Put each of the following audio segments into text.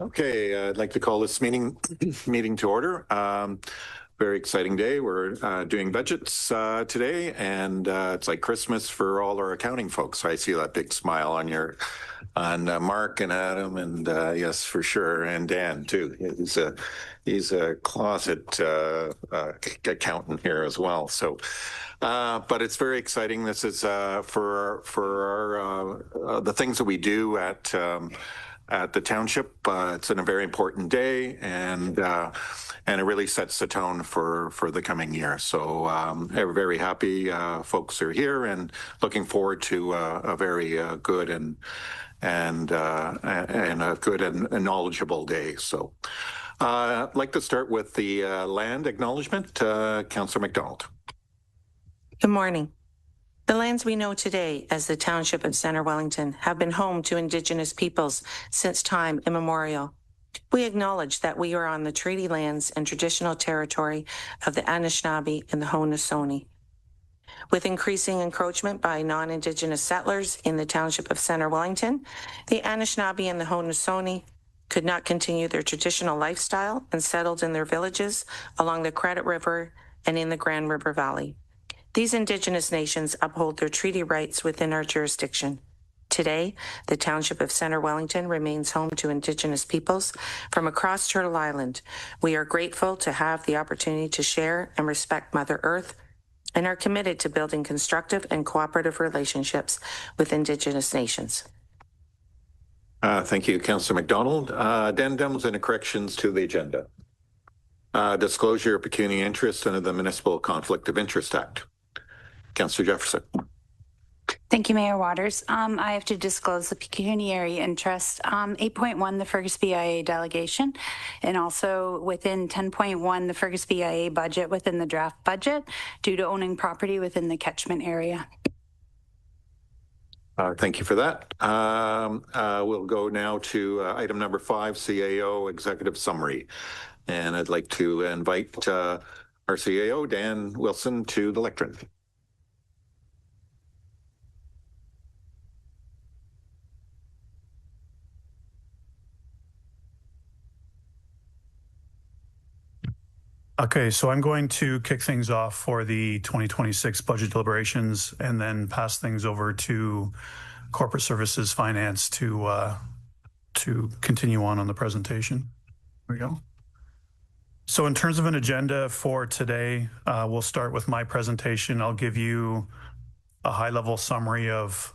Okay, I'd like to call this meeting to order. Very exciting day. We're doing budgets today, and it's like Christmas for all our accounting folks. I see that big smile on Mark and Adam, and yes, for sure, and Dan too. He's a closet accountant here as well. So, but it's very exciting. This is for our the things that we do at the township. It's a very important day, and it really sets the tone for the coming year. So we're very happy folks are here, and looking forward to a very good and a good and knowledgeable day. So I'd like to start with the land acknowledgement. Councillor McDonald. Good morning. The lands we know today as the Township of Centre Wellington have been home to Indigenous peoples since time immemorial. We acknowledge that we are on the treaty lands and traditional territory of the Anishinaabe and the Haudenosaunee. With increasing encroachment by non-Indigenous settlers in the Township of Centre Wellington, the Anishinaabe and the Haudenosaunee could not continue their traditional lifestyle and settled in their villages along the Credit River and in the Grand River Valley. These Indigenous nations uphold their treaty rights within our jurisdiction. Today, the Township of Centre Wellington remains home to Indigenous peoples from across Turtle Island. We are grateful to have the opportunity to share and respect Mother Earth, and are committed to building constructive and cooperative relationships with Indigenous nations. Thank you, Councillor McDonald. Addendums and corrections to the agenda. Disclosure of pecuniary interest under the Municipal Conflict of Interest Act. Councillor Jefferson. Thank you, Mayor Waters. I have to disclose the pecuniary interest. 8.1, the Fergus BIA delegation, and also within 10.1, the Fergus BIA budget within the draft budget due to owning property within the catchment area. Thank you for that. We'll go now to item number 5, CAO Executive Summary. And I'd like to invite our CAO, Dan Wilson, to the lectern. Okay, so I'm going to kick things off for the 2026 budget deliberations and then pass things over to Corporate Services Finance to continue on the presentation. Here we go. So in terms of an agenda for today, we'll start with my presentation. I'll give you a high-level summary of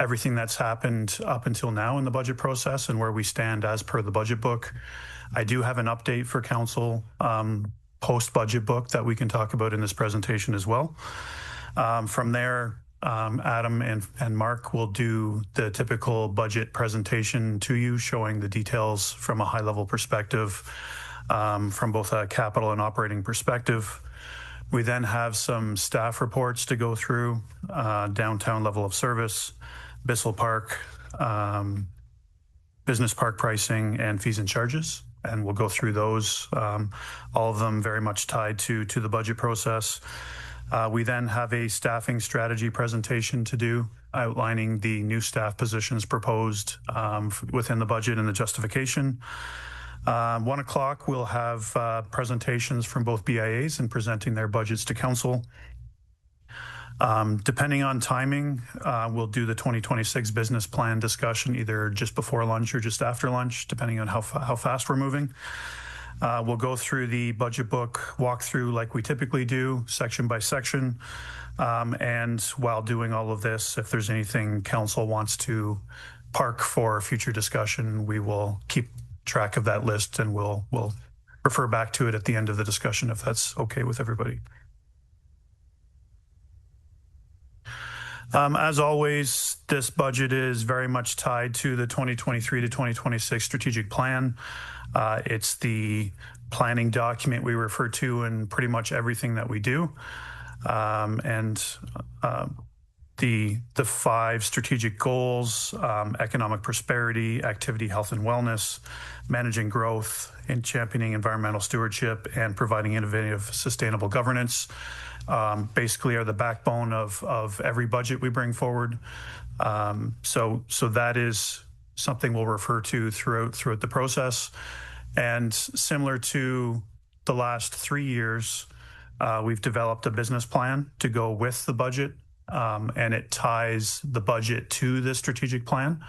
everything that's happened up until now in the budget process and where we stand as per the budget book. I do have an update for Council post-budget book that we can talk about in this presentation as well. From there, Adam and Mark will do the typical budget presentation to you, showing the details from a high-level perspective, from both a capital and operating perspective. We then have some staff reports to go through, downtown level of service, Bissell Park, business park pricing, and fees and charges. And we'll go through those, all of them very much tied to the budget process. We then have a staffing strategy presentation to do, outlining the new staff positions proposed within the budget and the justification. 1 o'clock, we'll have presentations from both BIAs and presenting their budgets to Council. Depending on timing, we'll do the 2026 business plan discussion either just before lunch or just after lunch, depending on how fast we're moving. We'll go through the budget book walkthrough like we typically do, section by section. And while doing all of this, if there's anything Council wants to park for future discussion, we will keep track of that list and we'll refer back to it at the end of the discussion if that's okay with everybody. As always, this budget is very much tied to the 2023 to 2026 strategic plan. It's the planning document we refer to in pretty much everything that we do. The 5 strategic goals, economic prosperity, activity, health and wellness, managing growth, and championing environmental stewardship, and providing innovative, sustainable governance, basically are the backbone of every budget we bring forward. So that is something we'll refer to throughout the process. And similar to the last 3 years, we've developed a business plan to go with the budget, and it ties the budget to the strategic plan,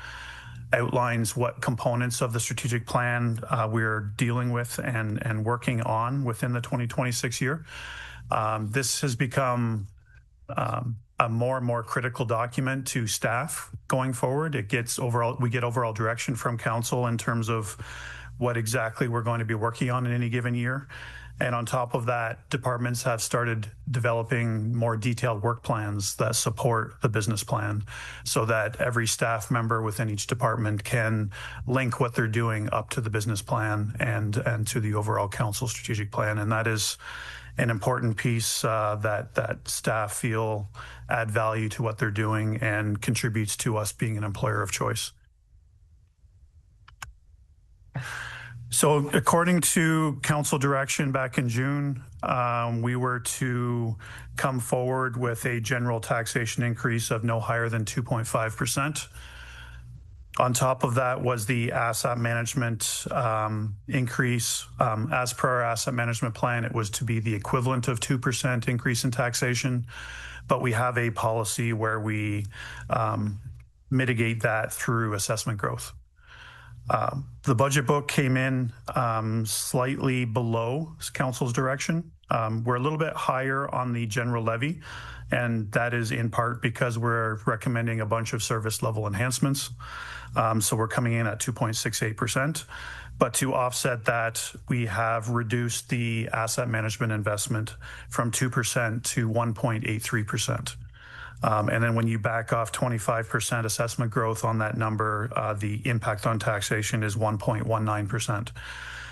outlines what components of the strategic plan we're dealing with and working on within the 2026 year. This has become a more and more critical document to staff going forward. We get overall direction from council in terms of what exactly we're going to be working on in any given year. And on top of that, departments have started developing more detailed work plans that support the business plan so that every staff member within each department can link what they're doing up to the business plan and to the overall council strategic plan. And that is an important piece that staff feel add value to what they're doing and contributes to us being an employer of choice. So according to council direction back in June, we were to come forward with a general taxation increase of no higher than 2.5%. On top of that was the asset management increase. As per our asset management plan, it was to be the equivalent of 2% increase in taxation, but we have a policy where we mitigate that through assessment growth. The budget book came in slightly below council's direction. We're a little bit higher on the general levy, and that is in part because we're recommending a bunch of service level enhancements. So we're coming in at 2.68%. But to offset that, we have reduced the asset management investment from 2% to 1.83%. And then when you back off 25% assessment growth on that number, the impact on taxation is 1.19%.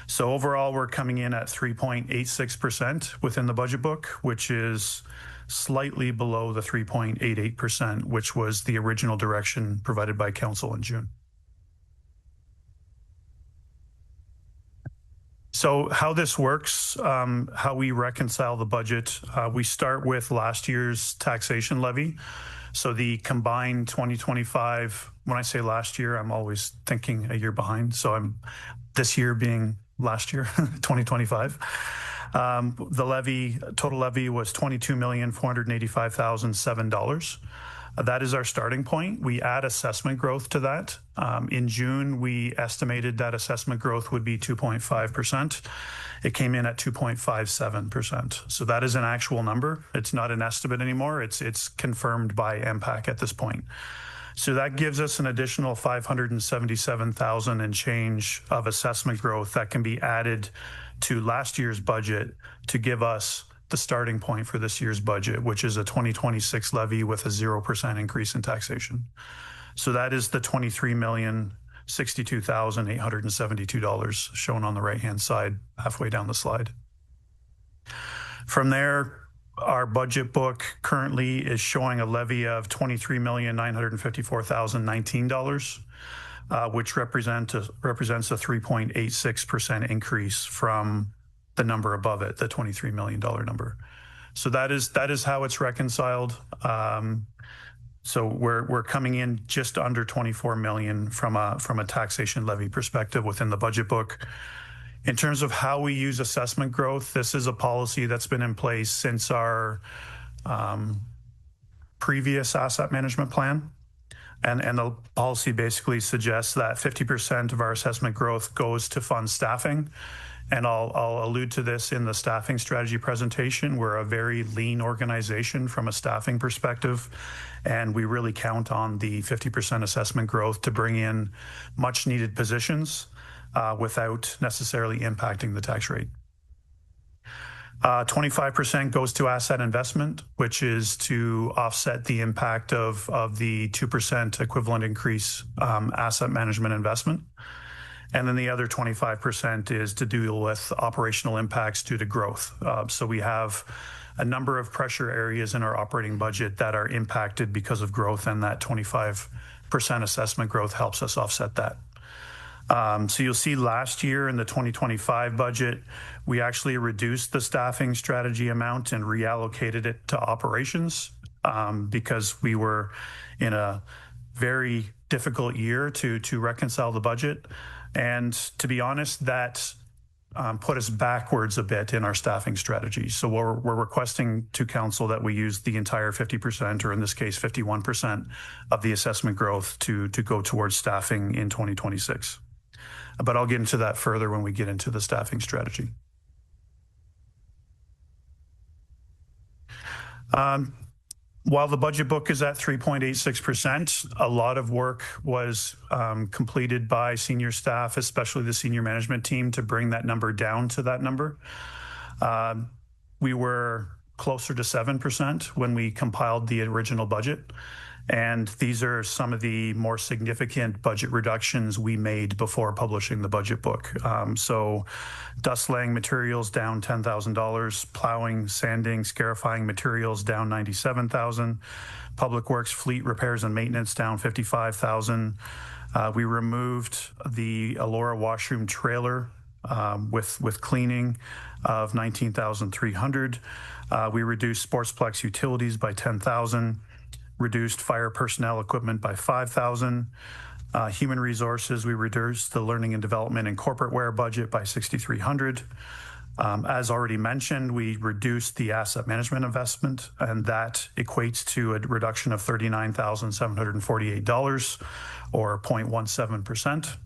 So overall, we're coming in at 3.86% within the budget book, which is slightly below the 3.88%, which was the original direction provided by council in June. So how this works, how we reconcile the budget, we start with last year's taxation levy. So the combined 2025, when I say last year, I'm always thinking a year behind. So this year being last year, 2025. The total levy was $22,485,007. That is our starting point. We add assessment growth to that. In June, we estimated that assessment growth would be 2.5%. It came in at 2.57%. So that is an actual number. It's not an estimate anymore. It's confirmed by MPAC at this point. So that gives us an additional $577,000 and change of assessment growth that can be added to last year's budget to give us the starting point for this year's budget, which is a 2026 levy with a 0% increase in taxation. So that is the $23,062,872 shown on the right-hand side, halfway down the slide. From there, our budget book currently is showing a levy of $23,954,019, which represents a 3.86% increase from the number above it, the $23 million number. So that is how it's reconciled. So we're coming in just under 24 million from a taxation levy perspective within the budget book. In terms of how we use assessment growth, this is a policy that's been in place since our previous asset management plan. And the policy basically suggests that 50% of our assessment growth goes to fund staffing. And I'll allude to this in the staffing strategy presentation. We're a very lean organization from a staffing perspective, and we really count on the 50% assessment growth to bring in much needed positions without necessarily impacting the tax rate. 25% goes to asset investment, which is to offset the impact of the 2% equivalent increase asset management investment. And then the other 25% is to deal with operational impacts due to growth. So we have a number of pressure areas in our operating budget that are impacted because of growth, and that 25% assessment growth helps us offset that. So you'll see last year in the 2025 budget, we actually reduced the staffing strategy amount and reallocated it to operations because we were in a very difficult year to reconcile the budget. And to be honest, that put us backwards a bit in our staffing strategy. So we're requesting to council that we use the entire 50%, or in this case, 51% of the assessment growth to go towards staffing in 2026. But I'll get into that further when we get into the staffing strategy. While the budget book is at 3.86%, a lot of work was completed by senior staff, especially the senior management team, to bring that number down to that number. We were closer to 7% when we compiled the original budget. And these are some of the more significant budget reductions we made before publishing the budget book. So dust laying materials down $10,000, plowing, sanding, scarifying materials down $97,000, public works fleet repairs and maintenance down $55,000. We removed the Elora washroom trailer with cleaning of $19,300. We reduced Sportsplex utilities by $10,000. Reduced fire personnel equipment by $5,000. Human resources, we reduced the learning and development and corporate wear budget by $6,300. As already mentioned, we reduced the asset management investment, and that equates to a reduction of $39,748, or 0.17%.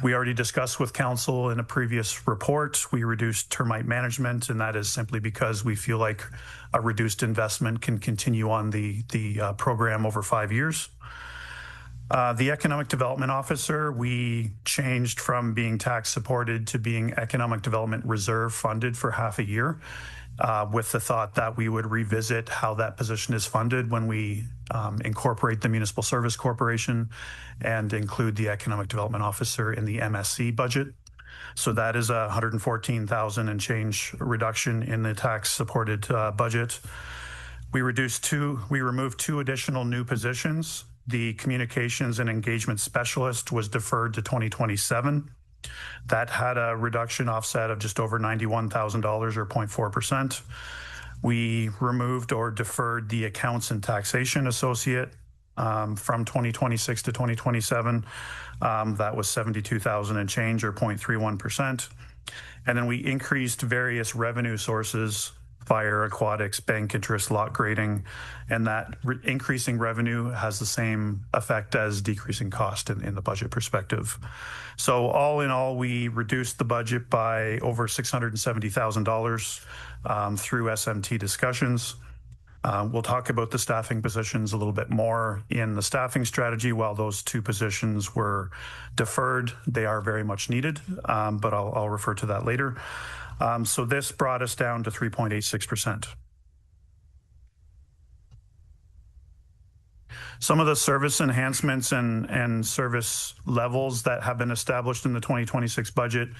We already discussed with council in a previous report, we reduced termite management, and that is simply because we feel like a reduced investment can continue on the program over 5 years. The Economic Development Officer, we changed from being tax supported to being Economic Development Reserve funded for half a year, with the thought that we would revisit how that position is funded when we incorporate the Municipal Service Corporation and include the Economic Development Officer in the MSC budget. So that is a $114,000 and change reduction in the tax supported budget. We removed 2 additional new positions. The Communications and Engagement Specialist was deferred to 2027. That had a reduction offset of just over $91,000, or 0.4%. We removed or deferred the Accounts and Taxation Associate from 2026 to 2027. That was $72,000 and change, or 0.31%. And then we increased various revenue sources, fire, aquatics, bank interest, lot grading, and that increasing revenue has the same effect as decreasing cost in the budget perspective. So all in all, we reduced the budget by over $670,000 through SMT discussions. We'll talk about the staffing positions a little bit more in the staffing strategy. While those 2 positions were deferred, they are very much needed, but I'll refer to that later. So this brought us down to 3.86%. Some of the service enhancements and service levels that have been established in the 2026 budget,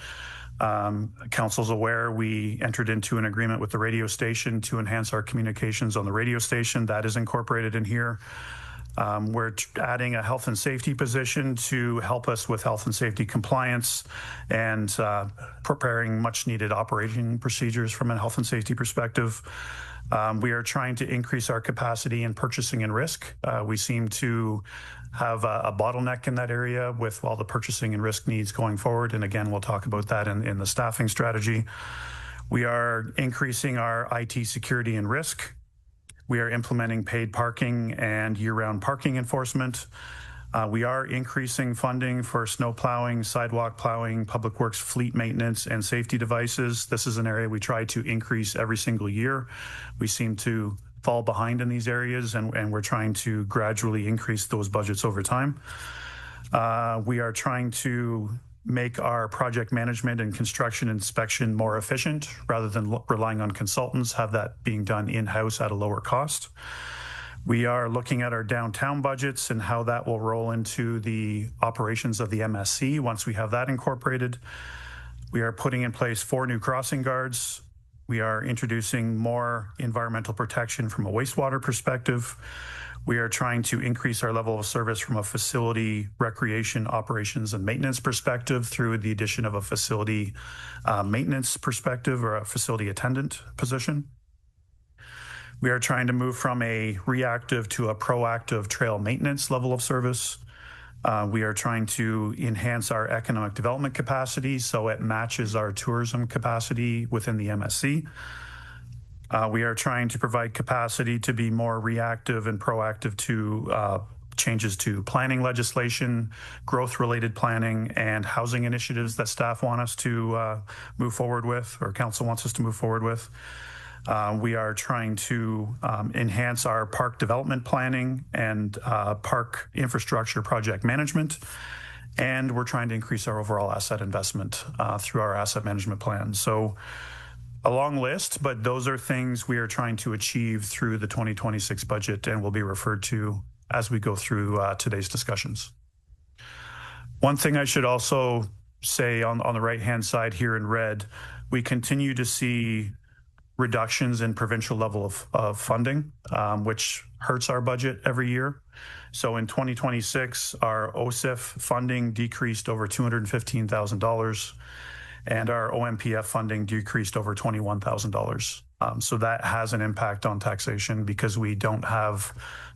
council's aware, we entered into an agreement with the radio station to enhance our communications on the radio station. That is incorporated in here. We're adding a health and safety position to help us with health and safety compliance and preparing much needed operating procedures from a health and safety perspective. We are trying to increase our capacity in purchasing and risk. We seem to have a bottleneck in that area with all the purchasing and risk needs going forward. And again, we'll talk about that in the staffing strategy. We are increasing our IT security and risk. We are implementing paid parking and year-round parking enforcement. We are increasing funding for snow plowing, sidewalk plowing, public works fleet maintenance, and safety devices. This is an area we try to increase every single year. We seem to fall behind in these areas, and we're trying to gradually increase those budgets over time. We are trying to make our project management and construction inspection more efficient rather than relying on consultants, have that being done in-house at a lower cost. We are looking at our downtown budgets and how that will roll into the operations of the MSC once we have that incorporated. We are putting in place 4 new crossing guards. We are introducing more environmental protection from a wastewater perspective. We are trying to increase our level of service from a facility, recreation, operations, and maintenance perspective through the addition of a facility maintenance perspective or a facility attendant position. We are trying to move from a reactive to a proactive trail maintenance level of service. We are trying to enhance our economic development capacity so it matches our tourism capacity within the MSC. We are trying to provide capacity to be more reactive and proactive to changes to planning legislation, growth-related planning, and housing initiatives that staff want us to move forward with, or council wants us to move forward with. We are trying to enhance our park development planning and park infrastructure project management. And we're trying to increase our overall asset investment through our asset management plan. So a long list, but those are things we are trying to achieve through the 2026 budget and will be referred to as we go through today's discussions. One thing I should also say on the right-hand side here in red, we continue to see reductions in provincial level of funding, which hurts our budget every year. So in 2026, our OSIF funding decreased over $215,000 and our OMPF funding decreased over $21,000. So that has an impact on taxation because we don't have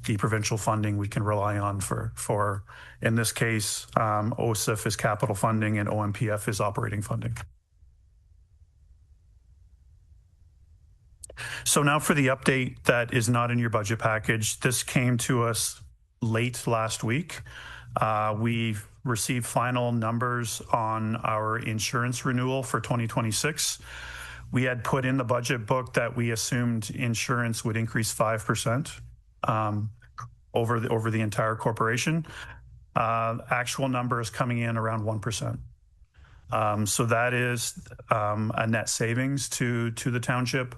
the provincial funding we can rely on for in this case, OSIF is capital funding and OMPF is operating funding. So now for the update that is not in your budget package. This came to us late last week. We received final numbers on our insurance renewal for 2026. We had put in the budget book that we assumed insurance would increase 5% over the entire corporation. Actual number is coming in around 1%. So that is a net savings to the township.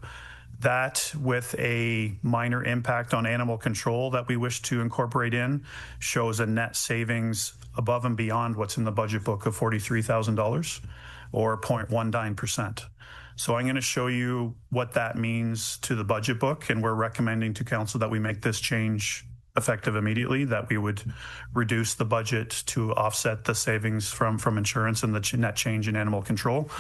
That, with a minor impact on animal control that we wish to incorporate in, shows a net savings above and beyond what's in the budget book of $43,000 or 0.19%. So I'm going to show you what that means to the budget book, and we're recommending to council that we make this change effective immediately, that we would reduce the budget to offset the savings from insurance and the net change in animal control.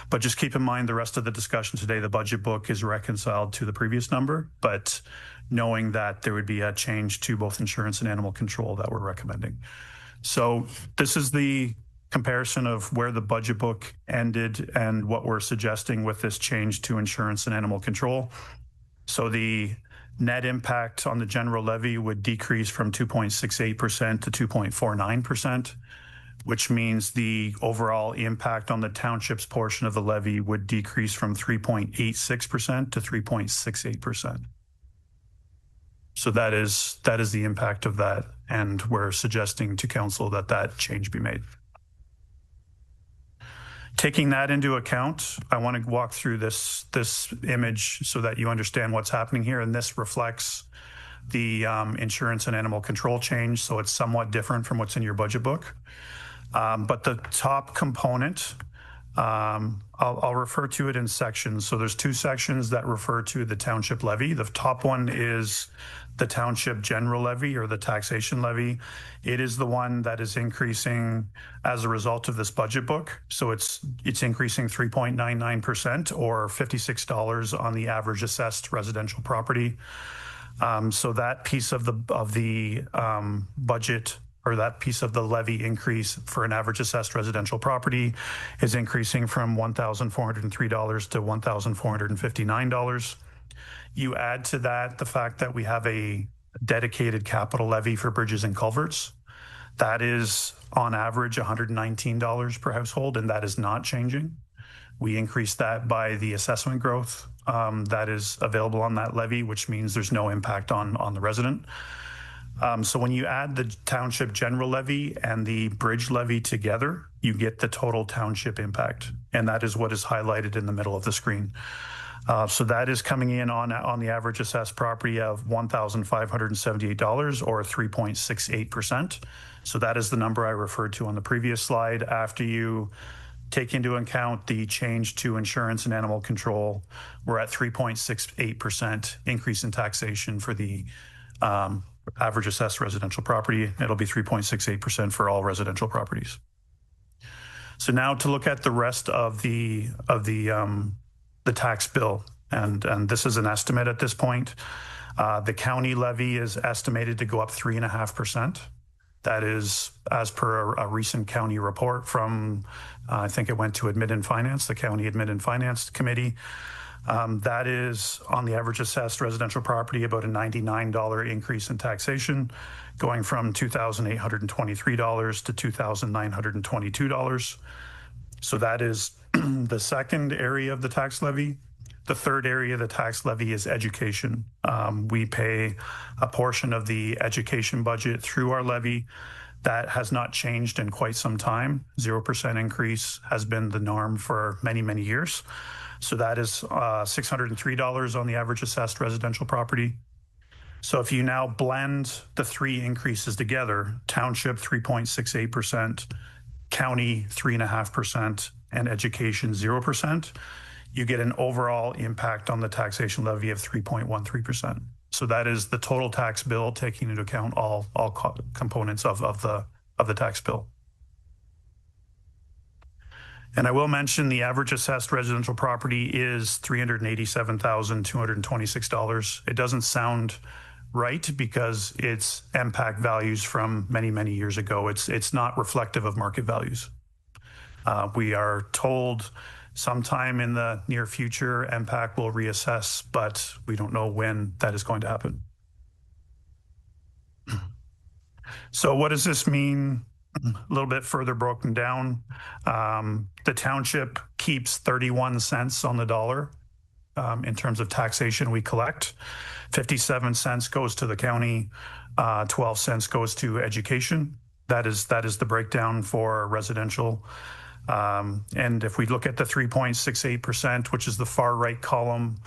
But just keep in mind the rest of the discussion today, the budget book is reconciled to the previous number, but knowing that there would be a change to both insurance and animal control that we're recommending. So this is the comparison of where the budget book ended and what we're suggesting with this change to insurance and animal control. So the net impact on the general levy would decrease from 2.68% to 2.49%, which means the overall impact on the township's portion of the levy would decrease from 3.86% to 3.68%. So that is the impact of that, and we're suggesting to council that that change be made. Taking that into account, I want to walk through this image so that you understand what's happening here. And this reflects the insurance and animal control change. So it's somewhat different from what's in your budget book. But the top component, I'll refer to it in sections. So there's two sections that refer to the township levy. The top one is the township general levy, or the taxation levy. It is the one that is increasing as a result of this budget book. So it's increasing 3.99% or $56 on the average assessed residential property. So that piece of the budget, or that piece of the levy increase for an average assessed residential property, is increasing from $1,403 to $1,459. You add to that the fact that we have a dedicated capital levy for bridges and culverts. That is on average $119 per household, and that is not changing. We increased that by the assessment growth that is available on that levy, which means there's no impact on the resident. So when you add the township general levy and the bridge levy together, you get the total township impact. And that is what is highlighted in the middle of the screen. So that is coming in on the average assessed property of $1,578 or 3.68%. So that is the number I referred to on the previous slide. After you take into account the change to insurance and animal control, we're at 3.68% increase in taxation for the average assessed residential property. It'll be 3.68% for all residential properties. So now to look at the rest of the tax bill. And this is an estimate at this point. The county levy is estimated to go up 3.5%. That is as per a recent county report from, I think it went to Admit and Finance, the County Admit and Finance Committee. That is on the average assessed residential property, about a $99 increase in taxation, going from $2,823 to $2,922. So that is the second area of the tax levy. The third area of the tax levy is education. We pay a portion of the education budget through our levy. That has not changed in quite some time. 0% increase has been the norm for many, many years. So that is $603 on the average assessed residential property. So if you now blend the three increases together, township 3.68%, county 3.5%, and education 0%, you get an overall impact on the taxation levy of 3.13%. So that is the total tax bill, taking into account all components of the tax bill. And I will mention the average assessed residential property is $387,226. It doesn't sound right because it's MPAC values from many, many years ago. It's not reflective of market values. We are told sometime in the near future, MPAC will reassess, but we don't know when that is going to happen. So what does this mean? A little bit further broken down. The township keeps 31 cents on the dollar in terms of taxation we collect. 57 cents goes to the county, 12 cents goes to education. That is the breakdown for residential. And if we look at the 3.68%, which is the far right column,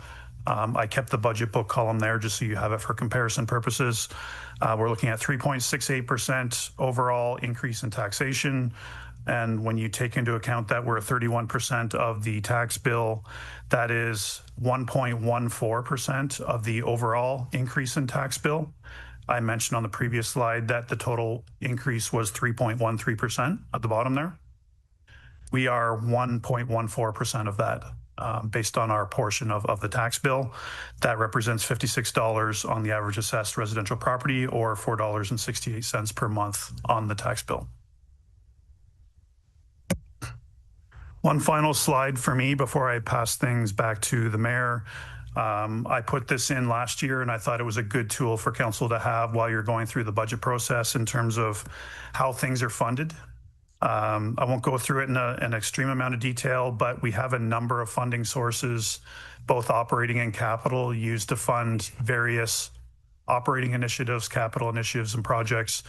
I kept the budget book column there just so you have it for comparison purposes. We're looking at 3.68% overall increase in taxation. And when you take into account that we're 31% of the tax bill, that is 1.14% of the overall increase in tax bill. I mentioned on the previous slide that the total increase was 3.13% at the bottom there. We are 1.14% of that based on our portion of the tax bill. That represents $56 on the average assessed residential property, or $4.68 per month on the tax bill. One final slide for me before I pass things back to the mayor. I put this in last year and I thought it was a good tool for council to have while you're going through the budget process in terms of how things are funded. I won't go through it in an extreme amount of detail, but we have a number of funding sources, both operating and capital, used to fund various operating initiatives, capital initiatives, and projects.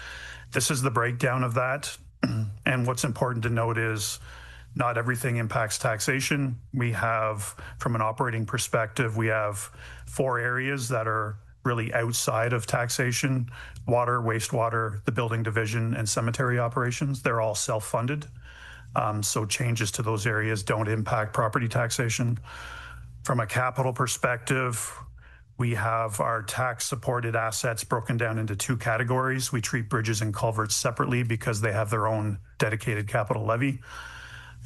This is the breakdown of that. And what's important to note is not everything impacts taxation. We have, from an operating perspective, we have 4 areas that are really outside of taxation: water, wastewater, the building division, and cemetery operations. They're all self-funded. So changes to those areas don't impact property taxation. From a capital perspective, we have our tax-supported assets broken down into 2 categories. We treat bridges and culverts separately because they have their own dedicated capital levy.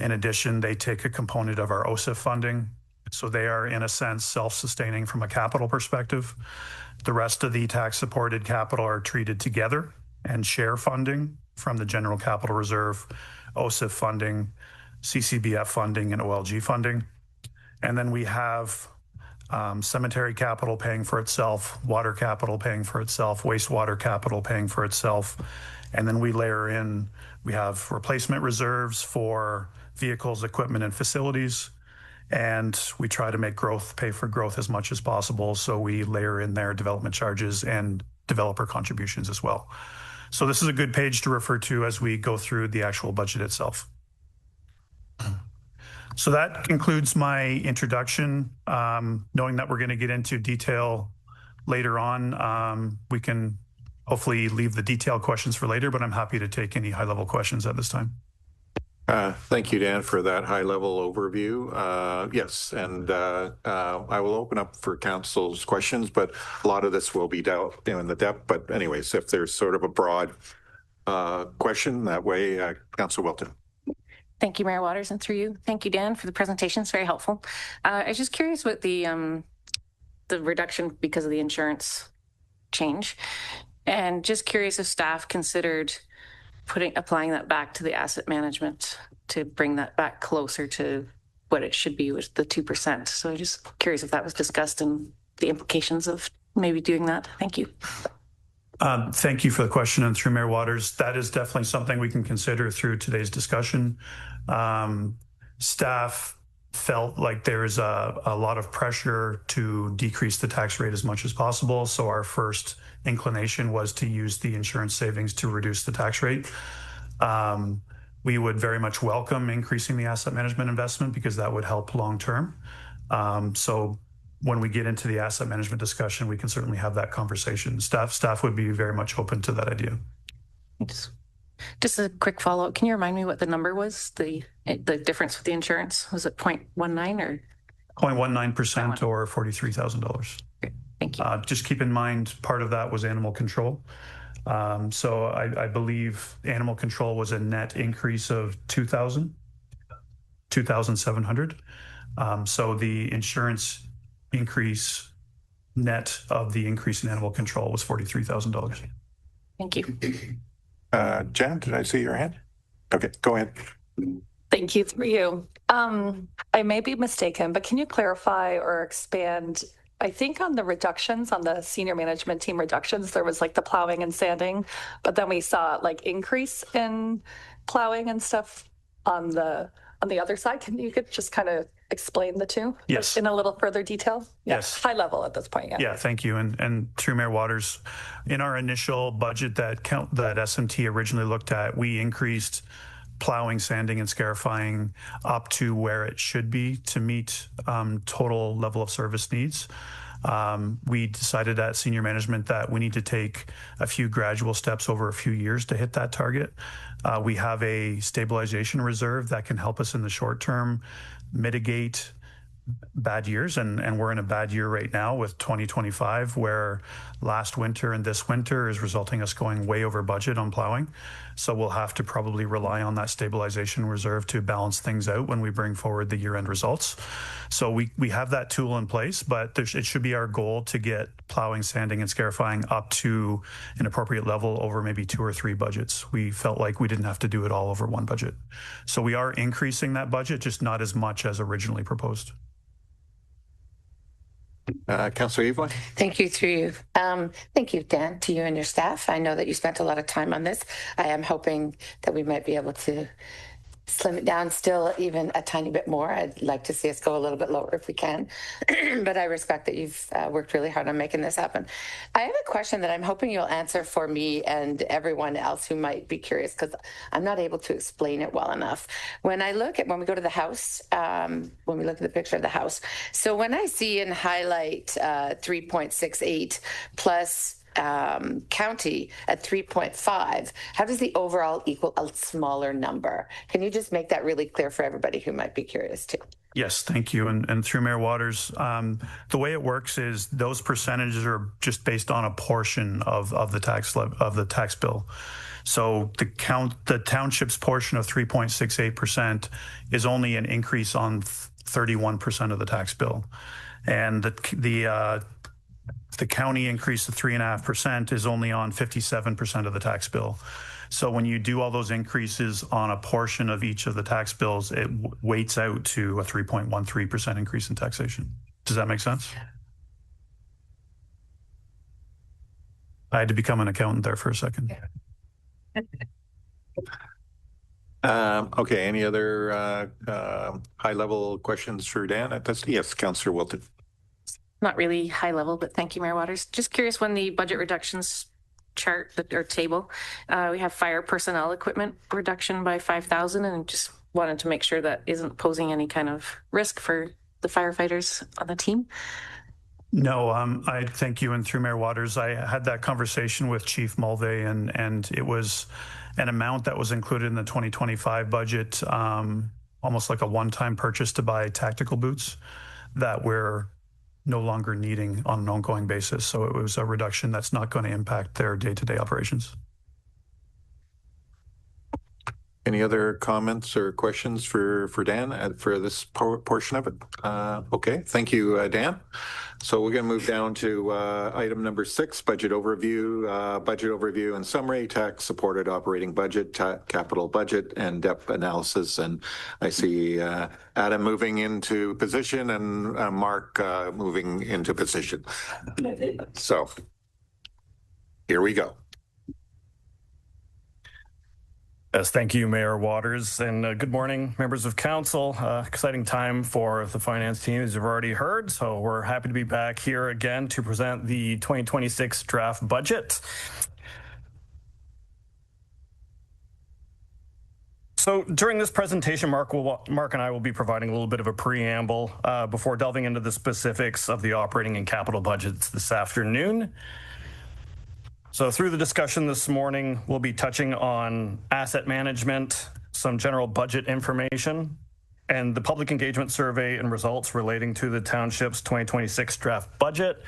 In addition, they take a component of our OSIF funding. So they are, in a sense, self-sustaining from a capital perspective. The rest of the tax-supported capital are treated together and share funding from the General Capital Reserve, OSIF funding, CCBF funding, and OLG funding. And then we have cemetery capital paying for itself, water capital paying for itself, wastewater capital paying for itself. And then we layer in, we have replacement reserves for vehicles, equipment, and facilities. And we try to make growth pay for growth as much as possible. So we layer in their development charges and developer contributions as well. So this is a good page to refer to as we go through the actual budget itself. So that concludes my introduction. Knowing that we're going to get into detail later on, we can hopefully leave the detailed questions for later, but I'm happy to take any high-level questions at this time. Thank you, Dan, for that high-level overview. Yes, and I will open up for council's questions, but a lot of this will be dealt in the depth. But anyways, if there's sort of a broad question, that way, Councillor Wilton. Thank you, Mayor Waters, and through you. Thank you, Dan, for the presentation. It's very helpful. I was just curious what the reduction because of the insurance change, and just curious if staff considered applying that back to the asset management to bring that back closer to what it should be with the 2%. So just curious if that was discussed and the implications of maybe doing that. Thank you. Thank you for the question. And through Mayor Waters, that is definitely something we can consider through today's discussion. Staff felt like there's a lot of pressure to decrease the tax rate as much as possible. So our first inclination was to use the insurance savings to reduce the tax rate. We would very much welcome increasing the asset management investment because that would help long term. So when we get into the asset management discussion, we can certainly have that conversation. Staff would be very much open to that idea. Just a quick follow-up. Can you remind me what the number was? The difference with the insurance? Was it 0.19 or? 0.19% or $43,000. Thank you. Just keep in mind, part of that was animal control. So I believe animal control was a net increase of 2,700. So the insurance increase net of the increase in animal control was $43,000. Thank you. Jen, did I see your hand? Okay, go ahead. Thank you. Through you. I may be mistaken, but can you clarify or expand? I think on the reductions, on the senior management team reductions, there was like the plowing and sanding, but then we saw like increase in plowing and stuff on the other side. Can you just kind of explain the two? Yes. In a little further detail? Yes. High level at this point. Yeah, thank you. And through Mayor Waters, in our initial budget that SMT originally looked at, we increased plowing, sanding, and scarifying up to where it should be to meet total level of service needs. We decided at senior management that we need to take a few gradual steps over a few years to hit that target. We have a stabilization reserve that can help us in the short term mitigate bad years, and we're in a bad year right now with 2025, where last winter and this winter is resulting us going way over budget on plowing. So we'll have to probably rely on that stabilization reserve to balance things out when we bring forward the year-end results. So we have that tool in place, but it should be our goal to get plowing, sanding, and scarifying up to an appropriate level over maybe 2 or 3 budgets. We felt like we didn't have to do it all over one budget. So we are increasing that budget, just not as much as originally proposed. Councillor Evelyn. Thank you, through you. Thank you, Dan, to you and your staff. I know that you spent a lot of time on this. I am hoping that we might be able to slim it down still even a tiny bit more. I'd like to see us go a little bit lower if we can, but I respect that you've worked really hard on making this happen. I have a question that I'm hoping you'll answer for me and everyone else who might be curious, because I'm not able to explain it well enough. When we go to the house, when we look at the picture of the house, so when I see and highlight 3.68 plus county at 3.5, how does the overall equal a smaller number? Can you just make that really clear for everybody who might be curious too? Yes, thank you. And through Mayor Waters, the way it works is those percentages are just based on a portion of the tax bill. So the township's portion of 3.68% is only an increase on 31% of the tax bill, and the county increase of 3.5% is only on 57% of the tax bill. So when you do all those increases on a portion of each of the tax bills, it weights out to a 3.13% increase in taxation. Does that make sense? I had to become an accountant there for a second. Okay, any other high-level questions for Dan? Yes, Councillor Wilton. Not really high level, but thank you, Mayor Waters. Just curious, when the budget reductions chart or table, we have fire personnel equipment reduction by 5,000, and just wanted to make sure that isn't posing any kind of risk for the firefighters on the team. No, I thank you. And through Mayor Waters, I had that conversation with Chief Mulvey, and it was an amount that was included in the 2025 budget, almost like a one-time purchase to buy tactical boots that we're no longer needing on an ongoing basis. So it was a reduction that's not going to impact their day-to-day operations. Any other comments or questions for Dan for this portion of it? Okay, thank you, Dan. So we're going to move down to item number 6, budget overview and summary, tax supported operating budget, capital budget, and depth analysis. And I see Adam moving into position and Mark moving into position. So here we go. Yes, thank you, Mayor Waters, and good morning, members of council. Exciting time for the finance team, as you've already heard. So we're happy to be back here again to present the 2026 draft budget. So during this presentation, Mark and I will be providing a little bit of a preamble before delving into the specifics of the operating and capital budgets this afternoon. So through the discussion this morning, we'll be touching on asset management, some general budget information, and the public engagement survey and results relating to the township's 2026 draft budget.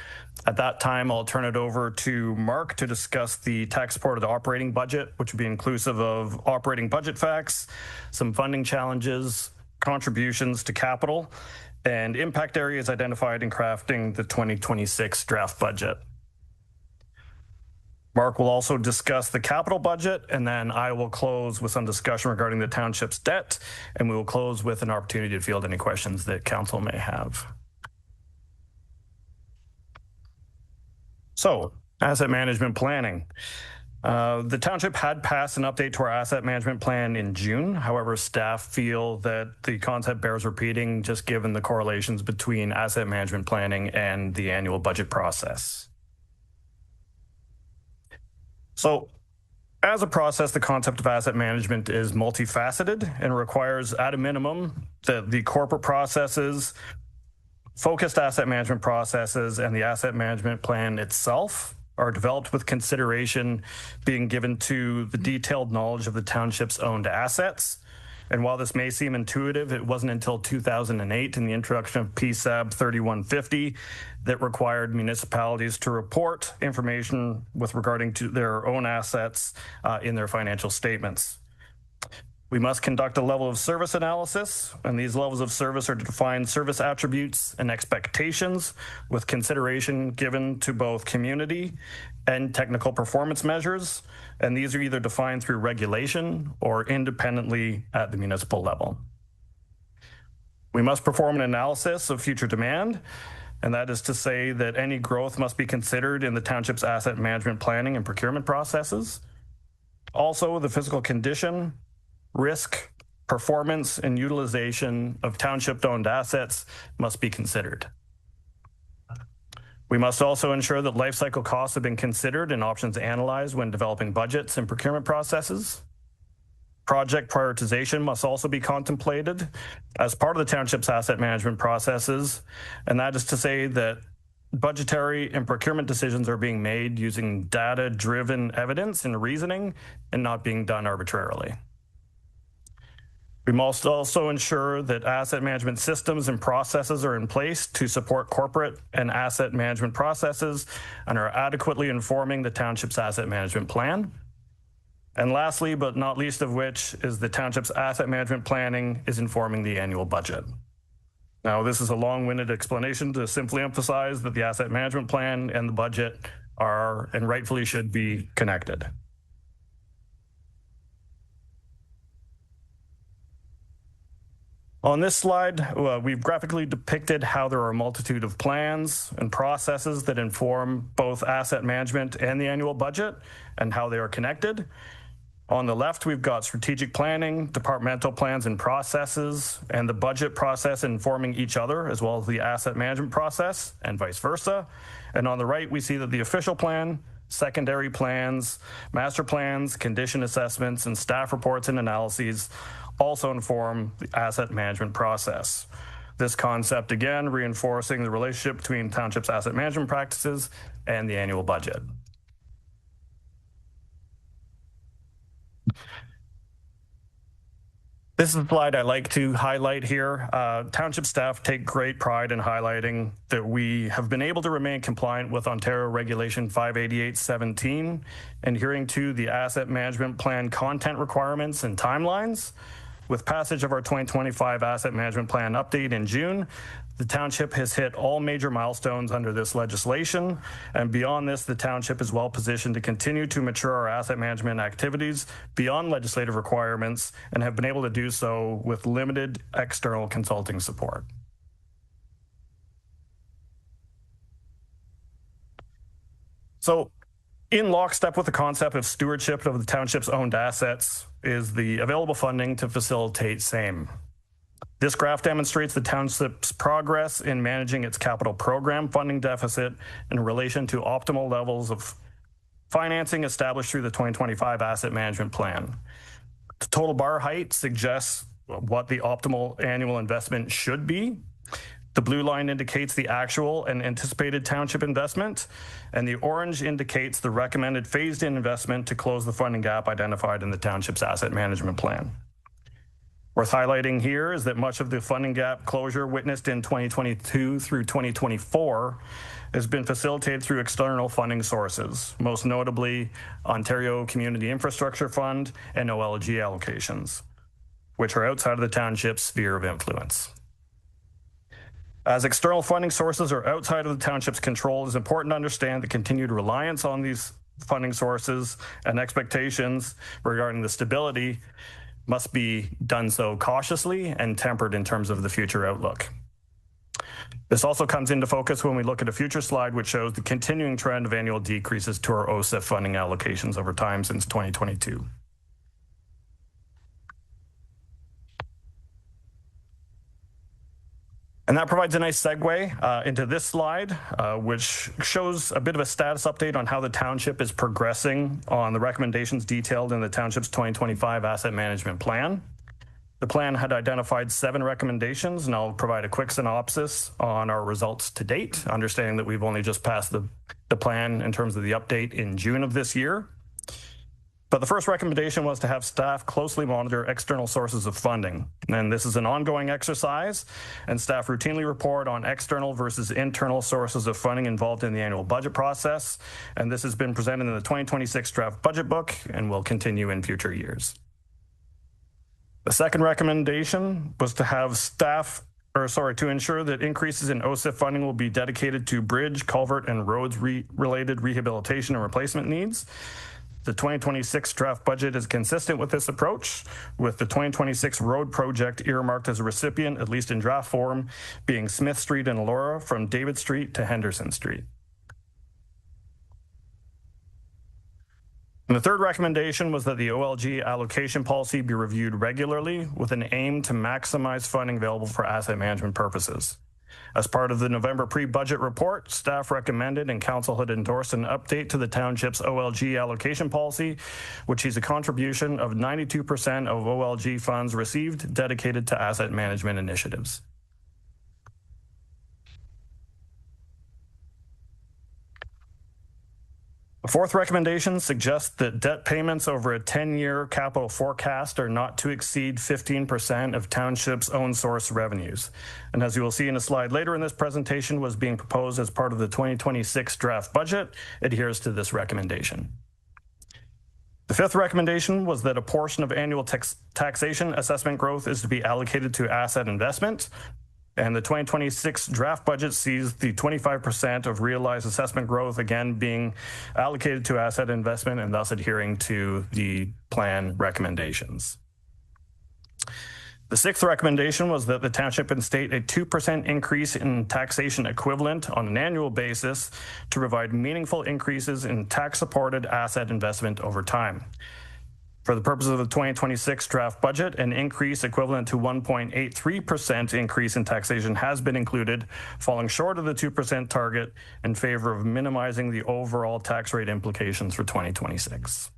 At that time, I'll turn it over to Mark to discuss the tax supported operating budget, which would be inclusive of operating budget facts, some funding challenges, contributions to capital, and impact areas identified in crafting the 2026 draft budget. Mark will also discuss the capital budget, and then I will close with some discussion regarding the township's debt, and we will close with an opportunity to field any questions that council may have. So, asset management planning. The township had passed an update to our asset management plan in June. However, staff feel that the concept bears repeating, just given the correlations between asset management planning and the annual budget process. So as a process, the concept of asset management is multifaceted and requires, at a minimum, that the corporate processes, focused asset management processes, and the asset management plan itself are developed with consideration being given to the detailed knowledge of the township's owned assets. And while this may seem intuitive, it wasn't until 2008 in the introduction of PSAB 3150 that required municipalities to report information with regarding to their own assets in their financial statements. We must conduct a level of service analysis, and these levels of service are to define service attributes and expectations with consideration given to both community and technical performance measures, and these are either defined through regulation or independently at the municipal level. We must perform an analysis of future demand, and that is to say that any growth must be considered in the township's asset management planning and procurement processes. Also, the physical condition, risk, performance, and utilization of township-owned assets must be considered. We must also ensure that life cycle costs have been considered and options analyzed when developing budgets and procurement processes. Project prioritization must also be contemplated as part of the township's asset management processes, and that is to say that budgetary and procurement decisions are being made using data-driven evidence and reasoning and not being done arbitrarily. We must also ensure that asset management systems and processes are in place to support corporate and asset management processes and are adequately informing the township's asset management plan. And lastly, but not least of which, is the township's asset management planning is informing the annual budget. Now, this is a long-winded explanation to simply emphasize that the asset management plan and the budget are and rightfully should be connected. On this slide, we've graphically depicted how there are a multitude of plans and processes that inform both asset management and the annual budget and how they are connected. On the left, we've got strategic planning, departmental plans and processes, and the budget process informing each other, as well as the asset management process, and vice versa. And on the right, we see that the official plan, secondary plans, master plans, condition assessments, and staff reports and analyses also inform the asset management process. This concept, again, reinforcing the relationship between township's asset management practices and the annual budget. This is a slide I like to highlight here. Township staff take great pride in highlighting that we have been able to remain compliant with Ontario Regulation 588-17 and adhering to the asset management plan content requirements and timelines. With passage of our 2025 asset management plan update in June, the township has hit all major milestones under this legislation, and beyond this, the township is well positioned to continue to mature our asset management activities beyond legislative requirements and have been able to do so with limited external consulting support. So, in lockstep with the concept of stewardship of the township's owned assets is the available funding to facilitate same. This graph demonstrates the township's progress in managing its capital program funding deficit in relation to optimal levels of financing established through the 2025 asset management plan. The total bar height suggests what the optimal annual investment should be. The blue line indicates the actual and anticipated township investment, and the orange indicates the recommended phased-in investment to close the funding gap identified in the township's asset management plan. Worth highlighting here is that much of the funding gap closure witnessed in 2022 through 2024 has been facilitated through external funding sources, most notably Ontario Community Infrastructure Fund and OLG allocations, which are outside of the township's sphere of influence. As external funding sources are outside of the township's control, it is important to understand the continued reliance on these funding sources and expectations regarding the stability must be done so cautiously and tempered in terms of the future outlook. This also comes into focus when we look at a future slide which shows the continuing trend of annual decreases to our OSIF funding allocations over time since 2022. And that provides a nice segue into this slide, which shows a bit of a status update on how the township is progressing on the recommendations detailed in the township's 2025 asset management plan. The plan had identified 7 recommendations, and I'll provide a quick synopsis on our results to date, understanding that we've only just passed the plan in terms of the update in June of this year. But the first recommendation was to have staff closely monitor external sources of funding. And this is an ongoing exercise, and staff routinely report on external versus internal sources of funding involved in the annual budget process. And this has been presented in the 2026 draft budget book and will continue in future years. The second recommendation was to have to ensure that increases in OSIF funding will be dedicated to bridge, culvert, and roads related rehabilitation and replacement needs. The 2026 draft budget is consistent with this approach, with the 2026 road project earmarked as a recipient, at least in draft form, being Smith Street in Elora from David Street to Henderson Street. And the third recommendation was that the OLG allocation policy be reviewed regularly with an aim to maximize funding available for asset management purposes. As part of the November pre-budget report, staff recommended and council had endorsed an update to the township's OLG allocation policy, which is a contribution of 92% of OLG funds received dedicated to asset management initiatives. The fourth recommendation suggests that debt payments over a 10-year capital forecast are not to exceed 15% of township's own source revenues. And as you will see in a slide later in this presentation, was being proposed as part of the 2026 draft budget, adheres to this recommendation. The fifth recommendation was that a portion of annual taxation assessment growth is to be allocated to asset investment. And the 2026 draft budget sees the 25% of realized assessment growth again being allocated to asset investment and thus adhering to the plan recommendations. The sixth recommendation was that the township instate a 2% increase in taxation equivalent on an annual basis to provide meaningful increases in tax-supported asset investment over time. For the purpose of the 2026 draft budget, an increase equivalent to 1.83% increase in taxation has been included, falling short of the 2% target in favor of minimizing the overall tax rate implications for 2026.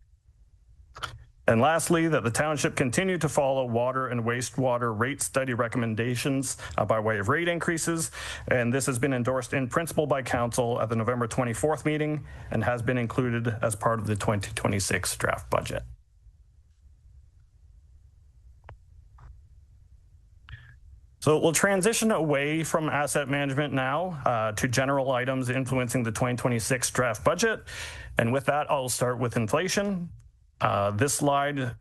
And lastly, that the township continue to follow water and wastewater rate study recommendations by way of rate increases. And this has been endorsed in principle by council at the November 24th meeting and has been included as part of the 2026 draft budget. So we'll transition away from asset management now to general items influencing the 2026 draft budget. And with that, I'll start with inflation. This slide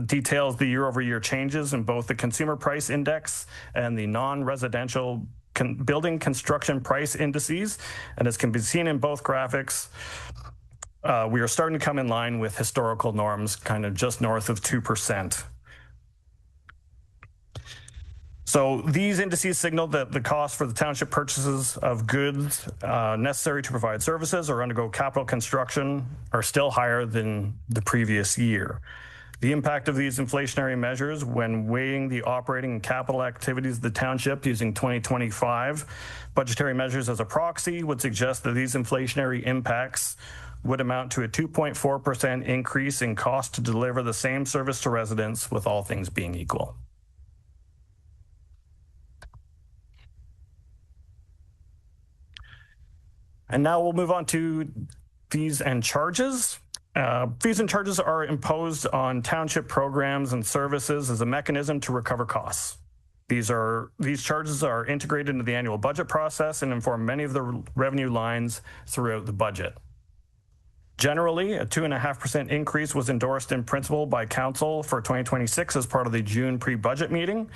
details the year-over-year changes in both the consumer price index and the non-residential building construction price indices. And as can be seen in both graphics, we are starting to come in line with historical norms, kind of just north of 2%. So these indices signal that the cost for the township purchases of goods necessary to provide services or undergo capital construction are still higher than the previous year. The impact of these inflationary measures when weighing the operating and capital activities of the township using 2025 budgetary measures as a proxy would suggest that these inflationary impacts would amount to a 2.4% increase in cost to deliver the same service to residents, with all things being equal. And now we'll move on to fees and charges. Fees and charges are imposed on township programs and services as a mechanism to recover costs. These charges are integrated into the annual budget process and inform many of the revenue lines throughout the budget. Generally, a 2.5% increase was endorsed in principle by council for 2026 as part of the June pre-budget meeting.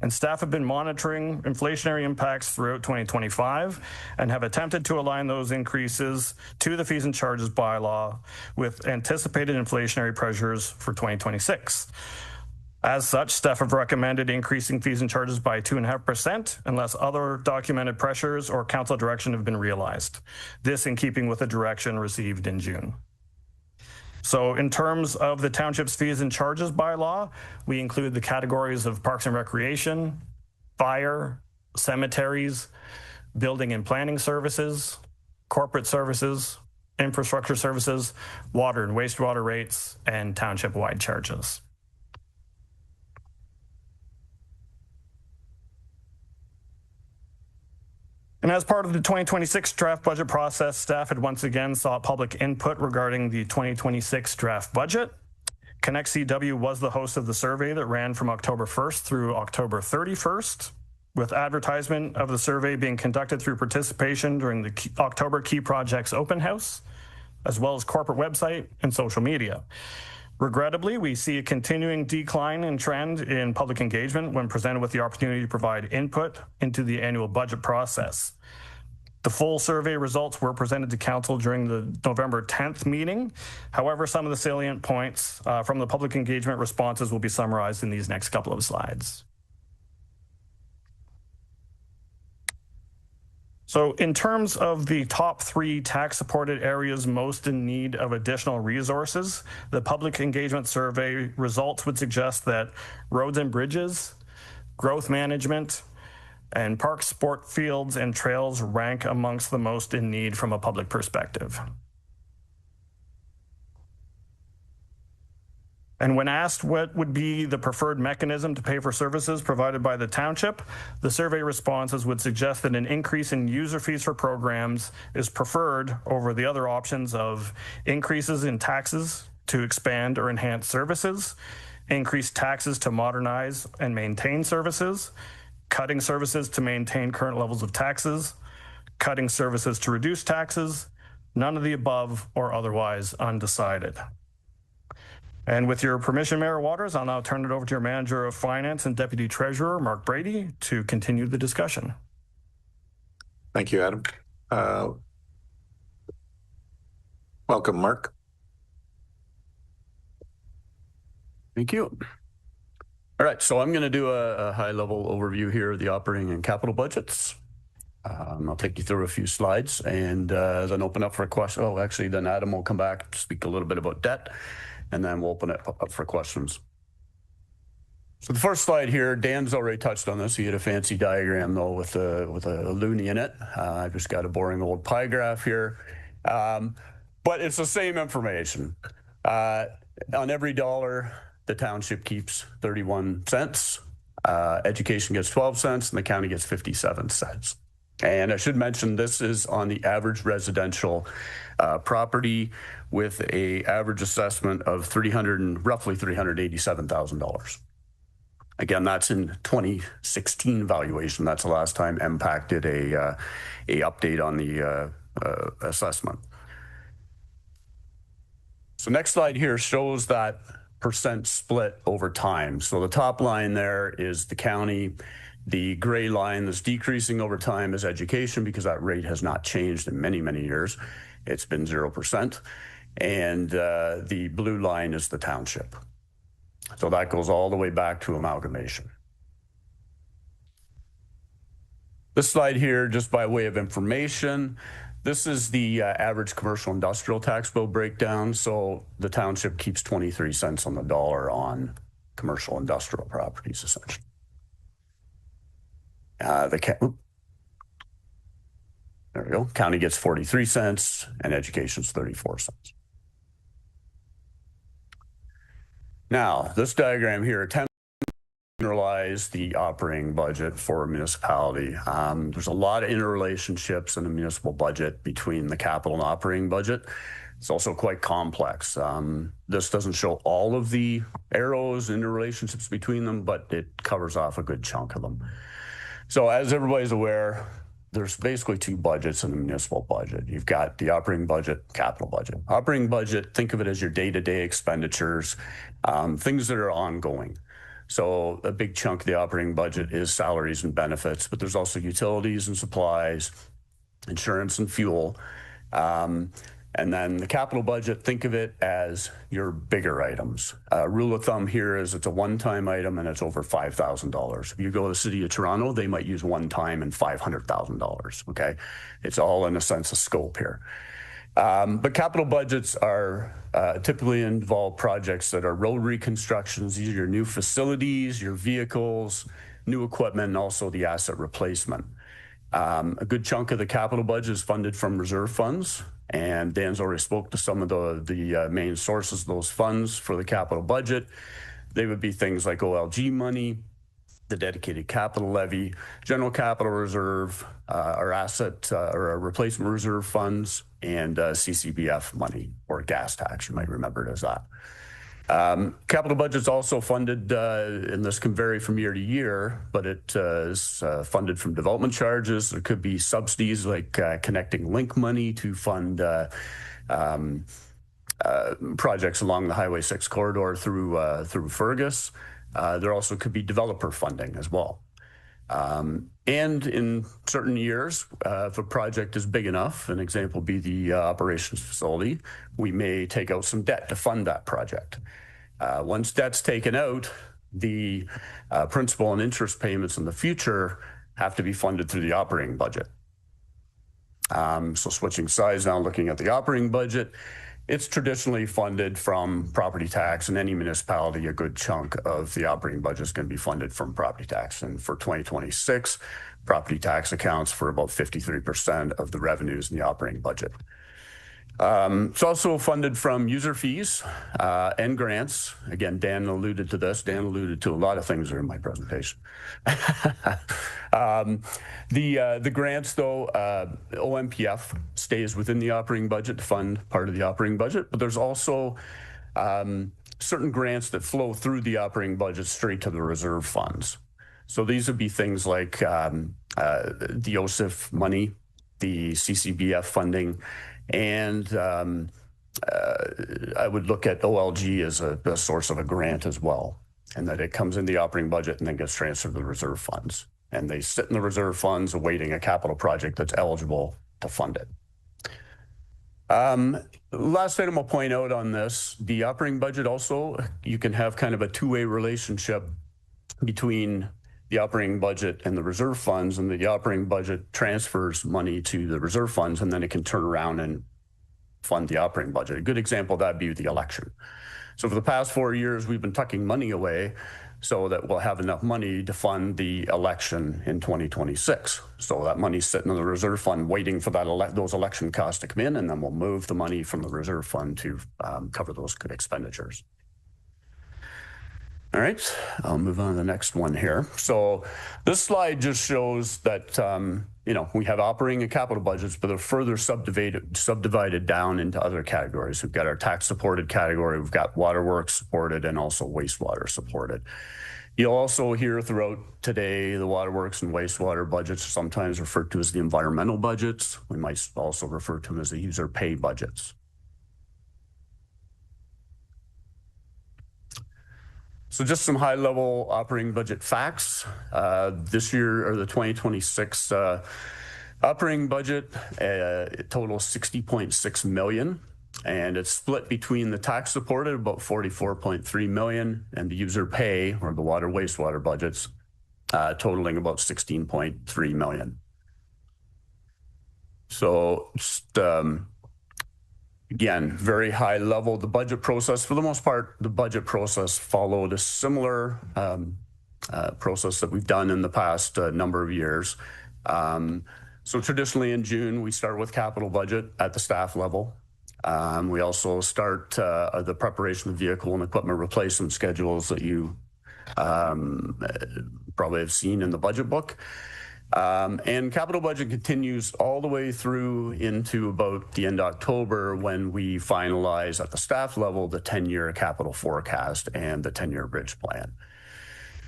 And staff have been monitoring inflationary impacts throughout 2025 and have attempted to align those increases to the fees and charges bylaw with anticipated inflationary pressures for 2026. As such, staff have recommended increasing fees and charges by 2.5% unless other documented pressures or council direction have been realized. This in keeping with the direction received in June. So in terms of the township's fees and charges bylaw, we include the categories of parks and recreation, fire, cemeteries, building and planning services, corporate services, infrastructure services, water and wastewater rates, and township-wide charges. And as part of the 2026 draft budget process, staff had once again sought public input regarding the 2026 draft budget. Connect CW was the host of the survey that ran from October 1st through October 31st, with advertisement of the survey being conducted through participation during the October Key Projects Open House, as well as corporate website and social media. Regrettably, we see a continuing decline in trend in public engagement when presented with the opportunity to provide input into the annual budget process. The full survey results were presented to council during the November 10th meeting. However, some of the salient points from the public engagement responses will be summarized in these next couple of slides. So in terms of the top 3 tax-supported areas most in need of additional resources, the public engagement survey results would suggest that roads and bridges, growth management, and parks, sport fields, and trails rank amongst the most in need from a public perspective. And when asked what would be the preferred mechanism to pay for services provided by the township, the survey responses would suggest that an increase in user fees for programs is preferred over the other options of increases in taxes to expand or enhance services, increased taxes to modernize and maintain services, cutting services to maintain current levels of taxes, cutting services to reduce taxes, none of the above, or otherwise undecided. And with your permission, Mayor Waters, I'll now turn it over to your Manager of Finance and Deputy Treasurer, Mark Brady, to continue the discussion. Thank you, Adam. Welcome, Mark. Thank you. All right, so I'm going to do a high-level overview here of the operating and capital budgets. I'll take you through a few slides, and then open up for a question. Oh, actually, then Adam will come back to speak a little bit about debt, and then we'll open it up for questions. So the first slide here, Dan's already touched on this. He had a fancy diagram though with a loonie in it. I've just got a boring old pie graph here, but it's the same information. On every dollar, the township keeps 31 cents. Education gets 12 cents, and the county gets 57 cents. And I should mention this is on the average residential property with a average assessment of roughly $387,000. Again, that's in 2016 valuation. That's the last time MPAC did a update on the assessment. So next slide here shows that percent split over time. So the top line there is the county. The gray line that's decreasing over time is education, because that rate has not changed in many, many years. It's been 0%. And the blue line is the township. So that goes all the way back to amalgamation. This slide here, just by way of information, this is the average commercial industrial tax bill breakdown. So the township keeps 23 cents on the dollar on commercial industrial properties, essentially. There we go. County gets 43 cents and education's 34 cents. Now, this diagram here attempts to generalize the operating budget for a municipality. There's a lot of interrelationships in the municipal budget between the capital and operating budget. It's also quite complex. This doesn't show all of the arrows and interrelationships between them, but it covers off a good chunk of them. So as everybody's aware, there's basically two budgets in the municipal budget. You've got the operating budget, capital budget. Operating budget, think of it as your day-to-day expenditures, things that are ongoing. So a big chunk of the operating budget is salaries and benefits, but there's also utilities and supplies, insurance and fuel. And then the capital budget, think of it as your bigger items. Rule of thumb here is it's a one-time item and it's over $5,000. If you go to the city of Toronto, they might use one time and $500,000, okay? It's all in a sense of scope here. But capital budgets are typically involve projects that are road reconstructions. These are your new facilities, your vehicles, new equipment, and also the asset replacement. A good chunk of the capital budget is funded from reserve funds. And Dan's already spoke to some of the main sources of those funds for the capital budget. They would be things like OLG money, the dedicated capital levy, general capital reserve, our asset or our replacement reserve funds, and CCBF money, or gas tax, you might remember it as that. Capital budget's also funded, and this can vary from year to year, but it is funded from development charges. There could be subsidies like connecting link money to fund projects along the Highway 6 corridor through Fergus. There also could be developer funding as well. And in certain years, if a project is big enough, an example would be the operations facility, we may take out some debt to fund that project. Once debt's taken out, the principal and interest payments in the future have to be funded through the operating budget. So switching sides now, looking at the operating budget, it's traditionally funded from property tax. In any municipality, a good chunk of the operating budget is going to be funded from property tax. And for 2026, property tax accounts for about 53% of the revenues in the operating budget. It's also funded from user fees and grants. Again, Dan alluded to this. Dan alluded to a lot of things that are in my presentation. The grants, though, OMPF stays within the operating budget to fund part of the operating budget, but there's also certain grants that flow through the operating budget straight to the reserve funds. So these would be things like the OSIF money, the CCBF funding, and I would look at OLG as a source of a grant as well, and that it comes in the operating budget and then gets transferred to the reserve funds. And they sit in the reserve funds awaiting a capital project that's eligible to fund it. Last item I'll point out on this, the operating budget also, you can have kind of a two-way relationship between the operating budget and the reserve funds, and the operating budget transfers money to the reserve funds, and then it can turn around and fund the operating budget. A good example of that would be the election. So for the past 4 years, we've been tucking money away so that we'll have enough money to fund the election in 2026. So that money's sitting in the reserve fund waiting for that those election costs to come in, and then we'll move the money from the reserve fund to cover those expenditures. All right, I'll move on to the next one here. So this slide just shows that, we have operating and capital budgets, but they're further subdivided down into other categories. We've got our tax supported category, we've got waterworks supported, and also wastewater supported. You'll also hear throughout today the waterworks and wastewater budgets are sometimes referred to as the environmental budgets. We might also refer to them as the user pay budgets. So just some high-level operating budget facts. This year, or the 2026 operating budget, totals $60.6 million. And it's split between the tax supported, about $44.3 million, and the user pay, or the water wastewater budgets, totaling about $16.3 million. So just, again, very high level. The budget process, for the most part, the budget process followed a similar process that we've done in the past number of years. So traditionally in June, we start with capital budget at the staff level. We also start the preparation of vehicle and equipment replacement schedules that you probably have seen in the budget book. And capital budget continues all the way through into about the end of October, when we finalize at the staff level the 10-year capital forecast and the 10-year bridge plan.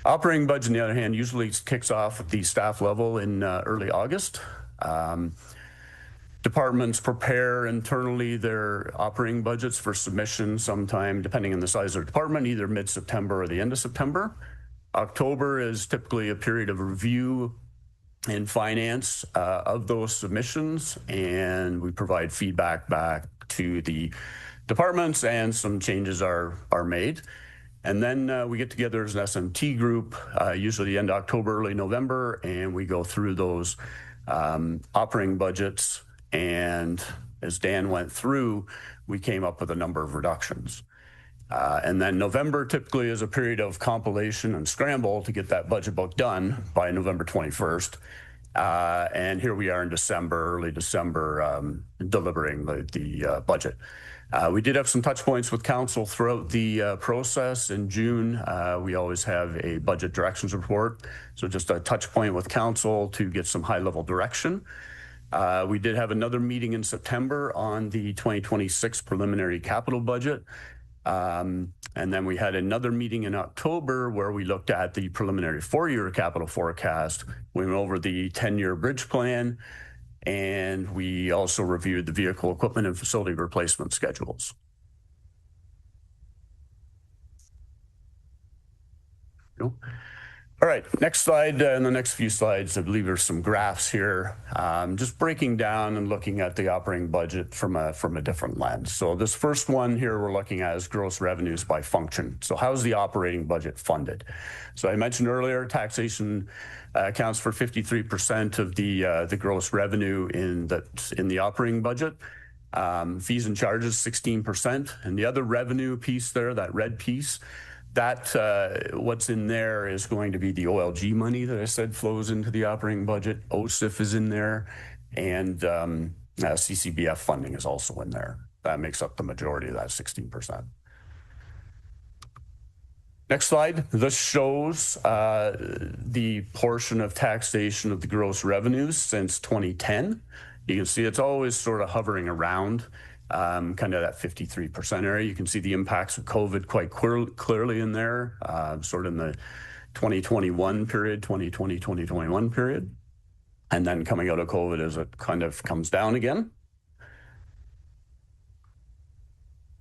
Operating budget, on the other hand, usually kicks off at the staff level in early August. Departments prepare internally their operating budgets for submission sometime, depending on the size of their department, either mid-September or the end of September. October is typically a period of review in finance of those submissions, and we provide feedback back to the departments, and some changes are made. And then we get together as an SMT group, usually the end of October, early November, and we go through those operating budgets. And as Dan went through, we came up with a number of reductions. And then November typically is a period of compilation and scramble to get that budget book done by November 21st. And here we are in December, early December, delivering the budget. We did have some touch points with council throughout the process. In June, we always have a budget directions report. So just a touch point with council to get some high-level direction. We did have another meeting in September on the 2026 preliminary capital budget. And then we had another meeting in October where we looked at the preliminary 4-year capital forecast. We went over the 10-year bridge plan, and we also reviewed the vehicle, equipment, and facility replacement schedules. All right, next slide. In the next few slides, I believe there's some graphs here, just breaking down and looking at the operating budget from a different lens. So this first one here we're looking at is gross revenues by function. So how's the operating budget funded? So I mentioned earlier, taxation accounts for 53% of the gross revenue in the operating budget. Fees and charges 16%, and the other revenue piece there, that red piece, that what's in there is going to be the OLG money that I said flows into the operating budget. OSIF is in there, and CCBF funding is also in there. That makes up the majority of that 16%. Next slide. This shows the portion of taxation of the gross revenues since 2010. You can see it's always sort of hovering around kind of that 53% area. You can see the impacts of COVID quite clearly in there, sort of in the 2021 period, 2020, 2021 period. And then coming out of COVID as it kind of comes down again.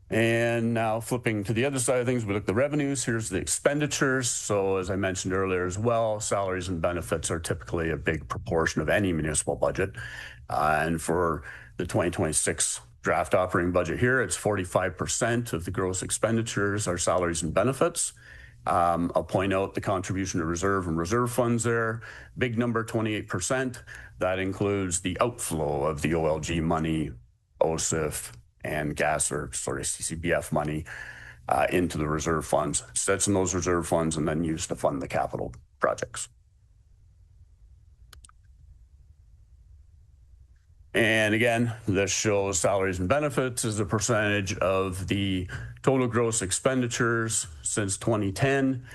And now flipping to the other side of things, we look at the revenues. Here's the expenditures. So as I mentioned earlier as well, salaries and benefits are typically a big proportion of any municipal budget. And for the 2026 draft operating budget here, it's 45% of the gross expenditures are salaries and benefits. I'll point out the contribution to reserve and reserve funds there. Big number, 28%. That includes the outflow of the OLG money, OSIF, and gas or CCBF money into the reserve funds. Sets in those reserve funds and then used to fund the capital projects. And again, this shows salaries and benefits as a percentage of the total gross expenditures since 2010.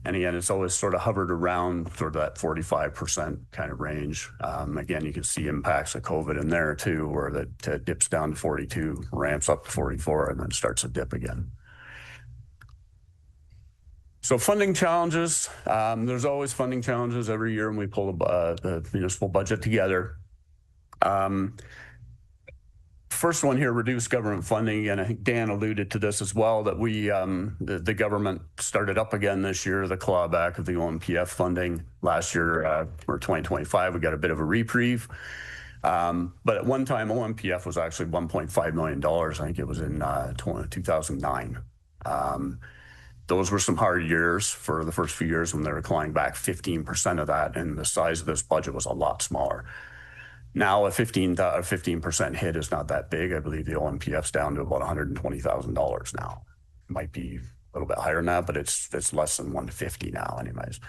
And again, it's always sort of hovered around sort of that 45% kind of range. Again, you can see impacts of COVID in there too, where that dips down to 42, ramps up to 44, and then starts to dip again. So funding challenges, there's always funding challenges every year when we pull the municipal budget together. First one here, reduced government funding, and I think Dan alluded to this as well, that we the government started up again this year, the clawback of the OMPF funding. Last year, for 2025, we got a bit of a reprieve. But at one time, OMPF was actually $1.5 million. I think it was in 2009. Those were some hard years for the first few years when they were clawing back 15% of that, and the size of this budget was a lot smaller. Now a 15% hit is not that big. I believe the OMPF's down to about $120,000 now. It might be a little bit higher than that, but it's less than 150 now anyways.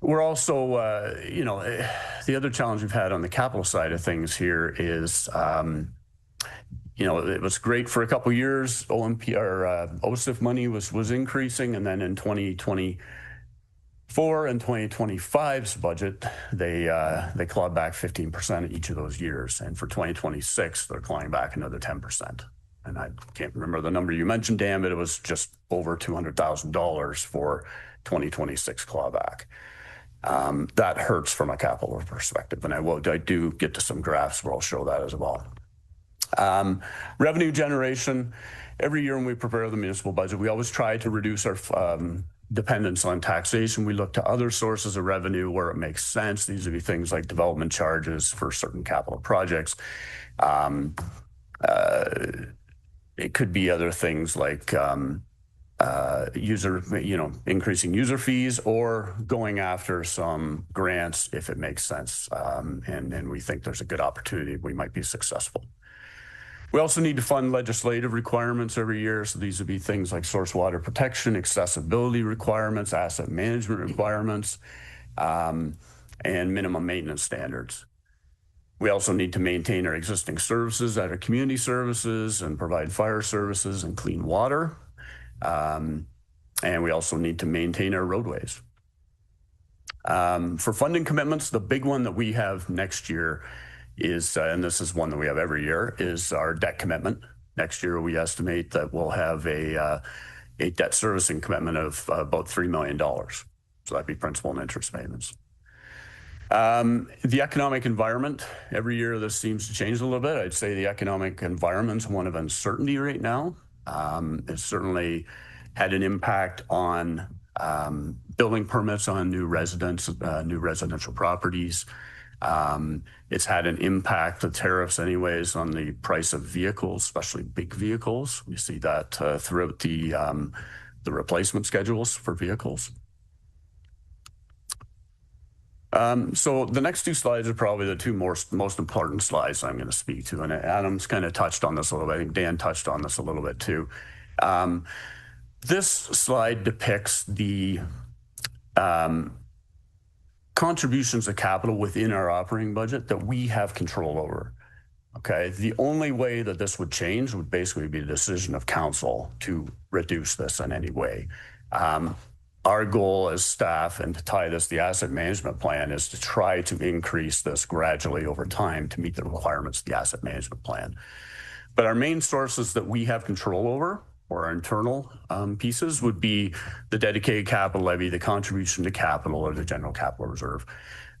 We're also, the other challenge we've had on the capital side of things here is, it was great for a couple of years. OSIF money was increasing, and then in 2024 and 2025's budget, they clawed back 15% each of those years, and for 2026 they're clawing back another 10%. And I can't remember the number you mentioned, Dan, but it was just over $200,000 for 2026 clawback. That hurts from a capital perspective, and I do get to some graphs where I'll show that as well. Revenue generation. Every year when we prepare the municipal budget, we always try to reduce our dependence on taxation. We look to other sources of revenue where it makes sense. These would be things like development charges for certain capital projects. It could be other things like increasing user fees or going after some grants if it makes sense. And we think there's a good opportunity we might be successful. We also need to fund legislative requirements every year. So these would be things like source water protection, accessibility requirements, asset management requirements, and minimum maintenance standards. We also need to maintain our existing services at our community services and provide fire services and clean water. And we also need to maintain our roadways. For funding commitments, the big one that we have next year is, and this is one that we have every year, is our debt commitment. Next year, we estimate that we'll have a debt servicing commitment of about $3 million. So that'd be principal and interest payments. The economic environment, every year this seems to change a little bit. I'd say the economic environment's one of uncertainty right now. It's certainly had an impact on building permits on new residential properties. It's had an impact, the tariffs anyways, on the price of vehicles, especially big vehicles. We see that throughout the replacement schedules for vehicles. So the next two slides are probably the two most important slides I'm going to speak to. And Adam's kind of touched on this a little bit. I think Dan touched on this a little bit too. This slide depicts the contributions of capital within our operating budget that we have control over. Okay, the only way that this would change would basically be the decision of council to reduce this in any way. Our goal as staff, and to tie this, the asset management plan, is to try to increase this gradually over time to meet the requirements of the asset management plan. But our main sources that we have control over, or our internal pieces, would be the dedicated capital levy, the contribution to capital, or the general capital reserve,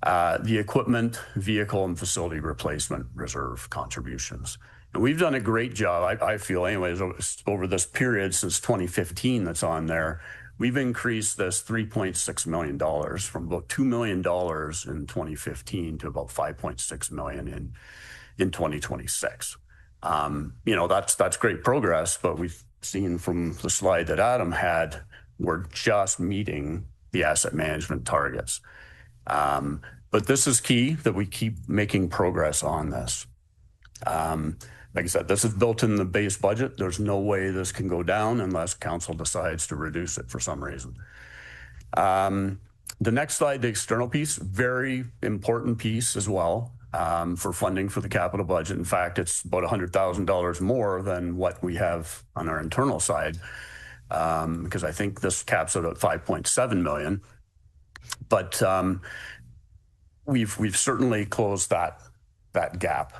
the equipment, vehicle, and facility replacement reserve contributions. And we've done a great job, I feel anyways, over this period since 2015 that's on there. We've increased this $3.6 million from about $2 million in 2015 to about $5.6 million in 2026. That's great progress, but we've seen from the slide that Adam had, we're just meeting the asset management targets. But this is key that we keep making progress on this. Like I said, this is built in the base budget. There's no way this can go down unless council decides to reduce it for some reason. The next slide, the external piece, very important piece as well for funding for the capital budget. In fact, it's about $100,000 more than what we have on our internal side, because I think this caps it at $5.7 million. But we've certainly closed that gap.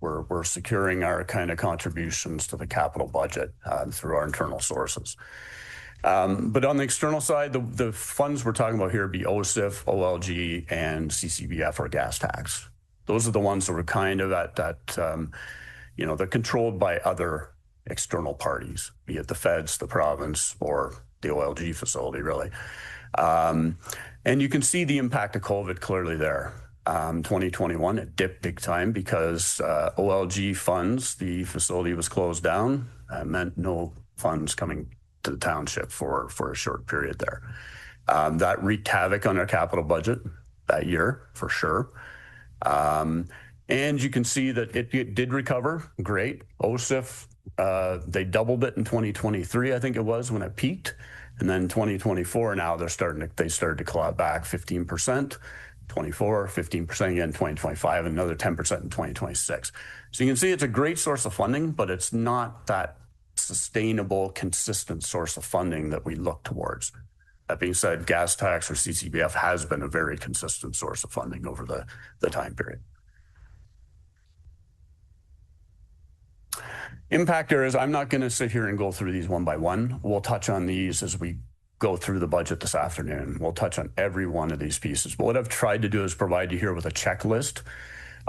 We're securing our kind of contributions to the capital budget through our internal sources. But on the external side, the funds we're talking about here would be OSIF, OLG, and CCBF or gas tax. Those are the ones that were kind of at that, they're controlled by other external parties, be it the feds, the province, or the OLG facility, really. And you can see the impact of COVID clearly there. 2021, it dipped big time because OLG funds, the facility was closed down, meant no funds coming to the township for a short period there. That wreaked havoc on our capital budget that year, for sure. And you can see that it did recover, great. OSIF, they doubled it in 2023, I think it was, when it peaked. And then 2024, now they started to claw back 15%, 24, 15% again, 2025, and another 10% in 2026. So you can see it's a great source of funding, but it's not that sustainable, consistent source of funding that we look towards. That being said, gas tax or CCBF has been a very consistent source of funding over the time period. Impact areas, I'm not going to sit here and go through these one by one. We'll touch on these as we go through the budget this afternoon. We'll touch on every one of these pieces. But what I've tried to do is provide you here with a checklist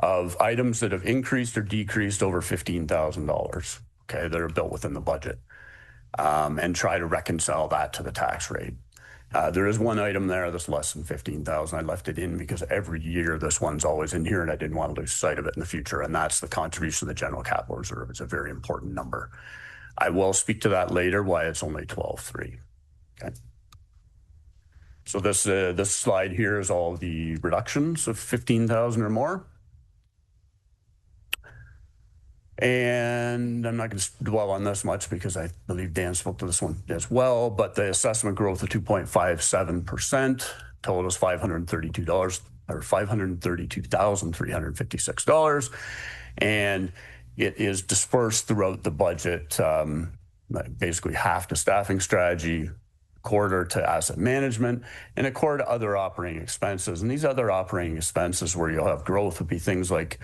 of items that have increased or decreased over $15,000, okay, that are built within the budget, and try to reconcile that to the tax rate. There is one item there that's less than $15,000. I left it in because every year this one's always in here and I didn't want to lose sight of it in the future. And that's the contribution to the general capital reserve. It's a very important number. I will speak to that later, why it's only 12.3. Okay. So this slide here is all the reductions of 15,000 or more. And I'm not going to dwell on this much because I believe Dan spoke to this one as well, but the assessment growth of 2.57% totals $532 or $532,356. And it is dispersed throughout the budget, basically half to staffing strategy, quarter to asset management, and a quarter to other operating expenses. And these other operating expenses where you'll have growth would be things like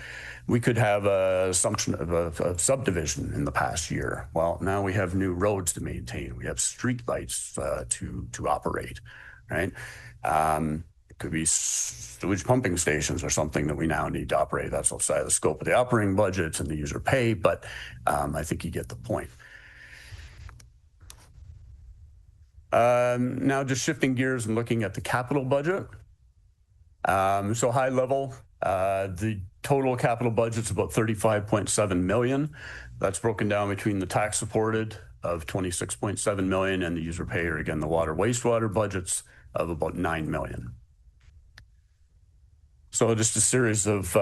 we could have a assumption of a subdivision in the past year. Well, now we have new roads to maintain. We have street lights to operate, right? It could be sewage pumping stations or something that we now need to operate. That's outside the scope of the operating budgets and the user pay, but I think you get the point. Now just shifting gears and looking at the capital budget. So high level, the total capital budget's about $35.7 million. That's broken down between the tax supported of $26.7 million and the user pay, or again, the water wastewater budgets of about $9 million. So just a series of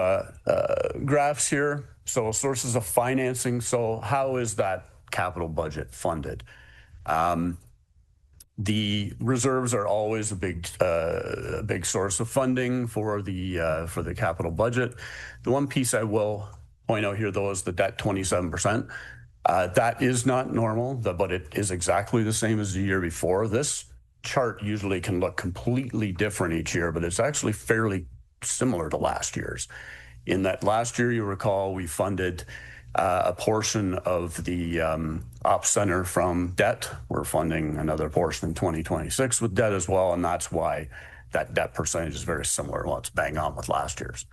graphs here. So sources of financing. So how is that capital budget funded? The reserves are always a big source of funding for the capital budget. The one piece I will point out here, though, is the debt 27%. That is not normal, but it is exactly the same as the year before. This chart usually can look completely different each year, but it's actually fairly similar to last year's. In that last year, you recall, we funded a portion of the Ops Center from debt. We're funding another portion in 2026 with debt as well, and that's why that debt percentage is very similar. Well, it's bang on with last year's.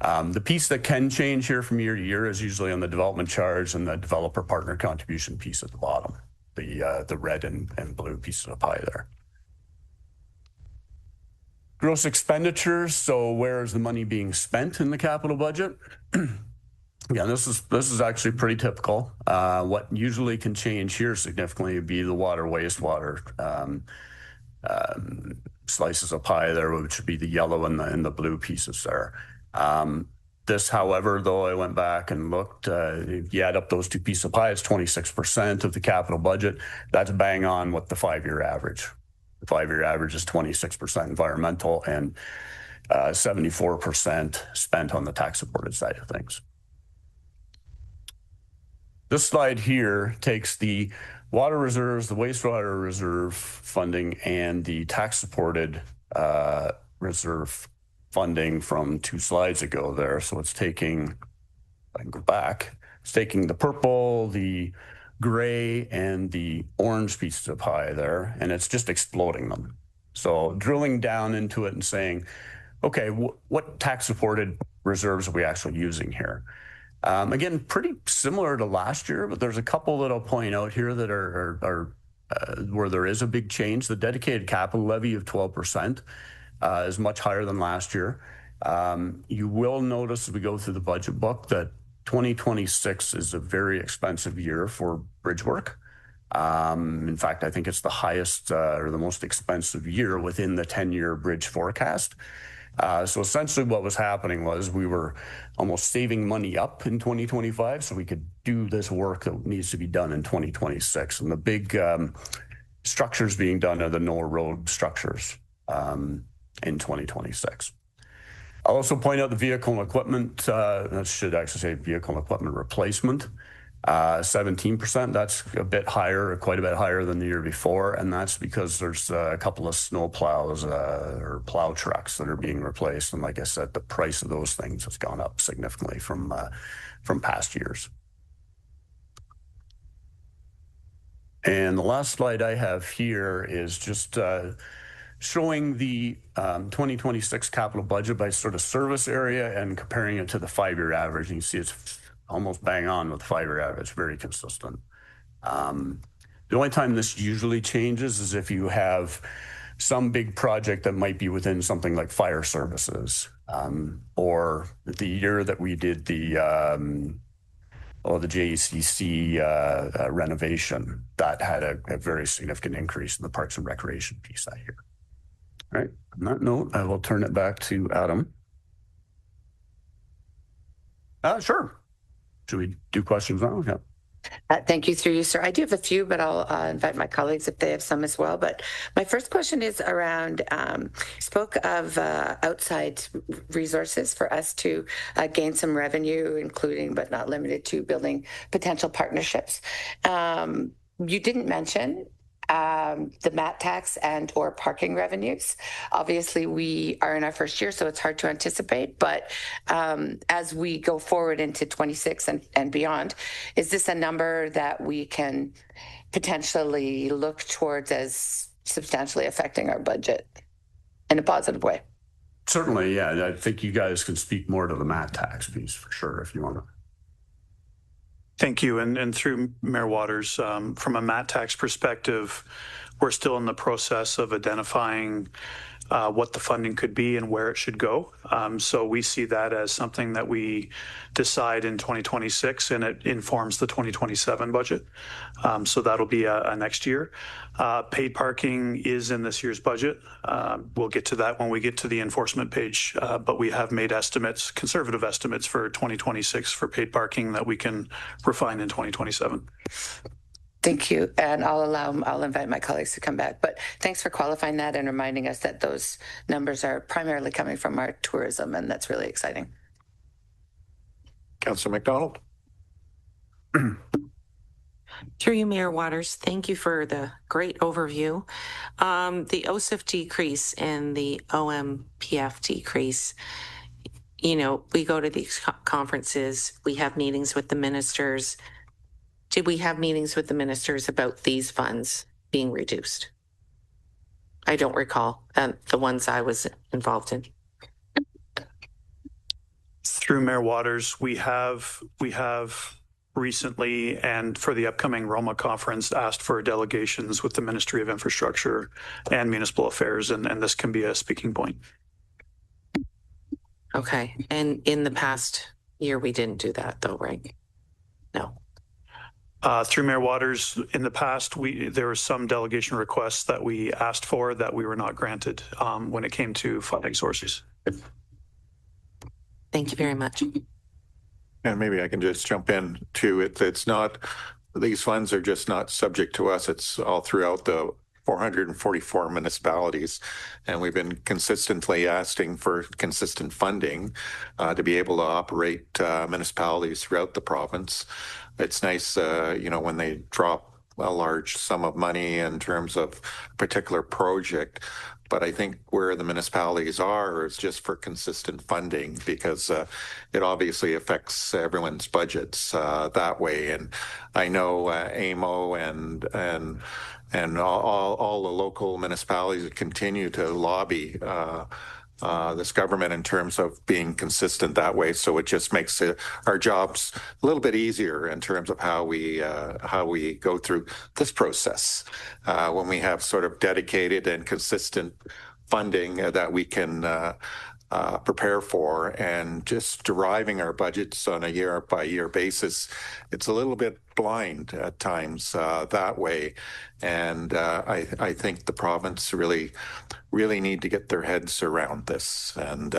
The piece that can change here from year to year is usually on the development charge and the developer partner contribution piece at the bottom, the red and blue piece of the pie there. Gross expenditures, so where is the money being spent in the capital budget? Yeah, this is actually pretty typical. What usually can change here significantly would be the water wastewater slices of pie there, which would be the yellow and the blue pieces there. This, however, though, I went back and looked, if you add up those two pieces of pie, it's 26% of the capital budget. That's bang on with the 5-year average. The 5-year average is 26% environmental and 74% spent on the tax supported side of things. This slide here takes the water reserves, the wastewater reserve funding, and the tax-supported reserve funding from 2 slides ago there. So it's taking, I can go back, it's taking the purple, the gray and the orange pieces of pie there, and it's just exploding them. So drilling down into it and saying, okay, what tax supported reserves are we actually using here? Again, pretty similar to last year, but there's a couple that I'll point out here that are where there is a big change. The dedicated capital levy of 12% is much higher than last year. You will notice as we go through the budget book that 2026 is a very expensive year for bridge work. In fact, I think it's the highest or the most expensive year within the 10-year bridge forecast. So essentially what was happening was we were almost saving money up in 2025 so we could do this work that needs to be done in 2026. And the big structures being done are the Knoll Road structures in 2026. I'll also point out the vehicle and equipment, that should actually say vehicle and equipment replacement. 17%, that's a bit higher, quite a bit higher than the year before, and that's because there's a couple of snow plows or plow trucks that are being replaced, and like I said, the price of those things has gone up significantly from past years. And the last slide I have here is just showing the 2026 capital budget by sort of service area and comparing it to the 5-year average. And you see it's almost bang on with the 5-year average, very consistent. The only time this usually changes is if you have some big project that might be within something like fire services, or the year that we did the JECC renovation, that had a very significant increase in the Parks and Recreation piece that year. All right, on that note, I will turn it back to Adam. Sure. Should we do questions now? Yeah. Thank you, through you, sir. I do have a few, but I'll invite my colleagues if they have some as well. But my first question is around, spoke of outside resources for us to gain some revenue, including but not limited to building potential partnerships. You didn't mention the MAT tax and or parking revenues. Obviously, we are in our first year, so it's hard to anticipate. But as we go forward into 26 and beyond, is this a number that we can potentially look towards as substantially affecting our budget in a positive way? Certainly, yeah. I think you guys can speak more to the MAT tax piece for sure if you want to. Thank you. And through Mayor Waters, from a MAT tax perspective, we're still in the process of identifying what the funding could be and where it should go. So we see that as something that we decide in 2026, and it informs the 2027 budget. So that'll be a next year. Paid parking is in this year's budget. We'll get to that when we get to the enforcement page, but we have made estimates, conservative estimates for 2026 for paid parking that we can refine in 2027. Thank you. And I'll invite my colleagues to come back. But thanks for qualifying that and reminding us that those numbers are primarily coming from our tourism, and that's really exciting. Councillor McDonald. Through you, Mayor Waters, thank you for the great overview. The OSIF decrease and the OMPF decrease, you know, we go to these conferences, we have meetings with the ministers. Did we have meetings with the ministers about these funds being reduced? I don't recall the ones I was involved in. Through Mayor Waters, we have recently, and for the upcoming Roma conference, asked for delegations with the Ministry of Infrastructure and Municipal Affairs, and this can be a speaking point. Okay, and in the past year, we didn't do that though, right? No. Through Mayor Waters, in the past, there were some delegation requests that we asked for that we were not granted when it came to funding sources. Thank you very much. And maybe I can just jump in to it. It's not, these funds are just not subject to us. It's all throughout the 444 municipalities. And we've been consistently asking for consistent funding to be able to operate municipalities throughout the province. It's nice, you know, when they drop a large sum of money in terms of a particular project, But I think where the municipalities are is just for consistent funding, because it obviously affects everyone's budgets that way. And I know AMO and all the local municipalities continue to lobby this government in terms of being consistent that way. So it just makes our jobs a little bit easier in terms of how we go through this process when we have sort of dedicated and consistent funding that we can prepare for, and just deriving our budgets on a year by year basis. It's a little bit blind at times that way. And I think the province really need to get their heads around this, and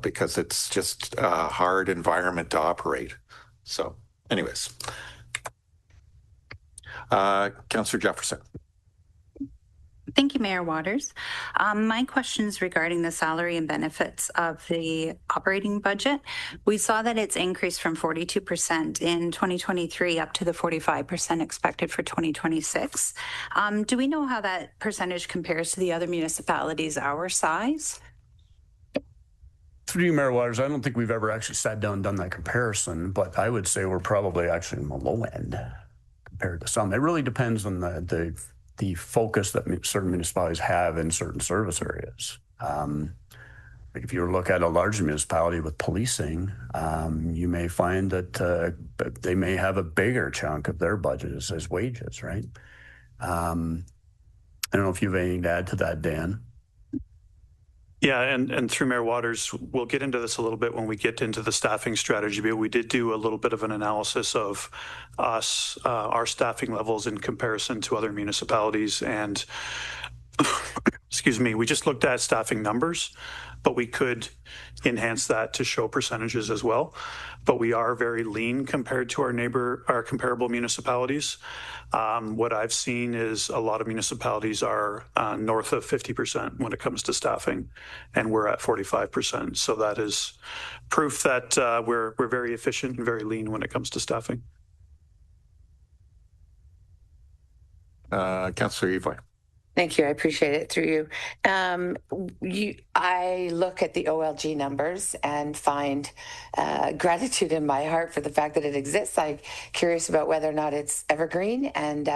because it's just a hard environment to operate. So anyways, Councillor Jefferson. Thank you, Mayor Waters. My question's regarding the salary and benefits of the operating budget. We saw that it's increased from 42% in 2023 up to the 45% expected for 2026. Do we know how that percentage compares to the other municipalities our size? Through you, Mayor Waters, I don't think we've ever actually sat down and done that comparison, but I would say we're probably actually in the low end compared to some. It really depends on the focus that certain municipalities have in certain service areas. Like if you look at a large municipality with policing, you may find that they may have a bigger chunk of their budget as wages, right? I don't know if you have anything to add to that, Dan. Yeah, and through Mayor Waters, we'll get into this a little bit when we get into the staffing strategy, but we did do a little bit of an analysis of our staffing levels in comparison to other municipalities. And excuse me, we just looked at staffing numbers, but we could enhance that to show percentages as well. But we are very lean compared to our comparable municipalities. What I've seen is a lot of municipalities are north of 50% when it comes to staffing, and we're at 45%. So that is proof that we're very efficient and very lean when it comes to staffing. Councillor Evoy. Thank you. I appreciate it. Through you. I look at the OLG numbers and find gratitude in my heart for the fact that it exists. I'm curious about whether or not it's evergreen and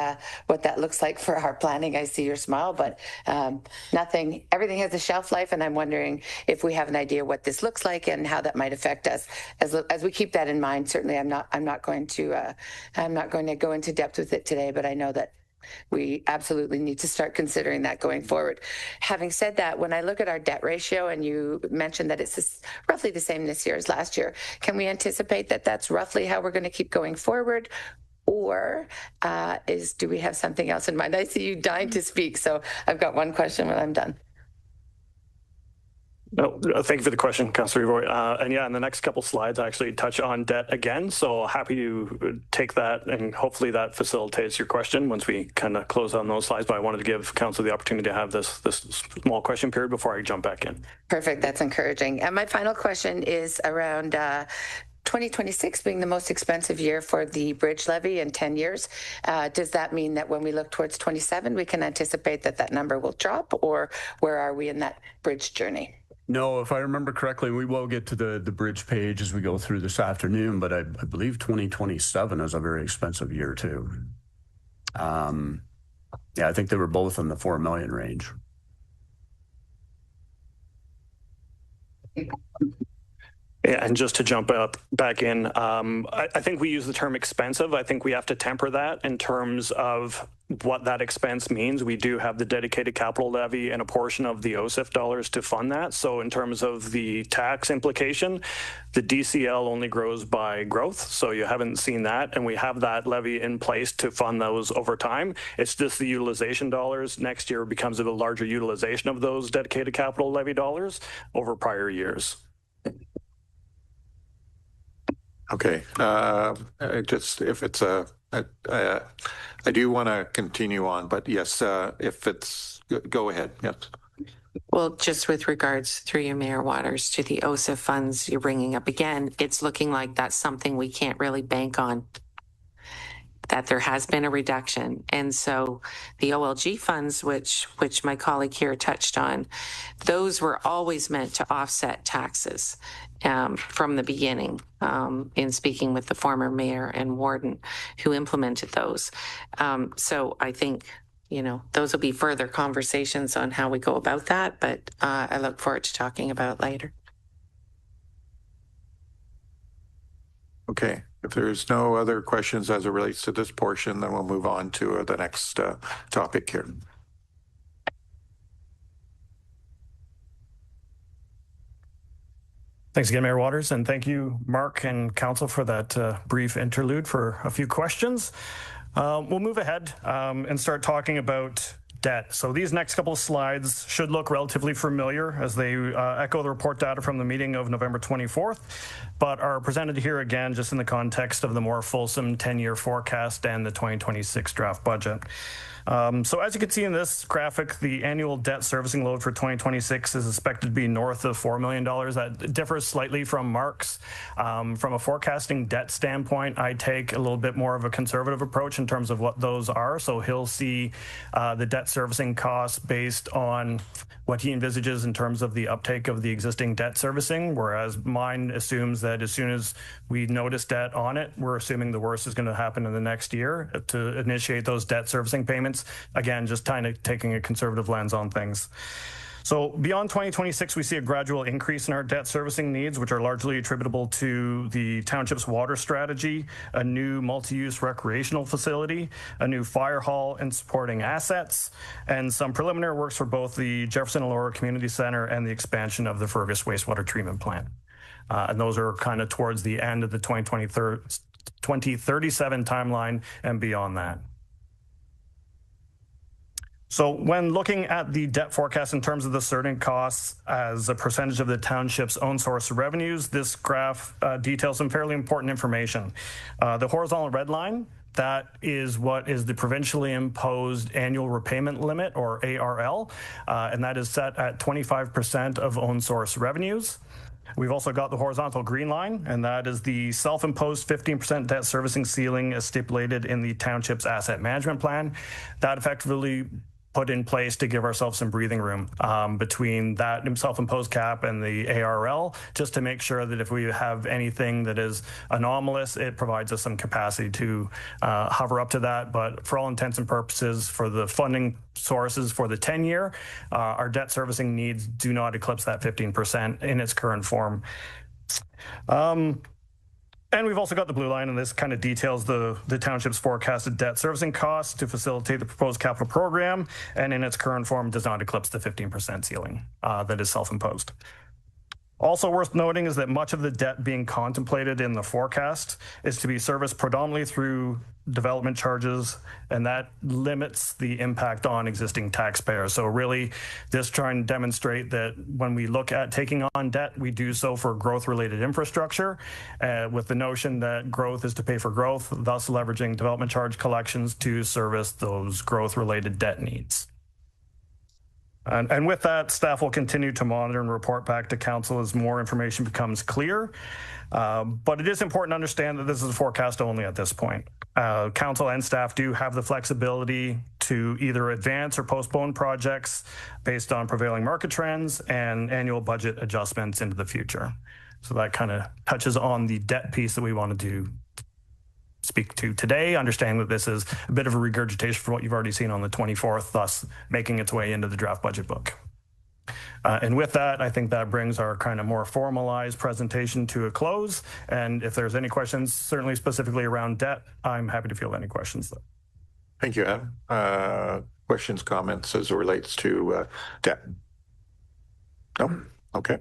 what that looks like for our planning. I see your smile, but everything has a shelf life, and I'm wondering if we have an idea what this looks like and how that might affect us as we keep that in mind. Certainly, I'm not going to go into depth with it today, but I know that we absolutely need to start considering that going forward. Having said that, when I look at our debt ratio, and you mentioned that it's roughly the same this year as last year, can we anticipate that that's roughly how we're going to keep going forward? Or do we have something else in mind? I see you dying to speak, so I've got one question when I'm done. No, thank you for the question, Councillor Roy. And yeah, in the next couple slides, I actually touch on debt again. So happy to take that, and hopefully that facilitates your question once we kind of close on those slides. But I wanted to give Council the opportunity to have this small question period before I jump back in. Perfect. That's encouraging. And my final question is around 2026 being the most expensive year for the bridge levy in 10 years. Does that mean that when we look towards 27, we can anticipate that number will drop, or where are we in that bridge journey? No, if I remember correctly, we will get to the bridge page as we go through this afternoon, but I believe 2027 is a very expensive year too. Yeah, I think they were both in the 4 million range. Yeah, and just to jump back in, I think we use the term expensive. I think we have to temper that in terms of what that expense means. We do have the dedicated capital levy and a portion of the OSIF dollars to fund that. So in terms of the tax implication, the DCL only grows by growth. So you haven't seen that. And we have that levy in place to fund those over time. It's just the utilization dollars. Next year becomes a larger utilization of those dedicated capital levy dollars over prior years. Okay. Just if it's I do want to continue on, but yes, if it's, go ahead. Yes. Well, just with regards through you, Mayor Waters, to the OSIF funds you're bringing up again, it's looking like that's something we can't really bank on. that there has been a reduction. And so the OLG funds, which my colleague here touched on, those were always meant to offset taxes from the beginning, in speaking with the former mayor and warden who implemented those. So I think, those will be further conversations on how we go about that, but I look forward to talking about it later. Okay, if there's no other questions as it relates to this portion, then we'll move on to the next topic here. Thanks again, Mayor Waters, and thank you, Mark and Council, for that brief interlude for a few questions. We'll move ahead and start talking about debt. So these next couple of slides should look relatively familiar as they echo the report data from the meeting of November 24th, but are presented here again just in the context of the more fulsome 10-year forecast and the 2026 draft budget. So as you can see in this graphic, the annual debt servicing load for 2026 is expected to be north of $4 million. That differs slightly from Mark's. From a forecasting debt standpoint, I take a little bit more of a conservative approach in terms of what those are. So he'll see the debt servicing costs based on what he envisages in terms of the uptake of the existing debt servicing, whereas mine assumes that as soon as we notice debt on it, we're assuming the worst is going to happen in the next year to initiate those debt servicing payments. Again, just kind of taking a conservative lens on things. So beyond 2026, we see a gradual increase in our debt servicing needs, which are largely attributable to the township's water strategy, a new multi-use recreational facility, a new fire hall and supporting assets, and some preliminary works for both the Jefferson Elora Community Center and the expansion of the Fergus wastewater treatment plant. And those are kind of towards the end of the 2037 timeline and beyond that. So when looking at the debt forecast in terms of the certain costs as a percentage of the township's own source revenues, this graph details some fairly important information. The horizontal red line, that is what is the provincially imposed annual repayment limit, or ARL, and that is set at 25% of own source revenues. We've also got the horizontal green line, and that is the self-imposed 15% debt servicing ceiling as stipulated in the township's asset management plan. That effectively put in place to give ourselves some breathing room between that self-imposed cap and the ARL, just to make sure that if we have anything that is anomalous, it provides us some capacity to hover up to that. But for all intents and purposes, for the funding sources for the 10-year, our debt servicing needs do not eclipse that 15% in its current form. And we've also got the blue line, and this kind of details the township's forecasted debt servicing costs to facilitate the proposed capital program, and in its current form does not eclipse the 15% ceiling that is self-imposed. Also worth noting is that much of the debt being contemplated in the forecast is to be serviced predominantly through development charges, and that limits the impact on existing taxpayers. So really just trying to demonstrate that when we look at taking on debt, we do so for growth-related infrastructure with the notion that growth is to pay for growth, thus leveraging development charge collections to service those growth-related debt needs. And with that, staff will continue to monitor and report back to council as more information becomes clear. But it is important to understand that this is a forecast only at this point. Council and staff do have the flexibility to either advance or postpone projects based on prevailing market trends and annual budget adjustments into the future. So that kind of touches on the debt piece that we wanted to speak to today, understanding that this is a bit of a regurgitation for what you've already seen on the 24th, thus making its way into the draft budget book. And with that, I think that brings our kind of more formalized presentation to a close. And if there's any questions, certainly specifically around debt, I'm happy to field any questions. Thank you, Adam. Questions, comments as it relates to debt? No? Okay.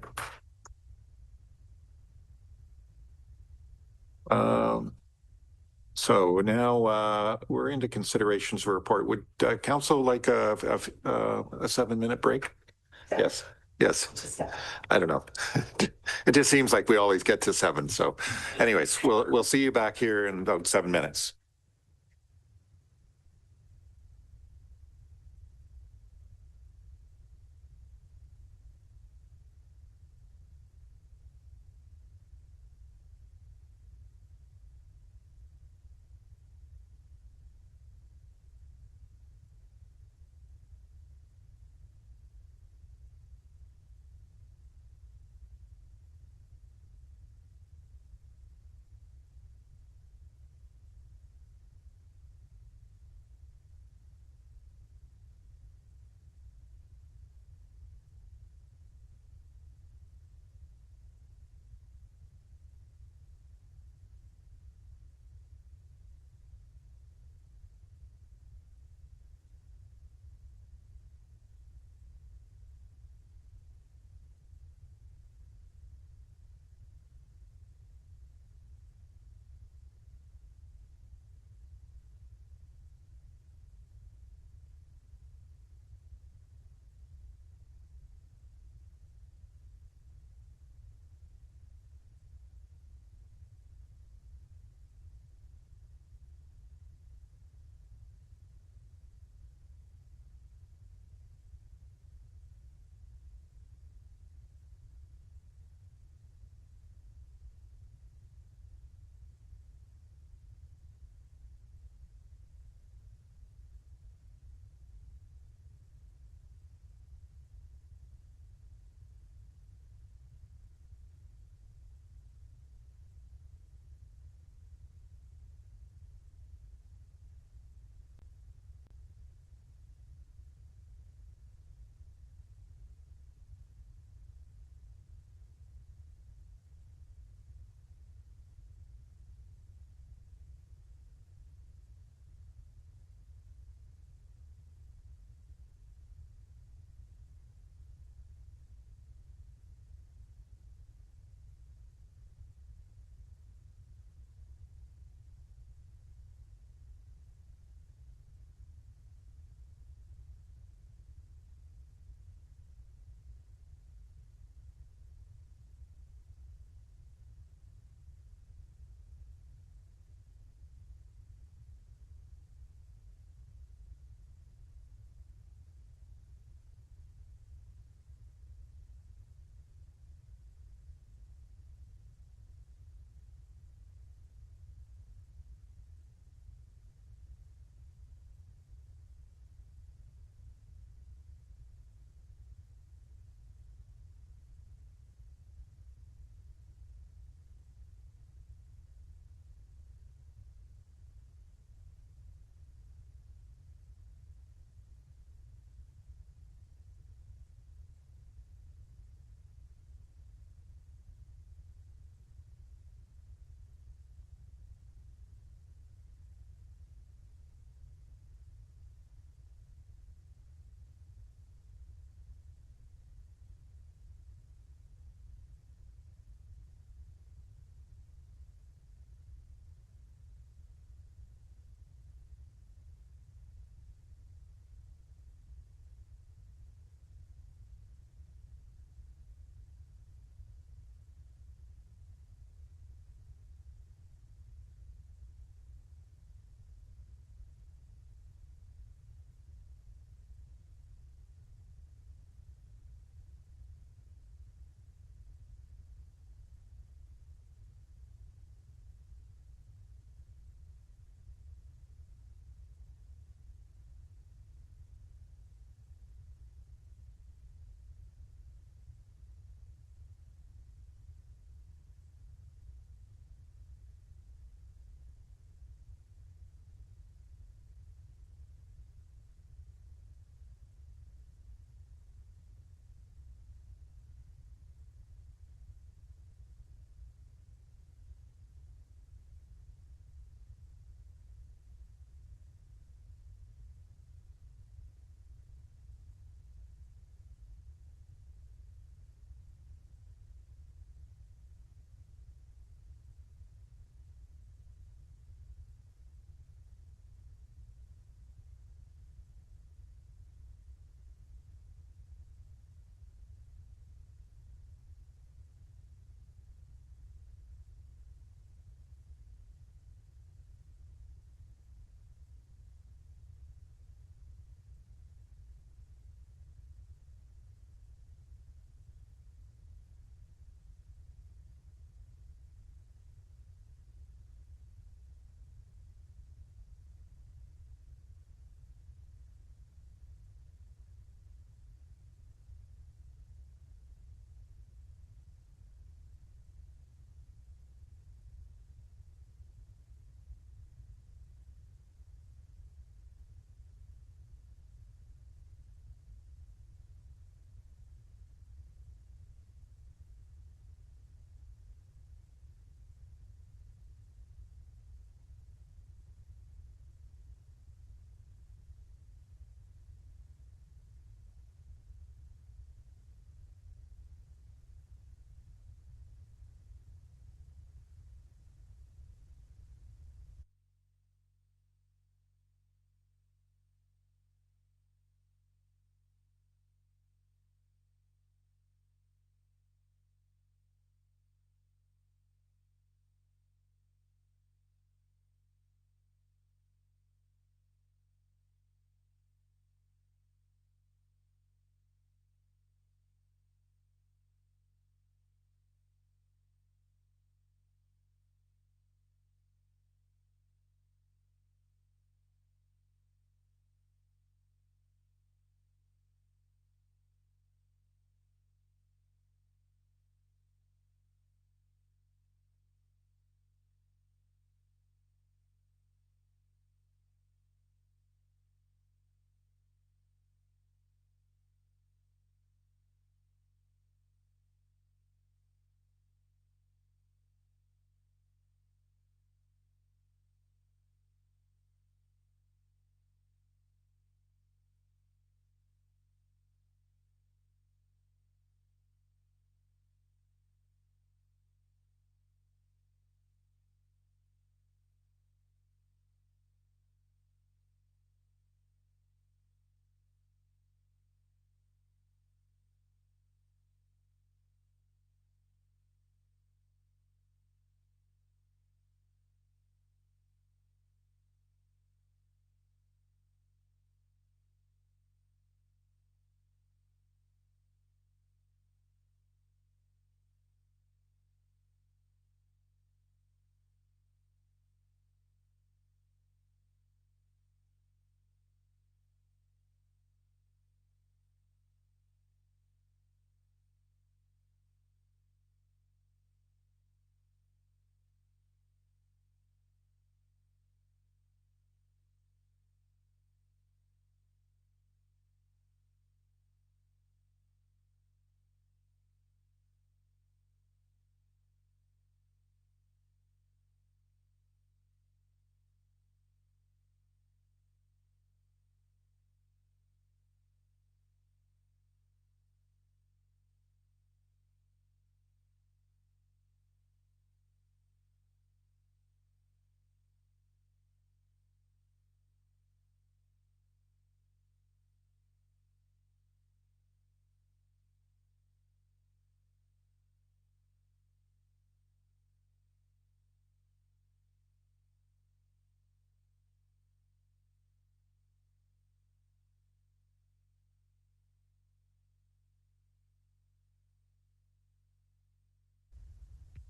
So now we're into considerations for report. Would council like a 7-minute break? Yes. Yes. I don't know. It just seems like we always get to 7. So anyways, we'll see you back here in about 7 minutes.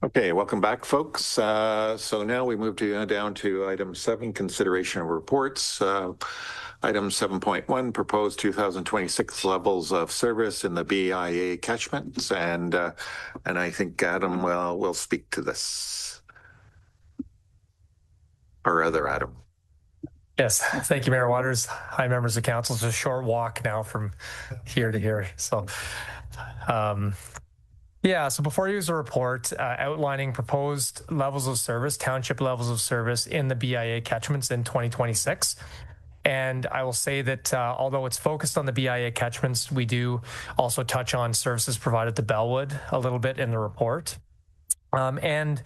Okay, welcome back, folks. So now we move down to item 7, consideration of reports. Item 7.1, proposed 2026 levels of service in the BIA catchments, and I think Adam will speak to this. Or other Adam. Yes, thank you, Mayor Waters. Hi, members of council. It's a short walk now from here to here. So, so before you use a report outlining proposed levels of service, township levels of service in the BIA catchments in 2026. And I will say that although it's focused on the BIA catchments, we do also touch on services provided to Bellwood a little bit in the report. And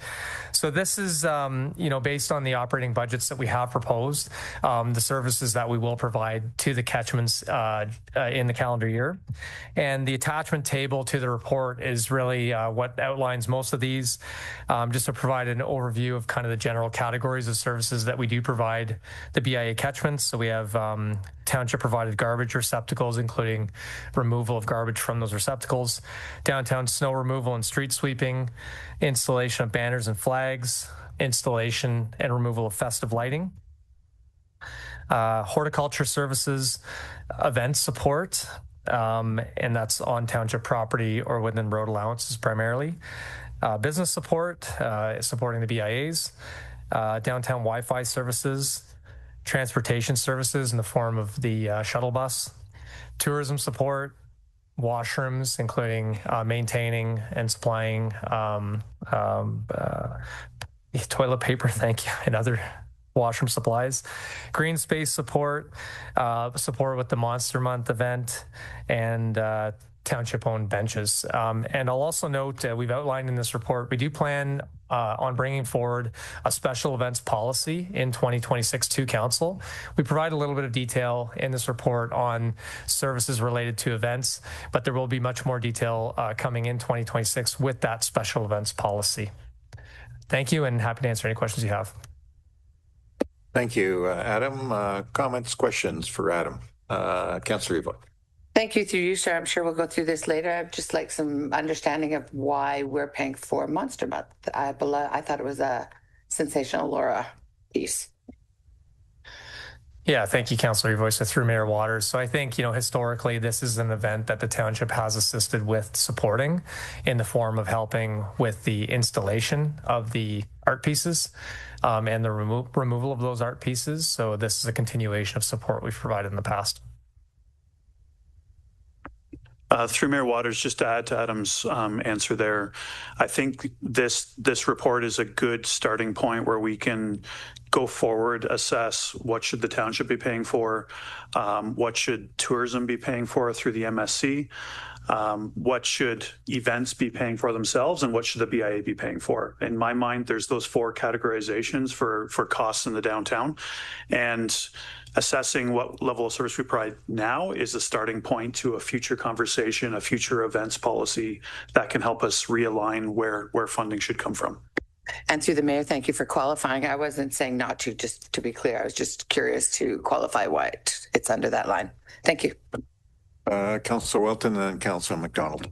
so this is, based on the operating budgets that we have proposed, the services that we will provide to the catchments in the calendar year. And the attachment table to the report is really what outlines most of these, just to provide an overview of kind of the general categories of services that we do provide the BIA catchments. So we have township provided garbage receptacles, including removal of garbage from those receptacles, downtown snow removal and street sweeping, installation of banners and flags, installation and removal of festive lighting, horticulture services, event support, and that's on township property or within road allowances primarily, business support, supporting the BIAs, downtown Wi-Fi services, transportation services in the form of the shuttle bus, tourism support, washrooms, including maintaining and supplying toilet paper, thank you, and other washroom supplies, green space support, support with the Monster Month event, and township-owned benches. And I'll also note, we've outlined in this report, we do plan on bringing forward a special events policy in 2026 to council. We provide a little bit of detail in this report on services related to events, but there will be much more detail coming in 2026 with that special events policy. Thank you, and happy to answer any questions you have. Thank you, Adam. Comments, questions for Adam? Councillor Evo. Thank you, through you, sir. I'm sure we'll go through this later. I'd just like some understanding of why we're paying for Monster Month. I thought it was a sensational Laura piece. Yeah, thank you, Councillor Evo, through Mayor Waters. So I think, historically, this is an event that the township has assisted with supporting in the form of helping with the installation of the art pieces and the removal of those art pieces. So this is a continuation of support we've provided in the past. Through Mayor Waters, just to add to Adam's answer there, I think this report is a good starting point where we can go forward, assess what should the township be paying for, what should tourism be paying for through the MSC, what should events be paying for themselves, and what should the BIA be paying for. In my mind, there's those 4 categorizations for costs in the downtown, and assessing what level of service we provide now is a starting point to a future conversation, a future events policy that can help us realign where funding should come from. And through the mayor, thank you for qualifying. I wasn't saying not to, just to be clear. I was just curious to qualify why it's under that line. Thank you. Councillor Welton and Councillor McDonald.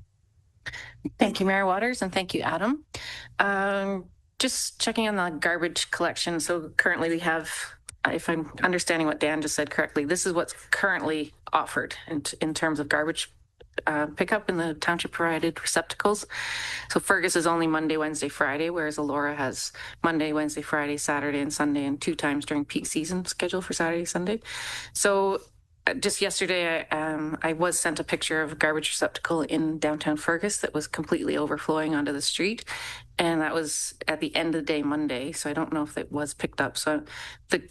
Thank you, Mayor Waters, and thank you, Adam. Just checking on the garbage collection. So currently we have, if I'm understanding what Dan just said correctly, this is what's currently offered in terms of garbage pickup in the township provided receptacles. So Fergus is only Monday, Wednesday, Friday, whereas Elora has Monday, Wednesday, Friday, Saturday, and Sunday, and 2 times during peak season scheduled for Saturday, Sunday. So just yesterday, I was sent a picture of a garbage receptacle in downtown Fergus that was completely overflowing onto the street. And that was at the end of the day, Monday. So I don't know if it was picked up. So the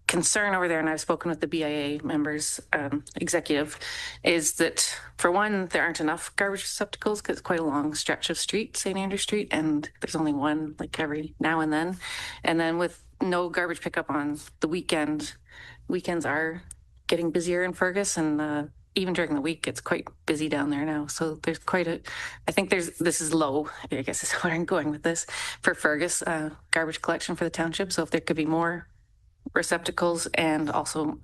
concern over there, and I've spoken with the BIA members, executive, is that for one, there aren't enough garbage receptacles because it's quite a long stretch of street, St. Andrew Street, and there's only one like every now and then. And then with no garbage pickup on the weekends are getting busier in Fergus, and even during the week, it's quite busy down there now. So there's I think this is low, I guess is where I'm going with this, for Fergus garbage collection for the township. So if there could be more receptacles, and also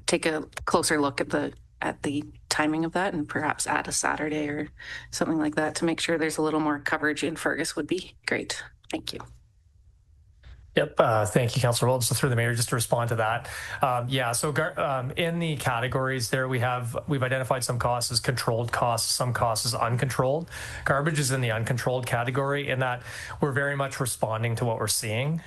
take a closer look at the at the timing of that and perhaps add a Saturday or something like that to make sure there's a little more coverage in Fergus would be great. Thank you. Yep. Thank you, Councillor Wilson. So through the mayor, just to respond to that. So in the categories there, we've identified some costs as controlled costs, some costs as uncontrolled. Garbage is in the uncontrolled category in that we're very much responding to what we're seeing.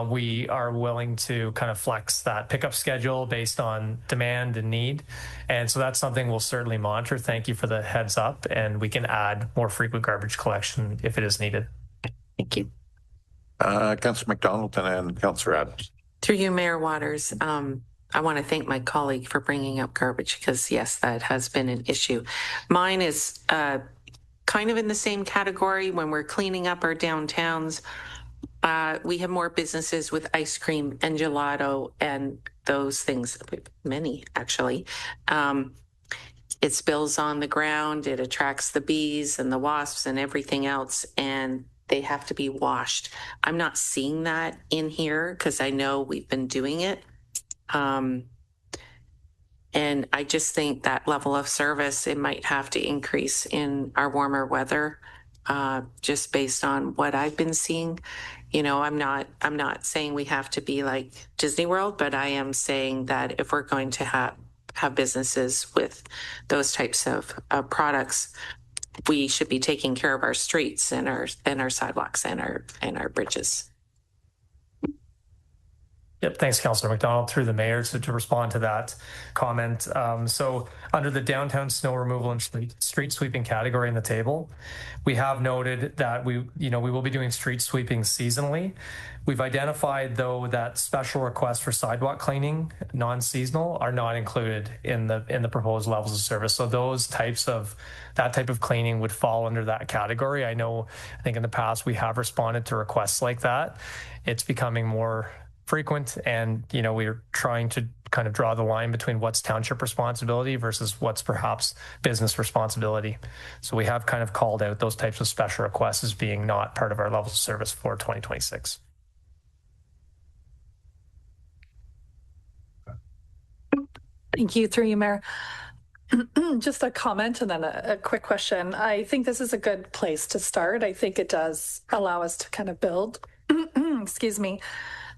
We are willing to kind of flex that pickup schedule based on demand and need. And so that's something we'll certainly monitor. Thank you for the heads up. And we can add more frequent garbage collection if it is needed. Thank you. Councillor McDonald and then Councillor Addams. Through you, Mayor Waters, I want to thank my colleague for bringing up garbage because, yes, that has been an issue. Mine is kind of in the same category. When we're cleaning up our downtowns, we have more businesses with ice cream and gelato and those things, many actually. It spills on the ground, it attracts the bees and the wasps and everything else, and they have to be washed. I'm not seeing that in here because I know we've been doing it. And I just think that level of service, it might have to increase in our warmer weather, just based on what I've been seeing. You know, I'm not saying we have to be like Disney World, but I am saying that if we're going to have businesses with those types of products, we should be taking care of our streets and our sidewalks and our bridges. Yep. Thanks, Councillor McDonald. Through the mayor, to respond to that comment. So under the downtown snow removal and street sweeping category in the table, we have noted that we will be doing street sweeping seasonally. We've identified, though, that special requests for sidewalk cleaning, non-seasonal, are not included in the proposed levels of service. So that type of cleaning would fall under that category. I think in the past we have responded to requests like that. It's becoming more frequent, and we're trying to kind of draw the line between what's township responsibility versus what's perhaps business responsibility. So we have kind of called out those types of special requests as being not part of our levels of service for 2026. Thank you, through you, Mayor. Just a comment and then a quick question. I think this is a good place to start. I think it does allow us to kind of build, excuse me,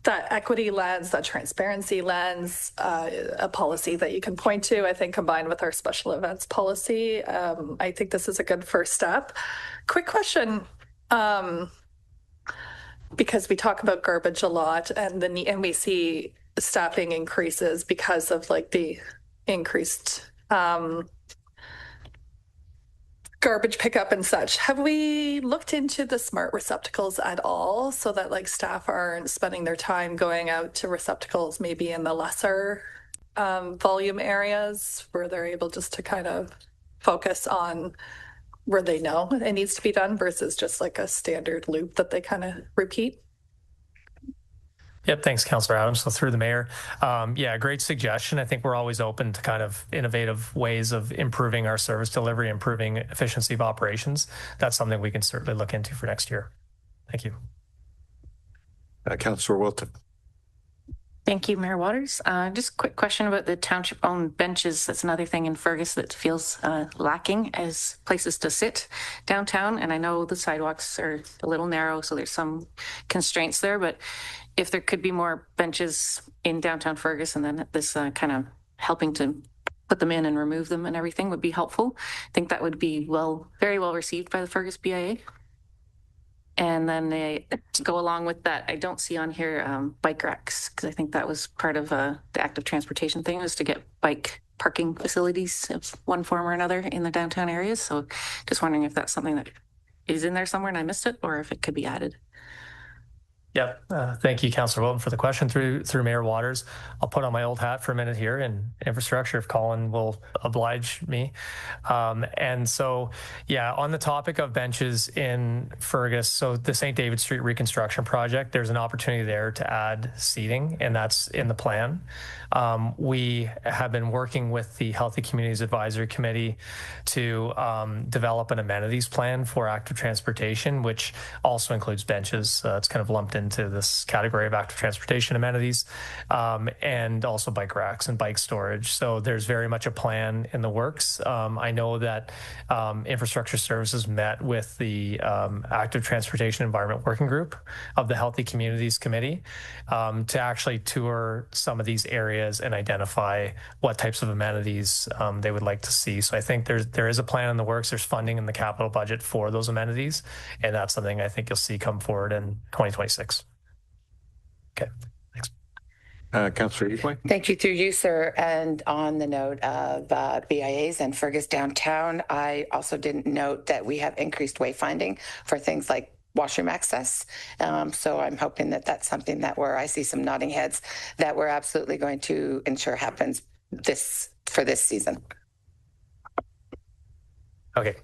that equity lens, that transparency lens, a policy that you can point to, I think, combined with our special events policy. I think this is a good first step. Quick question, because we talk about garbage a lot and we see staffing increases because of like the increased garbage pickup and such. Have we looked into the smart receptacles at all so that like staff aren't spending their time going out to receptacles maybe in the lesser volume areas where they're able just to kind of focus on where they know it needs to be done versus just like a standard loop that they kind of repeat? Yep. Thanks, Councillor Adams. So through the mayor, great suggestion. I think we're always open to kind of innovative ways of improving our service delivery, improving efficiency of operations. That's something we can certainly look into for next year. Thank you. Councillor Wilton. Thank you, Mayor Waters. Just a quick question about the township-owned benches. That's another thing in Fergus that feels lacking as places to sit downtown. And I know the sidewalks are a little narrow, so there's some constraints there. But if there could be more benches in downtown Fergus, and then this kind of helping to put them in and remove them and everything would be helpful. I think that would be very well received by the Fergus BIA. And then to go along with that, I don't see on here bike racks, because I think that was part of the active transportation thing, was to get bike parking facilities of one form or another in the downtown areas. So just wondering if that's something that is in there somewhere and I missed it, or if it could be added. Yep. Thank you, Councillor Wilton, for the question through Mayor Waters. I'll put on my old hat for a minute here in infrastructure if Colin will oblige me. And so, on the topic of benches in Fergus, so the St. David Street reconstruction project, there's an opportunity there to add seating, and that's in the plan. We have been working with the Healthy Communities Advisory Committee to develop an amenities plan for active transportation, which also includes benches. It's kind of lumped into into this category of active transportation amenities, and also bike racks and bike storage. So there's very much a plan in the works. I know that Infrastructure Services met with the Active Transportation Environment Working Group of the Healthy Communities Committee to actually tour some of these areas and identify what types of amenities they would like to see. So I think there is a plan in the works. There's funding in the capital budget for those amenities, and that's something I think you'll see come forward in 2026. Okay, thanks. Councillor Easley. Thank you through you, sir. And on the note of BIAs and Fergus downtown, I also didn't note that we have increased wayfinding for things like washroom access. So I'm hoping that that's something that I see some nodding heads, that we're absolutely going to ensure happens for this season. Okay.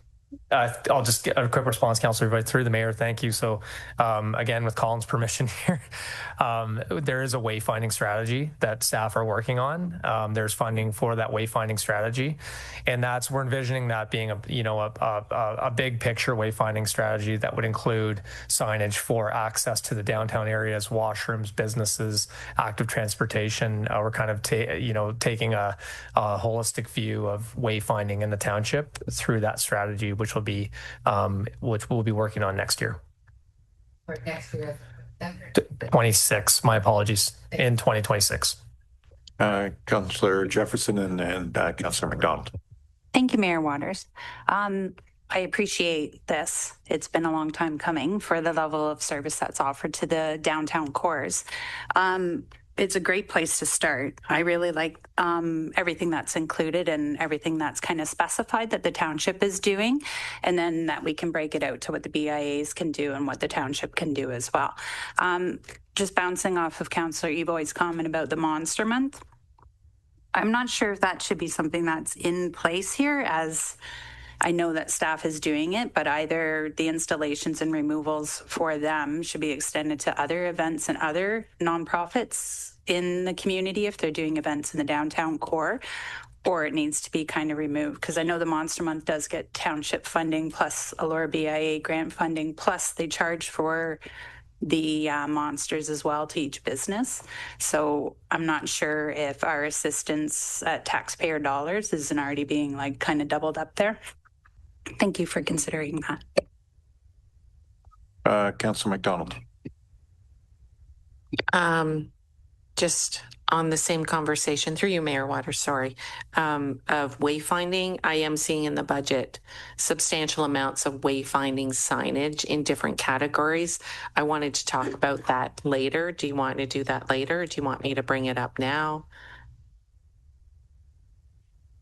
I'll just get a quick response, Councillor, right through the mayor. Thank you. So again, with Colin's permission here, there is a wayfinding strategy that staff are working on. There's funding for that wayfinding strategy, and we're envisioning that being a big picture wayfinding strategy that would include signage for access to the downtown areas, washrooms, businesses, active transportation. We're kind of taking a holistic view of wayfinding in the township through that strategy, which we'll be working on next year. For next year, 26. My apologies. In 2026. Councillor Jefferson and Councillor McDonald. Thank you, Mayor Waters. I appreciate this. It's been a long time coming for the level of service that's offered to the downtown cores. It's a great place to start. I really like everything that's included and everything that's kind of specified that the township is doing, and then that we can break it out to what the BIAs can do and what the township can do as well. Just bouncing off of Councillor Evoy's comment about the Monster Month, I'm not sure if that should be something that's in place here, as I know that staff is doing it, but either the installations and removals for them should be extended to other events and other nonprofits in the community if they're doing events in the downtown core, or it needs to be kind of removed, because I know the Monster Month does get township funding plus Allure BIA grant funding, plus they charge for the monsters as well to each business. So I'm not sure if our assistance at taxpayer dollars isn't already being like kind of doubled up there. Thank you for considering that. Councillor McDonald. Just on the same conversation through you, Mayor Waters, sorry, of wayfinding, I am seeing in the budget substantial amounts of wayfinding signage in different categories. I wanted to talk about that later. Do you want to do that later? Do you want me to bring it up now?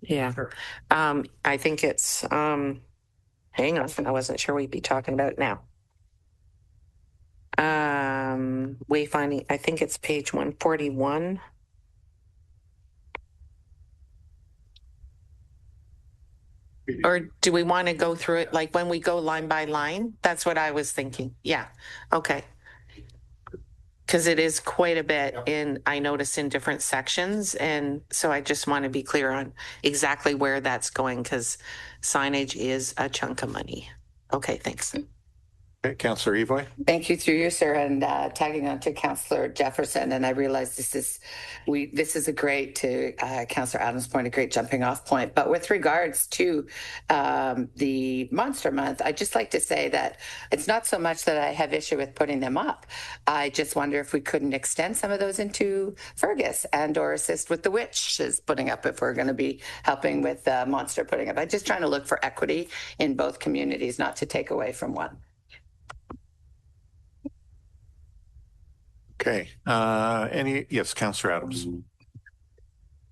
Yeah. Sure. I think it's, hang on, I wasn't sure we'd be talking about it now. Wayfinding, I think it's page 141. Or do we want to go through it like when we go line by line? That's what I was thinking. Yeah. Okay. Because it is quite a bit I noticed in different sections. And so I just want to be clear on exactly where that's going, because signage is a chunk of money. Okay, thanks. Okay, Councillor Evoy. Thank you through you, sir, and tagging on to Councillor Jefferson. And I realize this is a great, to Councillor Adams' point, a great jumping off point. But with regards to the Monster Month, I'd just like to say that it's not so much that I have issue with putting them up. I just wonder if we couldn't extend some of those into Fergus and or assist with the witches putting up if we're going to be helping with Monster putting up. I'm just trying to look for equity in both communities, not to take away from one. Okay. Yes, Councillor Adams.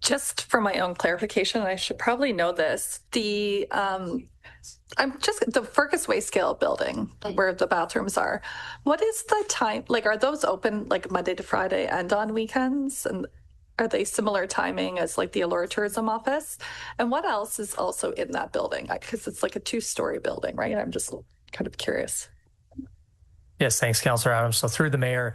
Just for my own clarification, I should probably know this. The Fergus Way Scale building where the bathrooms are. What is the time? Like, are those open like Monday to Friday and on weekends? And are they similar timing as like the Allure Tourism office? And what else is also in that building? Because it's like a 2-story building, right? I'm just kind of curious. Yes, thanks, Councillor Adams. So through the mayor,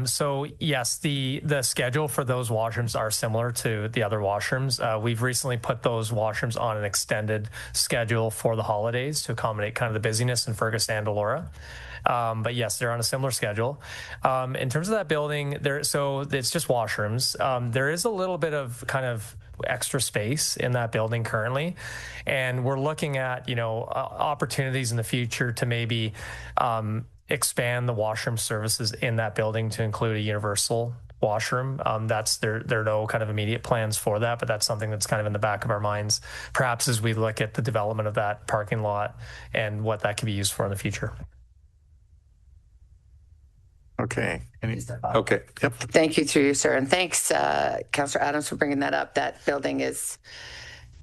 so yes, the schedule for those washrooms are similar to the other washrooms. We've recently put those washrooms on an extended schedule for the holidays to accommodate kind of the busyness in Fergus and Elora. But yes, they're on a similar schedule. In terms of that building, so it's just washrooms. There is a little bit of kind of extra space in that building currently, and we're looking at opportunities in the future to maybe expand the washroom services in that building to include a universal washroom. There are no kind of immediate plans for that, but that's something that's kind of in the back of our minds, perhaps as we look at the development of that parking lot and what that can be used for in the future. Okay. Okay. Yep. Thank you, through you, sir. And thanks, Councillor Adams, for bringing that up. That building is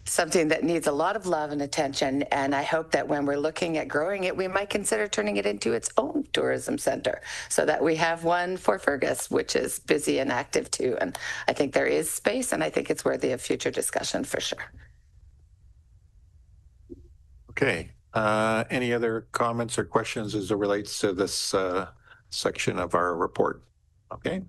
something that needs a lot of love and attention. And I hope that when we're looking at growing it, we might consider turning it into its own tourism center so that we have one for Fergus, which is busy and active too. And I think there is space, and I think it's worthy of future discussion for sure. Okay. Any other comments or questions as it relates to this section of our report? Okay.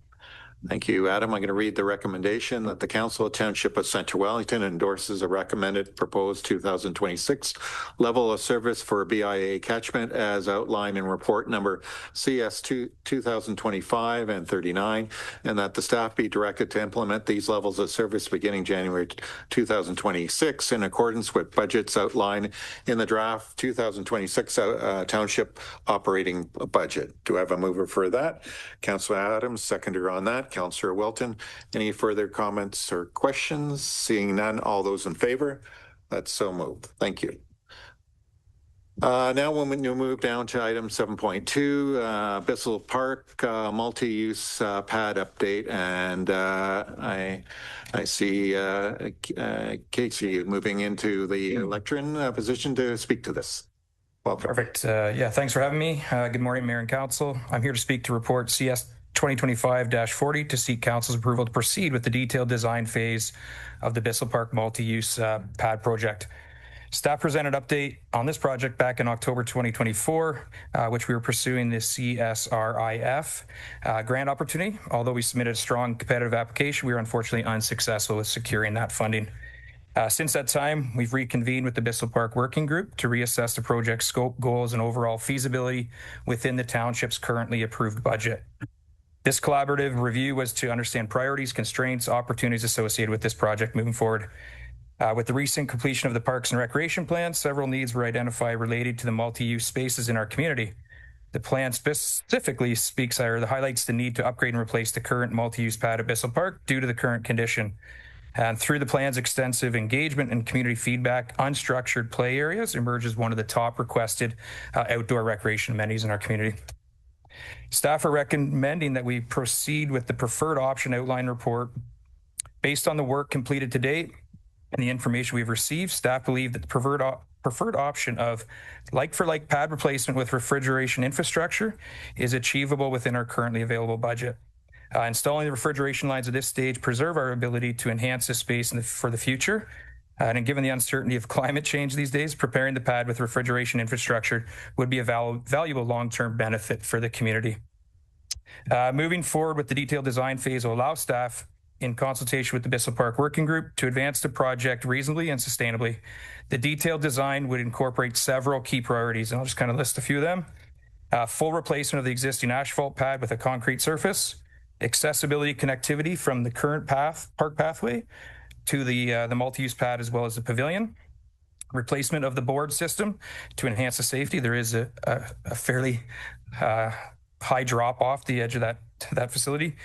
Thank you, Adam. I'm going to read the recommendation that the Council of Township of Central Wellington endorses a recommended proposed 2026 level of service for BIA catchment as outlined in report number CS 2025 and 39, and that the staff be directed to implement these levels of service beginning January 2026 in accordance with budgets outlined in the draft 2026 Township operating budget. Do I have a mover for that? Councillor Adams, seconder on that. Councillor Wilton, any further comments or questions? Seeing none, all those in favor? That's so moved. Thank you. Now when we move down to item 7.2, Bissell Park multi-use pad update, and I see Casey moving into the lectern position to speak to this. Welcome. Perfect. Yeah, thanks for having me. Good morning, Mayor and Council. I'm here to speak to report CS 2025-40 to seek Council's approval to proceed with the detailed design phase of the Bissell Park multi-use pad project. Staff presented an update on this project back in October 2024, which we were pursuing the CSRIF grant opportunity. Although we submitted a strong competitive application, we were unfortunately unsuccessful with securing that funding. Since that time, we've reconvened with the Bissell Park Working Group to reassess the project's scope, goals, and overall feasibility within the township's currently approved budget. This collaborative review was to understand priorities, constraints, opportunities associated with this project moving forward. With the recent completion of the Parks and Recreation Plan, several needs were identified related to the multi-use spaces in our community. The plan specifically highlights the need to upgrade and replace the current multi-use pad at Bissell Park due to the current condition. And through the plan's extensive engagement and community feedback, unstructured play areas emerge as one of the top requested outdoor recreation amenities in our community. Staff are recommending that we proceed with the preferred option outline report. Based on the work completed to date and the information we've received, staff believe that the preferred option of like-for-like pad replacement with refrigeration infrastructure is achievable within our currently available budget. Installing the refrigeration lines at this stage preserve our ability to enhance this space for the future. And given the uncertainty of climate change these days, preparing the pad with refrigeration infrastructure would be a valuable long-term benefit for the community. Moving forward with the detailed design phase will allow staff, in consultation with the Bissell Park Working Group, to advance the project reasonably and sustainably. The detailed design would incorporate several key priorities, and I'll just kind of list a few of them. Full replacement of the existing asphalt pad with a concrete surface, accessibility connectivity from the current park pathway to the multi-use pad as well as the pavilion, replacement of the board system to enhance the safety. There is a fairly high drop off the edge of that facility.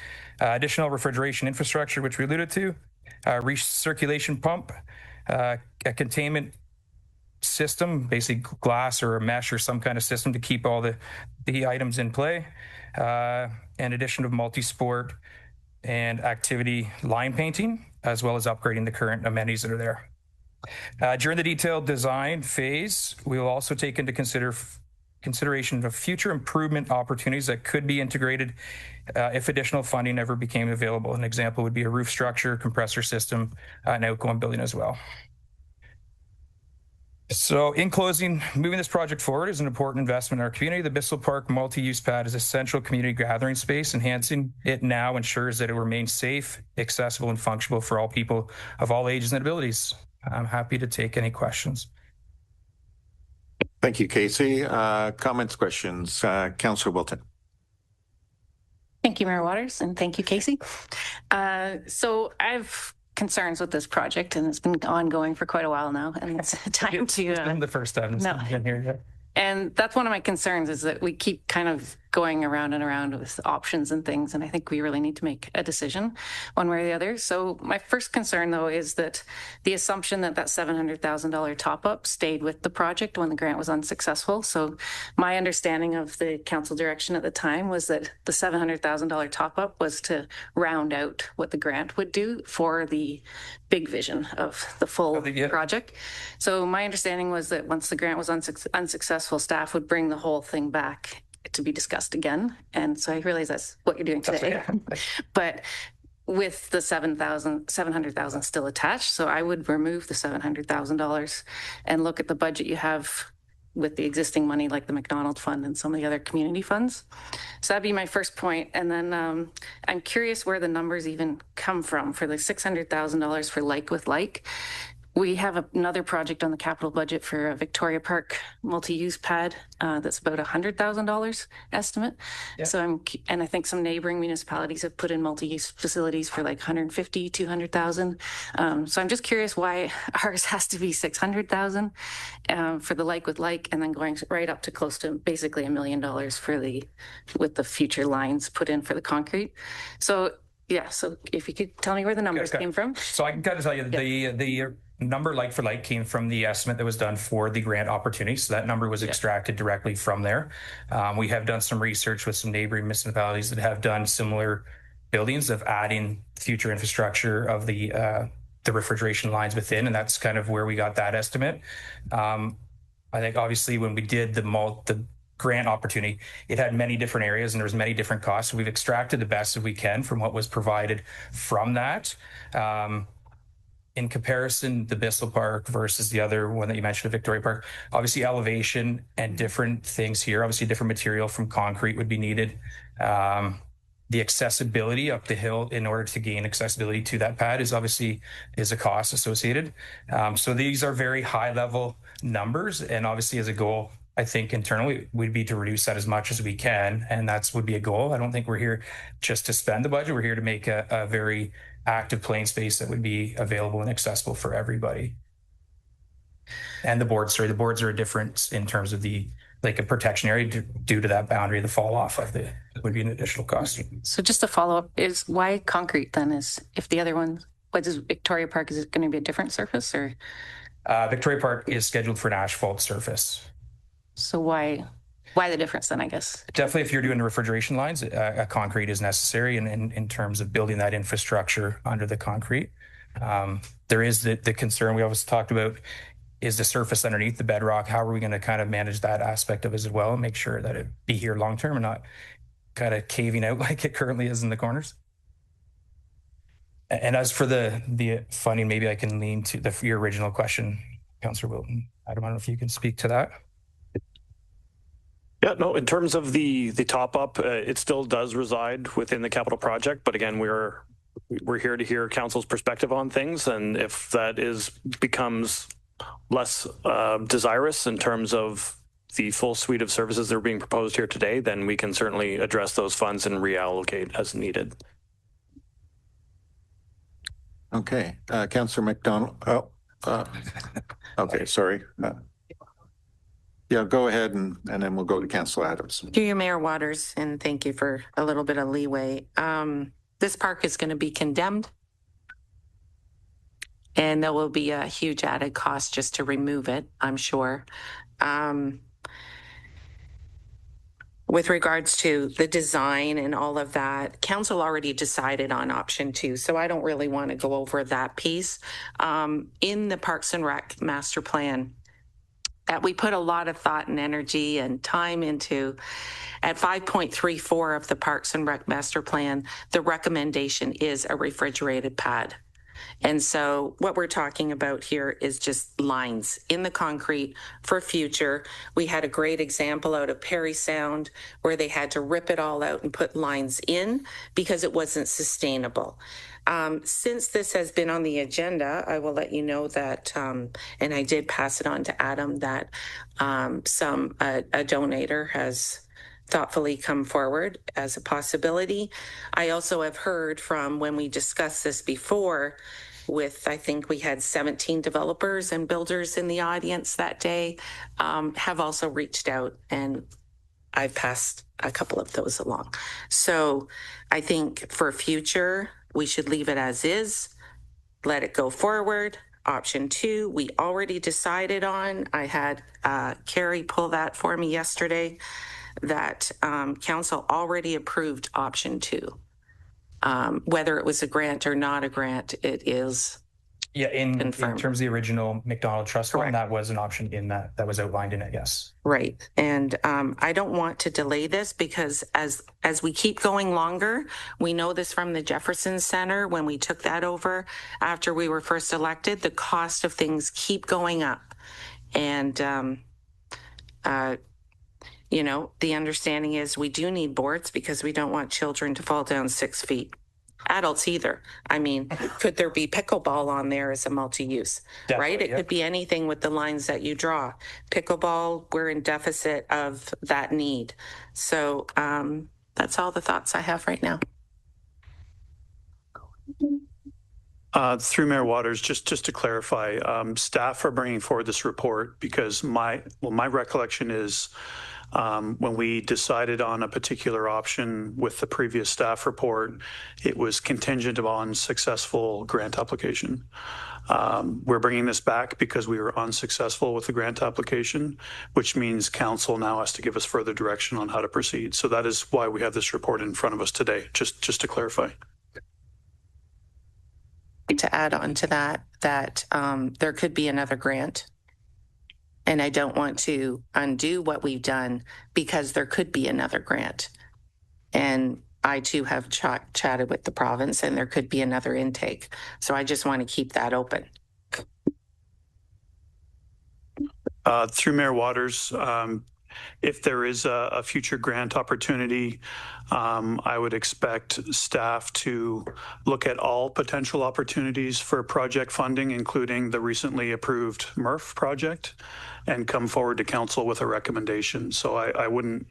Additional refrigeration infrastructure, which we alluded to, recirculation pump, a containment system, basically glass or a mesh or some kind of system to keep all the items in play, and addition of multi-sport and activity line painting, as well as upgrading the current amenities that are there. During the detailed design phase, we will also take into consideration of future improvement opportunities that could be integrated if additional funding ever became available. An example would be a roof structure, compressor system, and outgoing building as well. So in closing, moving this project forward is an important investment in our community. The Bissell Park multi-use pad is a central community gathering space. Enhancing it now ensures that it remains safe, accessible, and functional for all people of all ages and abilities. I'm happy to take any questions. Thank you, Casey. Comments, questions? Councillor Wilton. Thank you, Mayor Waters, and thank you, Casey. So I've concerns with this project, and it's been ongoing for quite a while now, and it's time to... It's been the first time it's been here yet. And that's one of my concerns, is that we keep kind of going around and around with options and things, and I think we really need to make a decision one way or the other. So my first concern, though, is that the assumption that that $700,000 top-up stayed with the project when the grant was unsuccessful. So my understanding of the council direction at the time was that the $700,000 top-up was to round out what the grant would do for the big vision of the full project. So my understanding was that once the grant was unsuccessful, staff would bring the whole thing back to be discussed again. And so I realize that's what you're doing today. But with the $700,000 still attached, so I would remove the $700,000 and look at the budget you have with the existing money, like the McDonald Fund and some of the other community funds. So that'd be my first point. And then I'm curious where the numbers even come from for the $600,000 for Like with Like. We have another project on the capital budget for a Victoria Park multi-use pad that's about $100,000 estimate. Yeah. So and I think some neighboring municipalities have put in multi-use facilities for like 150, 200,000. So I'm just curious why ours has to be 600,000 for the Like with Like, and then going right up to close to basically $1 million for with the future lines put in for the concrete. So yeah, so if you could tell me where the numbers came from. So I can kind of tell you the number Like for Like came from the estimate that was done for the grant opportunity. So that number was extracted directly from there. We have done some research with some neighboring municipalities that have done similar buildings of adding future infrastructure of the refrigeration lines within, and that's kind of where we got that estimate. I think obviously when we did the grant opportunity, it had many different areas and there was many different costs. So we've extracted the best that we can from what was provided from that. In comparison, the Bissell Park versus the other one that you mentioned, the Victoria Park, obviously elevation and different things here. Obviously, different material from concrete would be needed. The accessibility up the hill in order to gain accessibility to that pad is a cost associated. So these are very high level numbers, and obviously as a goal, I think internally would be to reduce that as much as we can, and that's would be a goal. I don't think we're here just to spend the budget. We're here to make a very active playing space that would be available and accessible for everybody. And the boards are a difference in terms of a protection area due to that boundary, the fall off of would be an additional cost. So just a follow up is why concrete then is, if the other one, what is Victoria Park, is it going to be a different surface or? Victoria Park is scheduled for an asphalt surface. So why the difference then, I guess? Definitely, if you're doing the refrigeration lines, a concrete is necessary in terms of building that infrastructure under the concrete. There is the concern we always talked about is the surface underneath the bedrock. How are we going to kind of manage that aspect of it as well and make sure that it be here long term and not kind of caving out like it currently is in the corners? And as for the funding, maybe I can lean to your original question, Councillor Wilton. I don't know if you can speak to that. Yeah, no, in terms of the top up, it still does reside within the capital project. But again, we're here to hear council's perspective on things. And if that becomes less desirous in terms of the full suite of services that are being proposed here today, then we can certainly address those funds and reallocate as needed. Okay, Councillor McDonald. Okay, sorry. Yeah, go ahead and then we'll go to Councillor Adams. Through you, Mayor Waters, and thank you for a little bit of leeway. This park is going to be condemned, and there will be a huge added cost just to remove it, I'm sure. With regards to the design and all of that, council already decided on option 2, so I don't really want to go over that piece. In the Parks and Rec master plan, that we put a lot of thought and energy and time into. At 5.34 of the Parks and Rec master plan, the recommendation is a refrigerated pad. And so what we're talking about here is just lines in the concrete for future. We had a great example out of Perry Sound where they had to rip it all out and put lines in because it wasn't sustainable. Since this has been on the agenda, I will let you know that, and I did pass it on to Adam, that a donator has thoughtfully come forward as a possibility. I also have heard from when we discussed this before with, I think we had 17 developers and builders in the audience that day, have also reached out, and I've passed a couple of those along. So I think for future, we should leave it as is, let it go forward. Option 2, we already decided on. I had Carrie pull that for me yesterday, that council already approved option 2. Whether it was a grant or not a grant, it is in confirmed. terms of the original McDonald Trust Fund, that was an option in that was outlined in it, yes. Right. And I don't want to delay this because as we keep going longer, we know this from the Jefferson Center when we took that over after we were first elected, the cost of things keep going up. And, you know, the understanding is we do need boards because we don't want children to fall down 6 feet. Adults either. I mean, could there be pickleball on there as a multi-use, right? It could be anything with the lines that you draw. Pickleball, we're in deficit of that need. So that's all the thoughts I have right now. Through Mayor Waters, just to clarify, staff are bringing forward this report because my recollection is when we decided on a particular option with the previous staff report, it was contingent upon successful grant application. We're bringing this back because we were unsuccessful with the grant application, which means council now has to give us further direction on how to proceed. So that is why we have this report in front of us today, just to clarify. To add on to that there could be another grant. And I don't want to undo what we've done because there could be another grant. And I too have chatted with the province and there could be another intake. So I just want to keep that open. Through Mayor Waters, if there is a future grant opportunity, I would expect staff to look at all potential opportunities for project funding, including the recently approved MRF project, and come forward to council with a recommendation. So I wouldn't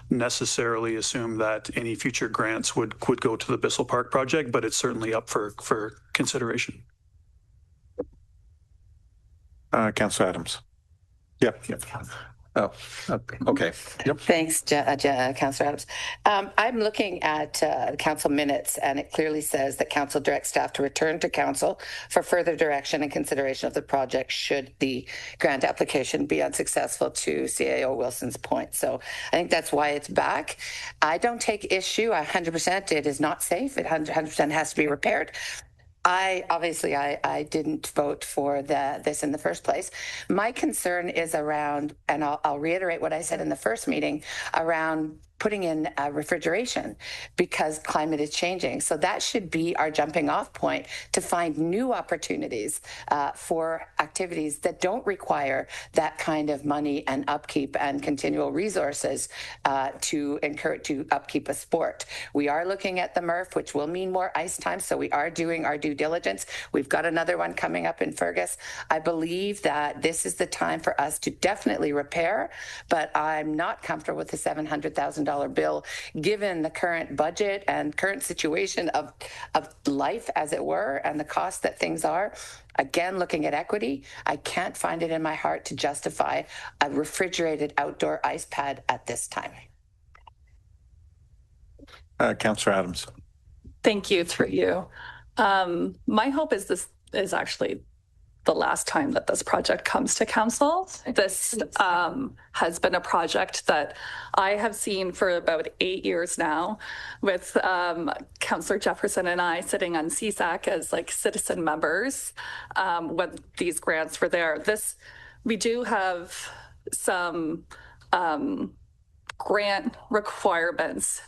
necessarily assume that any future grants would go to the Bissell Park project, but it's certainly up for consideration. Councillor Adams. Yep. Oh, okay. Yep. Thanks, Councillor Adams. I'm looking at council minutes, and it clearly says that council directs staff to return to council for further direction and consideration of the project should the grant application be unsuccessful, to CAO Wilson's point. So I think that's why it's back. I don't take issue 100%. It is not safe. It 100% has to be repaired. I didn't vote for this in the first place. My concern is around, and I'll reiterate what I said in the first meeting, around putting in refrigeration because climate is changing. So that should be our jumping off point to find new opportunities for activities that don't require that kind of money and upkeep and continual resources to encourage to upkeep a sport. We are looking at the MRF, which will mean more ice time. So we are doing our due diligence. We've got another one coming up in Fergus. I believe that this is the time for us to definitely repair, but I'm not comfortable with the $700,000 bill, given the current budget and current situation of life, as it were, and the cost that things are. Again, looking at equity, I can't find it in my heart to justify a refrigerated outdoor ice pad at this time. Councillor Adams. Thank you, through you. My hope is this is actually the last time that this project comes to council. This has been a project that I have seen for about 8 years now, with Councillor Jefferson and I sitting on CSAC as like citizen members when these grants were there. We do have some grant requirements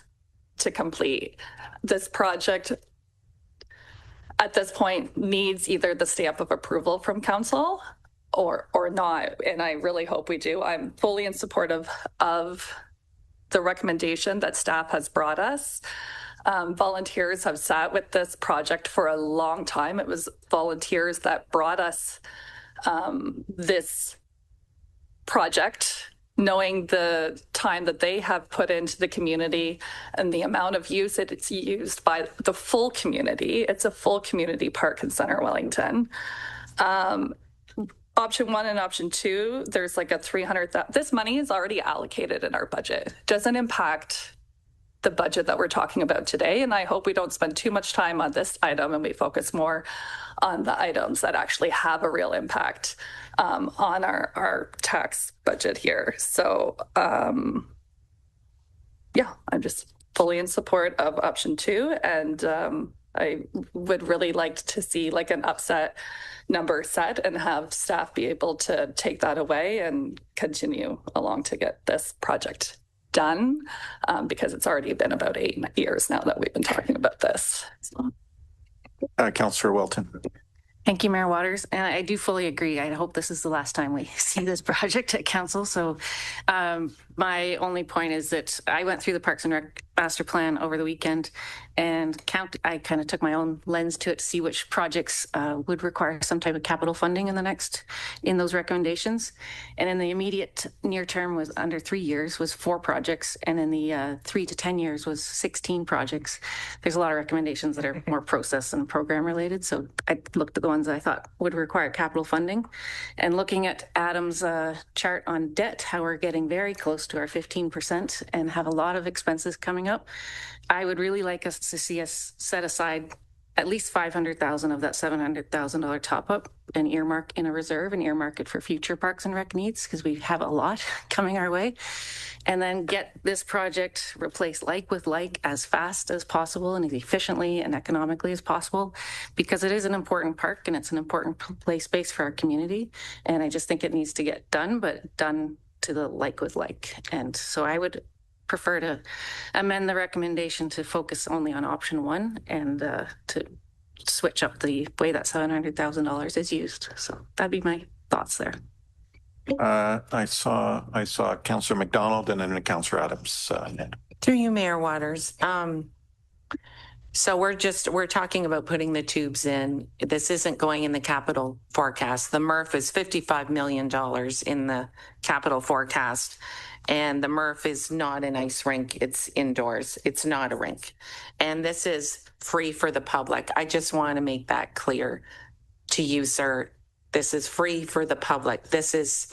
to complete. This project at this point needs either the stamp of approval from council or not. And I really hope we do. I'm fully in support of the recommendation that staff has brought us. Volunteers have sat with this project for a long time. It was volunteers that brought us this project, knowing the time that they have put into the community and the amount of use it's used by the full community. It's a full community park in Center Wellington. Option 1 and option 2, there's like a 300,000. This money is already allocated in our budget. Doesn't impact the budget that we're talking about today. And I hope we don't spend too much time on this item and we focus more on the items that actually have a real impact on our tax budget here. So yeah, I'm just fully in support of option 2. And I would really like to see like an upset number set and have staff be able to take that away and continue along to get this project done, because it's already been about 8 years now that we've been talking about this. So. Councillor Welton. Thank you, Mayor Waters. And I do fully agree. I hope this is the last time we see this project at council. So my only point is that I went through the Parks and Rec master plan over the weekend and I kind of took my own lens to it to see which projects would require some type of capital funding in those recommendations. And in the immediate near term was under 3 years was 4 projects. And in the 3 to 10 years was 16 projects. There's a lot of recommendations that are more process and program related. So I looked at the ones I thought would require capital funding, and looking at Adam's chart on debt, how we're getting very close to our 15% and have a lot of expenses coming up. I would really like us to see us set aside at least $500,000 of that $700,000 top up and earmark in a reserve and earmark it for future Parks and Rec needs, because we have a lot coming our way. And then get this project replaced like with like as fast as possible and as efficiently and economically as possible, because it is an important park and it's an important play space for our community. And I just think it needs to get done, but done to the like with like. And so I would prefer to amend the recommendation to focus only on option 1 and to switch up the way that $700,000 is used. So that'd be my thoughts there. I saw Councillor McDonald and then Councillor Adams. Through you, Mayor Waters. So we're talking about putting the tubes in. This isn't going in the capital forecast. The MRF is $55 million in the capital forecast. And the MRF is not an ice rink. It's indoors. It's not a rink. And this is free for the public. I just want to make that clear to you, sir. This is free for the public. This is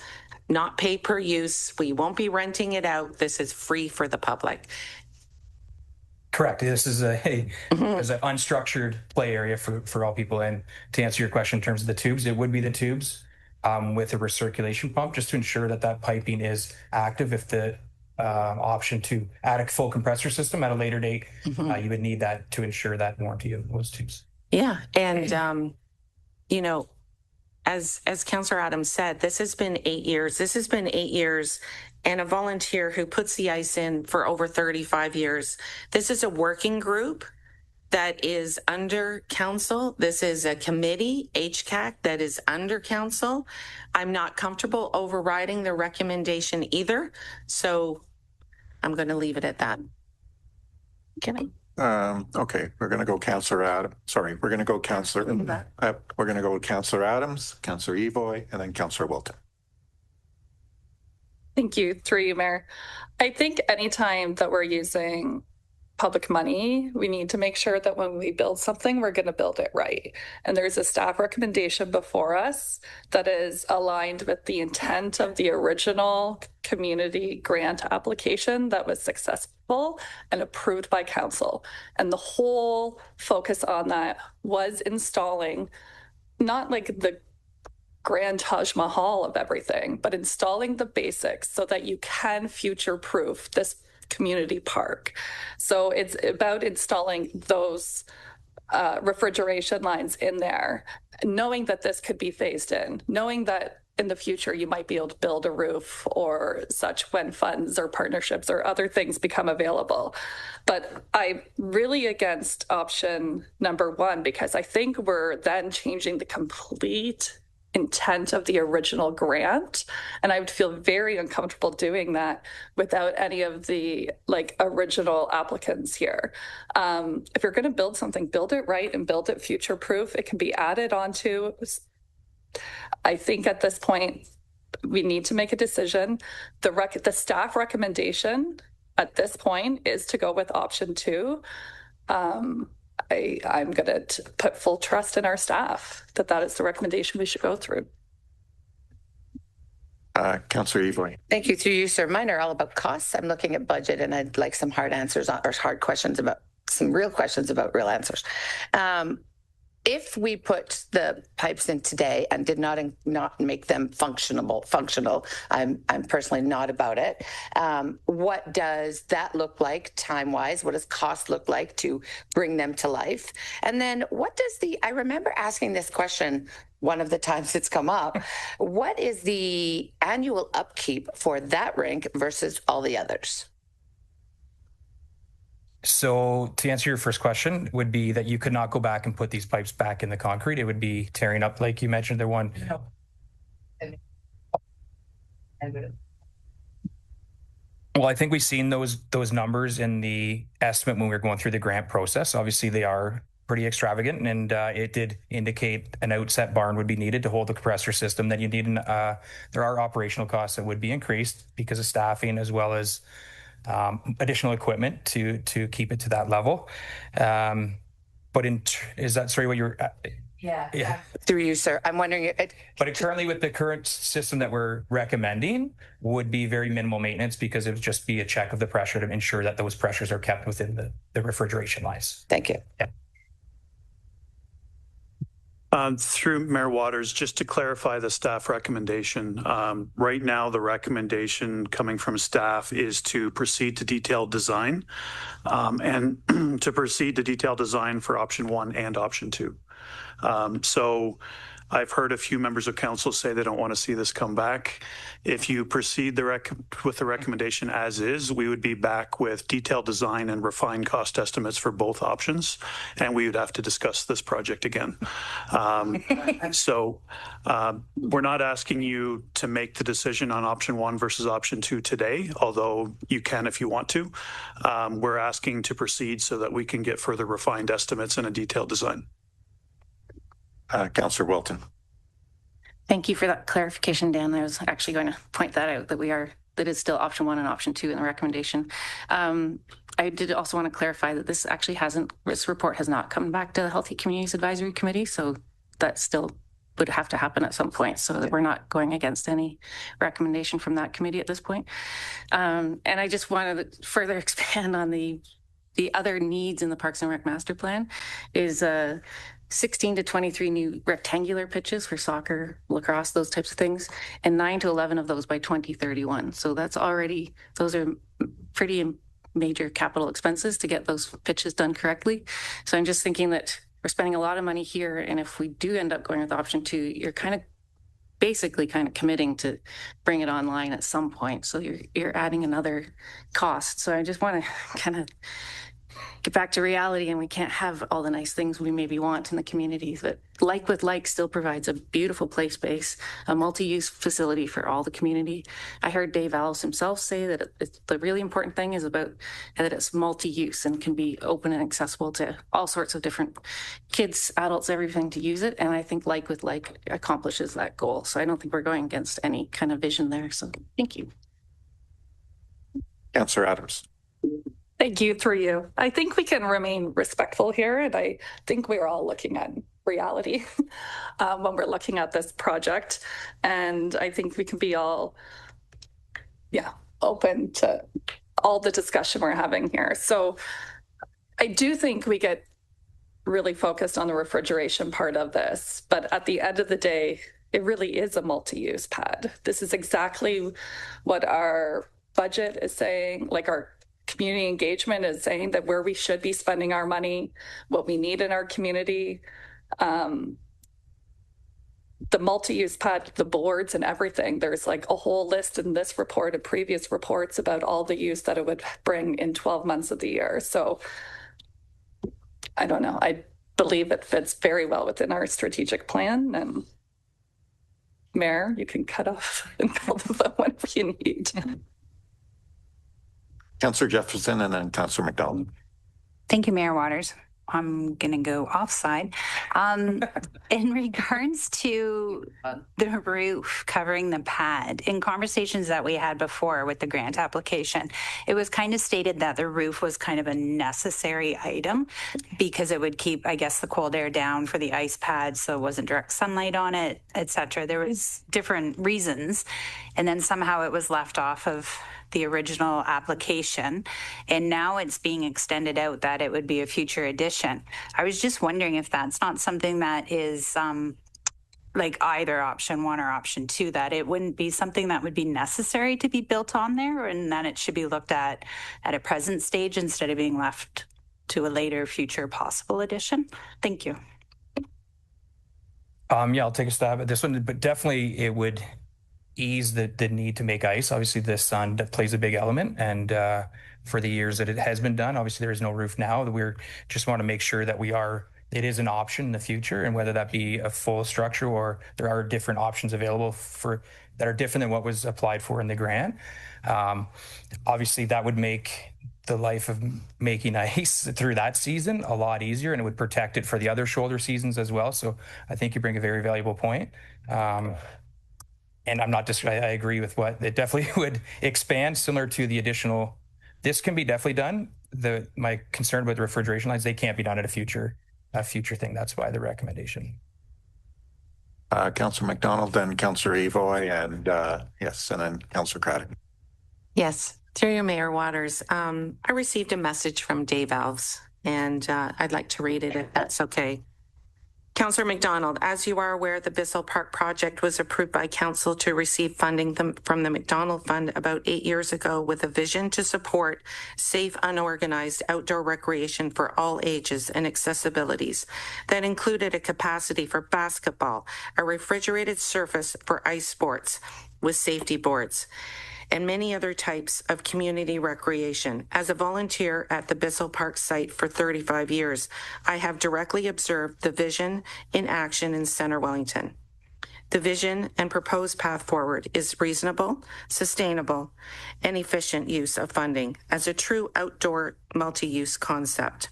not pay per use. We won't be renting it out. This is free for the public. Correct. This is an unstructured play area for all people. And to answer your question in terms of the tubes, it would be the tubes with a recirculation pump, just to ensure that piping is active. If the option to add a full compressor system at a later date, you would need that to ensure that warranty of those tubes. Yeah. And, you know, as Councillor Adams said, this has been 8 years. This has been 8 years, and a volunteer who puts the ice in for over 35 years. This is a working group that is under council. This is a committee, HCAC, that is under council. I'm not comfortable overriding the recommendation either. So I'm going to leave it at that. Can I? Okay, we're going to go Councillor Adams. Sorry, we're going to go Councillor. We're going to go with Councillor Adams, Councillor Evoy, and then Councillor Wilton. Thank you. Through you, Mayor. I think anytime that we're using public money, we need to make sure that when we build something, we're going to build it right. And there's a staff recommendation before us that is aligned with the intent of the original community grant application that was successful and approved by council. And the whole focus on that was installing not like the grand Taj Mahal of everything, but installing the basics so that you can future-proof this community park. So it's about installing those refrigeration lines in there, knowing that this could be phased in, knowing that in the future you might be able to build a roof or such when funds or partnerships or other things become available. But I'm really against option number one, because I think we're then changing the complete intent of the original grant, and I would feel very uncomfortable doing that without any of the original applicants here. If you're going to build something, build it right and build it future proof. It can be added onto. I think at this point we need to make a decision. The staff recommendation at this point is to go with option two. I'm going to put full trust in our staff that is the recommendation we should go through. Councillor Evoy. Thank you. Through you, sir. Mine are all about costs. I'm looking at budget, and I'd like some hard answers or hard questions about some real questions about real answers. If we put the pipes in today and did not make them functional, I'm personally not about it. What does that look like time-wise? What does cost look like to bring them to life? And then what does I remember asking this question one of the times it's come up, what is the annual upkeep for that rink versus all the others? So to answer your first question would be that you could not go back and put these pipes back in the concrete. It would be tearing up, like you mentioned, the one. Well, I think we've seen those numbers in the estimate when we were going through the grant process. Obviously, they are pretty extravagant, and it did indicate an outset barn would be needed to hold the compressor system. That you need there are operational costs that would be increased because of staffing as well as additional equipment to keep it to that level. But is that what you're? Yeah. Through you, sir. I'm wondering. But currently, with the current system that we're recommending, would be very minimal maintenance because it would just be a check of the pressure to ensure that those pressures are kept within the refrigeration lines. Thank you. Yeah. Through Mayor Waters, just to clarify the staff recommendation, right now the recommendation coming from staff is to proceed to detailed design and to proceed to detailed design for option one and option two. So I've heard a few members of council say they don't want to see this come back. If you proceed with the recommendation as is, we would be back with detailed design and refined cost estimates for both options, and we would have to discuss this project again. So we're not asking you to make the decision on option one versus option two today, although you can if you want to. We're asking to proceed so that we can get further refined estimates and a detailed design. Councillor Wilton. Thank you for that clarification, Dan. I was actually going to point that out, that is still option one and option two in the recommendation. I did also want to clarify that this report has not come back to the Healthy Communities Advisory Committee, so that still would have to happen at some point, so that we're not going against any recommendation from that committee at this point. And I just wanted to further expand on the other needs in the Parks and Rec Master Plan is 16 to 23 new rectangular pitches for soccer, lacrosse, those types of things, and 9 to 11 of those by 2031. So those are pretty major capital expenses to get those pitches done correctly. So I'm just thinking that we're spending a lot of money here, and if we do end up going with option two, you're basically committing to bring it online at some point. So you're adding another cost. So I just want to get back to reality, and we can't have all the nice things we maybe want in the communities, but Like with Like still provides a beautiful play space, a multi-use facility for all the community. I heard Dave Allis himself say that the really important thing is that it's multi-use and can be open and accessible to all sorts of different kids, adults, everything to use it. And I think Like with Like accomplishes that goal. So I don't think we're going against any kind of vision there. So thank you. Councillor Adams. Thank you, through you. I think we can remain respectful here, and I think we're all looking at reality when we're looking at this project. And I think we can be all, open to all the discussion we're having here. So I do think we get really focused on the refrigeration part of this, but at the end of the day, it really is a multi-use pad. This is exactly what our budget is saying, like our community engagement is saying that where we should be spending our money, what we need in our community, the multi-use pad, the boards and everything. There's like a whole list in this report and previous reports about all the use that it would bring in 12 months of the year. So I don't know. I believe it fits very well within our strategic plan. And Mayor, you can cut off and call the vote whenever you need. Councillor Jefferson and then Councillor McDonald. Thank you, Mayor Waters. I'm going to go offside. In regards to the roof covering the pad, in conversations that we had before with the grant application, it was kind of stated that the roof was kind of a necessary item because it would keep, I guess, the cold air down for the ice pad, so it wasn't direct sunlight on it, etc. There was different reasons, and then somehow it was left off of the original application, and now it's being extended out that it would be a future addition. I was just wondering if that's not something that is like either option 1 or option 2, that it wouldn't be something that would be necessary to be built on there, and that it should be looked at a present stage instead of being left to a later future possible addition. Thank you. Yeah, I'll take a stab at this one, but definitely it would ease the need to make ice. Obviously, the sun plays a big element, and for the years that it has been done, obviously there is no roof now. We're just want to make sure that it is an option in the future, and whether that be a full structure or there are different options available that are different than what was applied for in the grant. Obviously, that would make the life of making ice through that season a lot easier, and it would protect it for the other shoulder seasons as well. So I think you bring a very valuable point. And I'm not just, I agree with what it definitely would expand, similar to the additional. This can be definitely done. My concern about the refrigeration lines, they can't be done at a future thing. That's why the recommendation. Councillor McDonald, then Councillor Evoy, and yes, and then Councillor Craddock. Yes, through you, Mayor Waters. I received a message from Dave Alves, and I'd like to read it if that's okay. Councillor McDonald, as you are aware, the Bissell Park project was approved by Council to receive funding from the McDonald Fund about 8 years ago with a vision to support safe, unorganized outdoor recreation for all ages and accessibilities. That included a capacity for basketball, a refrigerated surface for ice sports with safety boards, and many other types of community recreation. As a volunteer at the Bissell Park site for 35 years, I have directly observed the vision in action in Centre Wellington. The vision and proposed path forward is reasonable, sustainable, and efficient use of funding as a true outdoor multi-use concept,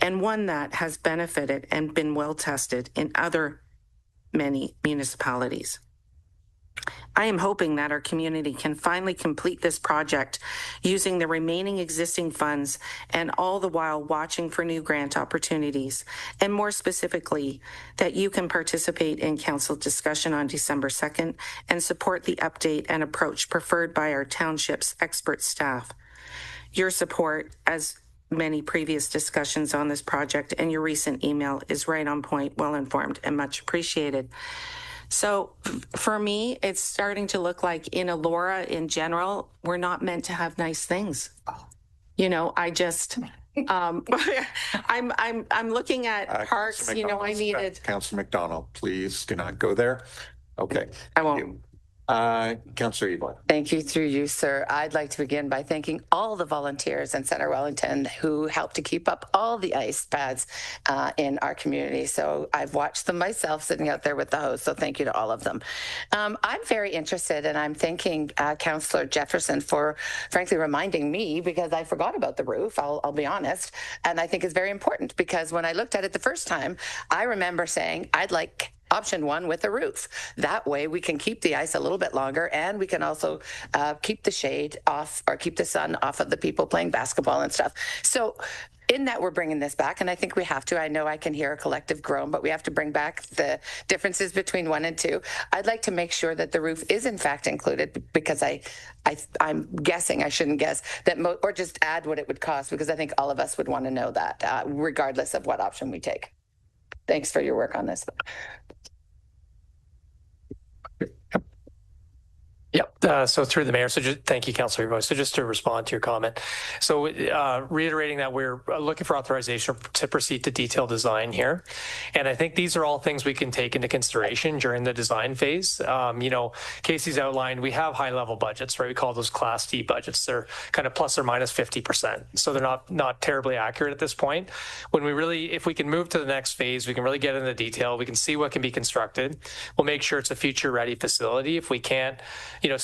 and one that has benefited and been well tested in many municipalities. I am hoping that our community can finally complete this project using the remaining existing funds, and all the while watching for new grant opportunities, and more specifically, that you can participate in council discussion on December 2nd and support the update and approach preferred by our township's expert staff. Your support, as many previous discussions on this project, and your recent email is right on point, well informed, and much appreciated. So for me, it's starting to look like in Elora in general, we're not meant to have nice things. You know, I just, I'm looking at parks, you know, I needed. Councillor McDonald, please do not go there. Okay. I won't. Councillor Evoy. Thank you, through you, sir. I'd like to begin by thanking all the volunteers in Centre Wellington who helped to keep up all the ice pads in our community. So I've watched them myself sitting out there with the hose. So thank you to all of them. I'm very interested, and I'm thanking Councillor Jefferson for frankly reminding me, because I forgot about the roof, I'll be honest. And I think it's very important, because when I looked at it the first time, I remember saying, I'd like option 1 with a roof. That way we can keep the ice a little bit longer, and we can also keep the shade off, or keep the sun off of the people playing basketball and stuff. So in that, we're bringing this back, and I think we have to. I know I can hear a collective groan, but we have to bring back the differences between 1 and 2. I'd like to make sure that the roof is in fact included, because I'm guessing, I shouldn't guess, that or just add what it would cost, because I think all of us would want to know that, regardless of what option we take. Thanks for your work on this. Yep. So through the mayor, thank you, Councillor Voice. So just to respond to your comment, so reiterating that we're looking for authorization to proceed to detailed design here. And I think these are all things we can take into consideration during the design phase. Casey's outlined, we have high level budgets, right? We call those Class D budgets. They're kind of plus or minus 50%. So they're not terribly accurate at this point. When if we can move to the next phase, we can really get into detail. We can see what can be constructed. We'll make sure it's a future ready facility. If we can't,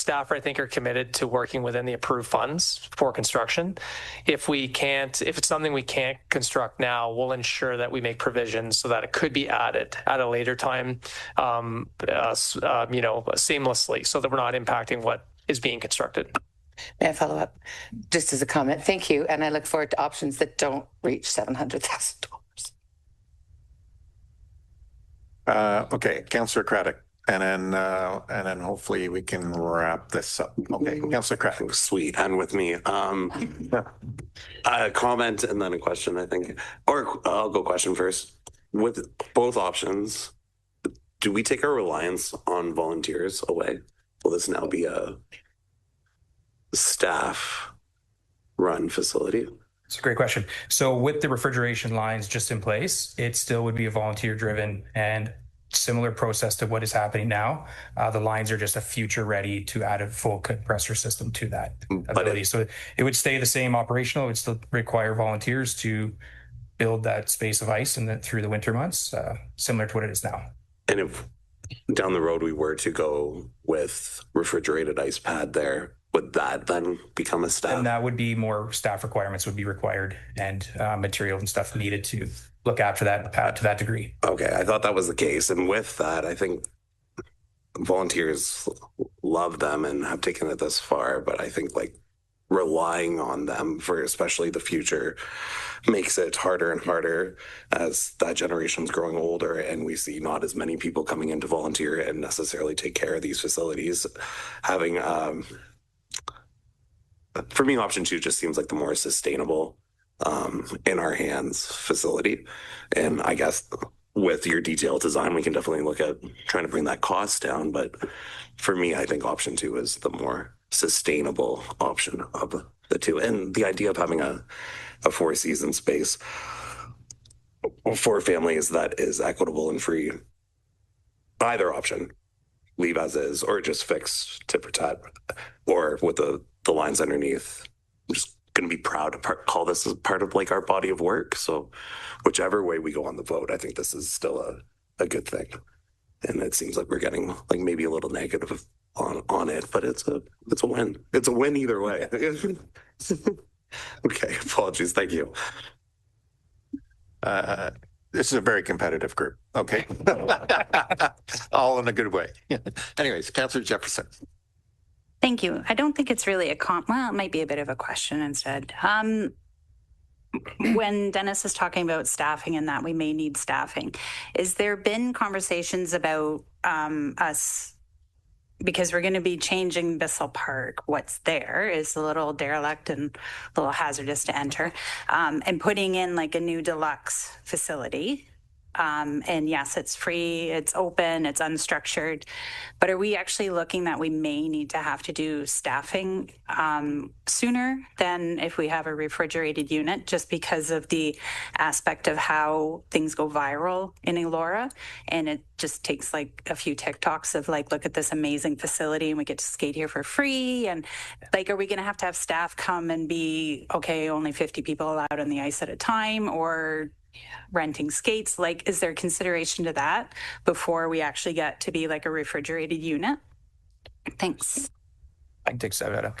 staff, I think, are committed to working within the approved funds for construction. If it's something we can't construct now, we'll ensure that we make provisions so that it could be added at a later time, seamlessly, so that we're not impacting what is being constructed. May I follow up? Just as a comment, thank you. And I look forward to options that don't reach $700,000. Okay, Councillor Craddock. And then hopefully we can wrap this up. Okay, Councillor Craddock. Sweet, and with me. A comment and then a question, I think. Or I'll go question first. With both options, do we take our reliance on volunteers away? Will this now be a staff-run facility? It's a great question. So with the refrigeration lines just in place, it still would be a volunteer-driven and similar process to what is happening now. The lines are just a future ready to add a full compressor system to that ability. So it would stay the same operational. It would still require volunteers to build that space of ice and then through the winter months, similar to what it is now. And if down the road we were to go with refrigerated ice pad there, would that then become a staff? And that would be more staff requirements would be required and material and stuff needed to look after that to that degree. Okay, I thought that was the case. And with that, I think volunteers love them and have taken it this far, but I think relying on them for especially the future makes it harder and harder as that generation's growing older and we see not as many people coming in to volunteer and necessarily take care of these facilities. Having, for me, option 2 just seems like the more sustainable in our hands facility. And I guess with your detailed design, we can definitely look at trying to bring that cost down. But for me, I think option 2 is the more sustainable option of the two. And the idea of having a 4-season space for families that is equitable and free, either option, leave as is, or just fix tit for tat, or with the lines underneath. I'm just going to be proud to call this as part of our body of work. So whichever way we go on the vote, I think this is still a good thing. And it seems like we're getting maybe a little negative on it, but it's a win. It's a win either way. Okay, apologies. Thank you. This is a very competitive group. Okay. All in a good way. Anyways, Councillor Jefferson. Thank you. I don't think it's really it might be a bit of a question instead. When Dennis is talking about staffing and that we may need staffing, is there been conversations about us, because we're going to be changing Bissell Park, what's there is a little derelict and a little hazardous to enter, and putting in a new deluxe facility. And yes, it's free, it's open, it's unstructured, but are we actually looking that we may need to have to do staffing sooner than if we have a refrigerated unit, just because of the aspect of how things go viral in Elora, and it just takes a few TikToks of look at this amazing facility and we get to skate here for free, and are we going to have staff come and be okay, only 50 people allowed on the ice at a time, or renting skates? Is there consideration to that before we actually get to be a refrigerated unit? Thanks. I can take that.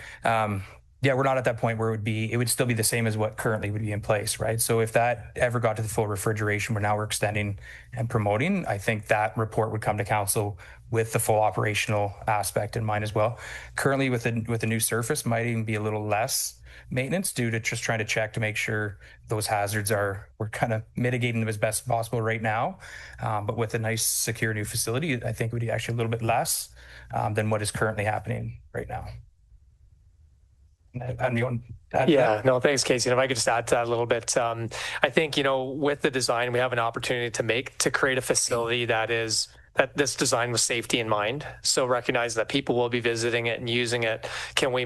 Yeah, we're not at that point where it would still be the same as what currently would be in place, right? So if that ever got to the full refrigeration, we're extending and promoting, I think that report would come to council with the full operational aspect in mind as well. Currently with the new surface might even be a little less maintenance due to just trying to check to make sure those hazards we're kind of mitigating them as best possible right now. But with a nice secure new facility, I think it would be actually a little bit less than what is currently happening right now. Yeah, no, thanks, Casey. And if I could just add to that a little bit, I think, with the design, we have an opportunity to create a facility that that this design was safety in mind. So recognize that people will be visiting it and using it. Can we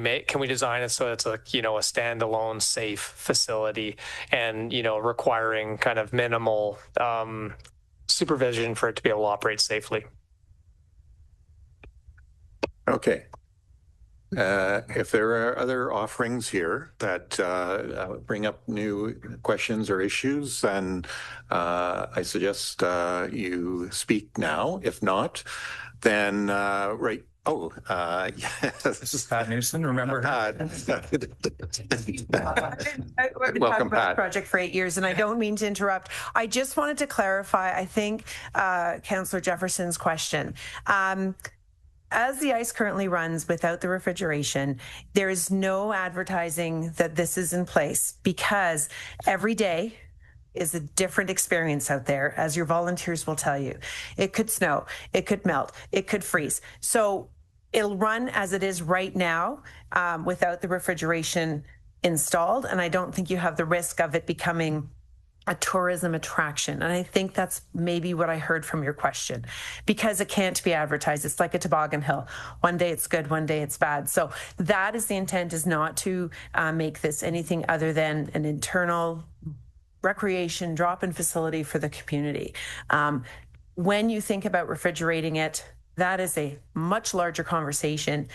design it so it's a, you know, a standalone safe facility and, you know, requiring kind of minimal supervision for it to be able to operate safely? Okay. If there are other offerings here that bring up new questions or issues, then I suggest you speak now. If not, then right. Oh, yes. This is Pat Newson. Remember? Welcome, Pat. Project for 8 years, and I don't mean to interrupt. I just wanted to clarify, I think, Councillor Jefferson's question. As the ice currently runs without the refrigeration, there is no advertising that this is in place because every day is a different experience out there, as your volunteers will tell you. It could snow, it could melt, it could freeze. So it'll run as it is right now without the refrigeration installed, and I don't think you have the risk of it becoming a tourism attraction. And I think that's maybe what I heard from your question, because it can't be advertised. It's like a toboggan hill. One day it's good, one day it's bad. So that is the intent, is not to make this anything other than an internal recreation drop-in facility for the community. When you think about refrigerating it, that is a much larger conversation.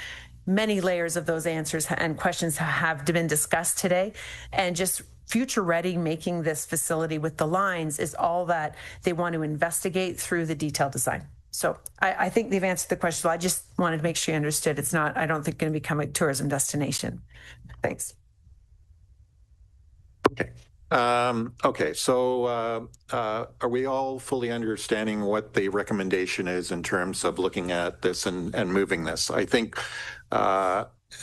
Many layers of those answers and questions have been discussed today, and just future ready, making this facility with the lines is all that they want to investigate through the detailed design. So I think they've answered the question. I just wanted to make sure you understood. It's not, I don't think, going to become a tourism destination. Thanks. Okay. Okay, so are we all fully understanding what the recommendation is in terms of looking at this and moving this? I think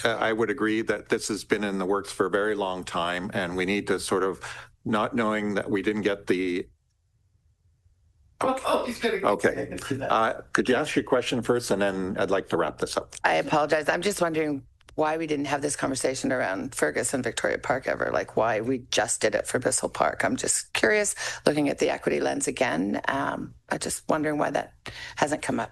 I would agree that this has been in the works for a very long time, and we need to sort of, not knowing that we didn't get the... Okay. Could you ask your question first, and then I'd like to wrap this up. I apologize. I'm just wondering why we didn't have this conversation around Fergus and Victoria Park ever, like why we just did it for Bissell Park. I'm just curious, looking at the equity lens again. I'm just wondering why that hasn't come up.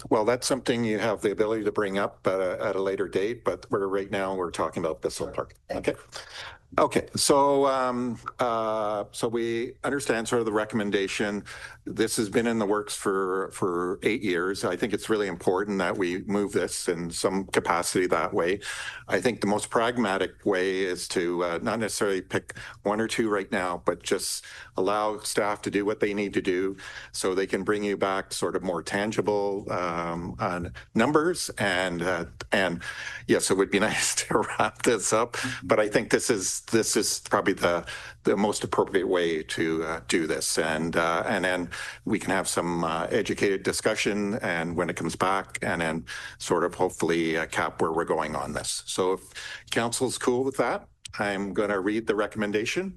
Well, that's something you have the ability to bring up at a later date, but right now we're talking about Bissell Park. Okay. Okay, so so we understand sort of the recommendation. This has been in the works for 8 years. I think it's really important that we move this in some capacity that way. I think the most pragmatic way is to not necessarily pick one or two right now, but just allow staff to do what they need to do so they can bring you back sort of more tangible numbers. And yes, it would be nice to wrap this up, but I think this is probably the most appropriate way to do this, and then we can have some educated discussion, and when it comes back, and then sort of hopefully cap where we're going on this. So if council's cool with that, I'm going to read the recommendation.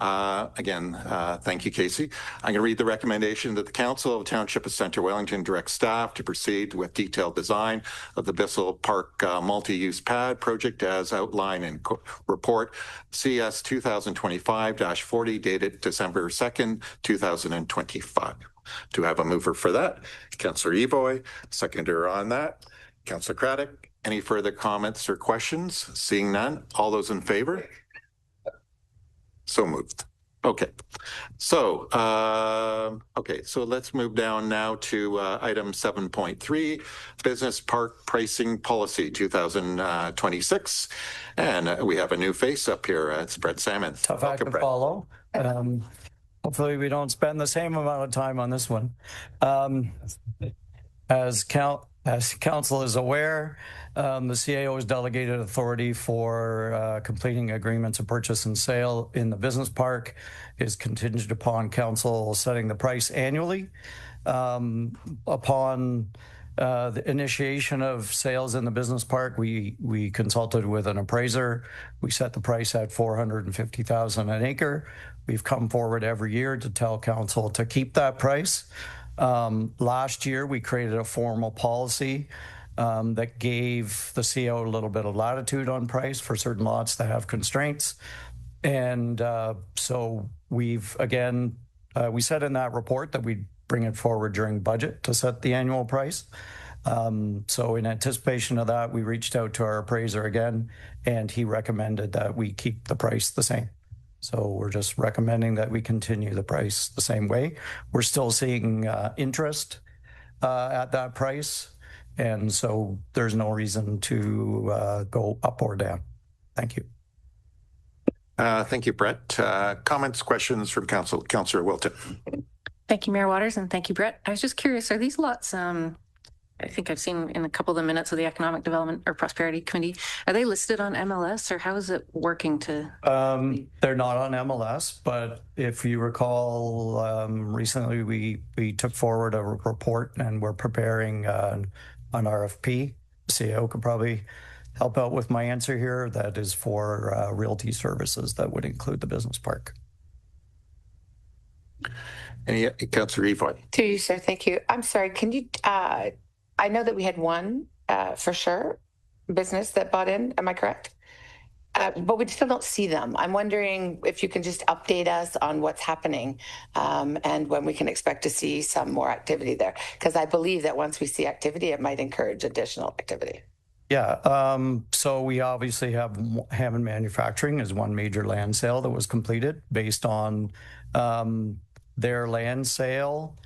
Again, thank you, Casey. I'm going to read the recommendation that the Council of the Township of Centre Wellington direct staff to proceed with detailed design of the Bissell Park multi-use pad project as outlined in report CS 2025-40 dated December 2nd, 2025. Do I have a mover for that? Councillor Evoy, seconder on that. Councillor Craddock, any further comments or questions? Seeing none, all those in favor? So moved. Okay. So, so let's move down now to item 7.3, Business Park Pricing Policy 2026. And we have a new face up here. It's Brett Salmon. Tough act to follow. Hopefully we don't spend the same amount of time on this one. As council is aware, the CAO has delegated authority for completing agreements of purchase and sale in the business park is contingent upon council setting the price annually. Upon the initiation of sales in the business park, we consulted with an appraiser. We set the price at $450,000 an acre. We've come forward every year to tell council to keep that price. Last year, we created a formal policy that gave the CAO a little bit of latitude on price for certain lots that have constraints. And so we've, again, we said in that report that we'd bring it forward during budget to set the annual price. So in anticipation of that, we reached out to our appraiser again, and he recommended that we keep the price the same. So we're just recommending that we continue the price the same way. We're still seeing interest at that price, and so there's no reason to go up or down. Thank you. Thank you, Brett. Comments, questions from Council? Councillor Wilton. Thank you, Mayor Waters, and thank you, Brett. I was just curious, are these lots, I think I've seen in a couple of the minutes of the Economic Development or Prosperity Committee, are they listed on MLS, or how is it working to? They're not on MLS, but if you recall, recently we took forward a report and we're preparing an RFP. CAO could probably help out with my answer here. That is for realty services that would include the business park. Any Councillor Evoy? To you, sir. Thank you. I'm sorry. Can you? I know that we had one for sure business that bought in. Am I correct? But we still don't see them. I'm wondering if you can just update us on what's happening and when we can expect to see some more activity there. Because I believe that once we see activity, it might encourage additional activity. Yeah. So we obviously have Hammond Manufacturing as one major land sale that was completed based on their land sale.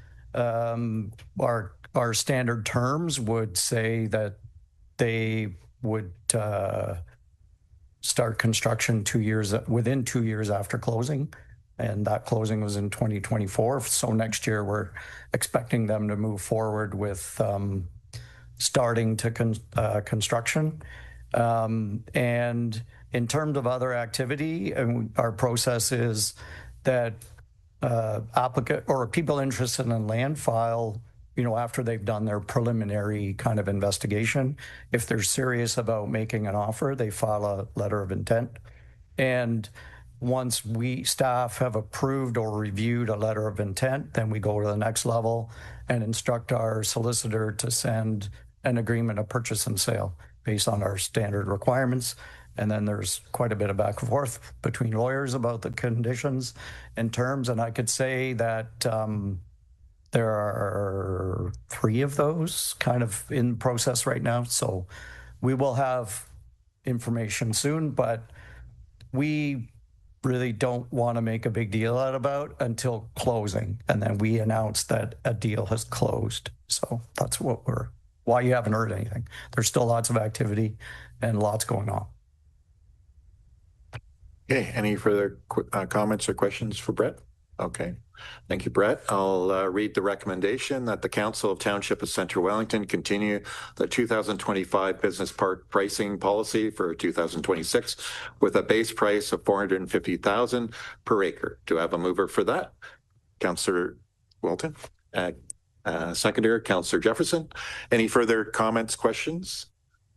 Our standard terms would say that they would start construction within 2 years after closing, and that closing was in 2024. So next year we're expecting them to move forward with starting to construction. And in terms of other activity, our process is that applicant or people interested in land file, after they've done their preliminary kind of investigation. If they're serious about making an offer, they file a letter of intent. And once staff have approved or reviewed a letter of intent, then we go to the next level and instruct our solicitor to send an agreement of purchase and sale based on our standard requirements. And then there's quite a bit of back and forth between lawyers about the conditions and terms. And I could say that there are 3 of those kind of in process right now. So we will have information soon, but we really don't want to make a big deal out about until closing. And then we announce that a deal has closed. So that's why you haven't heard anything. There's still lots of activity and lots going on. Okay, any further comments or questions for Brett? Okay, thank you, Brett. I'll read the recommendation that the Council of Township of Central Wellington continue the 2025 business park pricing policy for 2026 with a base price of $450,000 per acre. Do I have a mover for that? Councillor Wilton. Seconder, Councillor Jefferson. Any further comments, questions?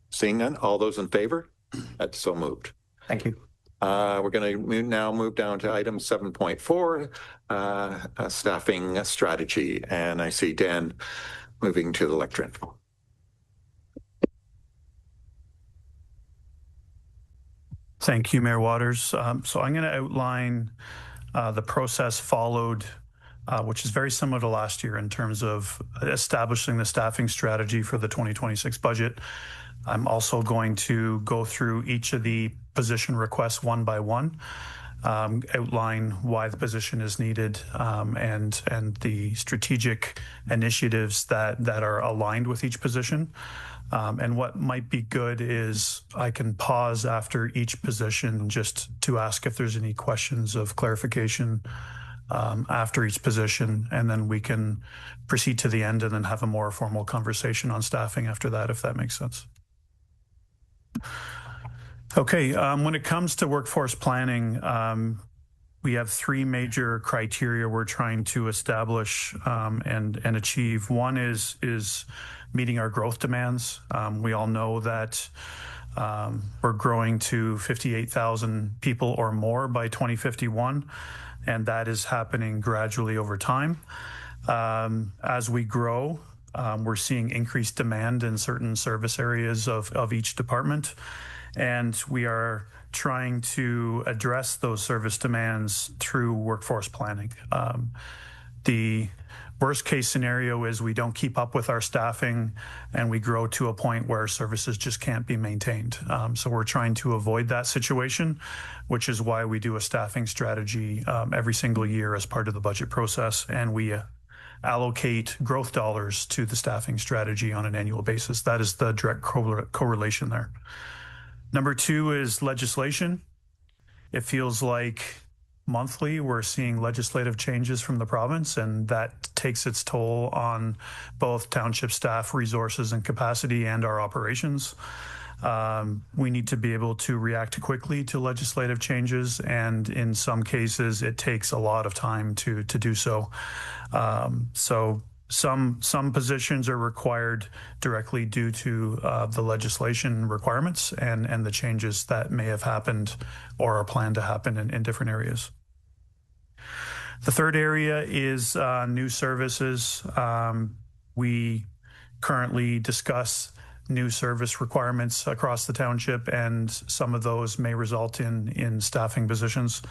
Seeing none, all those in favor? That's so moved. Thank you. We're going to now move down to item 7.4, staffing strategy. And I see Dan moving to the lectern. Thank you, Mayor Waters. So I'm going to outline the process followed, which is very similar to last year in terms of establishing the staffing strategy for the 2026 budget. I'm also going to go through each of the position requests one by one, outline why the position is needed, and the strategic initiatives that are aligned with each position. And what might be good is I can pause after each position just to ask if there's any questions of clarification after each position, and then we can proceed to the end and then have a more formal conversation on staffing after that, if that makes sense. Okay, when it comes to workforce planning, we have 3 major criteria we're trying to establish and achieve. One is meeting our growth demands. We all know that we're growing to 58,000 people or more by 2051, and that is happening gradually over time. As we grow, we're seeing increased demand in certain service areas of each department, and we are trying to address those service demands through workforce planning. Worst case scenario is we don't keep up with our staffing and we grow to a point where services just can't be maintained. So we're trying to avoid that situation, which is why we do a staffing strategy every single year as part of the budget process, and we allocate growth dollars to the staffing strategy on an annual basis. That is the direct correlation there. Number two is legislation. It feels like monthly we're seeing legislative changes from the province, and that takes its toll on both township staff resources and capacity and our operations. We need to be able to react quickly to legislative changes, and in some cases it takes a lot of time to do so. So some positions are required directly due to the legislation requirements and the changes that may have happened or are planned to happen in different areas. The third area is new services. We currently discuss new service requirements across the township, and some of those may result in staffing positions.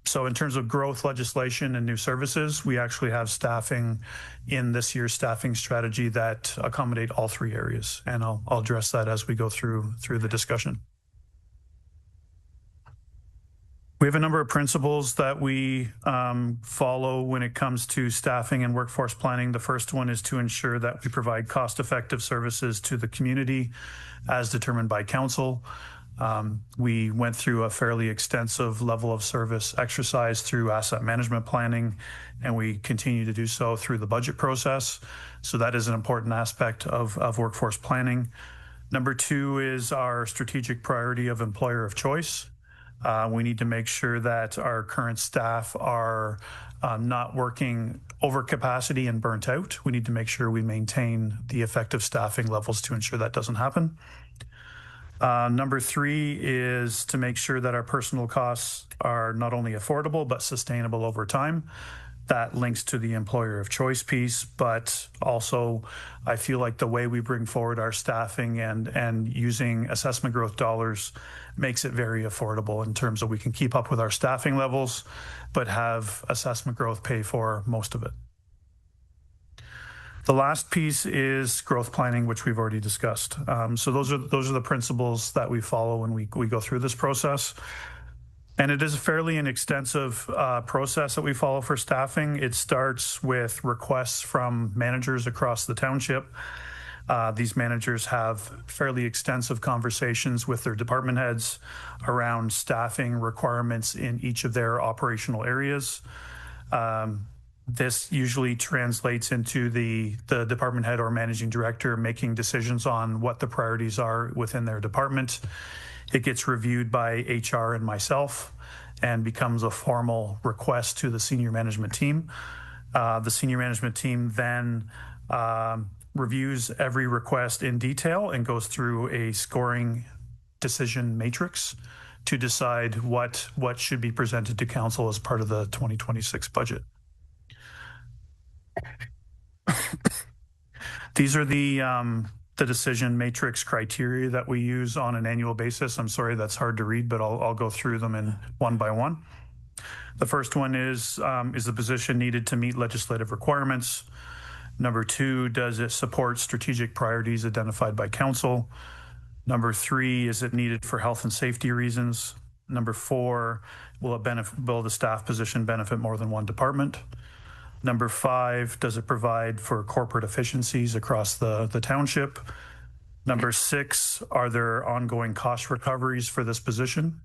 So in terms of growth legislation and new services, we actually have staffing in this year's staffing strategy that accommodate all three areas, and I'll address that as we go through the discussion. We have a number of principles that we follow when it comes to staffing and workforce planning. The first one is to ensure that we provide cost-effective services to the community as determined by council. We went through a fairly extensive level of service exercise through asset management planning, and we continue to do so through the budget process. So that is an important aspect of workforce planning. Number two is our strategic priority of employer of choice. We need to make sure that our current staff are not working over capacity and burnt out. We need to make sure we maintain the effective staffing levels to ensure that doesn't happen. Number three is to make sure that our personal costs are not only affordable, but sustainable over time. That links to the employer of choice piece, but also I feel like the way we bring forward our staffing and using assessment growth dollars makes it very affordable in terms of we can keep up with our staffing levels, but have assessment growth pay for most of it. The last piece is growth planning, which we've already discussed. So those are the principles that we follow when we go through this process. And it is fairly an extensive process that we follow for staffing. It starts with requests from managers across the township. These managers have fairly extensive conversations with their department heads around staffing requirements in each of their operational areas. This usually translates into the department head or managing director making decisions on what the priorities are within their department. It gets reviewed by HR and myself and becomes a formal request to the senior management team. The senior management team then reviews every request in detail and goes through a scoring decision matrix to decide what should be presented to council as part of the 2026 budget. These are the decision matrix criteria that we use on an annual basis. I'm sorry that's hard to read, but I'll go through them in one by one. The first one is the position needed to meet legislative requirements? Number two, does it support strategic priorities identified by council? Number three, is it needed for health and safety reasons? Number four, will the staff position benefit more than one department? Number five, does it provide for corporate efficiencies across the township? Number six, are there ongoing cost recoveries for this position?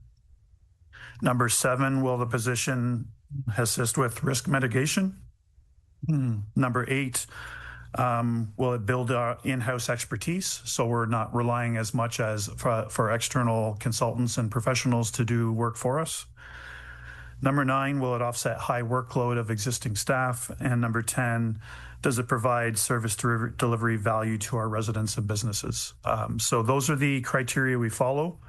Number seven, will the position assist with risk mitigation? Number eight, will it build our in-house expertise so we're not relying as much as for external consultants and professionals to do work for us? Number nine, will it offset high workload of existing staff? And number 10, does it provide service delivery value to our residents and businesses? So those are the criteria we follow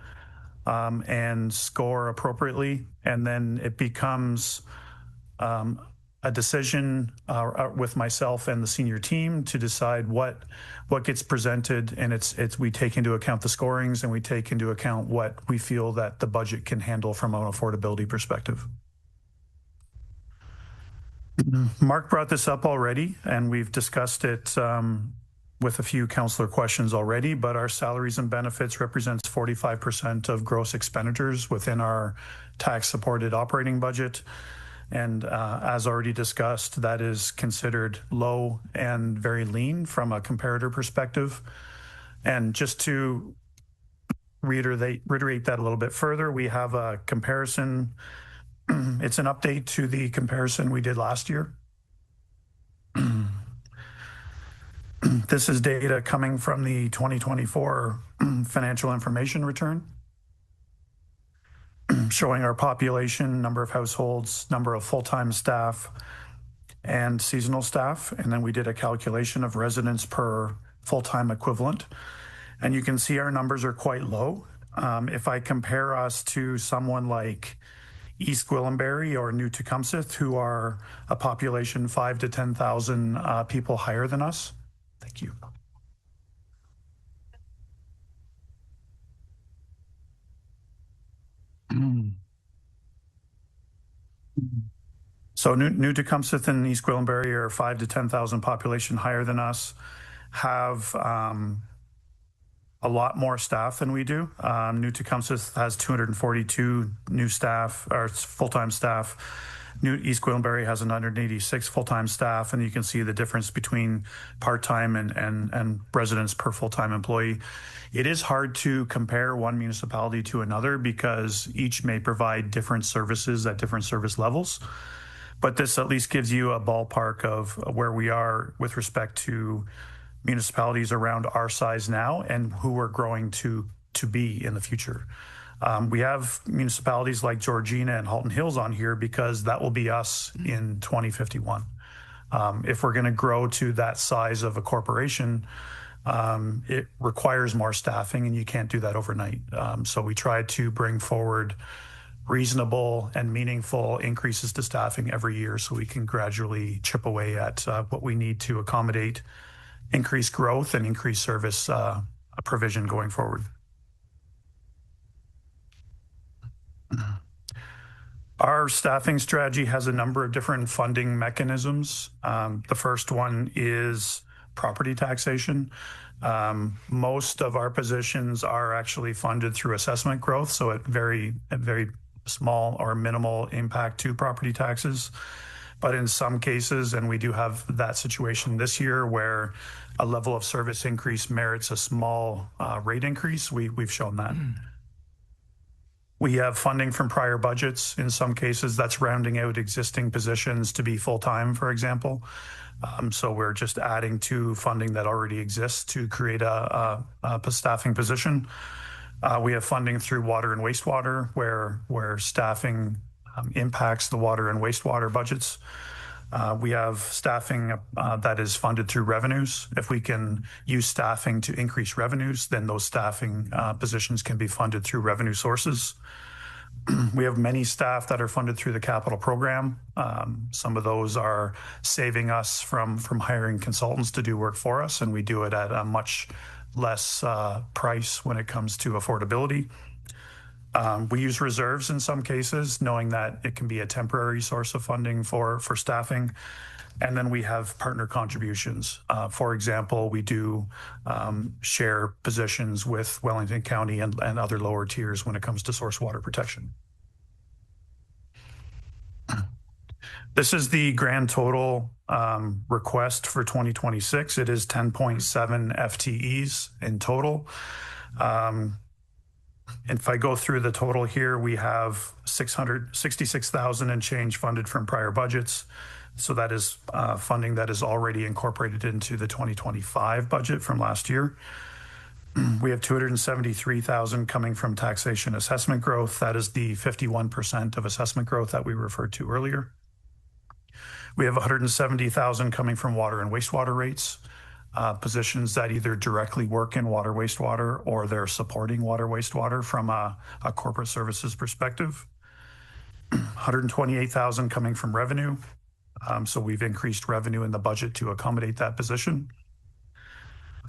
and score appropriately. And then it becomes a decision with myself and the senior team to decide what gets presented, and we take into account the scorings and we take into account what we feel that the budget can handle from an affordability perspective. Mark brought this up already, and we've discussed it with a few councillor questions already, but our salaries and benefits represents 45% of gross expenditures within our tax-supported operating budget. And as already discussed, that is considered low and very lean from a comparator perspective. And just to reiterate that a little bit further, we have a comparison. It's an update to the comparison we did last year. This is data coming from the 2024 financial information return, showing our population, number of households, number of full-time staff, and seasonal staff. And then we did a calculation of residents per full-time equivalent. And you can see our numbers are quite low. If I compare us to someone like East Gwillimbury or New Tecumseth, who are a population 5,000 to 10,000 people higher than us. Thank you. So New Tecumseth and East Gwillimbury are 5,000 to 10,000 population higher than us, have a lot more staff than we do. New Tecumseth has 242 new staff, or full-time staff. New East Gwillimbury has 186 full-time staff, and you can see the difference between part-time and residents per full-time employee. It is hard to compare one municipality to another because each may provide different services at different service levels. But this at least gives you a ballpark of where we are with respect to municipalities around our size now and who we're growing to be in the future. We have municipalities like Georgina and Halton Hills on here because that will be us in 2051. If we're going to grow to that size of a corporation, it requires more staffing, and you can't do that overnight. So we try to bring forward reasonable and meaningful increases to staffing every year so we can gradually chip away at what we need to accommodate increased growth and increased service provision going forward. Our staffing strategy has a number of different funding mechanisms. The first one is property taxation. Most of our positions are actually funded through assessment growth, so at very small or minimal impact to property taxes. But in some cases, and we do have that situation this year where a level of service increase merits a small rate increase, we've shown that. We have funding from prior budgets. In some cases, that's rounding out existing positions to be full-time, for example. So we're just adding to funding that already exists to create a staffing position. We have funding through water and wastewater where staffing impacts the water and wastewater budgets. We have staffing that is funded through revenues. If we can use staffing to increase revenues, then those staffing positions can be funded through revenue sources. We have many staff that are funded through the capital program. Some of those are saving us from hiring consultants to do work for us, and we do it at a much less price when it comes to affordability. We use reserves in some cases, knowing that it can be a temporary source of funding for staffing. And then we have partner contributions. For example, we do share positions with Wellington County and other lower tiers when it comes to source water protection. This is the grand total request for 2026. It is 10.7 FTEs in total. If I go through the total here, we have 666,000 and change funded from prior budgets. So that is funding that is already incorporated into the 2025 budget from last year. We have 273,000 coming from taxation assessment growth. That is the 51% of assessment growth that we referred to earlier. We have 170,000 coming from water and wastewater rates. Positions that either directly work in water wastewater or they're supporting water wastewater from a corporate services perspective. 128,000 coming from revenue. So we've increased revenue in the budget to accommodate that position.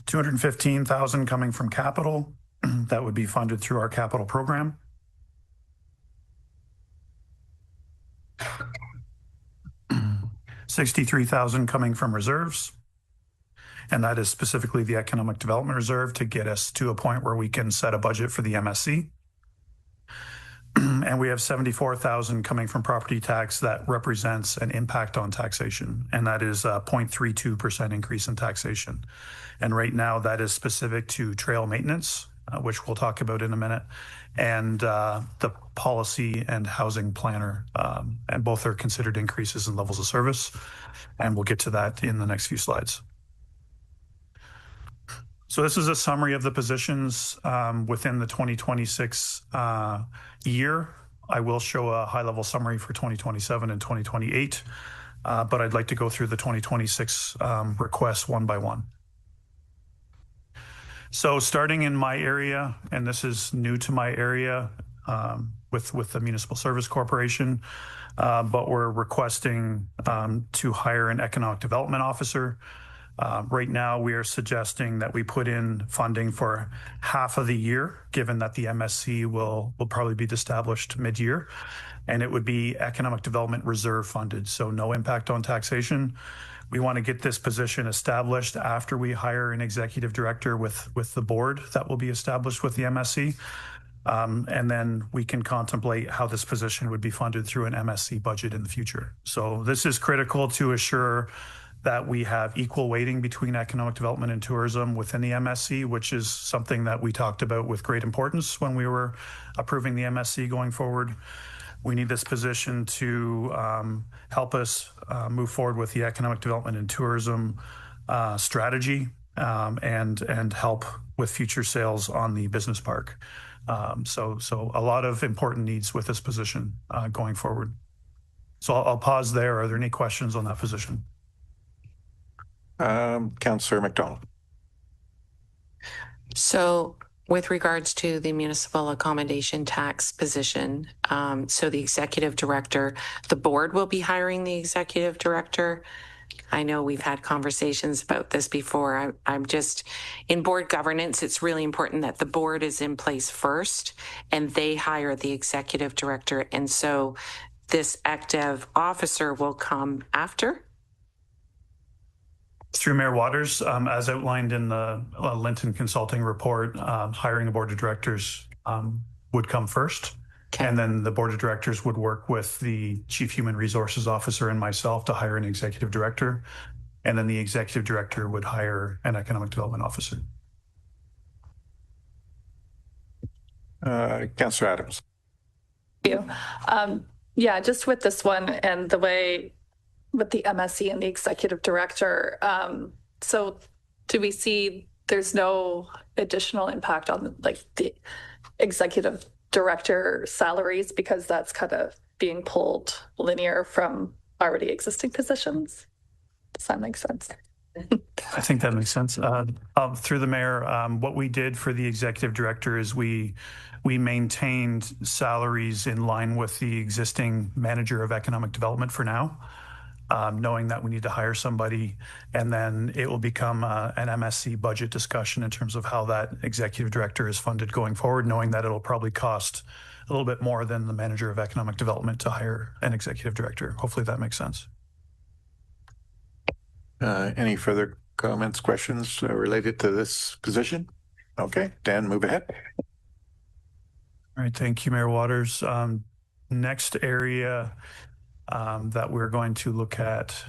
215,000 coming from capital. That would be funded through our capital program. $63,000 coming from reserves. And that is specifically the Economic Development Reserve to get us to a point where we can set a budget for the MSC. And we have $74,000 coming from property tax that represents an impact on taxation. And that is a 0.32% increase in taxation. And right now that is specific to trail maintenance, which we'll talk about in a minute, and the policy and housing planner. And both are considered increases in levels of service. And we'll get to that in the next few slides. So this is a summary of the positions within the 2026 year. I will show a high-level summary for 2027 and 2028, but I'd like to go through the 2026 requests one by one. So starting in my area, and this is new to my area with the Municipal Service Corporation, but we're requesting to hire an economic development officer. Right now, we are suggesting that we put in funding for half of the year, given that the MSC will probably be established mid-year, and it would be economic development reserve funded, so no impact on taxation. We want to get this position established after we hire an executive director with the board that will be established with the MSC, and then we can contemplate how this position would be funded through an MSC budget in the future. So this is critical to assure that we have equal weighting between economic development and tourism within the MSC, which is something that we talked about with great importance when we were approving the MSC going forward. We need this position to help us move forward with the economic development and tourism strategy and help with future sales on the business park. So a lot of important needs with this position going forward. So I'll pause there. Are there any questions on that position? Councillor McDonald. So with regards to the municipal accommodation tax position, so the executive director, the board will be hiring the executive director. I know we've had conversations about this before. I'm just, in board governance, it's really important that the board is in place first and they hire the executive director. And so this ECDEV officer will come after. Through Mayor Waters, as outlined in the Linton Consulting report, hiring a board of directors would come first. Okay. And then the board of directors would work with the chief human resources officer and myself to hire an executive director. And then the executive director would hire an economic development officer. Councillor Adams. Thank you. Yeah, just with this one and the way with the MSC and the executive director. So do we see there's no additional impact on like the executive director salaries because that's kind of being pulled linear from already existing positions? Does that make sense? I think that makes sense. Through the mayor, what we did for the executive director is we maintained salaries in line with the existing manager of economic development for now. Knowing that we need to hire somebody, and then it will become an MSC budget discussion in terms of how that executive director is funded going forward, knowing that it'll probably cost a little bit more than the manager of economic development to hire an executive director. Hopefully that makes sense. Any further comments, questions related to this position? Okay, Dan, move ahead. All right, thank you, Mayor Waters. Next area that we're going to look at.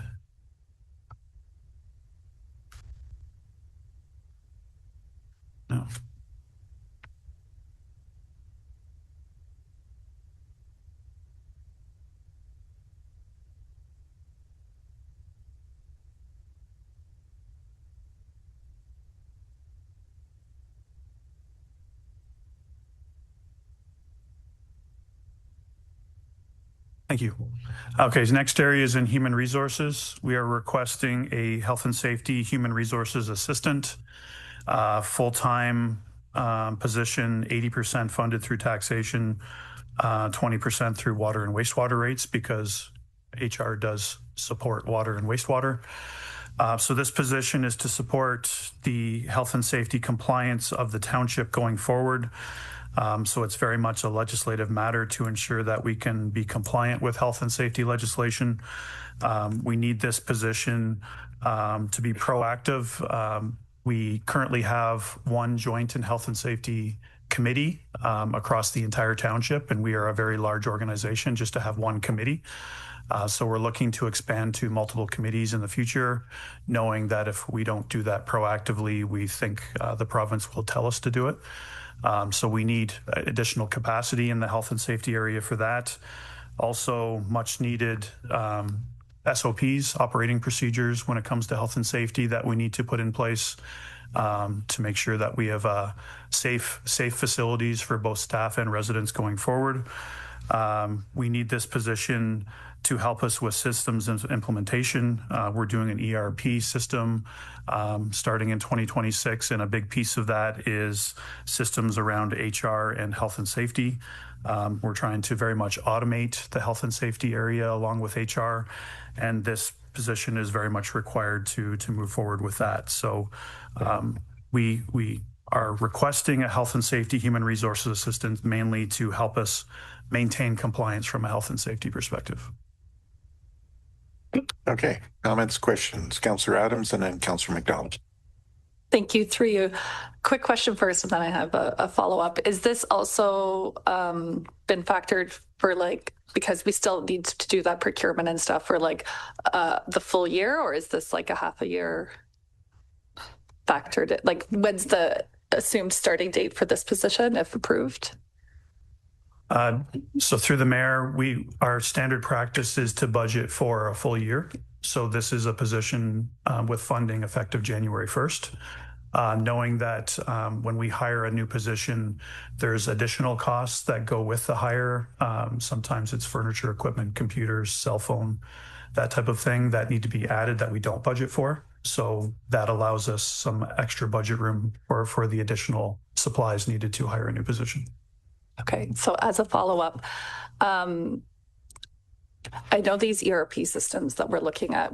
No. Thank you. Okay, so next area is in human resources. We are requesting a health and safety human resources assistant, full-time position, 80% funded through taxation, 20% through water and wastewater rates because HR does support water and wastewater. So this position is to support the health and safety compliance of the township going forward. So it's very much a legislative matter to ensure that we can be compliant with health and safety legislation. We need this position to be proactive. We currently have one joint and health and safety committee across the entire township, and we are a very large organization just to have one committee. So we're looking to expand to multiple committees in the future, knowing that if we don't do that proactively, we think the province will tell us to do it. So we need additional capacity in the health and safety area for that. Also, much needed SOPs, operating procedures, when it comes to health and safety that we need to put in place to make sure that we have safe facilities for both staff and residents going forward. We need this position to help us with systems implementation. We're doing an ERP system starting in 2026, and a big piece of that is systems around HR and health and safety. We're trying to very much automate the health and safety area along with HR, and this position is very much required to move forward with that. So we are requesting a health and safety human resources assistant mainly to help us maintain compliance from a health and safety perspective. Okay, comments, questions? Councillor Adams and then Councillor McDonald. Thank you. Through you. Quick question first, and then I have a follow-up. Is this also been factored for because we still need to do that procurement and stuff for the full year, or is this like a half a year factored? When's the assumed starting date for this position if approved? So through the mayor, our standard practice is to budget for a full year. So this is a position with funding effective January 1st, knowing that when we hire a new position, there's additional costs that go with the hire. Sometimes it's furniture, equipment, computers, cell phone, that type of thing that need to be added that we don't budget for. So that allows us some extra budget room for the additional supplies needed to hire a new position. Okay, so as a follow-up, I know these ERP systems that we're looking at,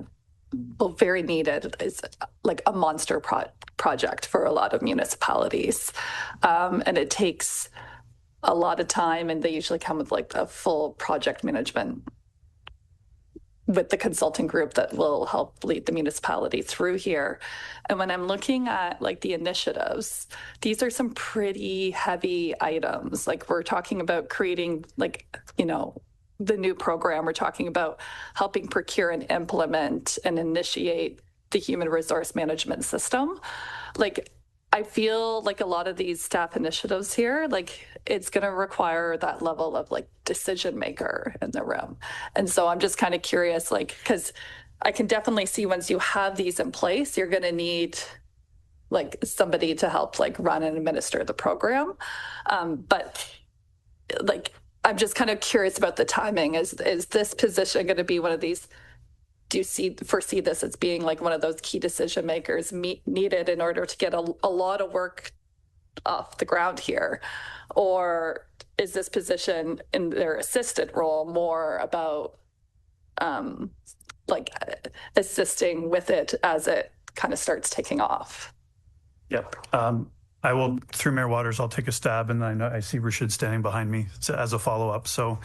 well, very needed. It's like a monster project for a lot of municipalities, and it takes a lot of time, and they usually come with a full project management with the consulting group that will help lead the municipality through here. And when I'm looking at the initiatives, these are some pretty heavy items. We're talking about creating the new program. We're talking about helping procure and implement and initiate the human resource management system. I feel like a lot of these staff initiatives here, it's going to require that level of decision maker in the room. And so I'm just kind of curious, because I can definitely see once you have these in place, you're going to need somebody to help run and administer the program. But I'm just kind of curious about the timing. Is this position going to be one of these? Do you foresee this as being one of those key decision makers needed in order to get a lot of work off the ground here? Or is this position in their assistant role more about assisting with it as it kind of starts taking off? Yep. I will, through Mayor Waters, I'll take a stab, and I see Rashid standing behind me as a follow-up. So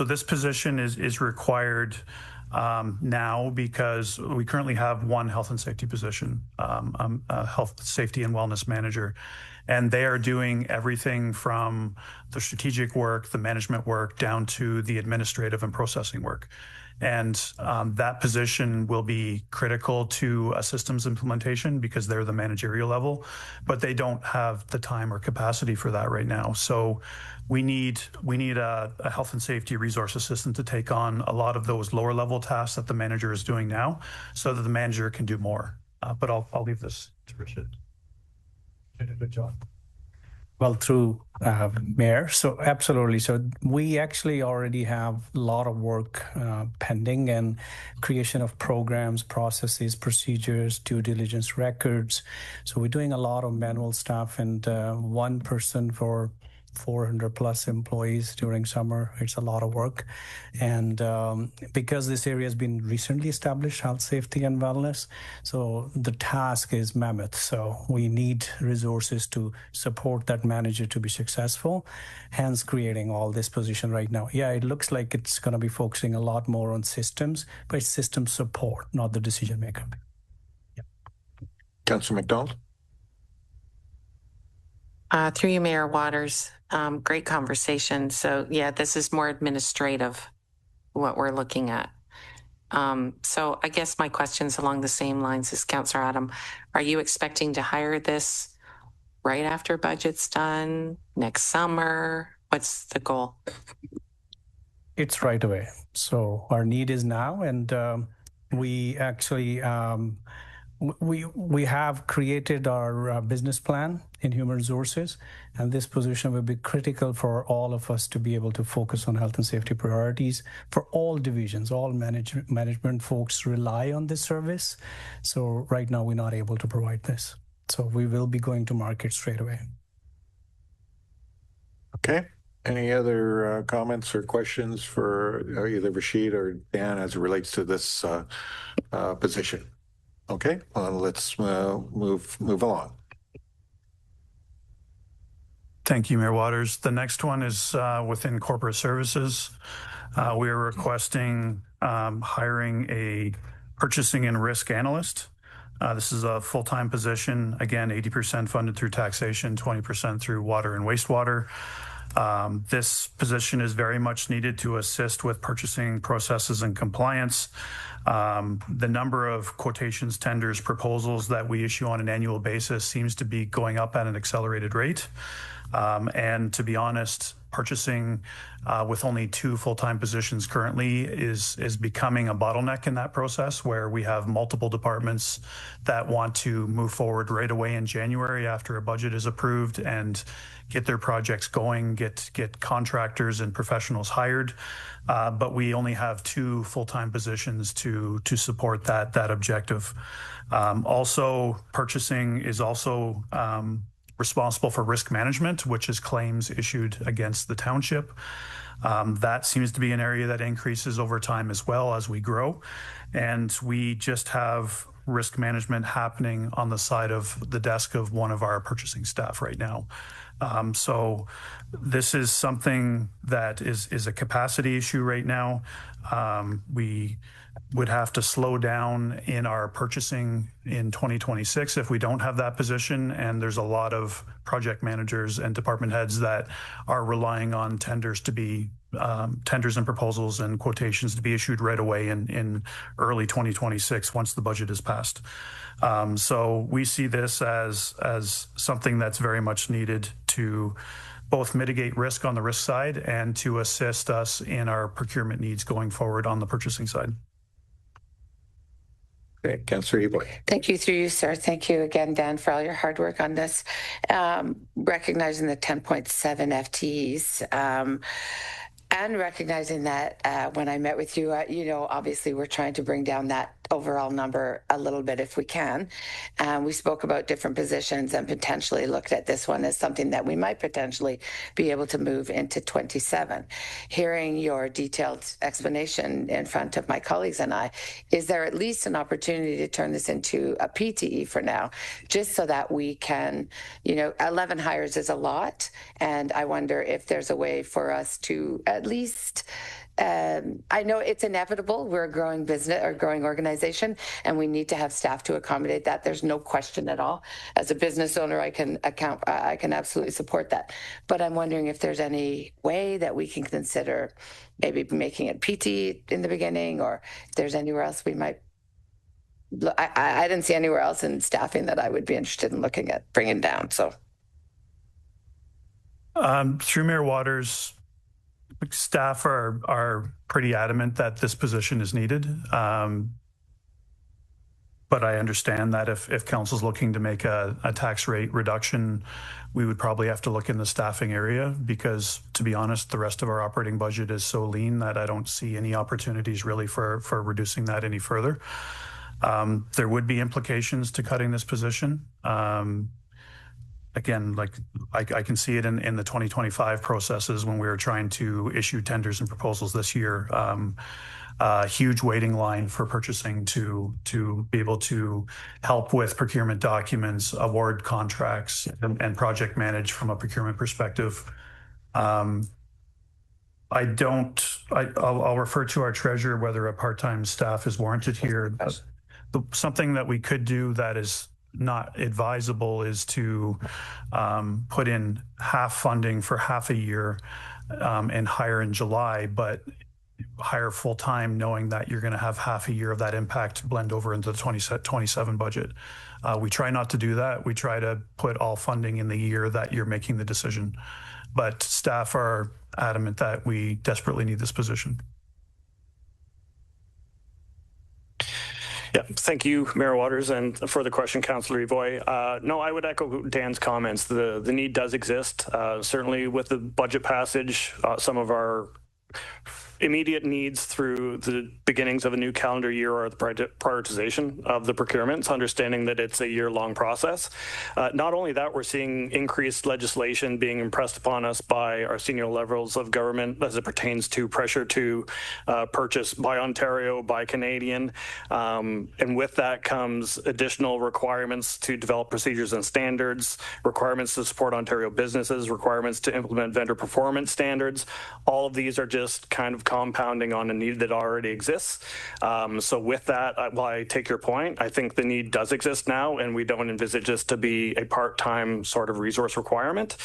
this position is required now because we currently have one health and safety position, a health, safety, and wellness manager. And they are doing everything from the strategic work, the management work, down to the administrative and processing work. And that position will be critical to a systems implementation because they're the managerial level, but they don't have the time or capacity for that right now. So we need a health and safety resource assistant to take on a lot of those lower level tasks that the manager is doing now so that the manager can do more. But I'll leave this to Richard. You did a good job. Well, through Mayor, so absolutely. So we actually already have a lot of work pending and creation of programs, processes, procedures, due diligence records. So we're doing a lot of manual stuff, and one person for 400 plus employees during summer. It's a lot of work. And because this area has been recently established, health, safety, and wellness, so the task is mammoth. So we need resources to support that manager to be successful, hence creating all this position right now. Yeah, it looks like it's going to be focusing a lot more on systems, but it's system support, not the decision maker. Councillor McDonald. Through you, Mayor Waters, great conversation. So yeah, this is more administrative, what we're looking at. So I guess my question's along the same lines as Councillor Adam. Are you expecting to hire this right after budget's done, next summer? What's the goal? It's right away. So our need is now, and we actually we have created our business plan in human resources, and this position will be critical for all of us to be able to focus on health and safety priorities for all divisions. All management folks rely on this service. So right now we're not able to provide this. So we will be going to market straight away. Okay. Any other comments or questions for either Rashid or Dan as it relates to this position? Okay, well, let's move along. Thank you, Mayor Waters. The next one is within corporate services. We are requesting hiring a purchasing and risk analyst. This is a full-time position. Again, 80% funded through taxation, 20% through water and wastewater. This position is very much needed to assist with purchasing processes and compliance. The number of quotations, tenders, proposals that we issue on an annual basis seems to be going up at an accelerated rate. And to be honest, purchasing with only 2 full-time positions currently is becoming a bottleneck in that process, where we have multiple departments that want to move forward right away in January after a budget is approved and get their projects going, get contractors and professionals hired. But we only have 2 full-time positions to support that objective. Also, purchasing is also responsible for risk management, which is claims issued against the township. That seems to be an area that increases over time as well as we grow. And we just have risk management happening on the side of the desk of one of our purchasing staff right now. So this is something that is a capacity issue right now. We would have to slow down in our purchasing in 2026 if we don't have that position. And there's a lot of project managers and department heads that are relying on tenders to be tenders and proposals and quotations to be issued right away in early 2026 once the budget is passed. So we see this as something that's very much needed to both mitigate risk on the risk side and to assist us in our procurement needs going forward on the purchasing side. Okay, Councillor Eboy. Thank you, through you, sir. Thank you again, Dan, for all your hard work on this. Recognizing the 10.7 FTEs, and recognizing that when I met with you, obviously we're trying to bring down that overall number a little bit if we can. We spoke about different positions and potentially looked at this one as something that we might potentially be able to move into 27. Hearing your detailed explanation in front of my colleagues and I, is there at least an opportunity to turn this into a PTE for now, just so that we can, 11 hires is a lot, and I wonder if there's a way for us to at least, I know it's inevitable. We're a growing business or growing organization, and we need to have staff to accommodate that. There's no question at all. As a business owner, I can absolutely support that. But I'm wondering if there's any way that we can consider maybe making it PT in the beginning, or if there's anywhere else we might. I didn't see anywhere else in staffing that I would be interested in looking at bringing down. So, through Mayor Waters, staff are pretty adamant that this position is needed. But I understand that if council's looking to make a tax rate reduction, we would probably have to look in the staffing area, because to be honest, the rest of our operating budget is so lean that I don't see any opportunities really for reducing that any further. There would be implications to cutting this position. again, like I can see it in the 2025 processes when we were trying to issue tenders and proposals this year. A huge waiting line for purchasing to be able to help with procurement documents, award contracts, and project manage from a procurement perspective. I'll refer to our treasurer whether a part-time staff is warranted here. Something that we could do that is not advisable is to put in half funding for half a year and hire in July, but hire full-time knowing that you're going to have half a year of that impact blend over into the 27 budget. We try not to do that. We try to put all funding in the year that you're making the decision. But staff are adamant that we desperately need this position. Yeah, thank you, Mayor Waters, and for the question, Councillor Evoy. No, I would echo Dan's comments. The need does exist. Certainly with the budget passage, some of our immediate needs through the beginnings of a new calendar year are the prioritization of the procurements, understanding that it's a year-long process. Not only that, we're seeing increased legislation being impressed upon us by our senior levels of government as it pertains to pressure to purchase by Ontario, by Canadian. And with that comes additional requirements to develop procedures and standards, requirements to support Ontario businesses, requirements to implement vendor performance standards. All of these are just kind of compounding on a need that already exists. So with that, while I take your point, I think the need does exist now, and we don't envisage this to be a part-time sort of resource requirement.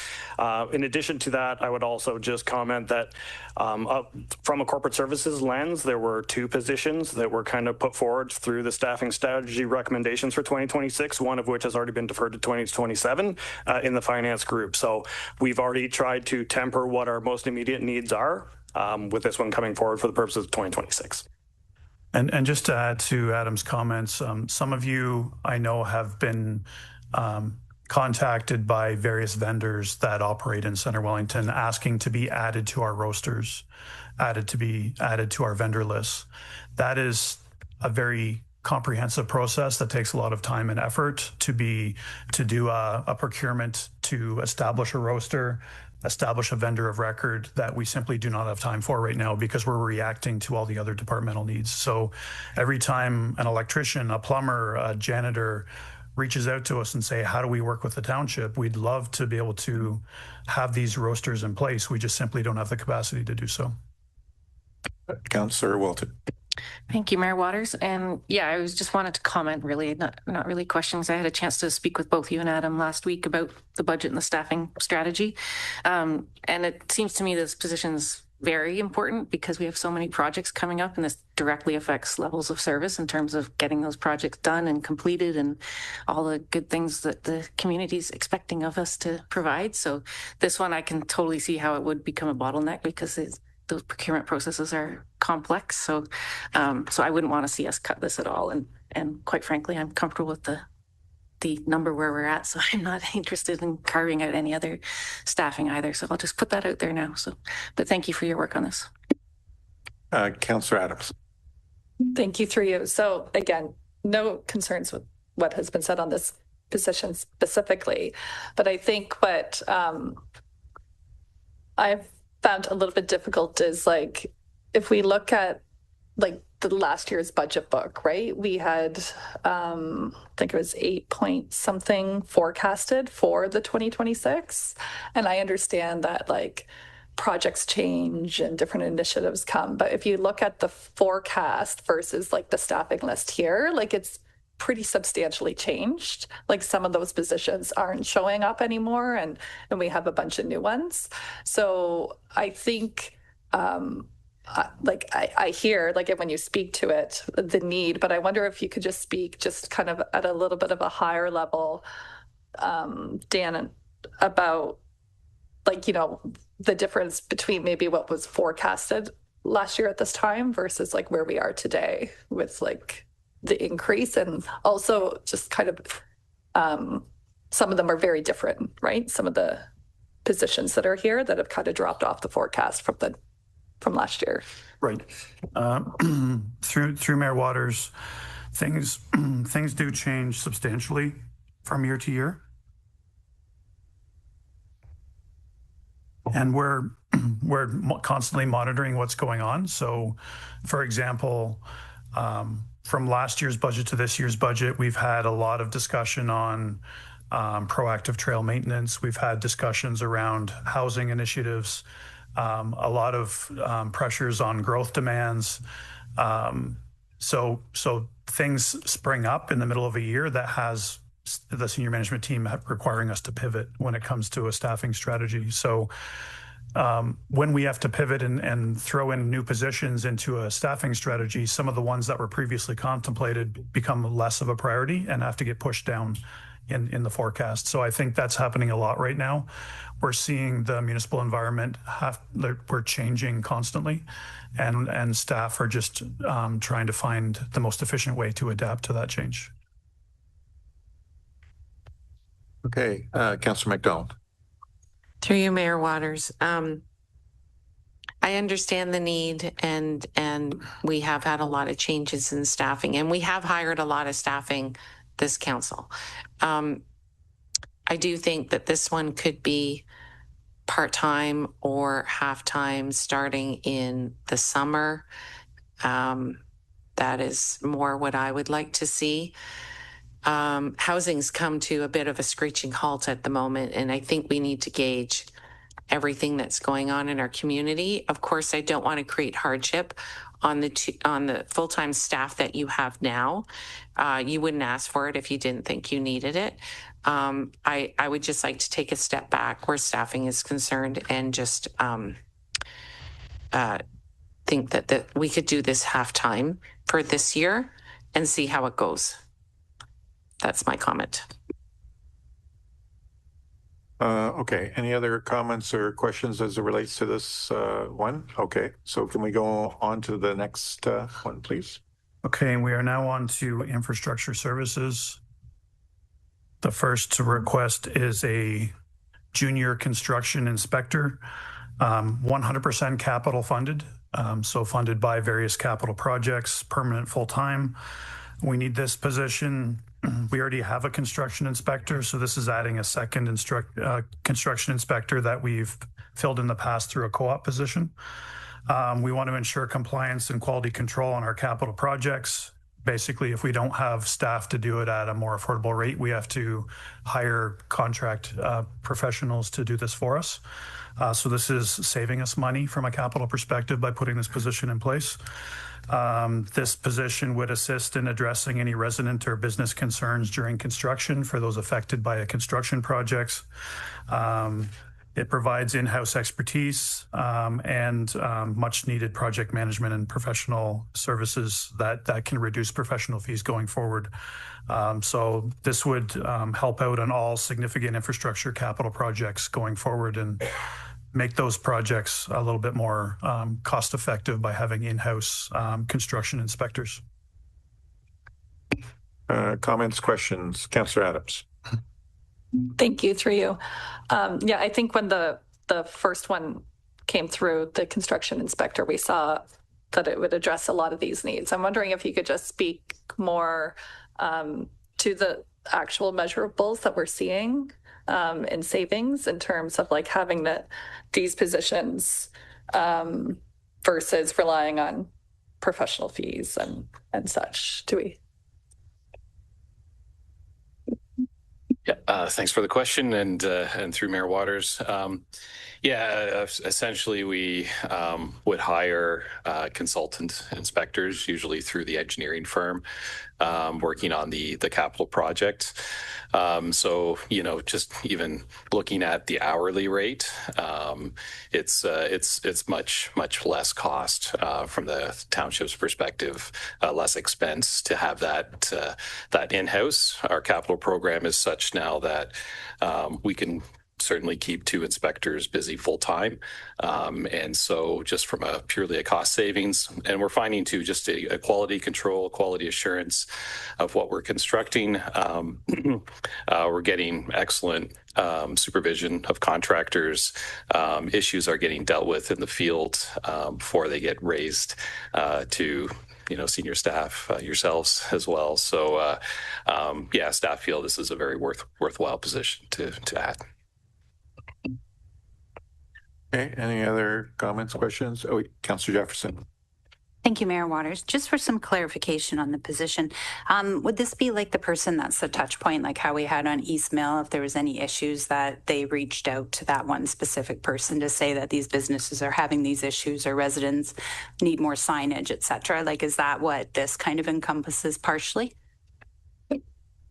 In addition to that, I would also just comment that from a corporate services lens, there were 2 positions that were kind of put forward through the staffing strategy recommendations for 2026, one of which has already been deferred to 2027 in the finance group. So we've already tried to temper what our most immediate needs are with this one coming forward for the purposes of 2026. And just to add to Adam's comments, some of you I know have been contacted by various vendors that operate in Centre Wellington asking to be added to our rosters, to be added to our vendor lists. That is a very comprehensive process that takes a lot of time and effort to do a procurement, to establish a roster, establish a vendor of record that we simply do not have time for right now because we're reacting to all the other departmental needs. So every time an electrician, a plumber, a janitor reaches out to us and say, how do we work with the township? We'd love to be able to have these rosters in place. We just simply don't have the capacity to do so. Councillor Wilton. Thank you, Mayor Waters. And yeah, I was just wanted to comment, really, not really questions. I had a chance to speak with both you and Adam last week about the budget and the staffing strategy. And it seems to me this position is very important because we have so many projects coming up, and this directly affects levels of service in terms of getting those projects done and completed and all the good things that the community is expecting of us to provide. So this one, I can totally see how it would become a bottleneck because those procurement processes are complex. So I wouldn't want to see us cut this at all. And quite frankly, I'm comfortable with the number where we're at. So I'm not interested in carving out any other staffing either. So I'll just put that out there now. But thank you for your work on this. Councillor Adams. Thank you, through you. So again, no concerns with what has been said on this position specifically, but I think what I've found a little bit difficult is like, if we look at like the last year's budget book, right? We had, I think it was 8 point something forecasted for the 2026. And I understand that like projects change and different initiatives come. But if you look at the forecast versus like the staffing list here, like it's pretty substantially changed. Like some of those positions aren't showing up anymore, and we have a bunch of new ones. So I think I hear like when you speak to it, the need, but I wonder if you could just speak just kind of at a little bit of a higher level, Dan, about like, you know, the difference between maybe what was forecasted last year at this time versus like where we are today with like the increase, and also just kind of some of them are very different, right? Some of the positions that are here that have kind of dropped off the forecast from last year. Right. Through Mayor Waters, things do change substantially from year to year. And we're constantly monitoring what's going on. So, for example, from last year's budget to this year's budget, we've had a lot of discussion on proactive trail maintenance. We've had discussions around housing initiatives, a lot of pressures on growth demands. So things spring up in the middle of a year that has the senior management team requiring us to pivot when it comes to a staffing strategy. So when we have to pivot and throw in new positions into a staffing strategy, some of the ones that were previously contemplated become less of a priority and have to get pushed down in the forecast. So I think that's happening a lot right now. We're seeing the municipal environment we're changing constantly, and staff are just trying to find the most efficient way to adapt to that change. Okay, Councillor McDonald. Through you, Mayor Waters. I understand the need, and we have had a lot of changes in staffing, and we have hired a lot of staffing this council. I do think that this one could be part-time or half-time starting in the summer. That is more what I would like to see. Housing's come to a bit of a screeching halt at the moment, and I think we need to gauge everything that's going on in our community. Of course, I don't want to create hardship on the full-time staff that you have now. You wouldn't ask for it if you didn't think you needed it. I would just like to take a step back where staffing is concerned and just think that we could do this half-time for this year and see how it goes. That's my comment. Okay, any other comments or questions as it relates to this one? Okay, so can we go on to the next one, please? Okay, we are now on to infrastructure services. The first request is a junior construction inspector, 100% capital funded, so funded by various capital projects, permanent full-time. We need this position. We already have a construction inspector, so this is adding a second construction inspector that we've filled in the past through a co-op position. We want to ensure compliance and quality control on our capital projects. Basically, if we don't have staff to do it at a more affordable rate, we have to hire contract professionals to do this for us. So this is saving us money from a capital perspective by putting this position in place. This position would assist in addressing any resident or business concerns during construction for those affected by a construction projects. It provides in-house expertise and much needed project management and professional services that can reduce professional fees going forward. So this would help out on all significant infrastructure capital projects going forward and make those projects a little bit more cost effective by having in-house construction inspectors. Comments, questions? Councillor Adams. Thank you, through you. Yeah, I think when the first one came through, the construction inspector, we saw that it would address a lot of these needs. I'm wondering if you could just speak more to the actual measurables that we're seeing in savings in terms of like having these positions versus relying on professional fees and such. Do we? Yeah, thanks for the question, and through Mayor Waters. Essentially we would hire consultant inspectors, usually through the engineering firm, working on the capital project. So, just even looking at the hourly rate, it's much less cost from the township's perspective, less expense to have that in-house. Our capital program is such now that we can certainly keep 2 inspectors busy full time. And so just from purely a cost savings, and we're finding too, just a quality control, quality assurance of what we're constructing. We're getting excellent supervision of contractors. Issues are getting dealt with in the field before they get raised to senior staff, yourselves as well. So staff feel this is a very worthwhile position to add. Okay, any other comments, questions? Oh, Councillor Jefferson. Thank you, Mayor Waters. Just for some clarification on the position, would this be like the person that's the touch point, like how we had on East Mill, if there was any issues that they reached out to that one specific person to say that these businesses are having these issues or residents need more signage, et cetera? Like, is that what this kind of encompasses partially?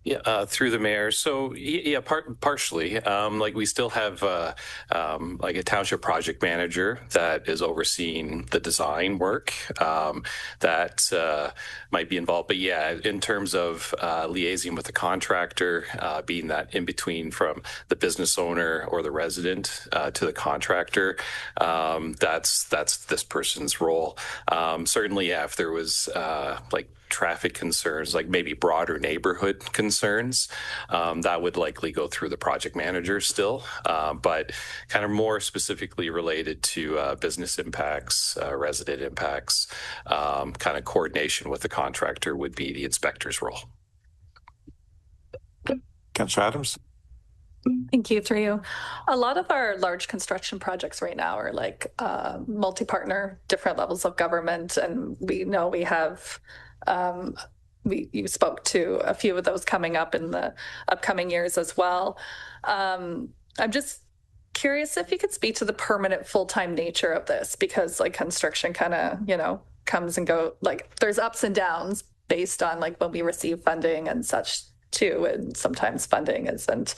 Yeah, through the mayor. So yeah, partially. Like we still have like a township project manager that is overseeing the design work that might be involved. But yeah, in terms of liaising with the contractor, being that in between from the business owner or the resident to the contractor, that's this person's role. Certainly, yeah, if there was like traffic concerns, like maybe broader neighborhood concerns, that would likely go through the project manager still, but kind of more specifically related to business impacts, resident impacts, kind of coordination with the contractor would be the inspector's role. Councillor Adams. Thank you, through you. A lot of our large construction projects right now are like multi-partner, different levels of government, and we know we have you spoke to a few of those coming up in the upcoming years as well. I'm just curious if you could speak to the permanent full-time nature of this, because like construction kind of, you know, comes and go, like there's ups and downs based on like when we receive funding and such too, and sometimes funding isn't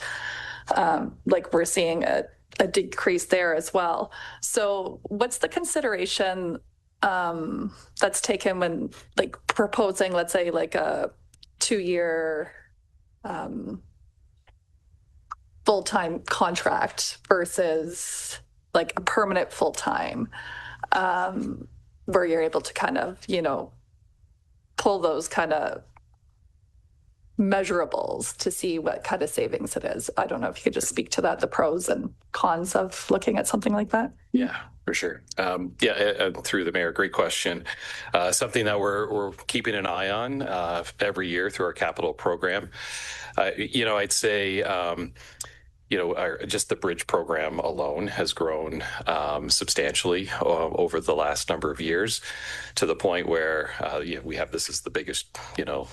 like we're seeing a decrease there as well. So what's the consideration that's taken when like proposing, let's say, like a 2-year full-time contract versus like a permanent full-time, where you're able to kind of, you know, pull those kind of measurables to see what kind of savings it is. I don't know if you could just speak to that, the pros and cons of looking at something like that. Yeah, for sure. Through the mayor, great question. Something that we're keeping an eye on every year through our capital program. You know, I'd say you know, just the bridge program alone has grown substantially over the last number of years, to the point where we have this as the biggest, you know,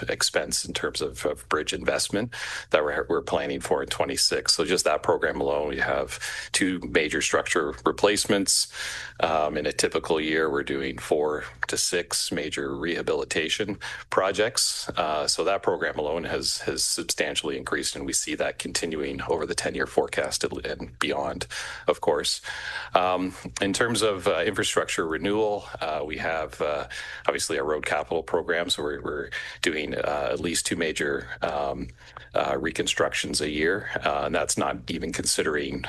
expense in terms of bridge investment that we're planning for in 26. So just that program alone, we have 2 major structure replacements. In a typical year, we're doing 4 to 6 major rehabilitation projects. So that program alone has substantially increased, and we see that continuing over the 10-year forecast and beyond, of course. In terms of infrastructure renewal, we have obviously our road capital program, so we're doing at least 2 major reconstructions a year, and that's not even considering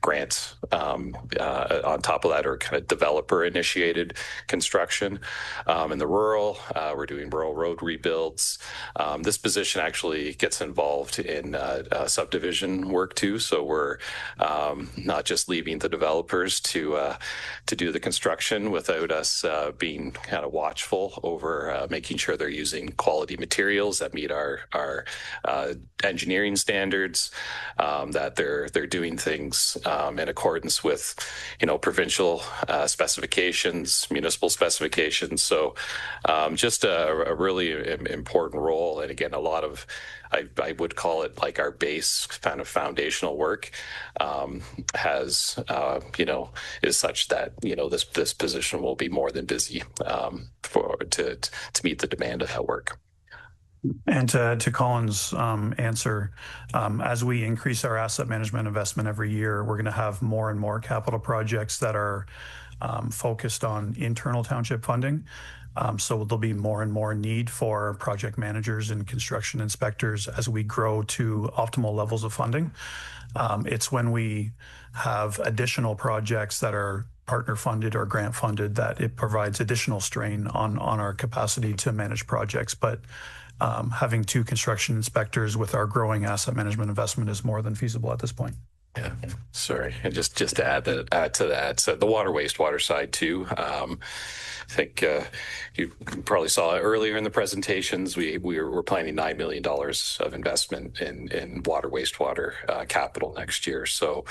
grants on top of that, or kind of developer-initiated construction. In the rural, we're doing rural road rebuilds. This position actually gets involved in subdivision work too, so we're not just leaving the developers to do the construction without us being kind of watchful over making sure they're using quality materials that meet our engineering standards, that they're doing things in accordance with, you know, provincial specifications, municipal specifications. So just a really important role, and again, a lot of, I would call it like our base kind of foundational work has, you know, is such that, you know, this position will be more than busy to meet the demand of that work. And to Colin's answer, as we increase our asset management investment every year, we're going to have more and more capital projects that are focused on internal township funding. So there'll be more and more need for project managers and construction inspectors as we grow to optimal levels of funding. It's when we have additional projects that are partner funded or grant funded that it provides additional strain on our capacity to manage projects. But having 2 construction inspectors with our growing asset management investment is more than feasible at this point. Yeah, sorry. And just to add to that, so the water wastewater side too. I think you probably saw earlier in the presentations, we're planning $9 million of investment in water wastewater capital next year. So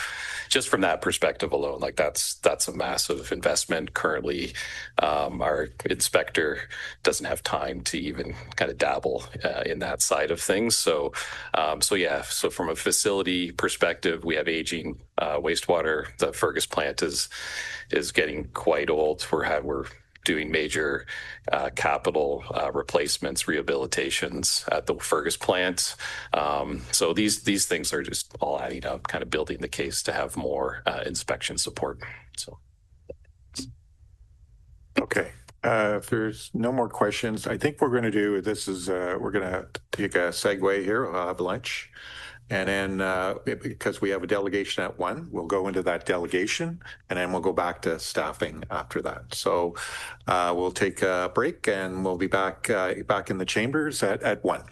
just from that perspective alone, like that's a massive investment. Currently, our inspector doesn't have time to even kind of dabble in that side of things. So so from a facility perspective, we have aging wastewater. The Fergus plant is getting quite old. We're doing major capital replacements, rehabilitations at the Fergus plant. So these things are just all adding up, kind of building the case to have more inspection support. So. Okay. If there's no more questions, I think we're going to do this is we're going to take a segue here. We'll have lunch. And then because we have a delegation at 1, we'll go into that delegation and then we'll go back to staffing after that. So we'll take a break and we'll be back in the chambers at 1.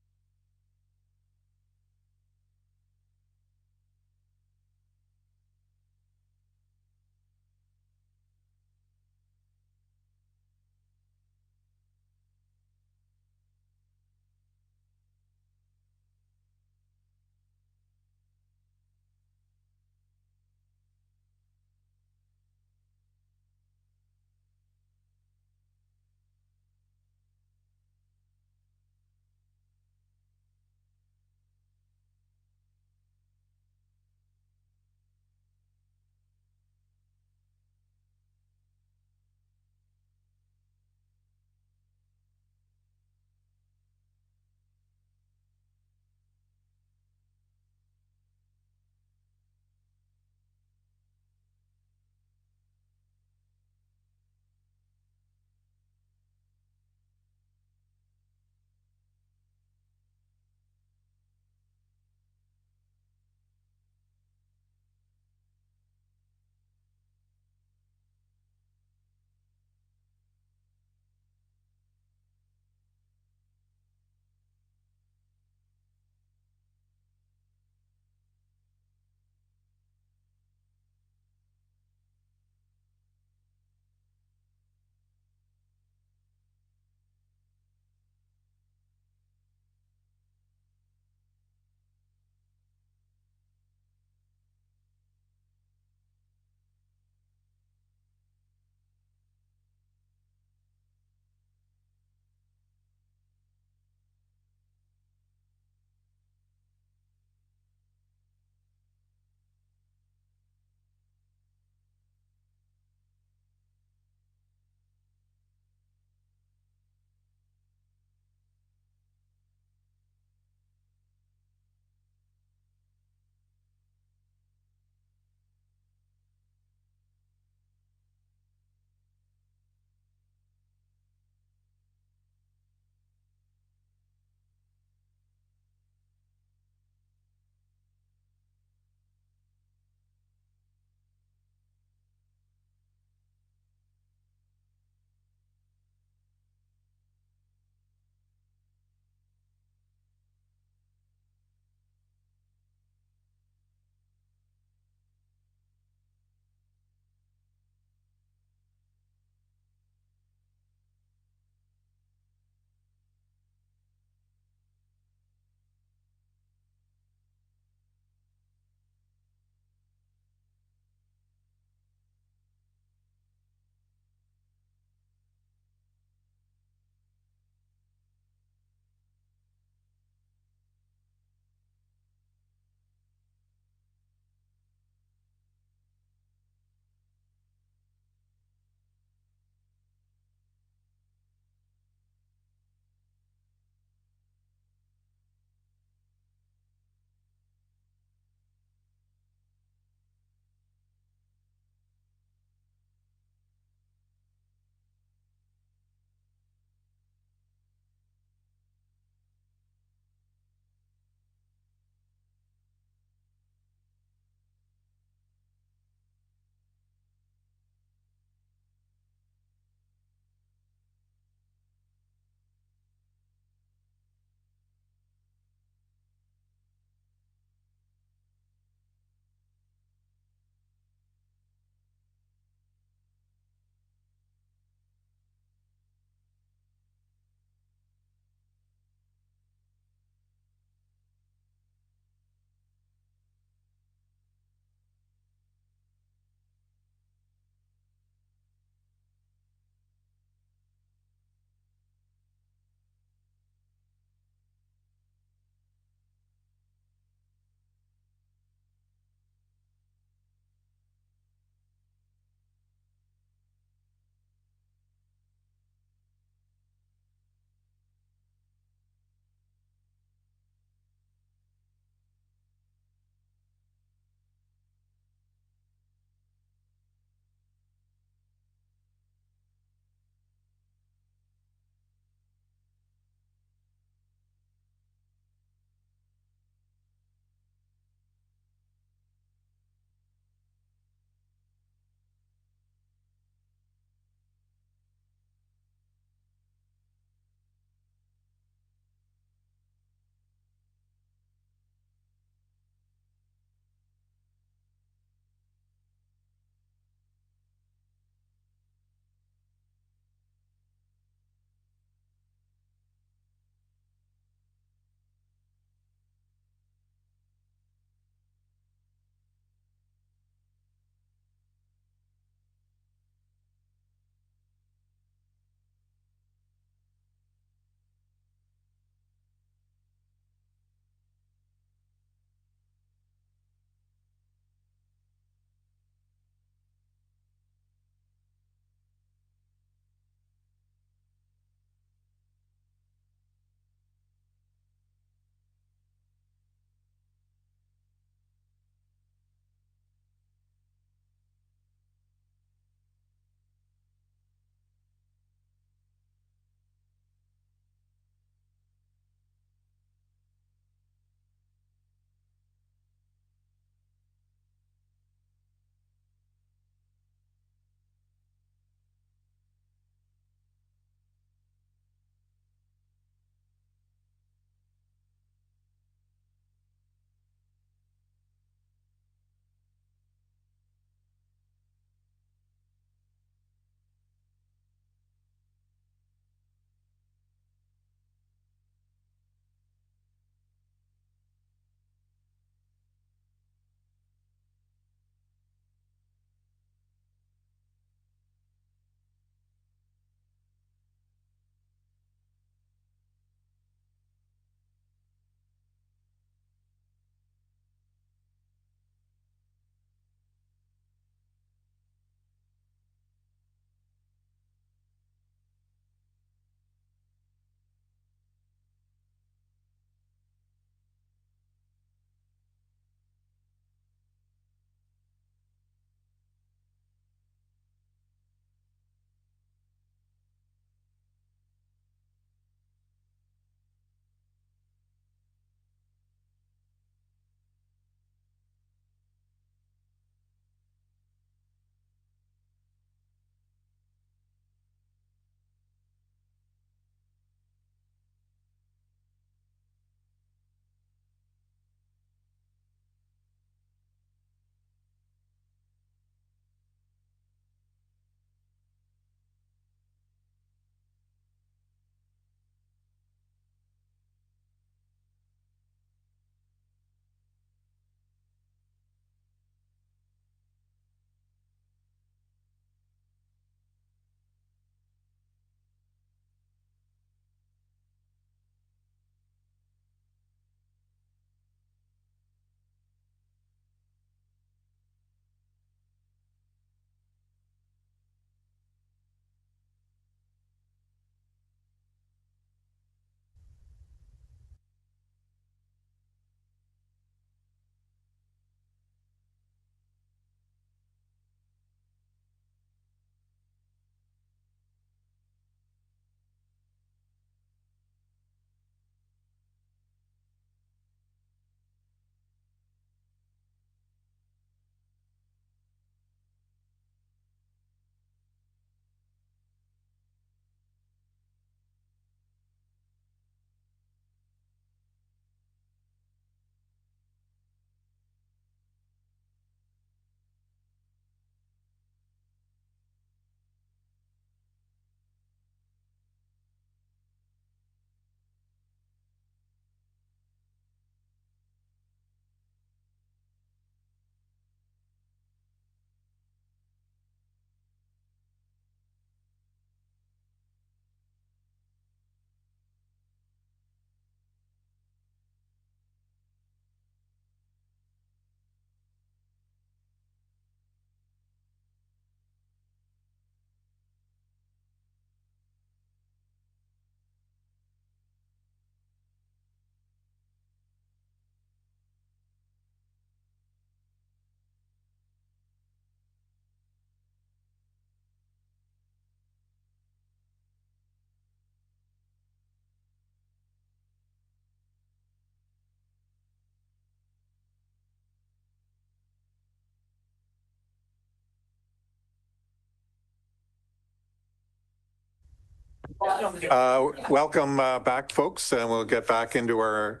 Welcome back, folks, and we'll get back into our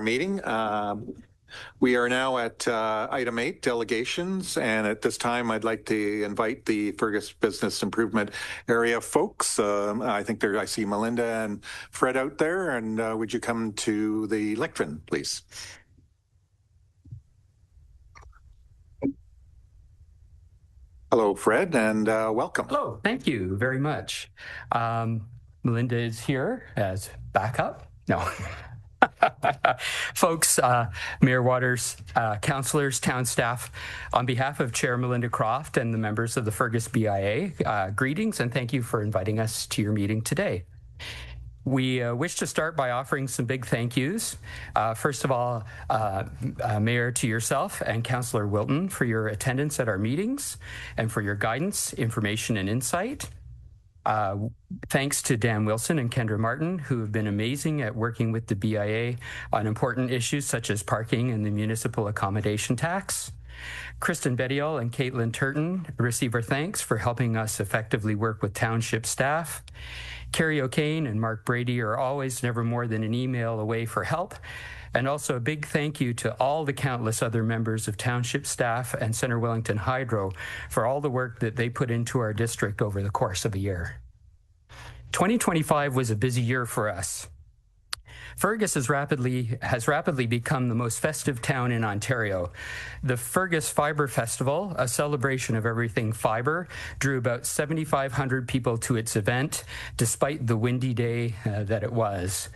meeting. We are now at item 8, delegations, and at this time I'd like to invite the Fergus Business Improvement Area folks. I think I see Melinda and Fred out there, and would you come to the lectern, please? Hello, Fred, and welcome. Hello, thank you very much. Melinda is here as backup. No. Folks, Mayor Waters, councillors, town staff, on behalf of Chair Melinda Croft and the members of the Fergus BIA, greetings and thank you for inviting us to your meeting today. We wish to start by offering some big thank yous. First of all, Mayor, to yourself and Councillor Wilton for your attendance at our meetings and for your guidance, information, and insight. Thanks to Dan Wilson and Kendra Martin, who have been amazing at working with the BIA on important issues such as parking and the municipal accommodation tax. Kristen Bettiol and Caitlin Turton receive our thanks for helping us effectively work with township staff. Carrie O'Kane and Mark Brady are always never more than an email away for help. And also a big thank you to all the countless other members of township staff and Centre Wellington Hydro for all the work that they put into our district over the course of a year. 2025 was a busy year for us. Fergus has rapidly become the most festive town in Ontario. The Fergus Fibre Festival, a celebration of everything fibre, drew about 7,500 people to its event, despite the windy day that it was.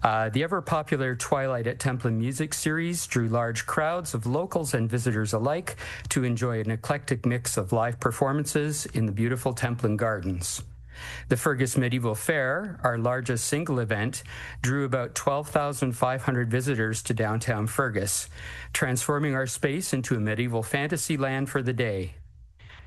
The ever-popular Twilight at Templin music series drew large crowds of locals and visitors alike to enjoy an eclectic mix of live performances in the beautiful Templin Gardens. The Fergus Medieval Fair, our largest single event, drew about 12,500 visitors to downtown Fergus, transforming our space into a medieval fantasy land for the day.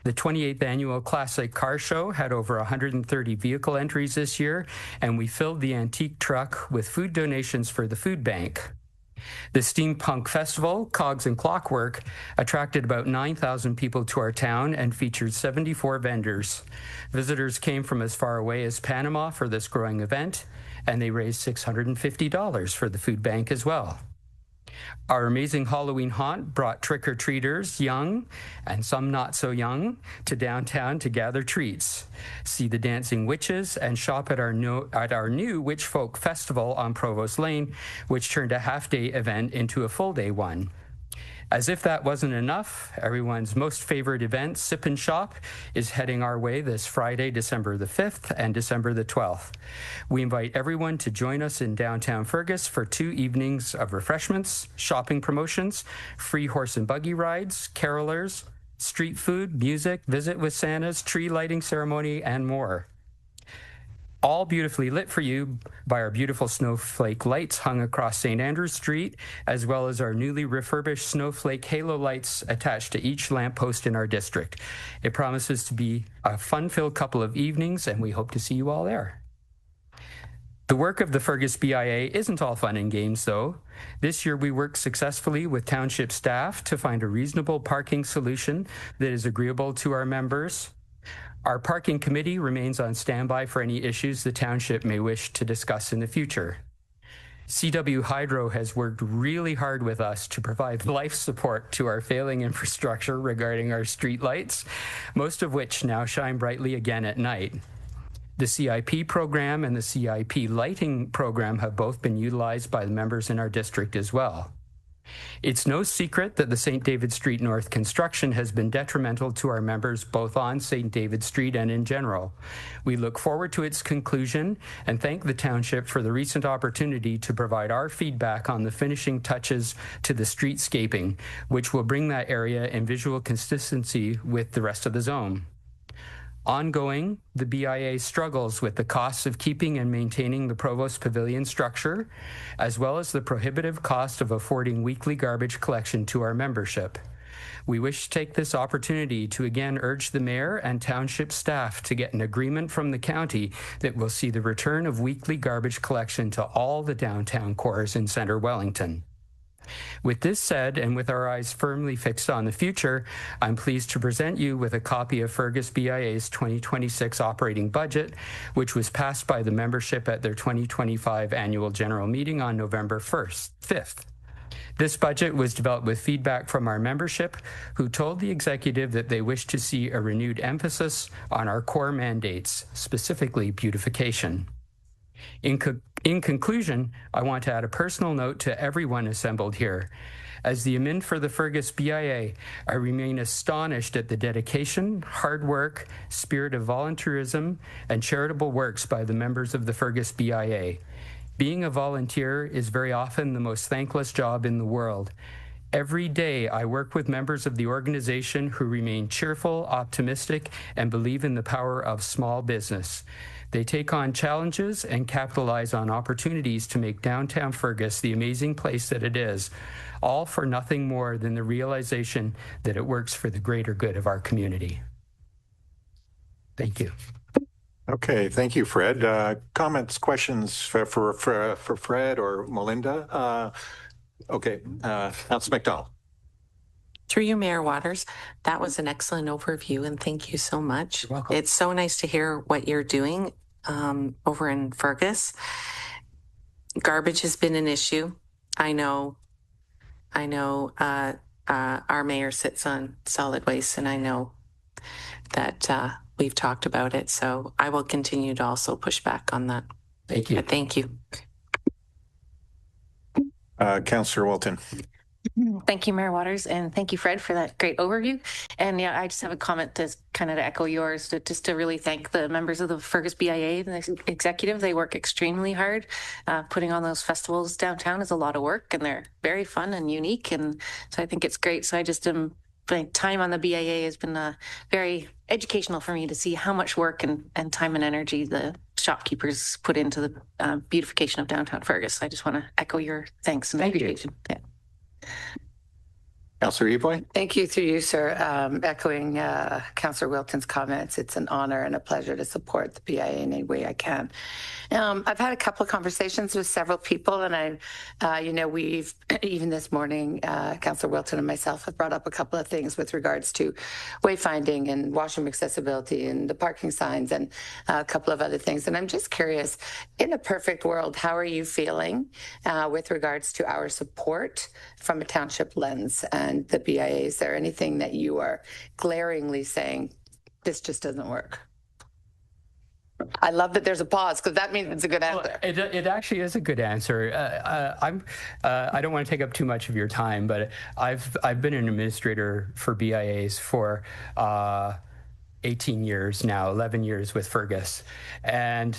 The 28th annual Classic Car Show had over 130 vehicle entries this year, and we filled the antique truck with food donations for the food bank. The Steampunk Festival, Cogs and Clockwork, attracted about 9,000 people to our town and featured 74 vendors. Visitors came from as far away as Panama for this growing event, and they raised $650 for the food bank as well. Our amazing Halloween haunt brought trick-or-treaters, young and some not so young, to downtown to gather treats, see the dancing witches, and shop at our new Witch Folk Festival on Provost Lane, which turned a half-day event into a full-day one. As if that wasn't enough, everyone's most favorite event, Sip and Shop, is heading our way this Friday, December the 5th and December the 12th. We invite everyone to join us in downtown Fergus for 2 evenings of refreshments, shopping promotions, free horse and buggy rides, carolers, street food, music, visit with Santas, tree lighting ceremony, and more. All beautifully lit for you by our beautiful snowflake lights hung across St. Andrews Street, as well as our newly refurbished snowflake halo lights attached to each lamppost in our district. It promises to be a fun-filled couple of evenings, and we hope to see you all there. The work of the Fergus BIA isn't all fun and games, though. This year, we worked successfully with township staff to find a reasonable parking solution that is agreeable to our members. Our parking committee remains on standby for any issues the township may wish to discuss in the future. CW Hydro has worked really hard with us to provide life support to our failing infrastructure regarding our streetlights, most of which now shine brightly again at night. The CIP program and the CIP lighting program have both been utilized by the members in our district as well. It's no secret that the St. David Street North construction has been detrimental to our members both on St. David Street and in general. We look forward to its conclusion and thank the township for the recent opportunity to provide our feedback on the finishing touches to the streetscaping, which will bring that area in visual consistency with the rest of the zone. Ongoing, the BIA struggles with the costs of keeping and maintaining the Provost Pavilion structure, as well as the prohibitive cost of affording weekly garbage collection to our membership. We wish to take this opportunity to again urge the Mayor and Township staff to get an agreement from the county that will see the return of weekly garbage collection to all the downtown cores in Centre Wellington. With this said, and with our eyes firmly fixed on the future, I'm pleased to present you with a copy of Fergus BIA's 2026 operating budget, which was passed by the membership at their 2025 annual general meeting on November 5th. This budget was developed with feedback from our membership, who told the executive that they wish to see a renewed emphasis on our core mandates, specifically beautification. In conclusion, I want to add a personal note to everyone assembled here. As the admin for the Fergus BIA, I remain astonished at the dedication, hard work, spirit of volunteerism, and charitable works by the members of the Fergus BIA. Being a volunteer is very often the most thankless job in the world. Every day, I work with members of the organization who remain cheerful, optimistic, and believe in the power of small business. They take on challenges and capitalize on opportunities to make downtown Fergus the amazing place that it is, all for nothing more than the realization that it works for the greater good of our community. Thank you. Okay, thank you, Fred. Comments, questions for Fred or Melinda? Okay, Councillor McDonald. Through you, Mayor Waters, that was an excellent overview, and thank you so much. You're welcome. It's so nice to hear what you're doing over in Fergus. Garbage has been an issue. I know our mayor sits on solid waste, and I know that we've talked about it. So I will continue to also push back on that. Thank you. But thank you. Councillor Walton. Thank you, Mayor Waters, and thank you, Fred, for that great overview. And yeah, I just have a comment to kind of to echo yours, just to really thank the members of the Fergus BIA and the executive. They work extremely hard. Putting on those festivals downtown is a lot of work, and they're very fun and unique. And so I think it's great. So I just my time on the BIA has been very educational for me to see how much work and time and energy the shopkeepers put into the beautification of downtown Fergus. I just want to echo your thanks and appreciation. Yeah. Councillor Evoy. Thank you through you, sir. Echoing Councillor Wilton's comments, it's an honor and a pleasure to support the BIA in any way I can. I've had a couple of conversations with several people, and we've even this morning, Councillor Wilton and myself have brought up a couple of things with regards to wayfinding and washroom accessibility and the parking signs and a couple of other things. And I'm just curious, in a perfect world, how are you feeling with regards to our support from a township lens and the BIA? Is there anything that you are glaringly saying, this just doesn't work? I love that there's a pause, because that means it's a good answer. Well, it actually is a good answer. I don't want to take up too much of your time, but I've been an administrator for BIAs for 18 years now, 11 years with Fergus, and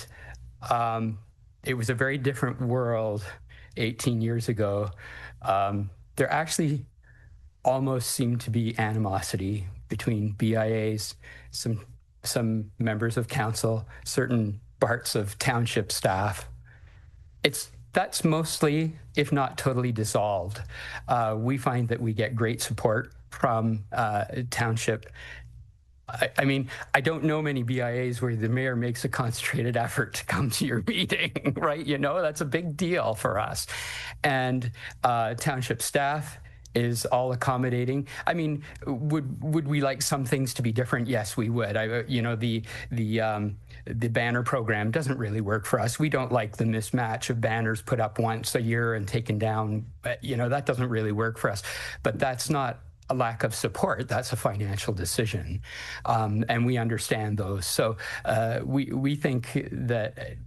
it was a very different world 18 years ago. There actually almost seemed to be animosity between BIAs, some members of council, certain parts of township staff. That's mostly, if not totally, dissolved. We find that we get great support from township. I mean, I don't know many BIAs where the mayor makes a concentrated effort to come to your meeting, right? You know, that's a big deal for us. And township staff is all accommodating. I mean, would we like some things to be different? Yes, we would. The banner program doesn't really work for us. We don't like the mismatch of banners put up once a year and taken down. That doesn't really work for us. But that's not a lack of support. That's a financial decision, and we understand those. So we think that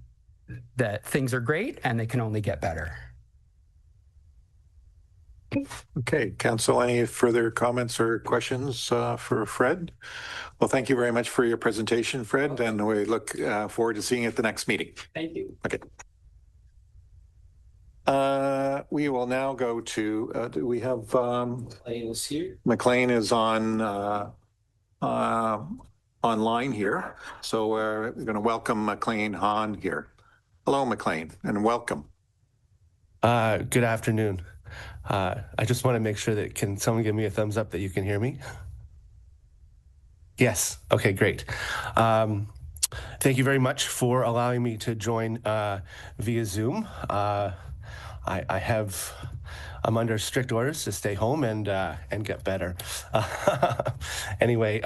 things are great and they can only get better. Okay, Council, any further comments or questions for Fred? Well, thank you very much for your presentation, Fred, and we look forward to seeing you at the next meeting. Thank you. Okay. We will now go to, do we have... McLean is here. McLean is on online here, so we're going to welcome McLean Hahn here. Hello, McLean, and welcome. Good afternoon. I just want to make sure that, can someone give me a thumbs up that you can hear me? Yes. Okay, great. Thank you very much for allowing me to join via Zoom. I have I'm under strict orders to stay home and get better. Anyway,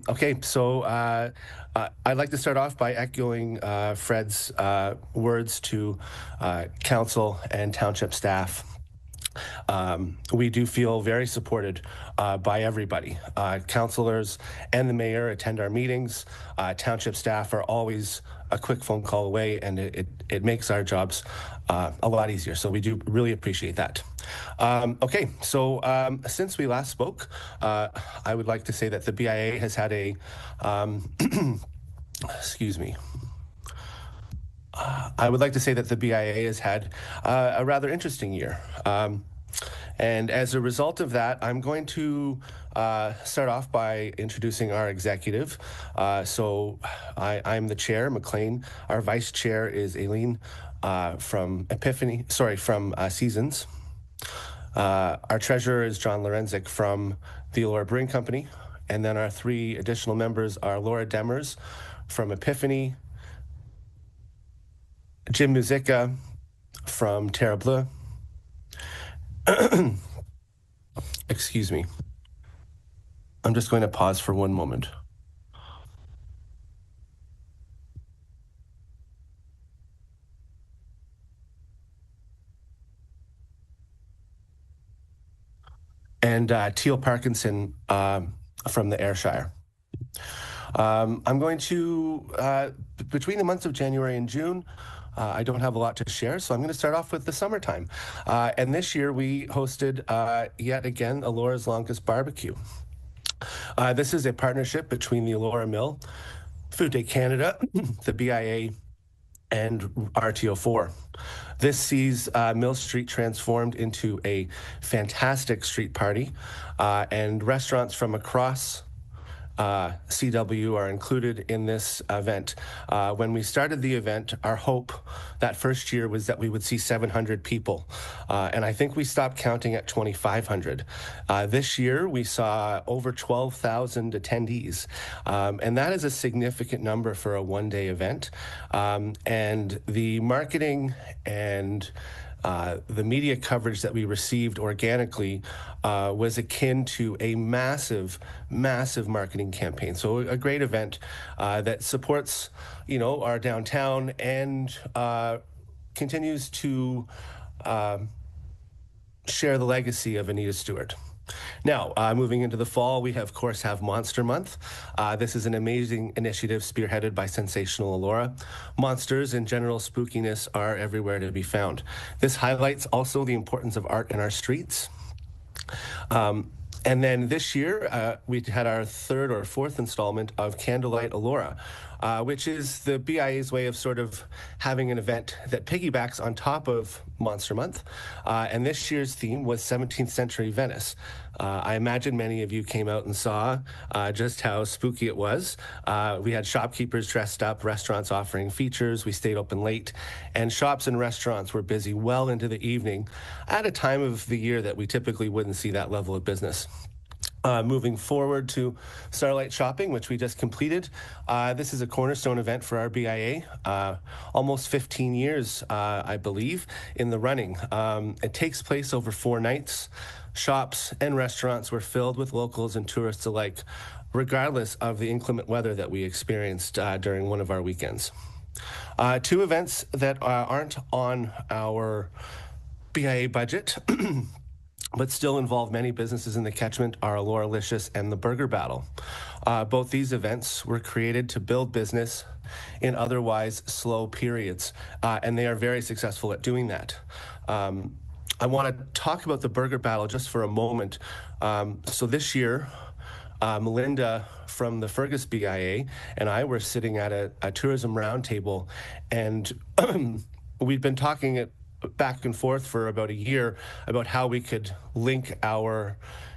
okay, so I'd like to start off by echoing Fred's words to council and township staff. We do feel very supported by everybody. Councillors and the mayor attend our meetings. Township staff are always a quick phone call away, and it makes our jobs a lot easier. So we do really appreciate that. Okay, so since we last spoke, I would like to say that the BIA has had a, excuse me. I would like to say that the BIA has had a rather interesting year. And as a result of that, I'm going to start off by introducing our executive. So I'm the chair, McLean. Our vice chair is Aileen from Seasons. Our treasurer is John Lorenzik from the Elora Brewing Company. And then our three additional members are Laura Demers from Epiphany, Jim Muzica from Terre Bleu. Excuse me. I'm just going to pause for one moment. And Teal Parkinson from the Ayrshire. I'm going to, between the months of January and June, I don't have a lot to share, so I'm going to start off with the summertime. And this year we hosted yet again Elora's Longest Barbecue. This is a partnership between the Elora Mill, Food Day Canada, the BIA, and RTO4. This sees Mill Street transformed into a fantastic street party, and restaurants from across CW are included in this event. When we started the event, our hope that first year was that we would see 700 people. And I think we stopped counting at 2,500. This year, we saw over 12,000 attendees. And that is a significant number for a one-day event. And the marketing and the media coverage that we received organically was akin to a massive marketing campaign. So a great event that supports, our downtown and continues to share the legacy of Anita Stewart. Now, moving into the fall, we of course have Monster Month. This is an amazing initiative spearheaded by Sensational Elora. Monsters and general spookiness are everywhere to be found. This highlights also the importance of art in our streets. And then this year, we had our third or fourth installment of Candlelight Elora, which is the BIA's way of sort of having an event that piggybacks on top of Monster Month. And this year's theme was 17th century Venice. I imagine many of you came out and saw just how spooky it was. We had shopkeepers dressed up, restaurants offering features. We stayed open late, and shops and restaurants were busy well into the evening at a time of the year that we typically wouldn't see that level of business. Moving forward to Starlight Shopping, which we just completed. This is a cornerstone event for our BIA. Almost 15 years, I believe, in the running. It takes place over 4 nights. Shops and restaurants were filled with locals and tourists alike, regardless of the inclement weather that we experienced during one of our weekends. 2 events that aren't on our BIA budget but still involve many businesses in the catchment are Elora-licious and the Burger Battle. Both these events were created to build business in otherwise slow periods, and they are very successful at doing that. I want to talk about the Burger Battle just for a moment. So this year, Melinda from the Fergus BIA and I were sitting at a tourism roundtable, and we'd been talking back and forth for about a year about how we could link our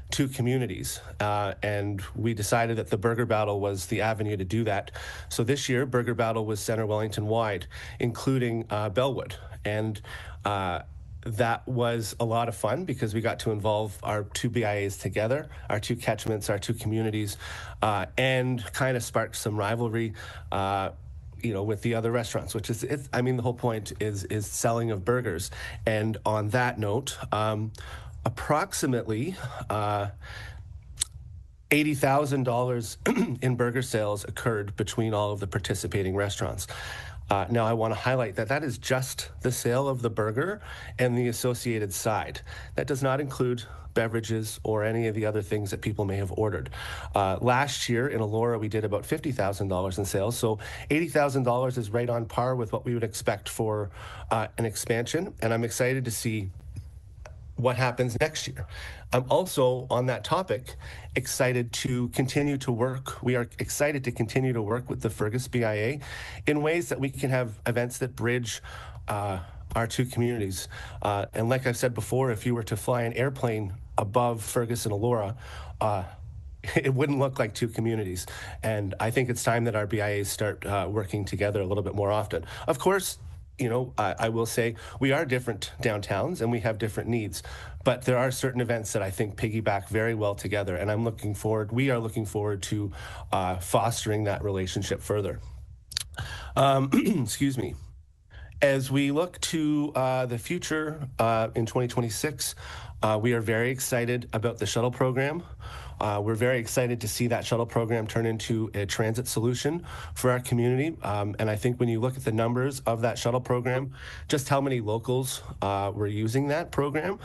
2 communities. And we decided that the Burger Battle was the avenue to do that. So this year, Burger Battle was Centre Wellington wide, including Bellwood. And that was a lot of fun because we got to involve our 2 BIAs together, our 2 catchments, our 2 communities, and kind of sparked some rivalry. with the other restaurants, which is, I mean, the whole point is selling of burgers. And on that note, approximately $80,000 in burger sales occurred between all of the participating restaurants. Now, I want to highlight that is just the sale of the burger and the associated side. That does not include beverages or any of the other things that people may have ordered. Last year in Elora, we did about $50,000 in sales. So $80,000 is right on par with what we would expect for an expansion. And I'm excited to see what happens next year. I'm also, on that topic, excited to continue to work. We are excited to continue to work with the Fergus BIA in ways that we can have events that bridge our two communities. And like I've said before, if you were to fly an airplane above Fergus and Elora, it wouldn't look like two communities. And I think it's time that our BIAs start working together a little bit more often. Of course, I will say we are different downtowns and we have different needs, but there are certain events that I think piggyback very well together. And we are looking forward to fostering that relationship further. Excuse me. As we look to the future in 2026, we are very excited about the shuttle program. We're very excited to see that shuttle program turn into a transit solution for our community. And I think when you look at the numbers of that shuttle program, just how many locals were using that program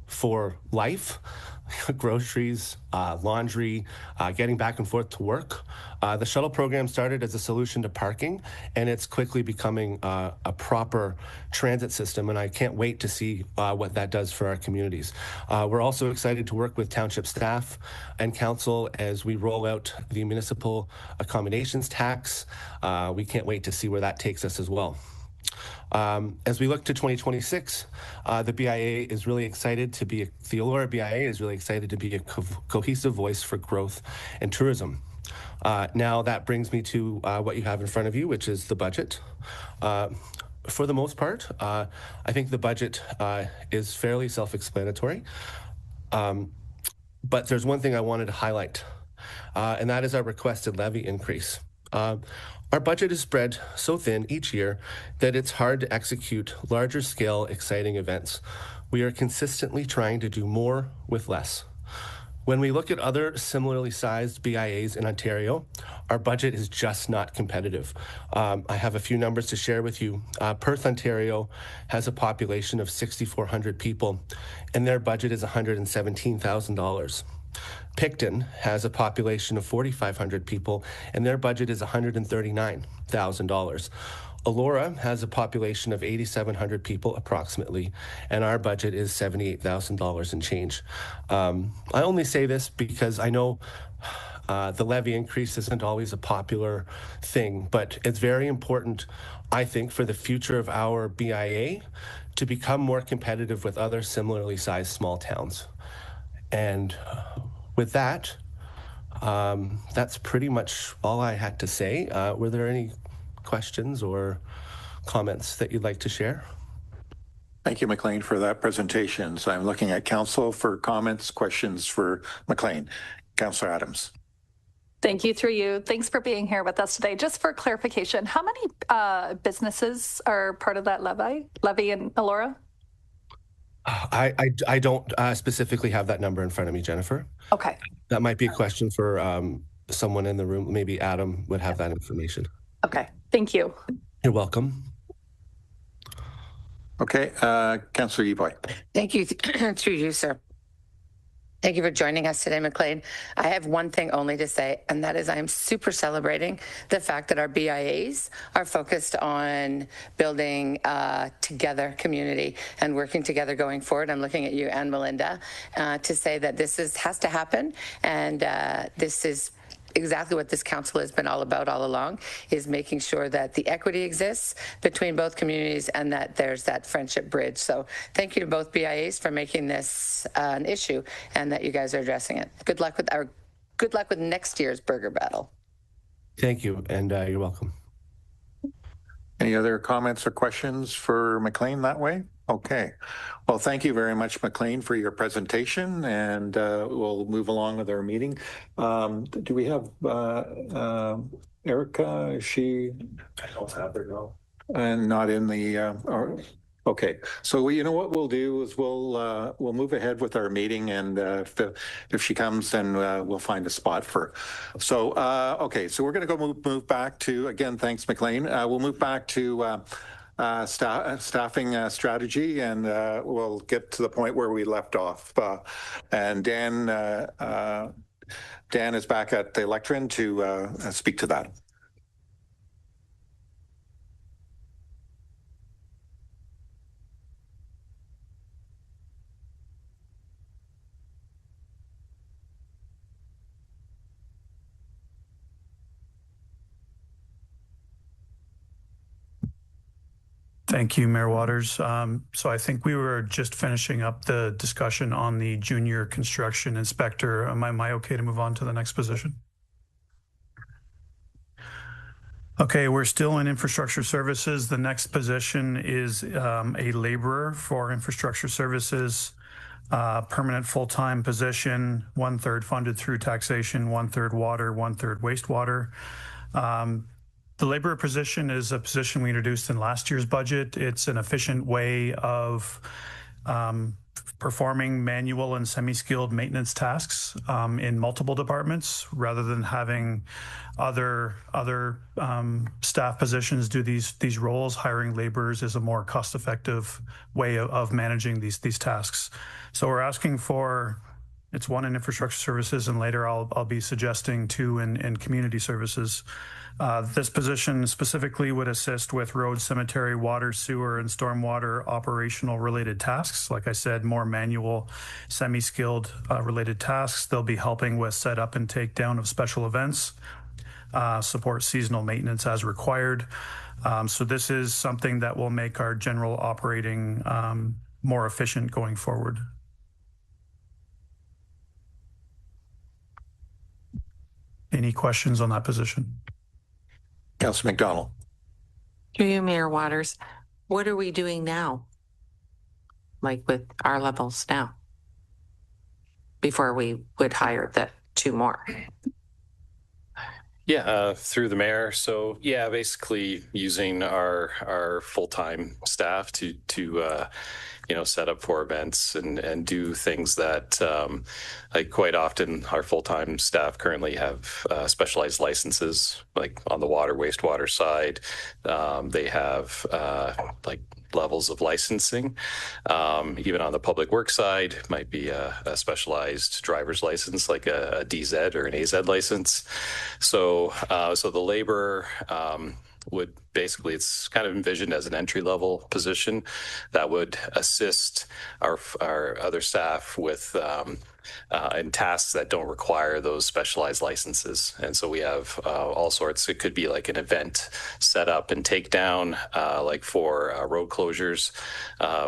for life, groceries, laundry, getting back and forth to work. The shuttle program started as a solution to parking, and it's quickly becoming a proper transit system, and I can't wait to see what that does for our communities. We're also excited to work with township staff and council as we roll out the municipal accommodations tax. We can't wait to see where that takes us as well. As we look to 2026, the BIA is really excited to be, the Elora BIA is really excited to be a cohesive voice for growth and tourism. Now that brings me to what you have in front of you, which is the budget. For the most part, I think the budget is fairly self-explanatory. But there's one thing I wanted to highlight, and that is our requested levy increase. Our budget is spread so thin each year that it's hard to execute larger scale, exciting events. We are consistently trying to do more with less. When we look at other similarly sized BIAs in Ontario, our budget is just not competitive. I have a few numbers to share with you. Perth, Ontario has a population of 6,400 people, and their budget is $117,000. Picton has a population of 4,500 people, and their budget is $139,000. Elora has a population of 8,700 people approximately, and our budget is $78,000 and change. I only say this because I know the levy increase isn't always a popular thing, but it's very important, I think, for the future of our BIA to become more competitive with other similarly sized small towns. And with that, that's pretty much all I had to say. Were there any questions or comments that you'd like to share? Thank you, McLean, for that presentation. So I'm looking at council for comments, questions for McLean. Councillor Adams. Thank you, through you. Thanks for being here with us today. Just for clarification, how many businesses are part of that levy in Elora? I don't specifically have that number in front of me, Jennifer. Okay. That might be a question for someone in the room. Maybe Adam would have that information. Okay. Thank you. You're welcome. Okay. Councillor Eboy. Thank you. Through you, sir. Thank you for joining us today, McLean. I have one thing only to say, and that is I am super celebrating the fact that our BIAs are focused on building together community and working together going forward. I'm looking at you and Melinda to say that this has to happen, and this is exactly what this council has been all about all along, is making sure that the equity exists between both communities and that there's that friendship bridge. So thank you to both BIAs for making this an issue and that you guys are addressing it. Good luck with next year's burger battle. Thank you, and you're welcome. Any other comments or questions for McLean that way? Okay. Well, thank you very much, McLean, for your presentation, and we'll move along with our meeting. Do we have Erica? Is she? I don't have her, no. And not in the. Okay, so you know what we'll do is we'll move ahead with our meeting, and if she comes, then we'll find a spot for her. So okay, so we're going to go move back to, again, thanks, McLean. We'll move back to staffing strategy, and we'll get to the point where we left off. And Dan is back at the lectern to speak to that. Thank you, Mayor Waters. So I think we were just finishing up the discussion on the junior construction inspector. Am I okay to move on to the next position? Okay, we're still in infrastructure services. The next position is a laborer for infrastructure services, permanent full-time position, 1/3 funded through taxation, 1/3 water, 1/3 wastewater. The laborer position is a position we introduced in last year's budget. It's an efficient way of performing manual and semi-skilled maintenance tasks in multiple departments, rather than having other staff positions do these roles. Hiring laborers is a more cost-effective way of managing these tasks. So we're asking for, it's one in infrastructure services, and later I'll be suggesting two in community services. This position specifically would assist with road, cemetery, water, sewer, and stormwater operational related tasks. Like I said, more manual, semi-skilled related tasks. They'll be helping with setup and takedown of special events, support seasonal maintenance as required. So this is something that will make our general operating more efficient going forward. Any questions on that position? Councillor McDonald. Through you, Mayor Waters, what are we doing now? Like with our levels now? Before we would hire the two more? Yeah, through the mayor. So yeah, basically using our full-time staff to set up for events and do things that like quite often our full-time staff currently have specialized licenses, like on the water, wastewater side. They have like levels of licensing. Even on the public works side, might be a specialized driver's license, like a DZ or an AZ license. So the labor would basically, it's kind of envisioned as an entry-level position that would assist our other staff with in tasks that don't require those specialized licenses. And so we have all sorts. It could be like an event setup and takedown, like for road closures,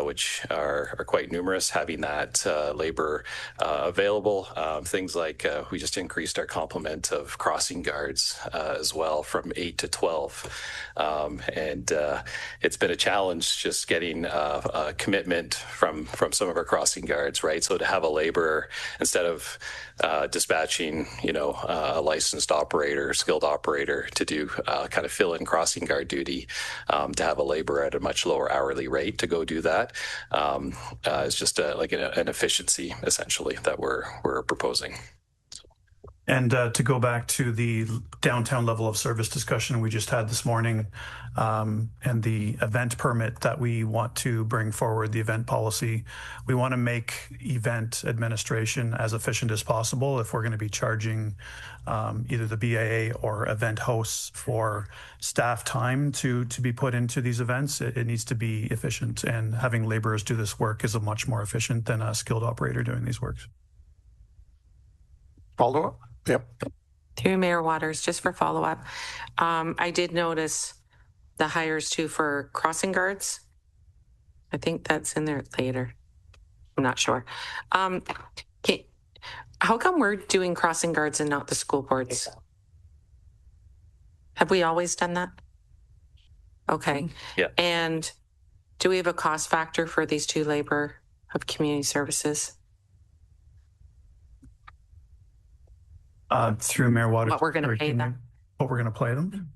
which are quite numerous, having that labor available. Things like we just increased our complement of crossing guards as well from 8 to 12. And it's been a challenge just getting a commitment from some of our crossing guards, right? So to have a laborer, instead of dispatching, a licensed operator, skilled operator to do kind of fill in crossing guard duty, to have a laborer at a much lower hourly rate to go do that is just like an efficiency essentially that we're proposing. And to go back to the downtown level of service discussion we just had this morning, and the event permit that we want to bring forward, the event policy, we want to make event administration as efficient as possible. If we're going to be charging either the BAA or event hosts for staff time to be put into these events, it needs to be efficient. And having laborers do this work is much more efficient than a skilled operator doing these works. Follow up? Yep. Through Mayor Waters, just for follow-up, I did notice the hires too for crossing guards. I think that's in there later. I'm not sure. How come we're doing crossing guards and not the school boards? Have we always done that? Okay. Yeah. And do we have a cost factor for these two labor of community services? Through Mayor Waters. What we're going to pay them? What we're going to pay them?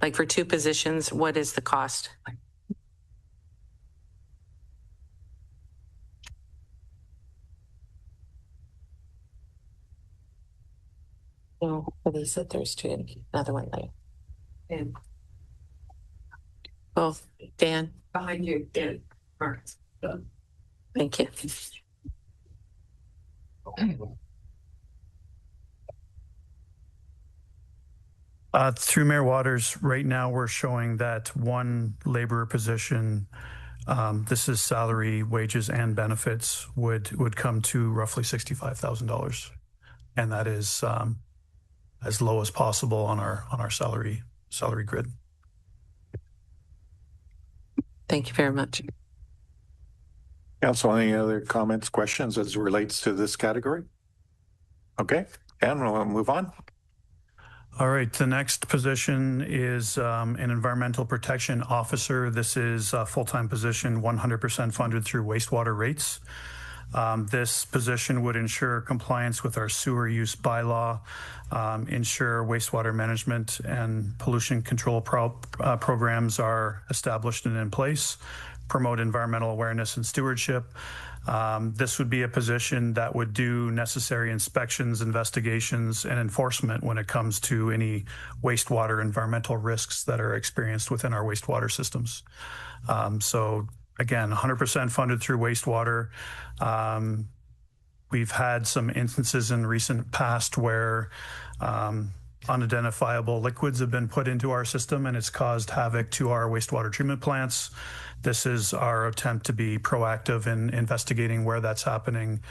Like for two positions, what is the cost? No, they said there's two. Another one later. And both. Dan. Behind you, Dan. Thank you. Through Mayor Waters, right now we're showing that one laborer position, this is salary, wages, and benefits, would come to roughly $65,000, and that is as low as possible on our salary grid. Thank you very much. Council, any other comments, questions as it relates to this category? Okay, and we'll move on. All right, the next position is an environmental protection officer. This is a full-time position, 100% funded through wastewater rates. This position would ensure compliance with our sewer use bylaw, ensure wastewater management and pollution control programs are established and in place, promote environmental awareness and stewardship. This would be a position that would do necessary inspections, investigations, and enforcement when it comes to any wastewater environmental risks that are experienced within our wastewater systems. So again, 100% funded through wastewater. We've had some instances in recent past where unidentifiable liquids have been put into our system and it's caused havoc to our wastewater treatment plants. This is our attempt to be proactive in investigating where that's happening,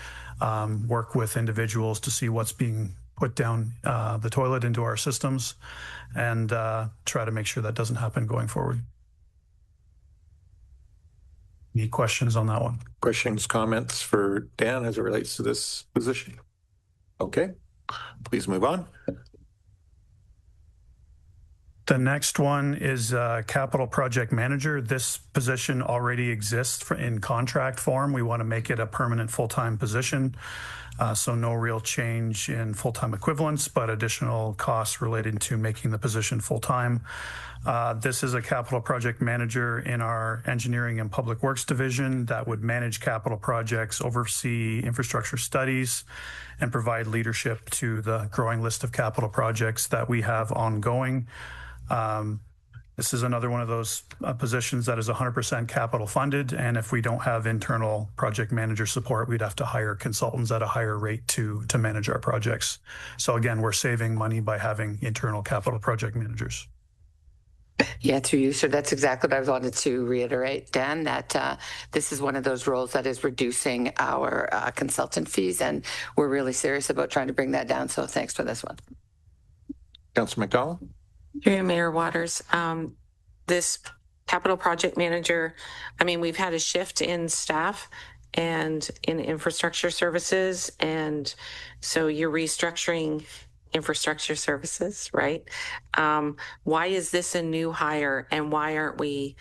work with individuals to see what's being put down the toilet into our systems, and try to make sure that doesn't happen going forward. Any questions on that one? Questions, comments for Dan as it relates to this position? Okay, please move on. The next one is capital project manager. This position already exists in contract form. We want to make it a permanent full-time position. So no real change in full-time equivalents, but additional costs related to making the position full-time. This is a capital project manager in our engineering and public works division that would manage capital projects, oversee infrastructure studies, and provide leadership to the growing list of capital projects that we have ongoing. This is another one of those positions that is 100% capital funded, and if we don't have internal project manager support, we'd have to hire consultants at a higher rate to manage our projects. So again, we're saving money by having internal capital project managers. Yeah, through you, sir. That's exactly what I wanted to reiterate, Dan, that this is one of those roles that is reducing our consultant fees, and we're really serious about trying to bring that down. So thanks for this one. Councilor McDonald? Through Mayor Waters, this capital project manager, I mean, we've had a shift in staff and in infrastructure services. And so you're restructuring infrastructure services, right? Why is this a new hire, and why aren't we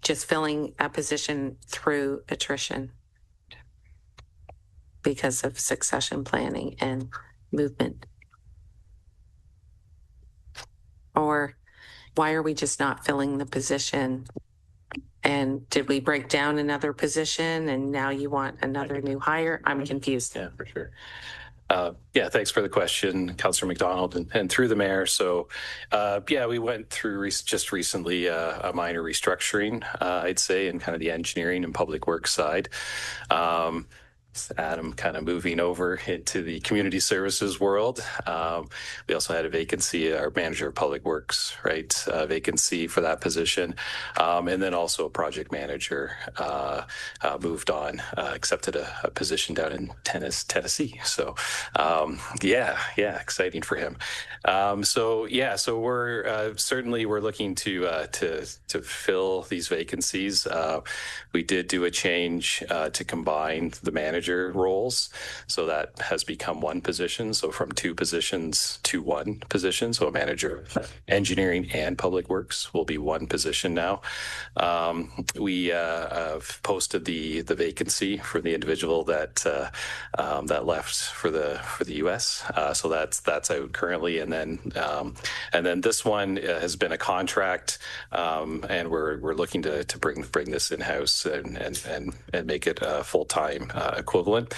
just filling a position through attrition? Because of succession planning and movement. Or why are we just not filling the position? And did we break down another position and now you want another new hire? I'm confused. Yeah, for sure. Yeah, thanks for the question, Councillor McDonald, and through the mayor. So, yeah, we went through just recently a minor restructuring, I'd say, in kind of the engineering and public works side. Adam kind of moving over into the community services world. We also had a vacancy, our manager of public works, right? Vacancy for that position. And then also a project manager moved on, accepted a position down in Tennessee. So yeah, exciting for him. So we're certainly we're looking to fill these vacancies. We did do a change to combine the manager manager roles. So that has become one position. So from 2 positions to 1 position. So a manager of engineering and public works will be 1 position now. We have posted the vacancy for the individual that left for the U.S. So that's out currently, and then this one has been a contract, and we're looking to bring this in house and make it a full-time equivalent.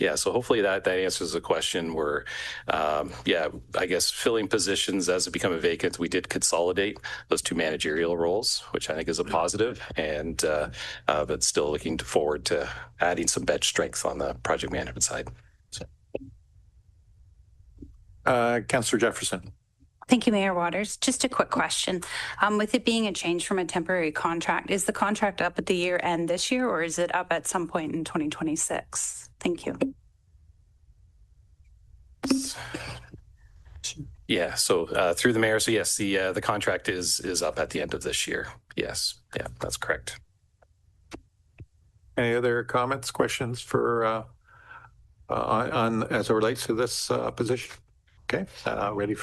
Yeah, so hopefully that answers the question. We're, I guess filling positions as it become a vacant. We did consolidate those 2 managerial roles, which I think is a positive, and but still looking forward to adding some bench strength on the project management side. So. Councillor Jefferson. Thank you, Mayor Waters. Just a quick question. With it being a change from a temporary contract, is the contract up at the year end this year, or is it up at some point in 2026? Thank you. Yeah, so through the mayor, so yes, the contract is up at the end of this year. Yes, yeah, that's correct. Any other comments, questions for on as it relates to this position? Okay, ready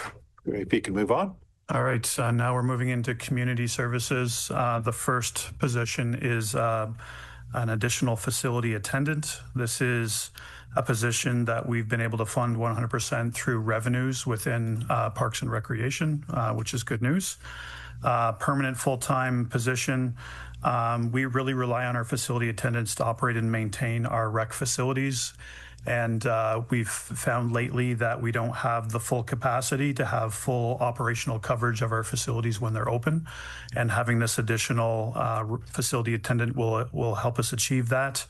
if you can move on. All right, so now we're moving into community services. The first position is an additional facility attendant. This is a position that we've been able to fund 100% through revenues within Parks and Recreation, which is good news. Permanent full-time position. We really rely on our facility attendants to operate and maintain our rec facilities. And we've found lately that we don't have the full capacity to have full operational coverage of our facilities when they're open. And having this additional facility attendant will help us achieve that.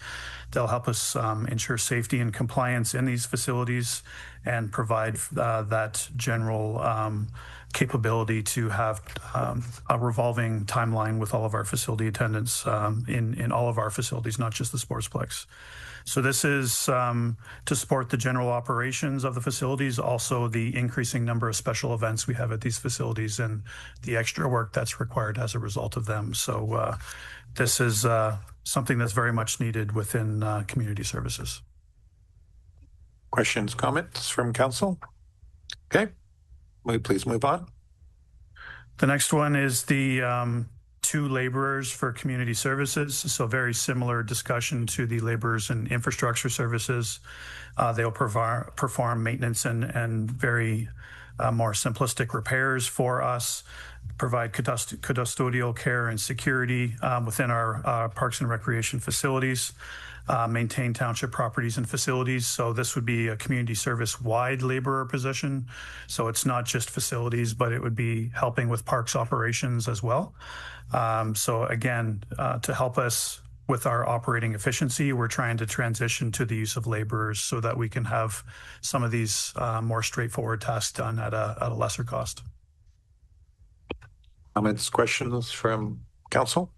They'll help us ensure safety and compliance in these facilities and provide that general capability to have a revolving timeline with all of our facility attendants in all of our facilities, not just the Sportsplex. So this is to support the general operations of the facilities, also the increasing number of special events we have at these facilities and the extra work that's required as a result of them. So this is something that's very much needed within community services. Questions, comments from council? Okay, please move on. The next one is the 2 laborers for community services. So very similar discussion to the laborers and infrastructure services. They'll perform maintenance and very more simplistic repairs for us, provide custodial care and security within our Parks and Recreation facilities, maintain township properties and facilities. So this would be a community service wide laborer position. So it's not just facilities, but it would be helping with parks operations as well. So again, to help us with our operating efficiency, we're trying to transition to the use of laborers so that we can have some of these more straightforward tasks done at a lesser cost. Comments, questions from council?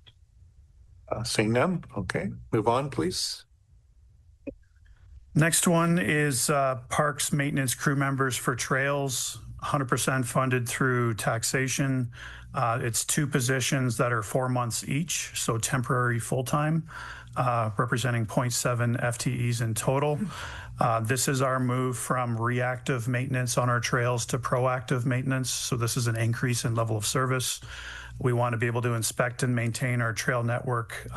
Seeing none. Okay, move on, please. Next one is parks maintenance crew members for trails, 100% funded through taxation. It's 2 positions that are 4 months each, so temporary full-time, representing 0.7 FTEs in total. This is our move from reactive maintenance on our trails to proactive maintenance. So this is an increase in level of service. We want to be able to inspect and maintain our trail network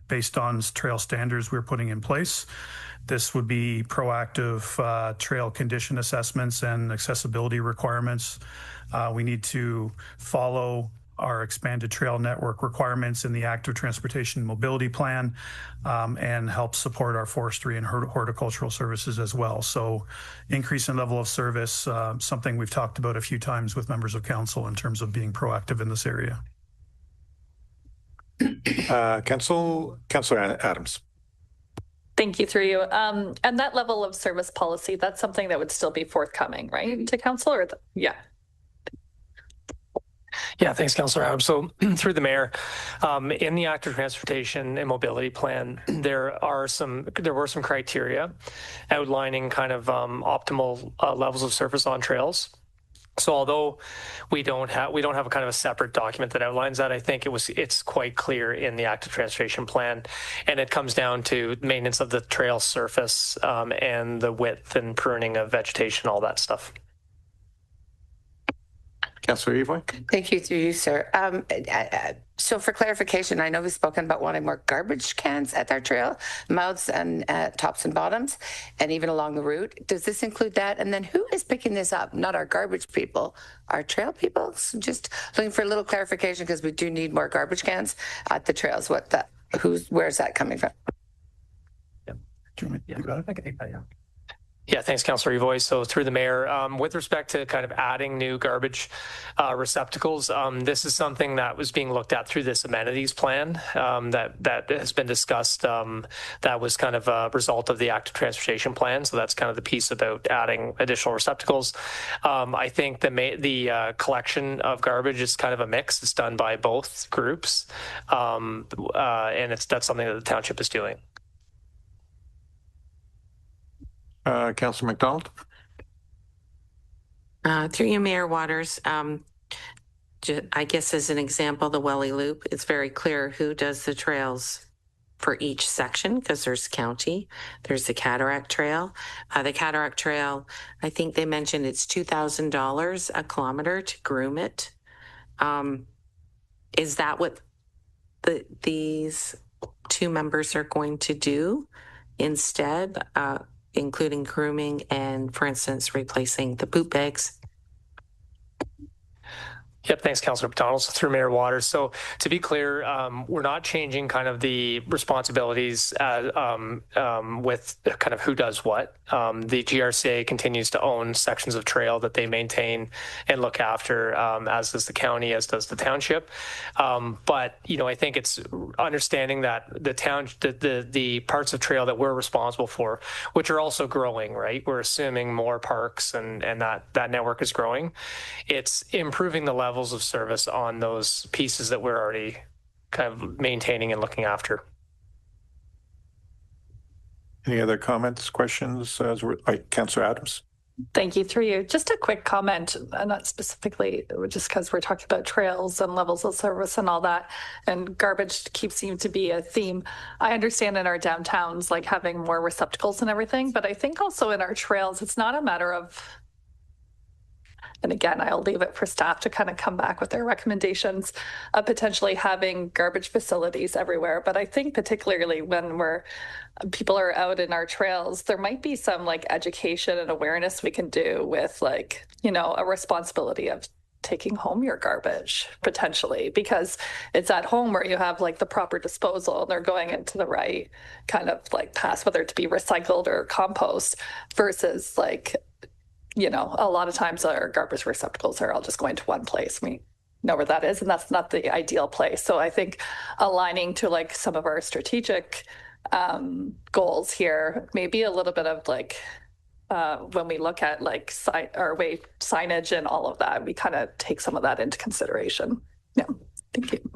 based on trail standards we're putting in place. This would be proactive trail condition assessments and accessibility requirements. We need to follow our expanded trail network requirements in the Active Transportation Mobility Plan and help support our forestry and horticultural services as well. So increase in level of service, something we've talked about a few times with members of council in terms of being proactive in this area. Councillor Adams. Thank you, through you. And that level of service policy, that's something that would still be forthcoming, right, to council? Or yeah. Yeah, thanks, Councillor Adams. So through the mayor, in the Active Transportation and Mobility Plan, there were some criteria outlining kind of optimal levels of service on trails. So although we don't have a kind of a separate document that outlines that, I think it's quite clear in the active transportation plan, and it comes down to maintenance of the trail surface and the width and pruning of vegetation, all that stuff. Councillor Evoy. Thank you, through you, sir. So for clarification, I know we've spoken about wanting more garbage cans at our trail, mouths and tops and bottoms, and even along the route. Does this include that? And then who is picking this up? Not our garbage people, our trail people? So just looking for a little clarification, because we do need more garbage cans at the trails. Where's that coming from? Yeah, thanks, Councillor Evoy. So through the mayor, with respect to kind of adding new garbage receptacles, this is something that was being looked at through this amenities plan that has been discussed. That was kind of a result of the active transportation plan. So that's kind of the piece about adding additional receptacles. I think the collection of garbage is kind of a mix. It's done by both groups, and that's something that the township is doing. Councillor McDonald. Through you, Mayor Waters, I guess as an example, the Welly Loop, it's very clear who does the trails for each section, because there's county, there's the Cataract Trail. The Cataract Trail, I think they mentioned it's $2,000 a kilometer to groom it. Is that what these two members are going to do instead? Including grooming and, for instance, replacing the poop bags? Yep, thanks, Councillor McDonald. So through Mayor Waters. So to be clear, we're not changing kind of the responsibilities with kind of who does what. The GRCA continues to own sections of trail that they maintain and look after, as does the county, as does the township. But I think it's understanding that the parts of trail that we're responsible for, which are also growing, right? We're assuming more parks and that network is growing. It's improving the levels of service on those pieces that we're already kind of maintaining and looking after. Any other comments, questions? Councillor Adams. Thank you, through you. Just a quick comment, not specifically, just because we're talking about trails and levels of service and all that, and garbage keeps seeming to be a theme. I understand in our downtowns, like having more receptacles and everything, but I think also in our trails, it's not a matter of, and again, I'll leave it for staff to kind of come back with their recommendations of potentially having garbage facilities everywhere. But I think particularly when people are out in our trails, there might be some like education and awareness we can do with a responsibility of taking home your garbage potentially, because it's at home where you have like the proper disposal and they're going into the right kind of like path, whether it to be recycled or compost, versus a lot of times our garbage receptacles are all just going to one place. We know where that is, and that's not the ideal place. So I think aligning to like some of our strategic goals here, maybe a little bit of when we look at like signage and all of that, we kind of take some of that into consideration. Yeah, thank you.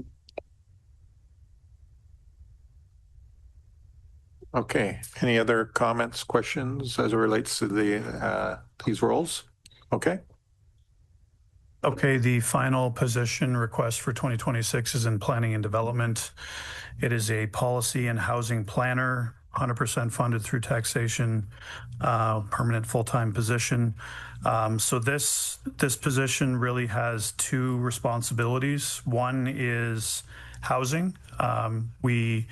Okay. Any other comments, questions as it relates to these roles? Okay. Okay, the final position request for 2026 is in planning and development. It is a policy and housing planner, 100% funded through taxation, permanent full-time position. So this position really has two responsibilities. One is housing. We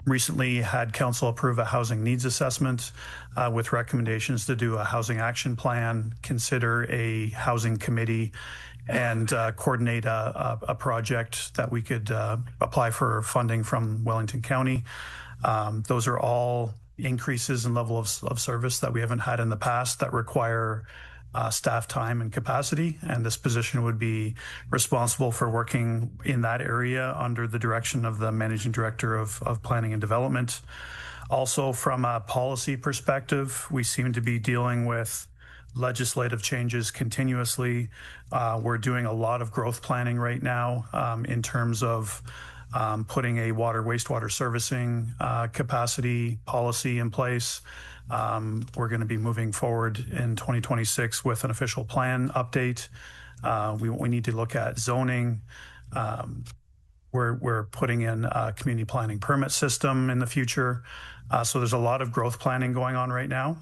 recently had council approve a housing needs assessment with recommendations to do a housing action plan, consider a housing committee, and coordinate a project that we could apply for funding from Wellington County. Those are all increases in level of service that we haven't had in the past that require staff time and capacity, and this position would be responsible for working in that area under the direction of the Managing Director of Planning and Development. Also, from a policy perspective, we seem to be dealing with legislative changes continuously. We're doing a lot of growth planning right now in terms of putting a wastewater servicing capacity policy in place. We're going to be moving forward in 2026 with an official plan update. We need to look at zoning. We're putting in a community planning permit system in the future. So there's a lot of growth planning going on right now.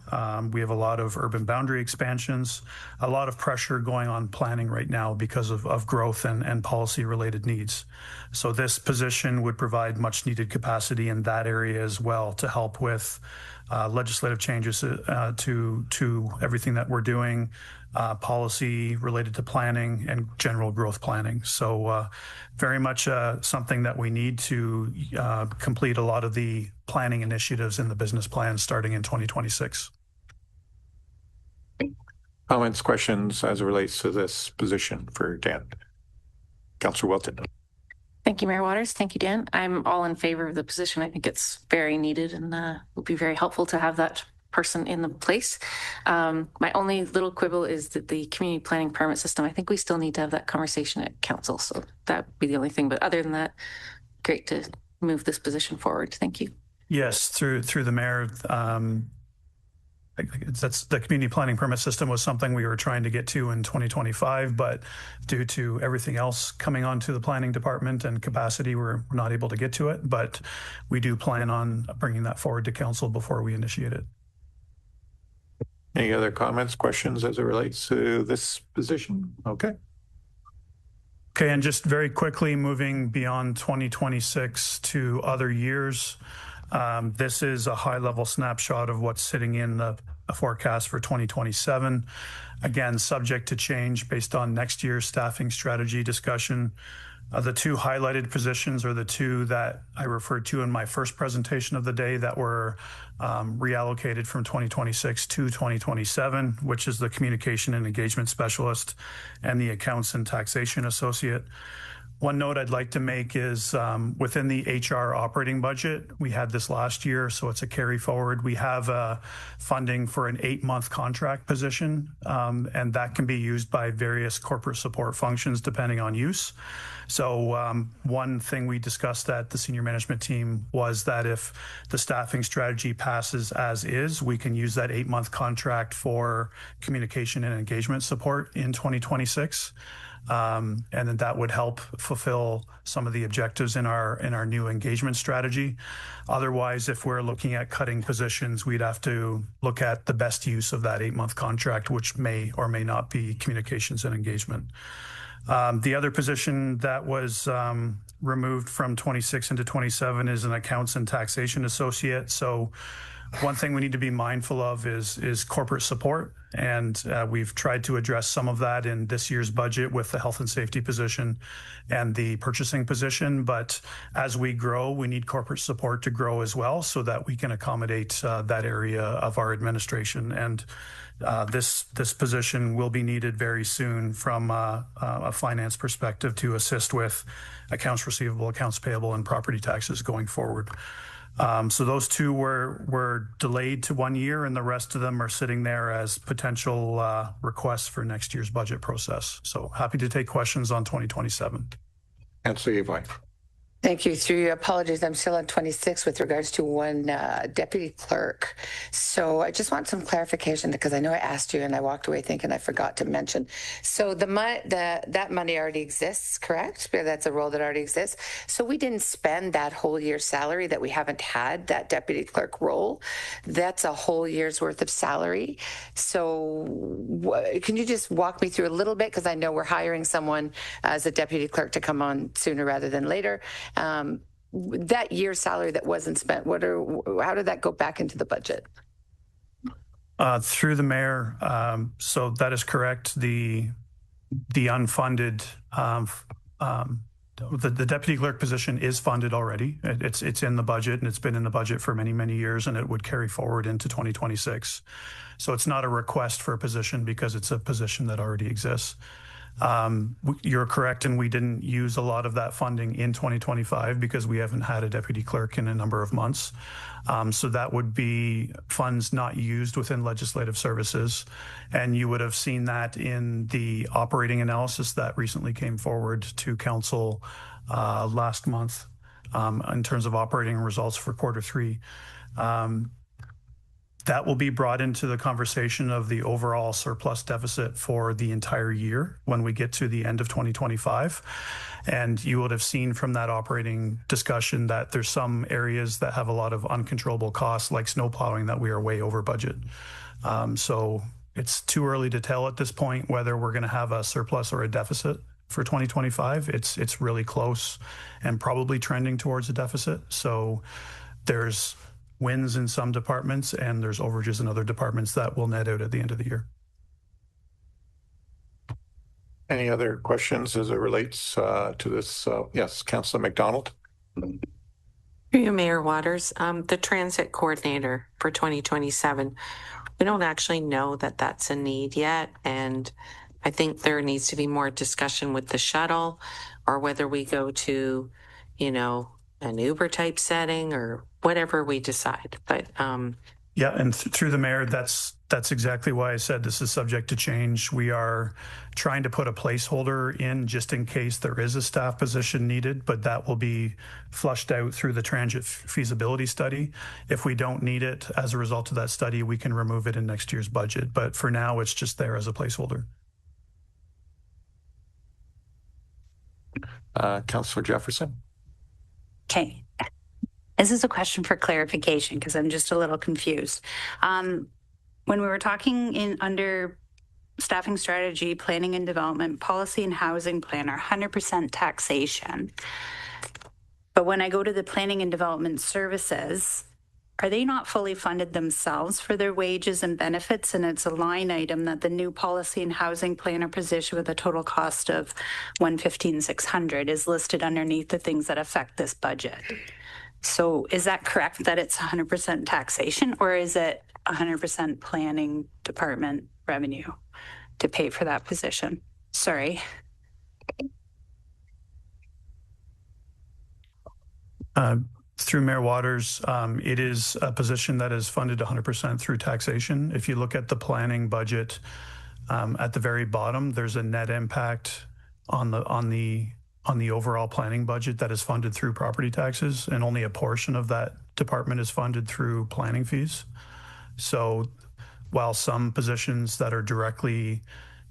We have a lot of urban boundary expansions, a lot of pressure going on planning right now because of growth and policy related needs. So this position would provide much needed capacity in that area as well to help with legislative changes to everything that we're doing, policy related to planning and general growth planning. So very much something that we need to complete a lot of the planning initiatives in the business plan starting in 2026. Comments, questions as it relates to this position for Dan? Councillor Wilton. Thank you, Mayor Waters. Thank you, Dan. I'm all in favor of the position. I think it's very needed and will be very helpful to have that person in the place. My only little quibble is that the community planning permit system, I think we still need to have that conversation at council. So that would be the only thing. But other than that, great to move this position forward. Thank you. Yes, through the mayor. That's the community planning permit system was something we were trying to get to in 2025, but due to everything else coming onto the planning department and capacity, we're not able to get to it. But we do plan on bringing that forward to council before we initiate it. Any other comments, questions as it relates to this position? Okay, and just very quickly moving beyond 2026 to other years. This is a high-level snapshot of what's sitting in the forecast for 2027. Again, subject to change based on next year's staffing strategy discussion. The two highlighted positions are the two that I referred to in my first presentation of the day that were reallocated from 2026 to 2027, which is the communication and engagement specialist and the accounts and taxation associate. One note I'd like to make is within the HR operating budget, we had this last year, so it's a carry forward. We have funding for an 8-month contract position, and that can be used by various corporate support functions depending on use. So one thing we discussed at the senior management team was that if the staffing strategy passes as is, we can use that 8-month contract for communication and engagement support in 2026. And then that would help fulfill some of the objectives in our new engagement strategy. Otherwise, if we're looking at cutting positions, we'd have to look at the best use of that 8-month contract, which may or may not be communications and engagement. The other position that was removed from 26 into 27 is an accounts and taxation associate. So one thing we need to be mindful of is corporate support. And we've tried to address some of that in this year's budget with the health and safety position and the purchasing position. But as we grow, we need corporate support to grow as well so that we can accommodate that area of our administration. And this position will be needed very soon from a finance perspective to assist with accounts receivable, accounts payable, and property taxes going forward. So those two were delayed to 1 year, and the rest of them are sitting there as potential requests for next year's budget process. So happy to take questions on 2027. Councillor Yavoy. Thank you. Through your apologies, I'm still on 26 with regards to one deputy clerk. So I just want some clarification because I know I asked you and I walked away thinking I forgot to mention. So that money already exists, correct? That's a role that already exists. So we didn't spend that whole year's salary that we haven't had that deputy clerk role. That's a whole year's worth of salary. So can you just walk me through a little bit? Because I know we're hiring someone as a deputy clerk to come on sooner rather than later. That year's salary that wasn't spent, how did that go back into the budget? Through the mayor, so that is correct. The unfunded, the deputy clerk position is funded already. It's in the budget, and it's been in the budget for many, many years, and it would carry forward into 2026. So it's not a request for a position because it's a position that already exists. You're correct, and we didn't use a lot of that funding in 2025 because we haven't had a deputy clerk in a number of months. So that would be funds not used within legislative services. And you would have seen that in the operating analysis that recently came forward to council last month. in terms of operating results for Q3. That will be brought into the conversation of the overall surplus deficit for the entire year when we get to the end of 2025. And you would have seen from that operating discussion that there's some areas that have a lot of uncontrollable costs like snow plowing that we are way over budget. So it's too early to tell at this point whether we're going to have a surplus or a deficit for 2025. It's really close and probably trending towards a deficit. So there's wins in some departments and there's overages in other departments that will net out at the end of the year. Any other questions as it relates to this? Yes, Councillor McDonald. Through you, Mayor Waters, the transit coordinator for 2027. We don't actually know that that's a need yet, and I think there needs to be more discussion with the shuttle, or whether we go to, an Uber type setting or whatever we decide. But yeah, and through the mayor, that's exactly why I said this is subject to change. We are trying to put a placeholder in just in case there is a staff position needed, but that will be flushed out through the transit feasibility study. If we don't need it as a result of that study, we can remove it in next year's budget. But for now, it's just there as a placeholder. Councillor Jefferson. Okay. This is a question for clarification because I'm just a little confused. When we were talking under staffing strategy, planning and development, policy and housing plan are 100% taxation. But when I go to the planning and development services, are they not fully funded themselves for their wages and benefits? And it's a line item that the new policy and housing planner position with a total cost of $115,600 is listed underneath the things that affect this budget. So is that correct that it's 100% taxation, or is it 100% planning department revenue to pay for that position? Sorry. Through Mayor Waters, it is a position that is funded 100% through taxation. If you look at the planning budget at the very bottom, there's a net impact on the overall planning budget that is funded through property taxes, and only a portion of that department is funded through planning fees. So while some positions that are directly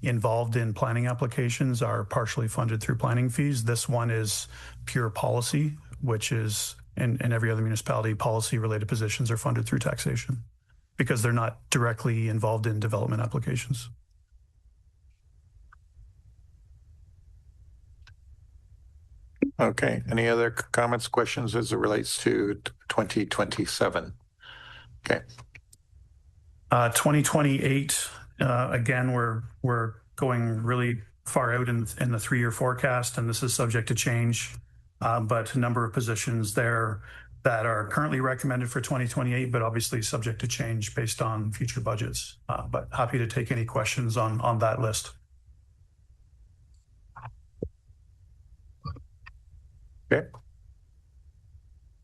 involved in planning applications are partially funded through planning fees, this one is pure policy, which is in every other municipality, policy related positions are funded through taxation because they're not directly involved in development applications. Okay. Any other comments, questions as it relates to 2027? Okay. 2028, again, we're going really far out in the 3-year forecast, and this is subject to change. But a number of positions there that are currently recommended for 2028, but obviously subject to change based on future budgets. But happy to take any questions on that list. Okay.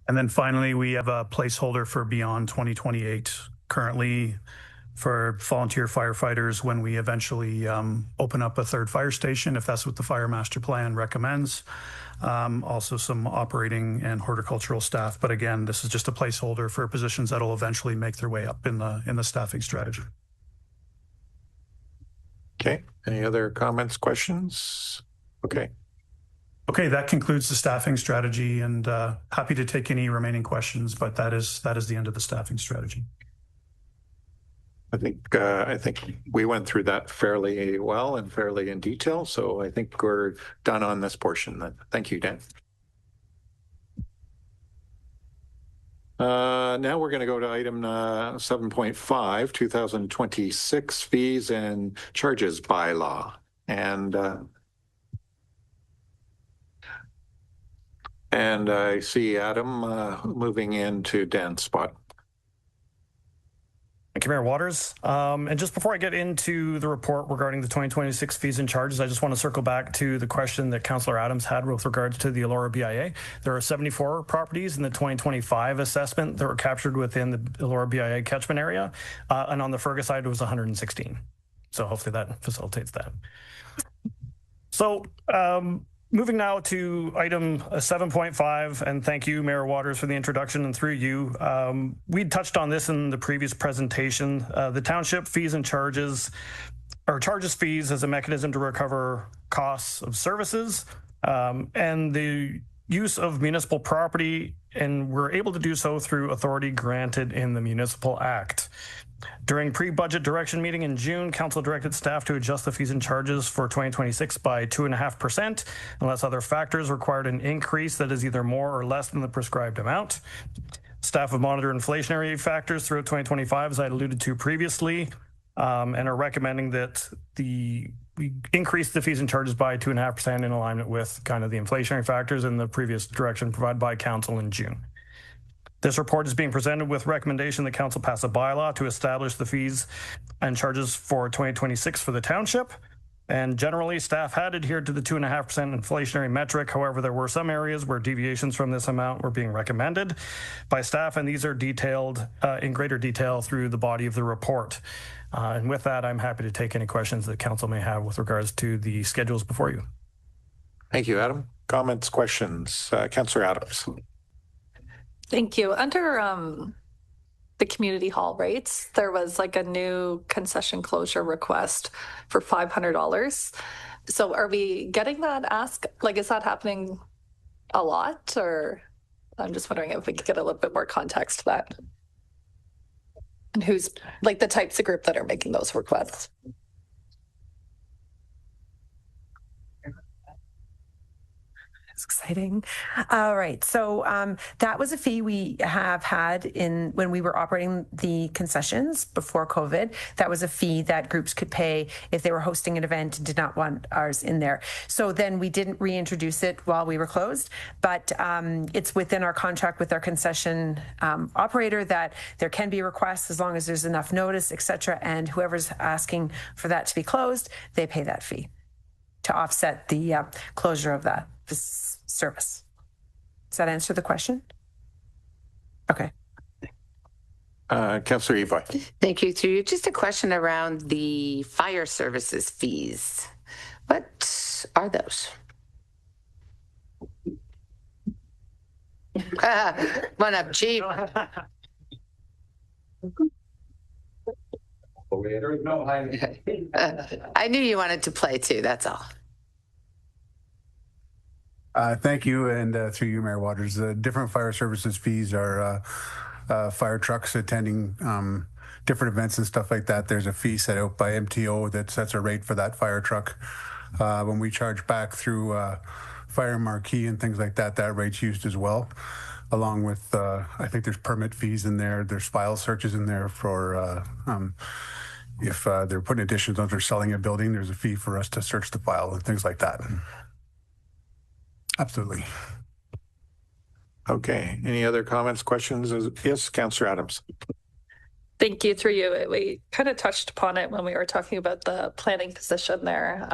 And then finally, we have a placeholder for beyond 2028. Currently, for volunteer firefighters, when we eventually open up a third fire station, if that's what the fire master plan recommends. Also some operating and horticultural staff. But again, this is just a placeholder for positions that will eventually make their way up in the staffing strategy. Okay. Any other comments, questions? Okay. Okay, that concludes the staffing strategy, and happy to take any remaining questions, but that is the end of the staffing strategy. I think we went through that fairly well and fairly in detail, so I think we're done on this portion. Thank you, Dan. Now we're going to go to item 7.5, 2026 fees and charges bylaw, and I see Adam moving into Dan's spot. Thank you, Mayor Waters. And just before I get into the report regarding the 2026 fees and charges, I just want to circle back to the question that Councillor Adams had with regards to the Elora BIA. There are 74 properties in the 2025 assessment that were captured within the Elora BIA catchment area. And on the Fergus side, it was 116. So hopefully that facilitates that. So Moving now to item 7.5, and thank you, Mayor Waters, for the introduction, and through you. We touched on this in the previous presentation. The township fees and charges, or charges fees as a mechanism to recover costs of services, and the use of municipal property, and we're able to do so through authority granted in the Municipal Act. During pre-budget direction meeting in June, Council directed staff to adjust the fees and charges for 2026 by 2.5%, unless other factors required an increase that is either more or less than the prescribed amount. Staff have monitored inflationary factors throughout 2025, as I alluded to previously, and are recommending that we increase the fees and charges by 2.5% in alignment with kind of the inflationary factors in the previous direction provided by Council in June. This report is being presented with recommendation that Council pass a bylaw to establish the fees and charges for 2026 for the township. And generally, staff had adhered to the 2.5% inflationary metric. However, there were some areas where deviations from this amount were being recommended by staff, and these are detailed in greater detail through the body of the report. And with that, I'm happy to take any questions that Council may have with regards to the schedules before you. Thank you, Adam. Comments, questions? Councillor Adams. Thank you. Under the community hall rates, there was like a new concession closure request for $500. So are we getting that ask? Like, is that happening a lot? Or I'm just wondering if we could get a little bit more context to that. And who's like the types of group that are making those requests? Exciting. All right. So that was a fee we have had in when we were operating the concessions before COVID. That was a fee that groups could pay if they were hosting an event and did not want ours in there. So then we didn't reintroduce it while we were closed, but it's within our contract with our concession operator that there can be requests as long as there's enough notice, etc. And whoever's asking for that to be closed, they pay that fee to offset the closure of that service. Does that answer the question? Okay. Councillor Evi. Thank you. Through you. Just a question around the fire services fees. What are those? One up, Chief. I knew you wanted to play too, that's all. Thank you, and through you, Mayor Waters. The different fire services fees are fire trucks attending different events and stuff like that. There's a fee set out by MTO that sets a rate for that fire truck. When we charge back through fire marquee and things like that, that rate's used as well, along with, I think there's permit fees in there. There's file searches in there for if they're putting additions on, they're selling a building, there's a fee for us to search the file and things like that. Absolutely. Okay. Any other comments, questions? Yes, Councillor Adams. Thank you. Through you. We kind of touched upon it when we were talking about the planning position there.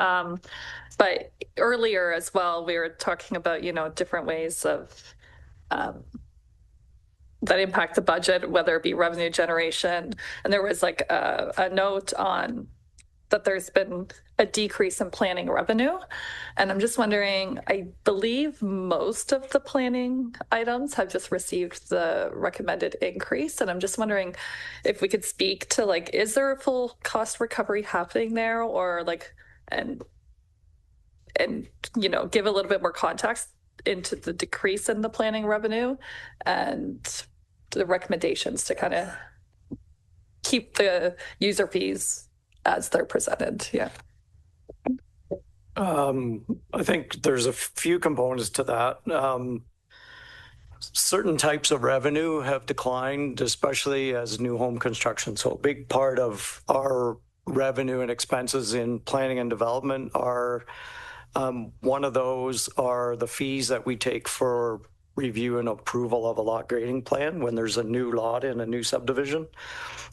But earlier as well, we were talking about, different ways of that impact the budget, whether it be revenue generation. And there was like a note on that there's been a decrease in planning revenue. And I'm just wondering, I believe most of the planning items have just received the recommended increase. And I'm just wondering if we could speak to is there a full cost recovery happening there, or and give a little bit more context into the decrease in the planning revenue and the recommendations to kind of keep the user fees as they're presented. Yeah. I think there's a few components to that. Certain types of revenue have declined, especially as new home construction. So a big part of our revenue and expenses in planning and development are, one of those are the fees that we take for review and approval of a lot grading plan when there's a new lot in a new subdivision.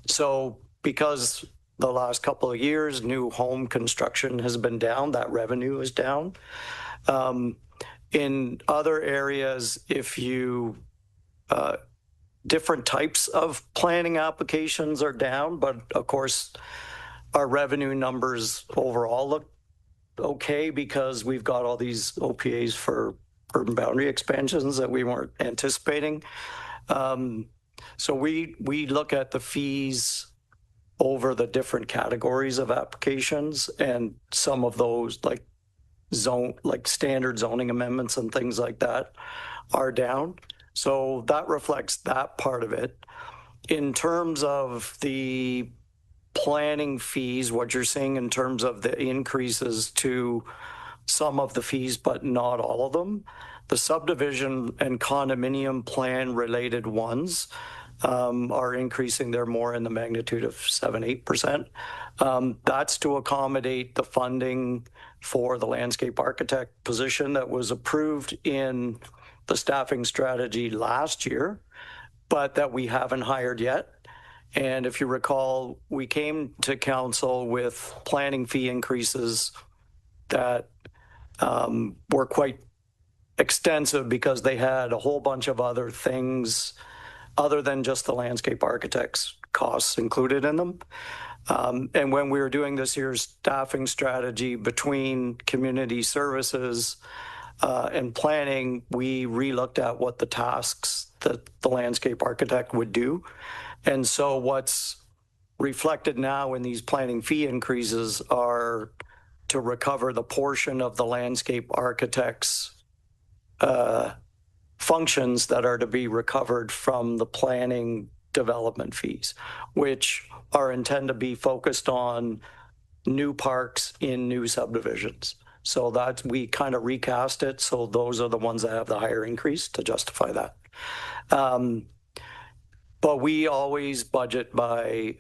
So because the last couple of years, new home construction has been down, that revenue is down. In other areas, if you, different types of planning applications are down, but of course, our revenue numbers overall look okay because we've got all these OPAs for urban boundary expansions that we weren't anticipating. So we look at the fees over the different categories of applications, and some of those like standard zoning amendments and things like that are down. So that reflects that part of it. In terms of the planning fees, what you're seeing in terms of the increases to some of the fees, but not all of them, the subdivision and condominium plan related ones are increasing. They're more in the magnitude of 7-8%. That's to accommodate the funding for the landscape architect position that was approved in the staffing strategy last year, but that we haven't hired yet. And if you recall, we came to council with planning fee increases that were quite extensive because they had a whole bunch of other things other than just the landscape architect's costs included in them. And when we were doing this year's staffing strategy between community services and planning, we re-looked at what the tasks that the landscape architect would do. And so what's reflected now in these planning fee increases are to recover the portion of the landscape architect's functions that are to be recovered from the planning development fees, which are intended to be focused on new parks in new subdivisions. So that we kind of recast it. So those are the ones that have the higher increase to justify that. But we always budget by,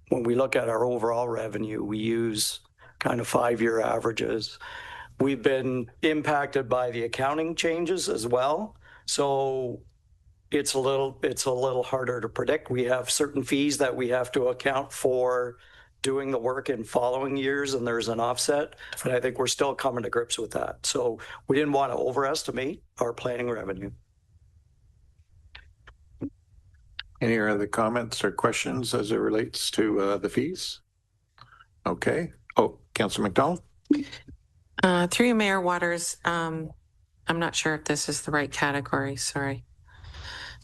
when we look at our overall revenue, we use kind of 5-year averages. We've been impacted by the accounting changes as well. So it's a little harder to predict. We have certain fees that we have to account for doing the work in following years, and there's an offset, but I think we're still coming to grips with that. So we didn't want to overestimate our planning revenue. Any other comments or questions as it relates to the fees? Okay. Oh, Councillor McDonald. Through you, Mayor Waters, I'm not sure if this is the right category. Sorry.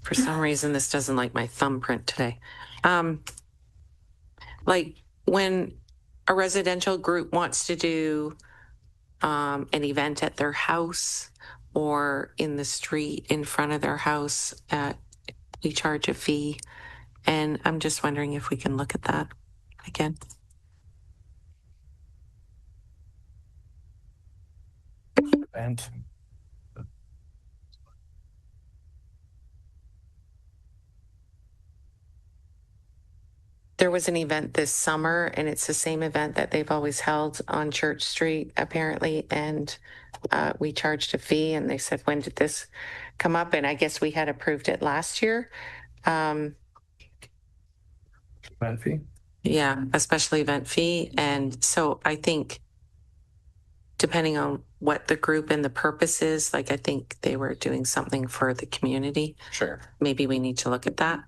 For some reason, this doesn't like my thumbprint today. Like when a residential group wants to do an event at their house or in the street in front of their house, we charge a fee. And I'm just wondering if we can look at that again. And there was an event this summer, and it's the same event that they've always held on Church Street, apparently. And we charged a fee, and they said, when did this come up? And I guess we had approved it last year. Event fee? Yeah, a special event fee. And so I think depending on what the group and the purpose is, like I think they were doing something for the community. Sure. Maybe we need to look at that.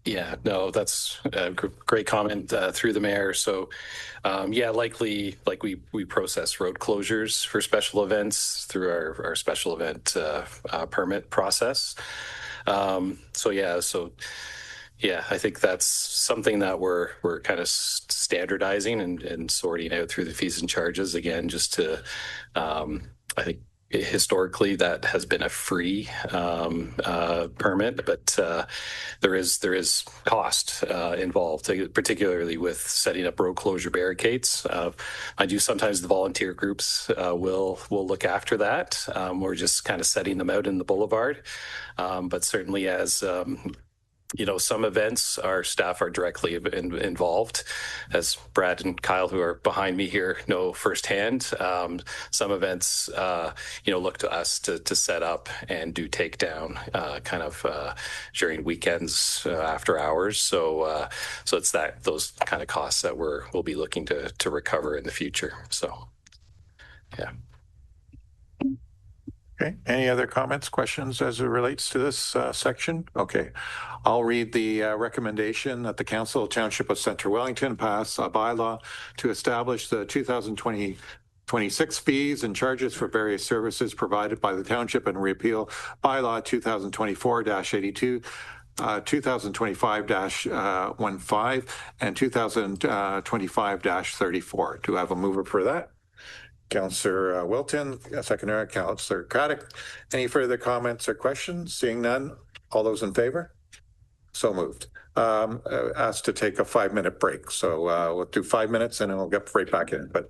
Yeah, no, that's a great comment through the mayor. So, yeah, likely, like we process road closures for special events through our special event permit process. So yeah, I think that's something that we're kind of standardizing and sorting out through the fees and charges again, just to, I think historically that has been a free permit, but there is cost involved, particularly with setting up road closure barricades. I do sometimes the volunteer groups will look after that. We're just kind of setting them out in the boulevard, but certainly as you know, some events our staff are directly involved, as Brad and Kyle, who are behind me here, know firsthand. Some events, you know, look to us to set up and do takedown kind of during weekends after hours. So it's those kind of costs that we'll be looking to recover in the future. So, yeah. Okay. Any other comments, questions as it relates to this section? Okay. I'll read the recommendation that the Council Township of Centre Wellington pass a bylaw to establish the 2020 26 fees and charges for various services provided by the township and repeal bylaw 2024-82, 2025-15, and 2025-34. Do I have a mover for that? Councillor Wilton, seconder, Councillor Craddock. Any further comments or questions? Seeing none, all those in favor? So moved. Asked to take a 5-minute break. So we'll do 5 minutes and then we'll get right back in. But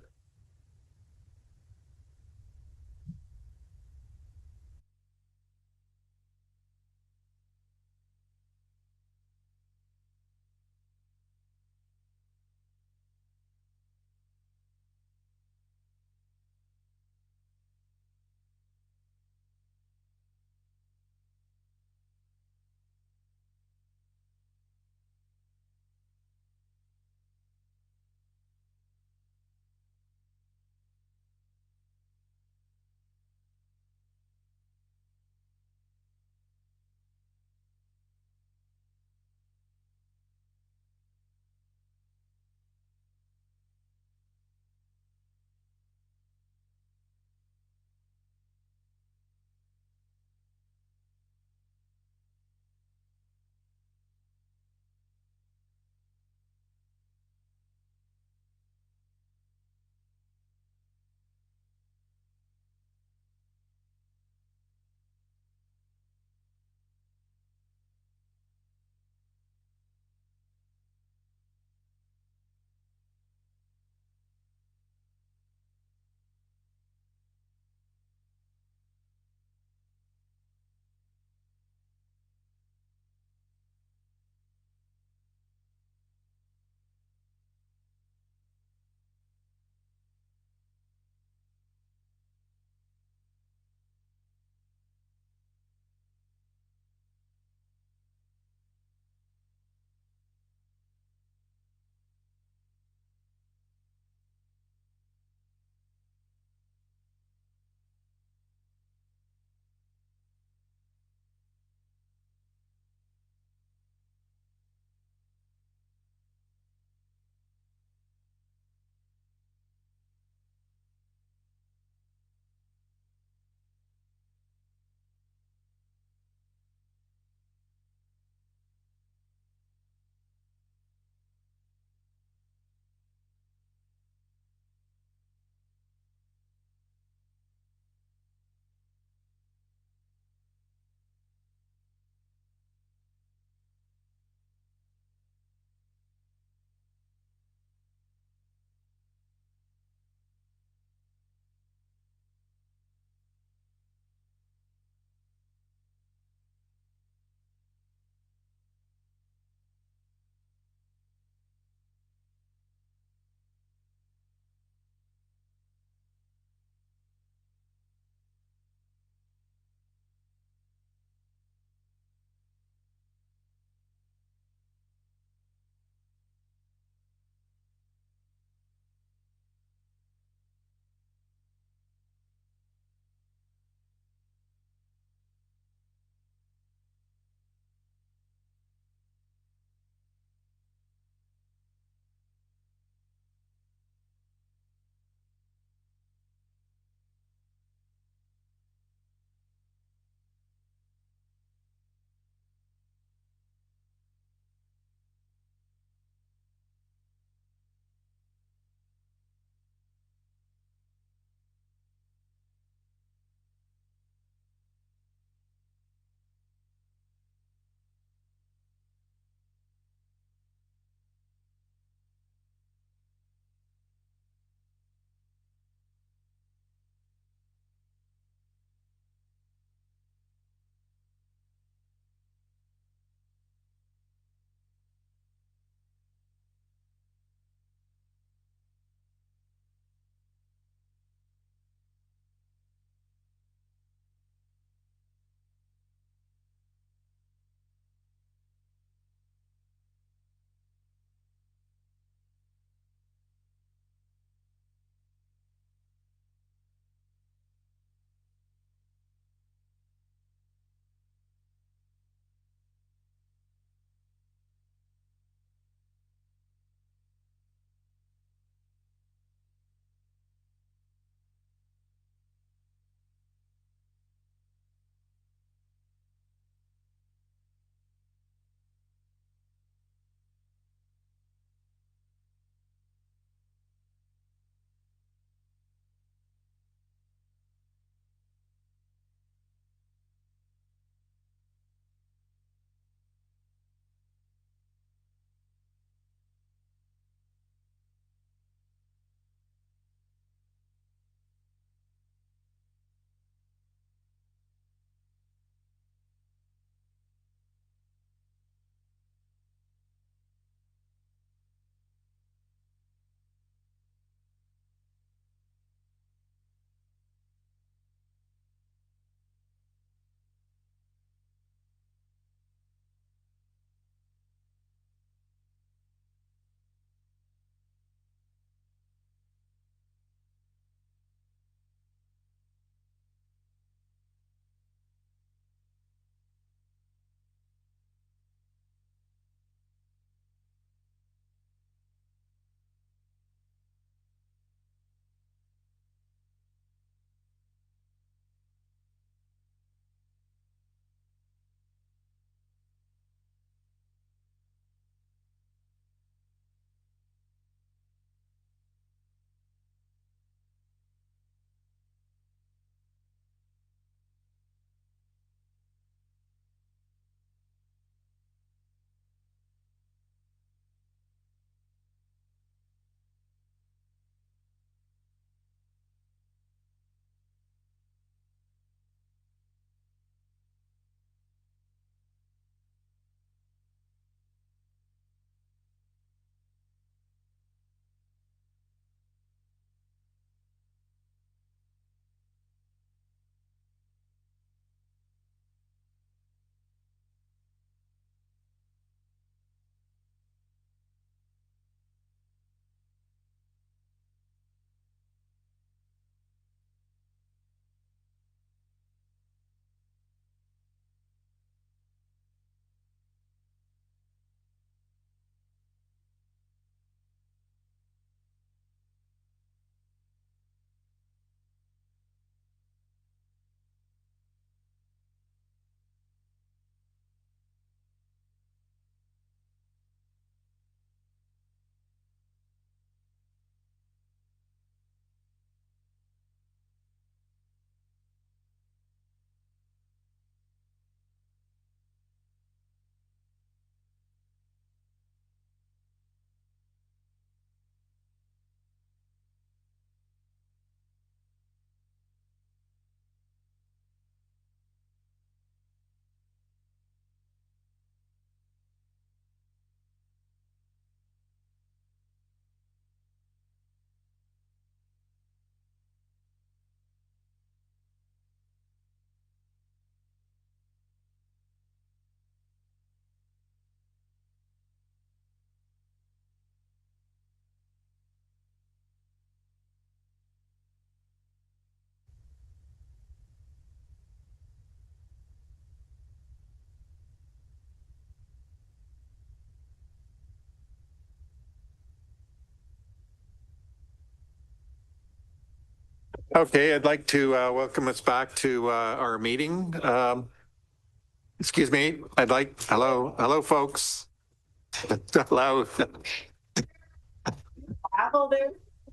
Okay, I'd like to welcome us back to our meeting. Excuse me, hello, folks. Hello.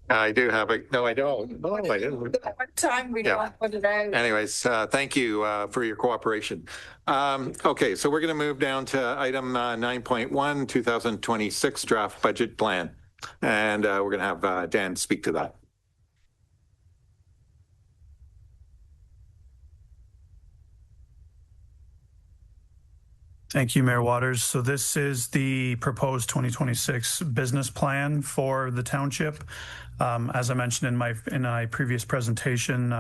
I do have it. No, I don't. No, I didn't. What time we don't put it out. Anyways, thank you for your cooperation. Okay, so we're going to move down to item 9.1, 2026 draft budget plan. And we're going to have Dan speak to that. Thank you, Mayor Waters. So this is the proposed 2026 business plan for the township. As I mentioned in my previous presentation,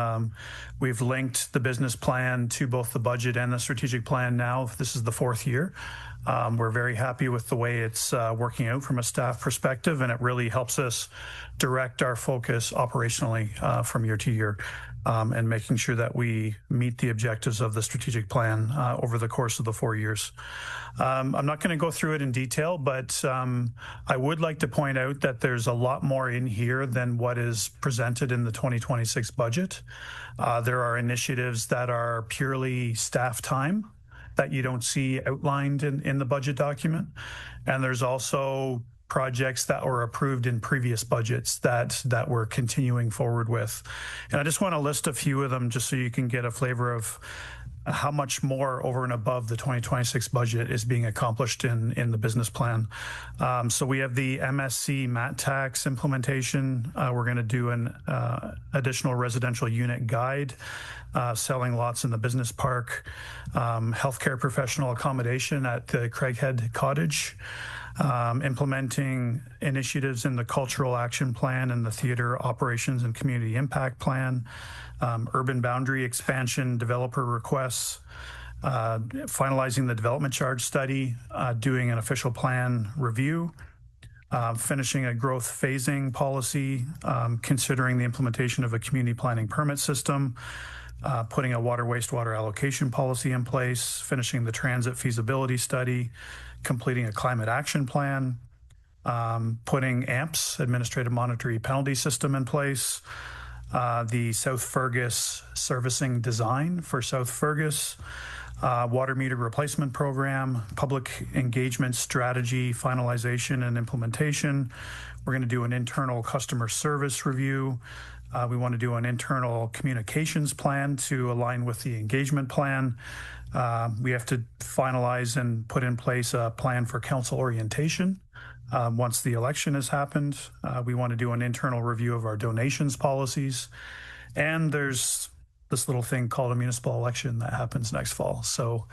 we've linked the business plan to both the budget and the strategic plan now. This is the fourth year. We're very happy with the way it's working out from a staff perspective, and it really helps us direct our focus operationally from year to year. And making sure that we meet the objectives of the strategic plan over the course of the 4 years. I'm not going to go through it in detail, but I would like to point out that there's a lot more in here than what is presented in the 2026 budget. There are initiatives that are purely staff time that you don't see outlined in the budget document. And there's also projects that were approved in previous budgets that we're continuing forward with. And I just want to list a few of them just so you can get a flavor of how much more over and above the 2026 budget is being accomplished in the business plan. So we have the MSC MAT tax implementation. We're going to do an additional residential unit guide, selling lots in the business park, healthcare professional accommodation at the Craighead Cottage, implementing initiatives in the cultural action plan and the theater operations and community impact plan, urban boundary expansion developer requests, finalizing the development charge study, doing an official plan review, finishing a growth phasing policy, considering the implementation of a community planning permit system, putting a water wastewater allocation policy in place, finishing the transit feasibility study, completing a climate action plan, putting AMPS, Administrative Monetary Penalty System, in place, the South Fergus servicing design for South Fergus, water meter replacement program, public engagement strategy, finalization and implementation. We're going to do an internal customer service review. We want to do an internal communications plan to align with the engagement plan. We have to finalize and put in place a plan for council orientation. Once the election has happened, we want to do an internal review of our donations policies. And there's this little thing called a municipal election that happens next fall. So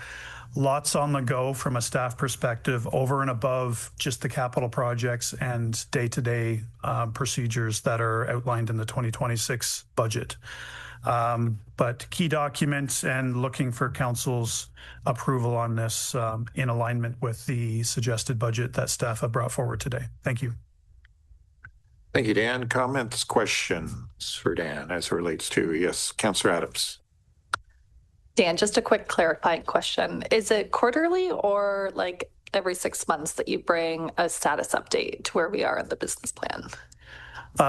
lots on the go from a staff perspective over and above just the capital projects and day-to-day procedures that are outlined in the 2026 budget. But key documents and looking for council's approval on this in alignment with the suggested budget that staff have brought forward today. Thank you. Thank you, Dan. Comments, questions for Dan as it relates to, yes, Councillor Adams. Dan, just a quick clarifying question. Is it quarterly or like every 6 months that you bring a status update to where we are in the business plan?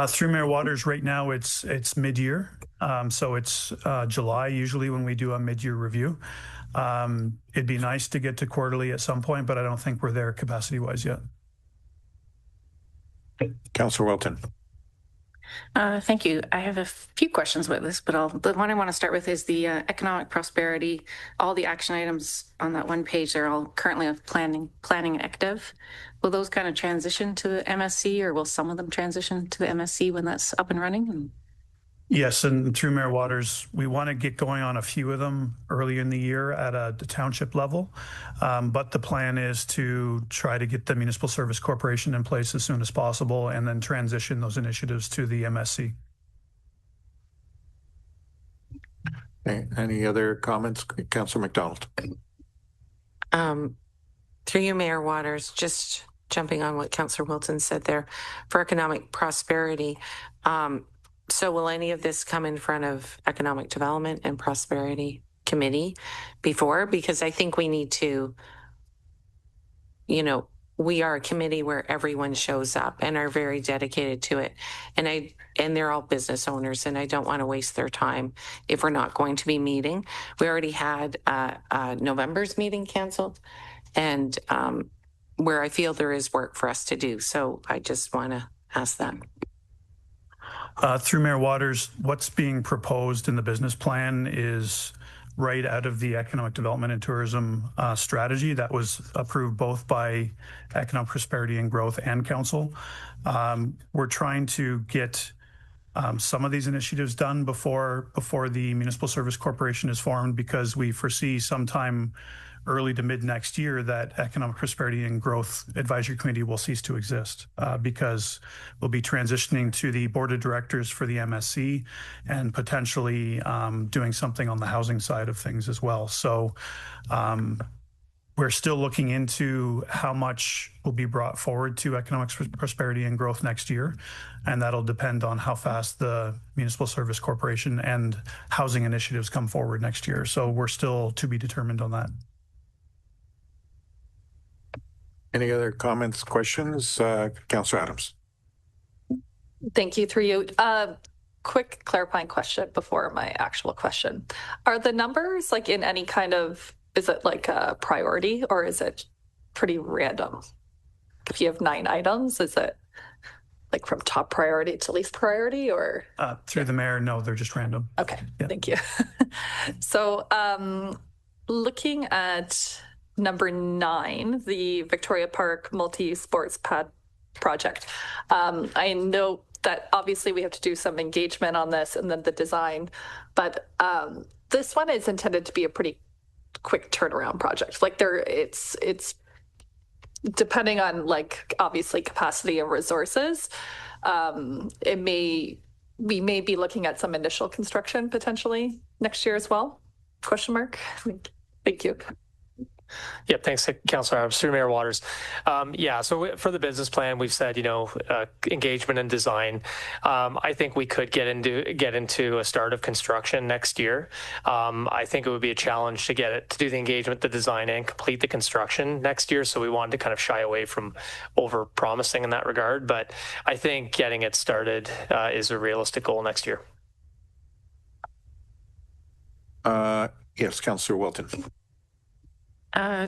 Through Mayor Waters, right now it's mid-year. So it's July usually when we do a mid-year review. It'd be nice to get to quarterly at some point, but I don't think we're there capacity-wise yet. Councillor Wilton. Thank you. I have a few questions about this, but the one I want to start with is the economic prosperity. All the action items on that one page are all currently planning and active. Will those kind of transition to the MSC, or will some of them transition to the MSC when that's up and running? Yes, and through Mayor Waters, we want to get going on a few of them early in the year at a township level. But the plan is to try to get the Municipal Service Corporation in place as soon as possible and then transition those initiatives to the MSC. Any other comments? Councillor McDonald. Through you, Mayor Waters, just jumping on what Councillor Wilton said there, for economic prosperity, so will any of this come in front of Economic Development and Prosperity Committee before? Because I think we need to, we are a committee where everyone shows up and are very dedicated to it. And they're all business owners, and I don't want to waste their time if we're not going to be meeting. We already had November's meeting canceled, and where I feel there is work for us to do. So I just want to ask that. Through Mayor Waters, what's being proposed in the business plan is right out of the Economic Development and Tourism strategy that was approved both by Economic Prosperity and Growth and Council. We're trying to get some of these initiatives done before the Municipal Service Corporation is formed, because we foresee sometime early to mid next year that Economic Prosperity and Growth Advisory Committee will cease to exist, because we'll be transitioning to the board of directors for the MSC and potentially doing something on the housing side of things as well. So we're still looking into how much will be brought forward to Economic Prosperity and Growth next year, and that'll depend on how fast the Municipal Service Corporation and housing initiatives come forward next year. So we're still to be determined on that. Any other comments, questions? Councillor Adams. Thank you, through you. Quick clarifying question before my actual question. Are the numbers like in any kind of, is it like a priority or is it pretty random? If you have 9 items, is it like from top priority to least priority, or? Through the mayor, no, they're just random. Okay, yeah. Thank you. So looking at number 9, the Victoria Park multi-sports pad project. I know that obviously we have to do some engagement on this and then the design, but this one is intended to be a pretty quick turnaround project. Like it's depending on like obviously capacity and resources. We may be looking at some initial construction potentially next year as well? Question mark. Thank you. Yeah, thanks, Councillor Adams. Through Mayor Waters. Yeah, so for the business plan, we've said, engagement and design. I think we could get into a start of construction next year. I think it would be a challenge to do the engagement, the design, and complete the construction next year. So we wanted to kind of shy away from over promising in that regard. But I think getting it started is a realistic goal next year. Yes, Councillor Wilton.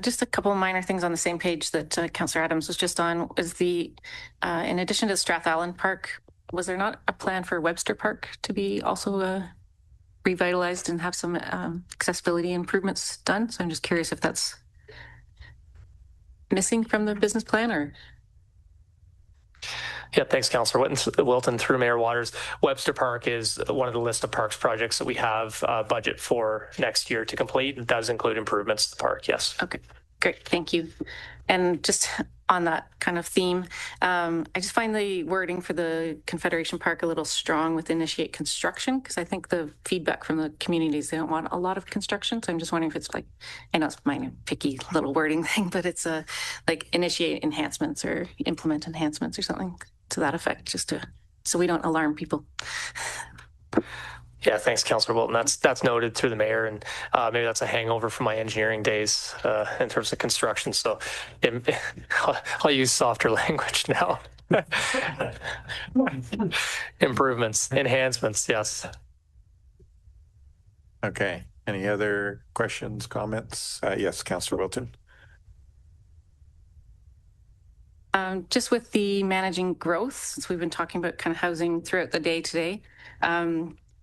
Just a couple of minor things on the same page that Councillor Adams was just on. Was in addition to Strathallan Park, was there not a plan for Webster Park to be also revitalized and have some accessibility improvements done? So I'm just curious if that's missing from the business plan, or? Yeah, thanks, Councillor Wilton. Through Mayor Waters, Webster Park is one of the list of parks projects that we have budget for next year to complete. It does include improvements to the park, yes. Okay, great, thank you. And just on that kind of theme, I just find the wording for the Confederation Park a little strong with initiate construction, because I think the feedback from the communities, they don't want a lot of construction. So I'm just wondering if it's like, I know it's my picky little wording thing, but it's like initiate enhancements or implement enhancements or something to that effect, just so we don't alarm people. Yeah, thanks, Councillor Wilton. That's noted through the mayor, and maybe that's a hangover from my engineering days in terms of construction. So I'll use softer language now. Improvements, enhancements, yes. Okay. Any other questions, comments? Yes, Councillor Wilton. Just with the managing growth, since we've been talking about kind of housing throughout the day today,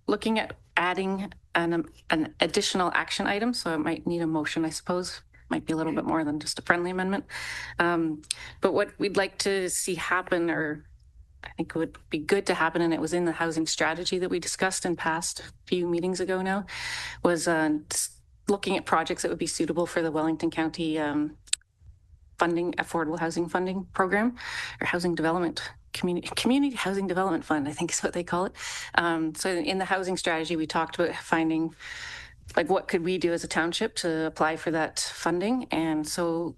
looking at adding an additional action item, so it might need a motion, I suppose. Might be a little bit more than just a friendly amendment. But what we'd like to see happen, or I think it would be good to happen, and it was in the housing strategy that we discussed and passed a few meetings ago now, was looking at projects that would be suitable for the Wellington County funding, affordable housing funding program, or housing development, community housing development fund, I think is what they call it. So in the housing strategy, we talked about finding like what could we do as a township to apply for that funding. And so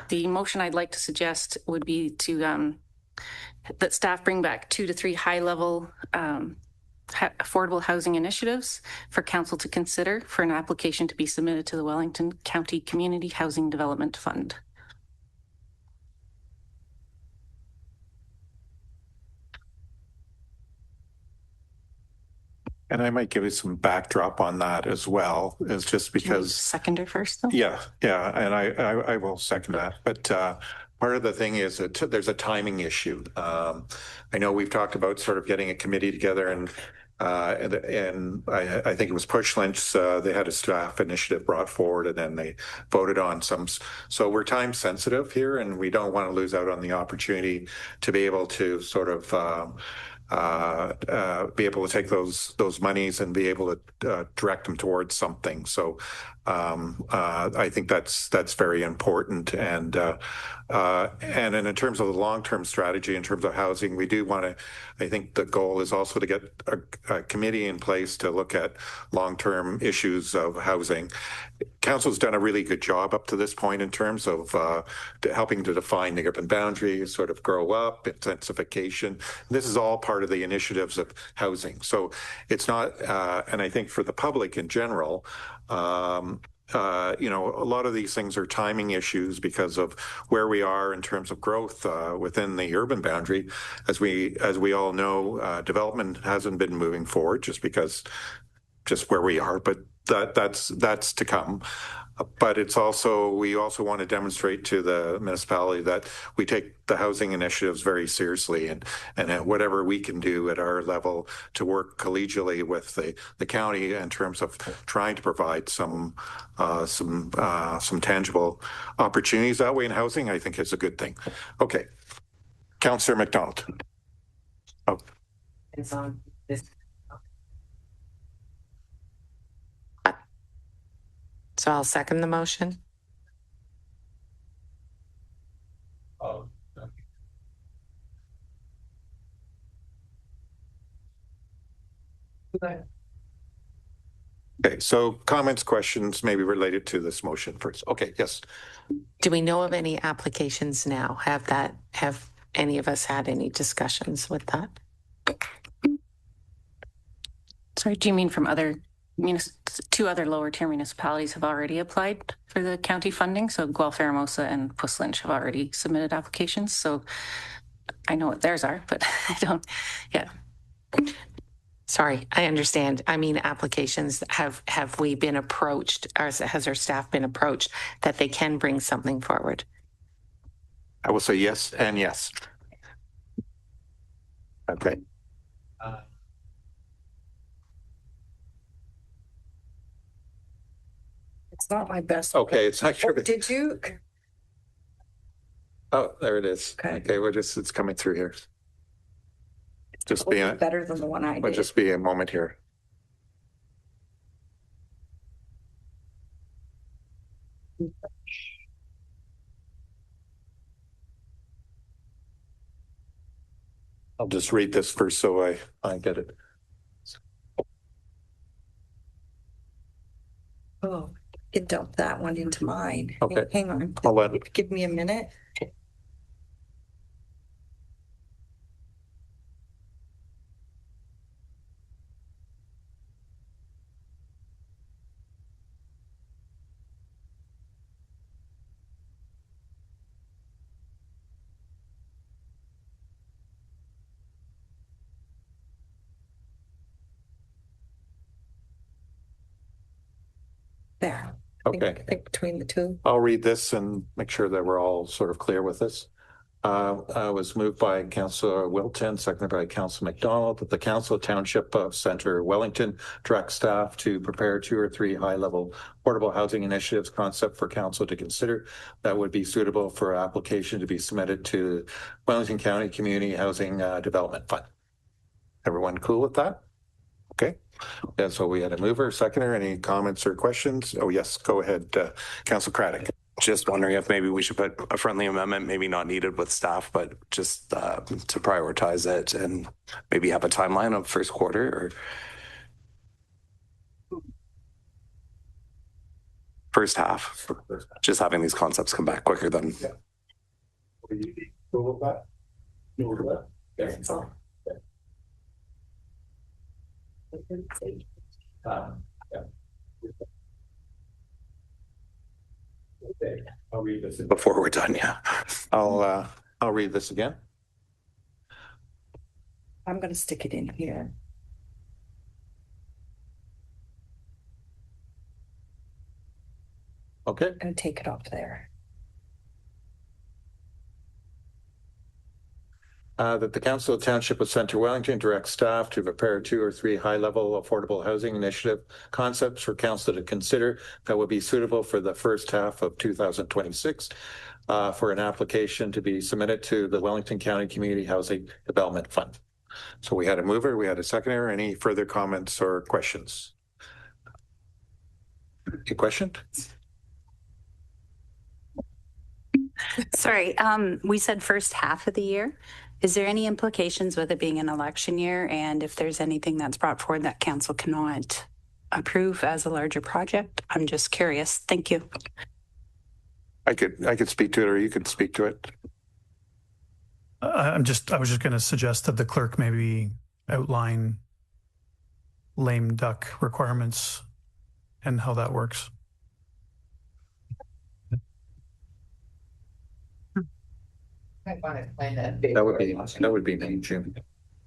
the motion I'd like to suggest would be to that staff bring back 2 to 3 high-level affordable housing initiatives for council to consider for an application to be submitted to the Wellington County Community Housing Development Fund. And I might give you some backdrop on that as well, is just because. Seconder first, though? Yeah, and I will second that. But part of the thing is that there's a timing issue. I know we've talked about sort of getting a committee together, and I think it was Push Lynch. They had a staff initiative brought forward, and then they voted on some. So we're time sensitive here, and we don't want to lose out on the opportunity to be able to sort of be able to take those monies and be able to direct them towards something. So I think that's very important. And in terms of the long-term strategy, in terms of housing, we do want to. I think the goal is also to get a committee in place to look at long-term issues of housing. Council's done a really good job up to this point in terms of helping to define the urban boundaries, sort of grow up, intensification. This is all part of the initiatives of housing. So it's not, and I think for the public in general, a lot of these things are timing issues because of where we are in terms of growth within the urban boundary. As we all know, development hasn't been moving forward just where we are, but that's to come. But we also want to demonstrate to the municipality that we take the housing initiatives very seriously, and whatever we can do at our level to work collegially with the county in terms of trying to provide some tangible opportunities that way in housing, I think is a good thing. Okay, Councillor McDonald. Oh. It's on this. So I'll second the motion. Oh. Okay, so comments, questions, maybe related to this motion first. Okay, yes. Do we know of any applications now? Have any of us had any discussions with that? Sorry, do you mean from two other lower tier municipalities have already applied for the county funding? So Guelph, Hermosa, and Puss Lynch have already submitted applications. So I know what theirs are, but I don't. Yeah. Sorry, I understand. I mean, applications, have we been approached, or has our staff been approached that they can bring something forward? I will say yes and yes. Okay. It's not my best. Okay, it's not your. Did you? Oh, there it is. Okay, it's coming through here. Just be better than the one I did. We'll just be a moment here. I'll just read this first so I get it. Oh, you dump that one into mine. Okay. Hang on. I'll let it. Give me a minute. There. Okay. I think between the two. I'll read this and make sure that we're all sort of clear with this. I was moved by Councillor Wilton, seconded by Councillor McDonald, that the Council of Township of Centre Wellington direct staff to prepare 2 or 3 high-level portable housing initiatives concept for Council to consider that would be suitable for application to be submitted to Wellington County Community Housing Development Fund. Everyone cool with that? Okay. And so we had a mover, seconder. Any comments or questions? Oh, yes. Go ahead, Councillor Craddock. Just wondering if maybe we should put a friendly amendment, maybe not needed with staff, but just to prioritize it and maybe have a timeline of first quarter or first half. Just having these concepts come back quicker than. Yeah. Are you cool with that? No, with that? Yeah. Yeah. Okay. I'll read this before we're done. Yeah. I'll read this again. I'm going to stick it in here. Okay. And take it off there. That the Council of Township of Centre Wellington direct staff to prepare 2 or 3 high-level affordable housing initiative concepts for Council to consider that would be suitable for the first half of 2026 for an application to be submitted to the Wellington County Community Housing Development Fund. So we had a mover, we had a seconder. Any further comments or questions? A question? Sorry, we said first half of the year. Is there any implications with it being an election year? And if there's anything that's brought forward that council cannot approve as a larger project? I'm just curious. Thank you. I could speak to it, or you could speak to it. I was just going to suggest that the clerk maybe outline lame duck requirements and how that works. That would be me, Jim.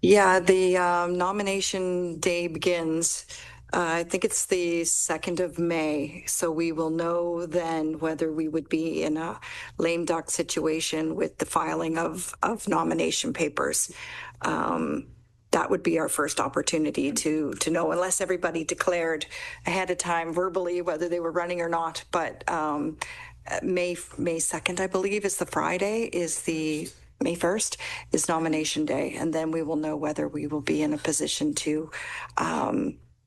Yeah, the nomination day begins. I think it's the 2nd of May. So we will know then whether we would be in a lame duck situation with the filing of nomination papers. That would be our first opportunity to know, unless everybody declared ahead of time verbally whether they were running or not. But May 2nd, I believe, is the Friday, is the May 1st is nomination day. And then we will know whether we will be in a position to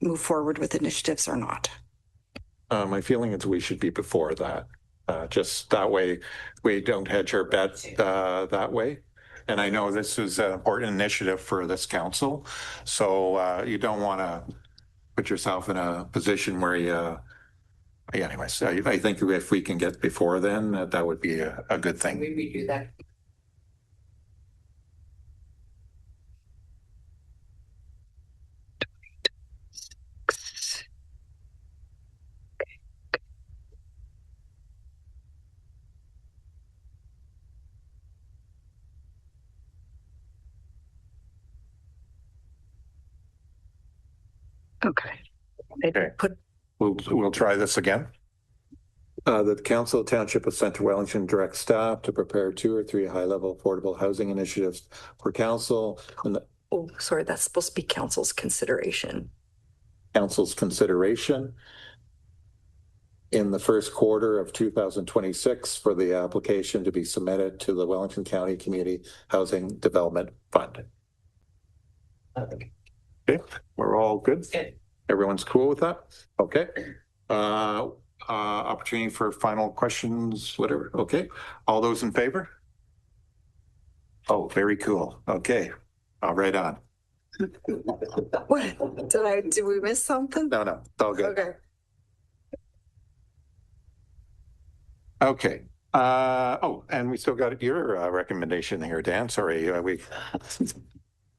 move forward with initiatives or not. My feeling is we should be before that. Just that way we don't hedge our bet that way. And I know this is an important initiative for this council. So you don't want to put yourself in a position where you, anyways, I think if we can get before then, that would be a good thing. We do that. Okay. Okay. We'll try this again. The Council of Township of Centre Wellington directs staff to prepare 2 or 3 high-level affordable housing initiatives for council. Oh, sorry, that's supposed to be council's consideration. Council's consideration in the first quarter of 2026 for the application to be submitted to the Wellington County Community Housing Development Fund. Okay, we're all good. Everyone's cool with that? Okay. Opportunity for final questions, whatever. Okay. All those in favor? Oh, very cool. Okay. Right on. What? Did we miss something? No, it's all good. Okay. Okay. And we still got your recommendation here, Dan. Sorry, which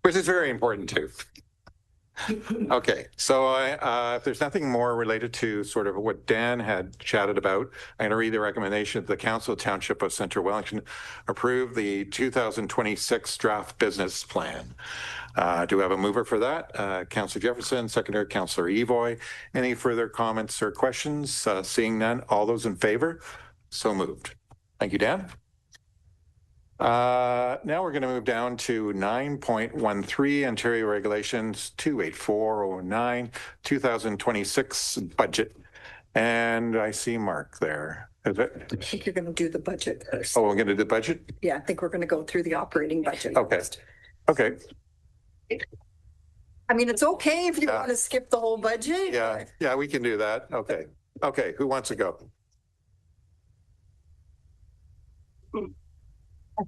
is very important too. Okay, so if there's nothing more related to sort of what Dan had chatted about, I'm going to read the recommendation that the Council of Township of Centre Wellington approve the 2026 draft business plan. Do we have a mover for that? Councillor Jefferson, seconder, Councillor Evoy. Any further comments or questions? Seeing none, all those in favor? So moved. Thank you, Dan. Now we're going to move down to 9.13 Ontario Regulations 28409 2026 budget. And I see Mark there. Is it? I think you're going to do the budget first. Oh, we're going to do the budget? Yeah, I think we're going to go through the operating budget. Okay. First. Okay. I mean, it's okay if you want to skip the whole budget. Yeah, we can do that. Okay. Okay, who wants to go?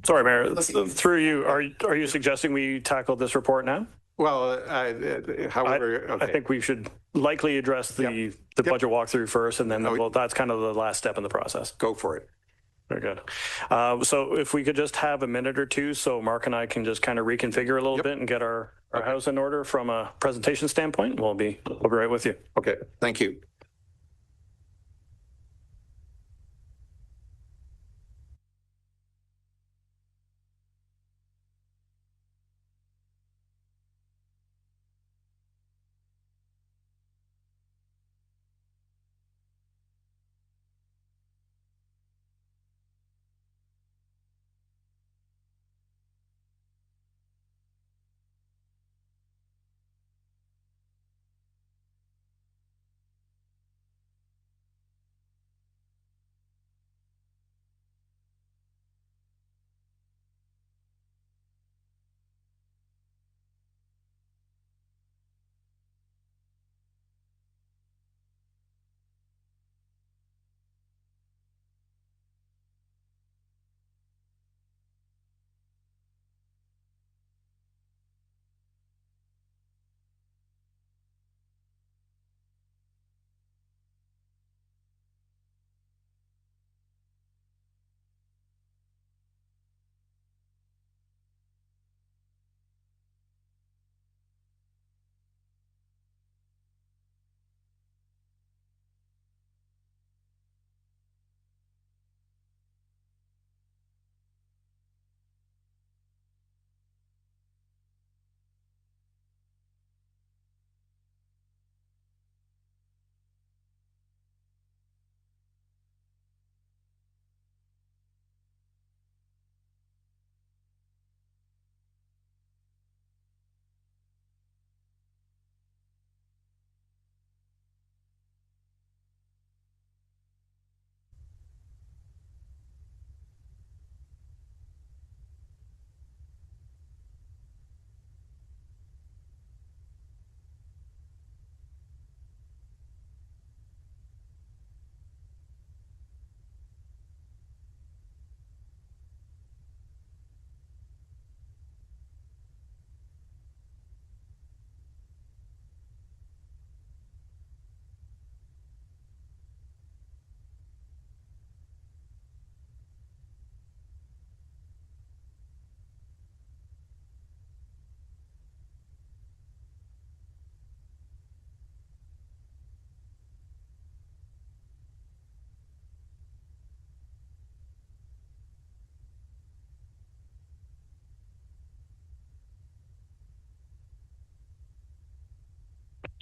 Sorry, Mayor, through you, are you suggesting we tackle this report now? Well, however, I think we should likely address the budget walkthrough first, and then that's kind of the last step in the process. Go for it. Very good. So if we could just have a minute or two so Mark and I can just kind of reconfigure a little bit and get our house in order from a presentation standpoint, we'll be right with you. Okay, thank you.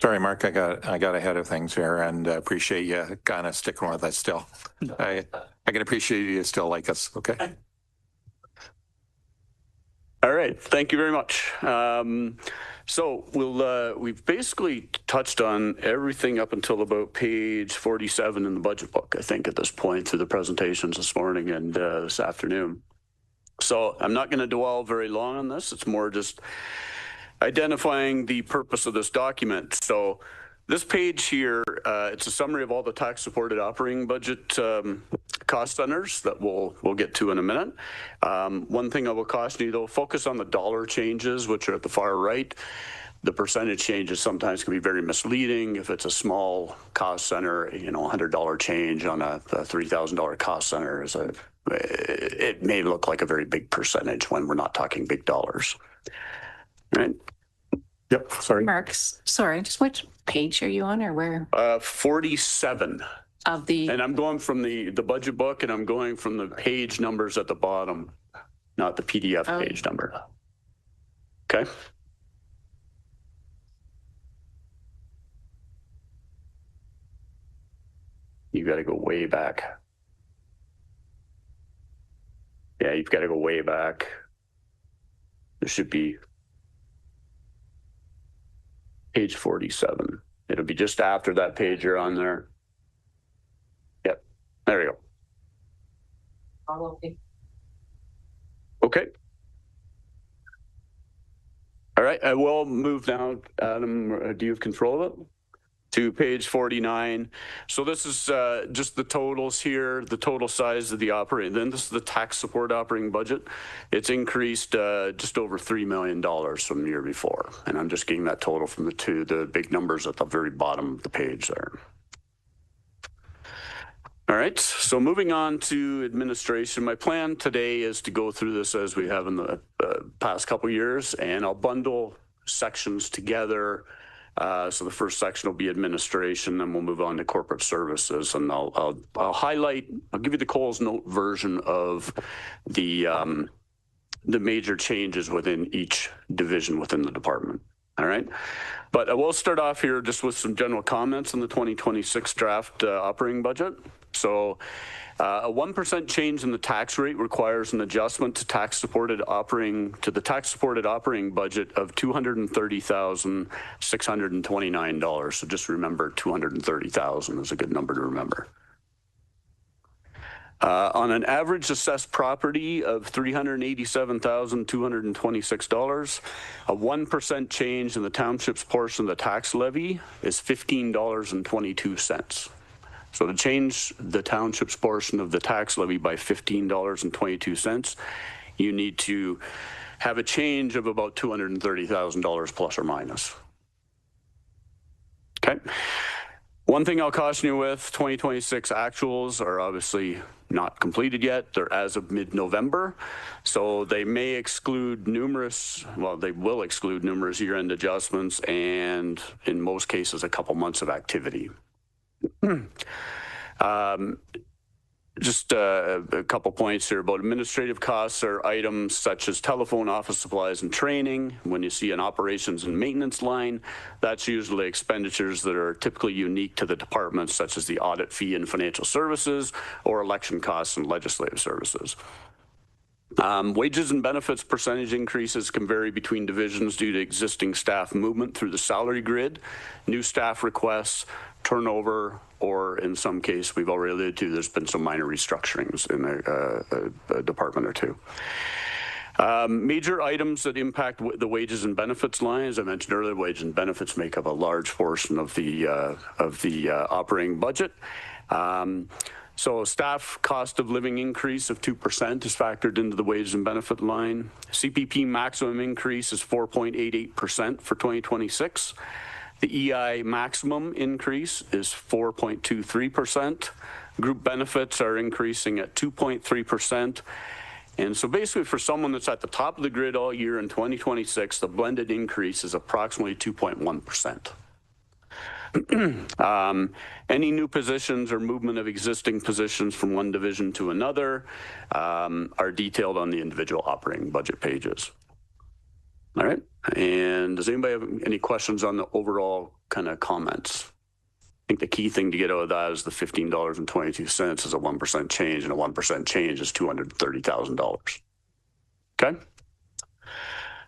Sorry, Mark, I got ahead of things here, and appreciate you kind of sticking with us still. I can appreciate you still like us. Okay. All right, thank you very much. So we've basically touched on everything up until about page 47 in the budget book, I think, at this point through the presentations this morning and this afternoon. So I'm not going to dwell very long on this. It's more just identifying the purpose of this document. So this page here, it's a summary of all the tax-supported operating budget cost centers that we'll get to in a minute. One thing I will caution you, though, focus on the dollar changes, which are at the far right. The percentage changes sometimes can be very misleading. If it's a small cost center, you know, $100 change on a $3,000 cost center it may look like a very big percentage when we're not talking big dollars. Right? Yep, sorry. Mark, sorry, just which page are you on or where? 47. Of the... And I'm going from the budget book and I'm going from the page numbers at the bottom, not the PDF page number. Okay. You got to go way back. Yeah, you've got to go way back. There should be page 47. It'll be just after that page you're on there. Yep, there you go. Okay. All right, I will move now. Adam, do you have control of it? To page 49. So this is just the totals here, the total size of the operating. Then this is the tax support operating budget. It's increased just over $3 million from the year before. And I'm just getting that total from the big numbers at the very bottom of the page there. All right, so moving on to administration. My plan today is to go through this as we have in the past couple years, and I'll bundle sections together. So the first section will be administration, then we'll move on to corporate services, and I'll highlight. I'll give you the Coles Note version of the major changes within each division within the department. All right, but I will start off here just with some general comments on the 2026 draft operating budget. So a 1% change in the tax rate requires an adjustment to the tax-supported operating budget of $230,629. So just remember, 230,000 is a good number to remember. On an average assessed property of $387,226, a 1% change in the township's portion of the tax levy is $15.22. So to change the township's portion of the tax levy by $15.22, you need to have a change of about $230,000 plus or minus. Okay. One thing I'll caution you with, 2026 actuals are obviously not completed yet. They're as of mid-November. So they may exclude they will exclude numerous year-end adjustments and in most cases a couple months of activity. Just a couple points here about administrative costs are items such as telephone, office supplies, and training. When you see an operations and maintenance line, that's usually expenditures that are typically unique to the departments, such as the audit fee and financial services or election costs and legislative services. Wages and benefits percentage increases can vary between divisions due to existing staff movement through the salary grid, new staff requests, turnover, or in some case, we've already alluded to, there's been some minor restructurings in a department or two. Major items that impact the wages and benefits line, as I mentioned earlier, wages and benefits make up a large portion of the operating budget. So staff cost of living increase of 2% is factored into the wages and benefit line. CPP maximum increase is 4.88% for 2026. The EI maximum increase is 4.23%. Group benefits are increasing at 2.3%. And so basically for someone that's at the top of the grid all year in 2026, the blended increase is approximately 2.1%. Any new positions or movement of existing positions from one division to another are detailed on the individual operating budget pages. All right. And does anybody have any questions on the overall kind of comments? I think the key thing to get out of that is the $15.22 is a 1% change, and a 1% change is $230,000. Okay.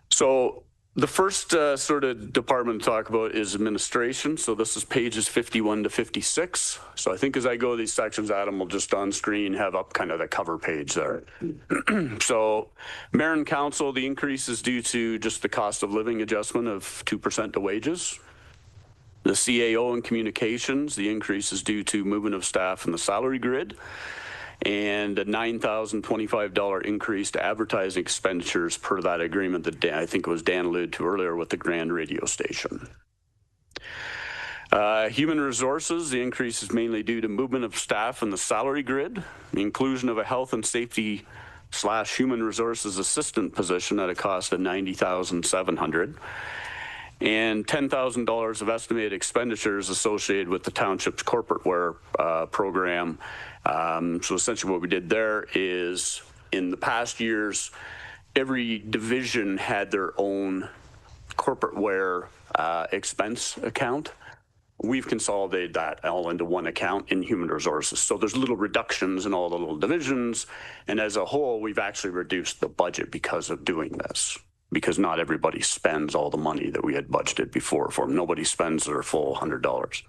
So the first sort of department to talk about is administration. So this is pages 51 to 56. So I think as I go these sections, Adam will just on screen have up kind of the cover page there. So mayor and council, the increase is due to just the cost of living adjustment of 2% to wages. The CAO and communications, the increase is due to movement of staff in the salary grid, and a $9,025 increase to advertising expenditures per that agreement that I think it was Dan alluded to earlier with the Grand radio station. Human resources, the increase is mainly due to movement of staff in the salary grid, the inclusion of a health and safety / human resources assistant position at a cost of $90,700. And $10,000 of estimated expenditures associated with the township's corporate wear program. So essentially what we did there is in the past years, every division had their own corporate wear expense account. We've consolidated that all into one account in human resources. So there's little reductions in all the little divisions. And as a whole, we've actually reduced the budget because of doing this. Because not everybody spends all the money that we had budgeted before for them. Nobody spends their full $100.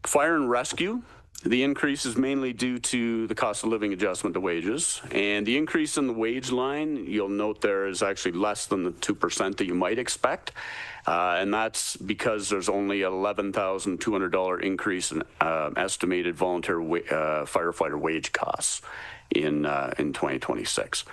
Fire and rescue, the increase is mainly due to the cost of living adjustment to wages. And the increase in the wage line, you'll note there is actually less than the 2% that you might expect. And that's because there's only $11,200 increase in estimated volunteer firefighter wage costs in 2026.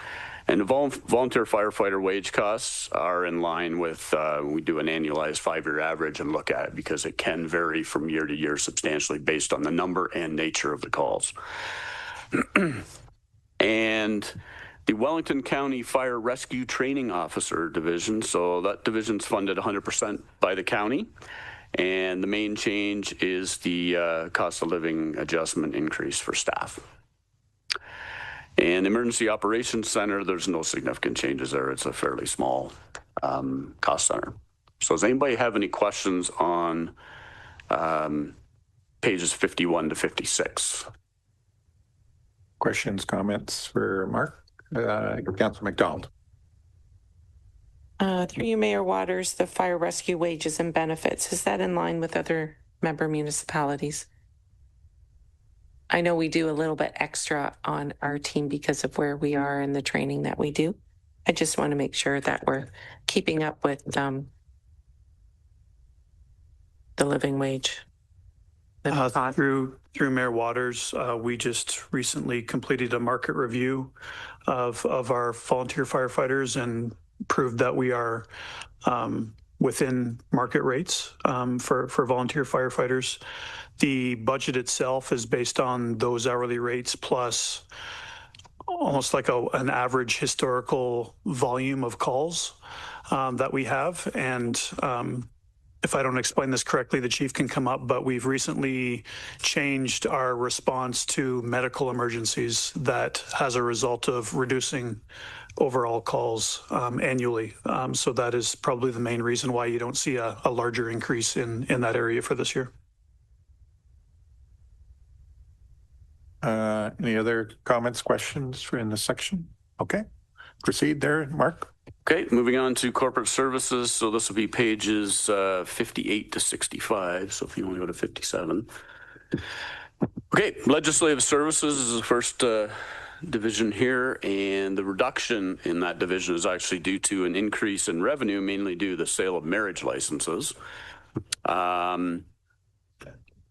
And the volunteer firefighter wage costs are in line with, we do an annualized 5-year average and look at it because it can vary from year to year substantially based on the number and nature of the calls. And the Wellington County Fire Rescue Training Officer Division, so that division's funded 100% by the county. And the main change is the cost of living adjustment increase for staff. And the Emergency Operations Center, there's no significant changes there. It's a fairly small cost center. So does anybody have any questions on pages 51 to 56? Questions, comments for Mark? Councillor McDonald. Through you, Mayor Waters, the fire rescue wages and benefits, is that in line with other member municipalities? I know we do a little bit extra on our team because of where we are and the training that we do. I just want to make sure that we're keeping up with the living wage. Through Mayor Waters, we just recently completed a market review of our volunteer firefighters and proved that we are within market rates for volunteer firefighters. The budget itself is based on those hourly rates plus almost like an average historical volume of calls that we have. And if I don't explain this correctly, the chief can come up, but we've recently changed our response to medical emergencies that has a result of reducing overall calls annually. So that is probably the main reason why you don't see a larger increase in that area for this year. Any other comments, questions in this section? Okay, proceed there, Mark. Okay, moving on to corporate services. So this will be pages 58 to 65. So if you want to go to 57. Okay, legislative services is the first division here, and the reduction in that division is actually due to an increase in revenue, mainly due to the sale of marriage licenses.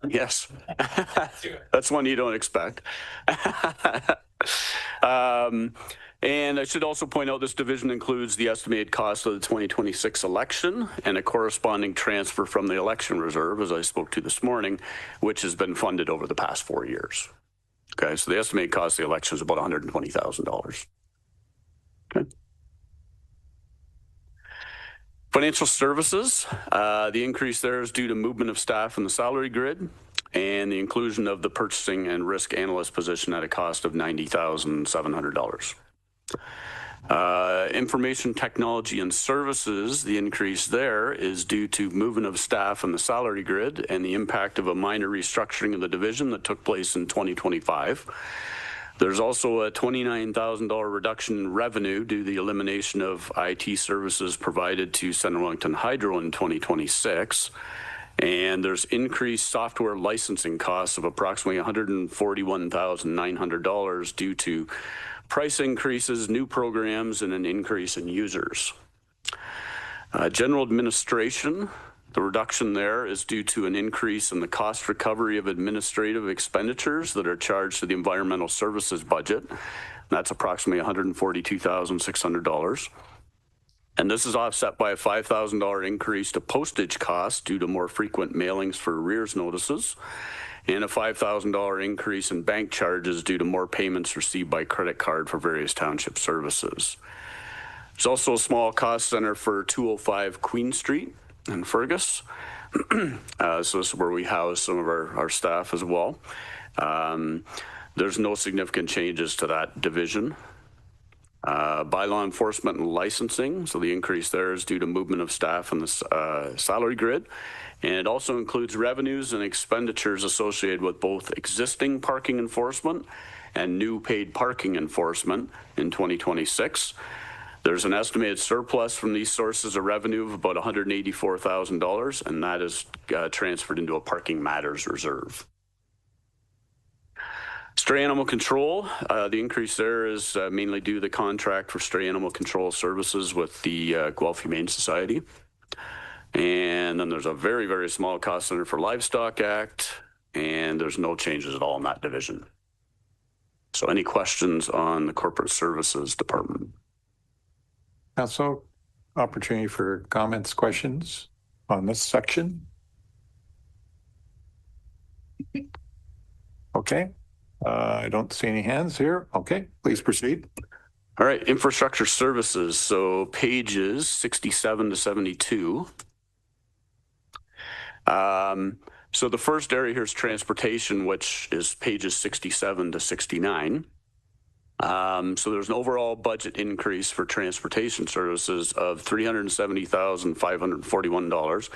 Yes, that's one you don't expect. And I should also point out this division includes the estimated cost of the 2026 election and a corresponding transfer from the election reserve, as I spoke to this morning, which has been funded over the past 4 years. Okay, so the estimated cost of the election is about $120,000. Okay. Financial services, the increase there is due to movement of staff in the salary grid and the inclusion of the purchasing and risk analyst position at a cost of $90,700. Information technology and services, the increase there is due to movement of staff in the salary grid and the impact of a minor restructuring of the division that took place in 2025. There's also a $29,000 reduction in revenue due to the elimination of IT services provided to Central Wellington Hydro in 2026. And there's increased software licensing costs of approximately $141,900 due to price increases, new programs, and an increase in users. General administration, the reduction there is due to an increase in the cost recovery of administrative expenditures that are charged to the environmental services budget. That's approximately $142,600. And this is offset by a $5,000 increase to postage costs due to more frequent mailings for arrears notices, and a $5,000 increase in bank charges due to more payments received by credit card for various township services. There's also a small cost center for 205 Queen Street in Fergus. So this is where we house some of our staff as well. There's no significant changes to that division. Bylaw enforcement and licensing, so the increase there is due to movement of staff in the salary grid, and it also includes revenues and expenditures associated with both existing parking enforcement and new paid parking enforcement in 2026. There's an estimated surplus from these sources of revenue of about $184,000, and that is transferred into a parking matters reserve. Stray animal control, the increase there is mainly due to the contract for stray animal control services with the Guelph Humane Society. And then there's a very, very small cost center for Livestock Act, and there's no changes at all in that division. So any questions on the corporate services department? Council, opportunity for comments, questions on this section? Okay. I don't see any hands here. Okay, please proceed. All right, infrastructure services. So pages 67 to 72. So the first area here is transportation, which is pages 67 to 69. So there's an overall budget increase for transportation services of $370,541,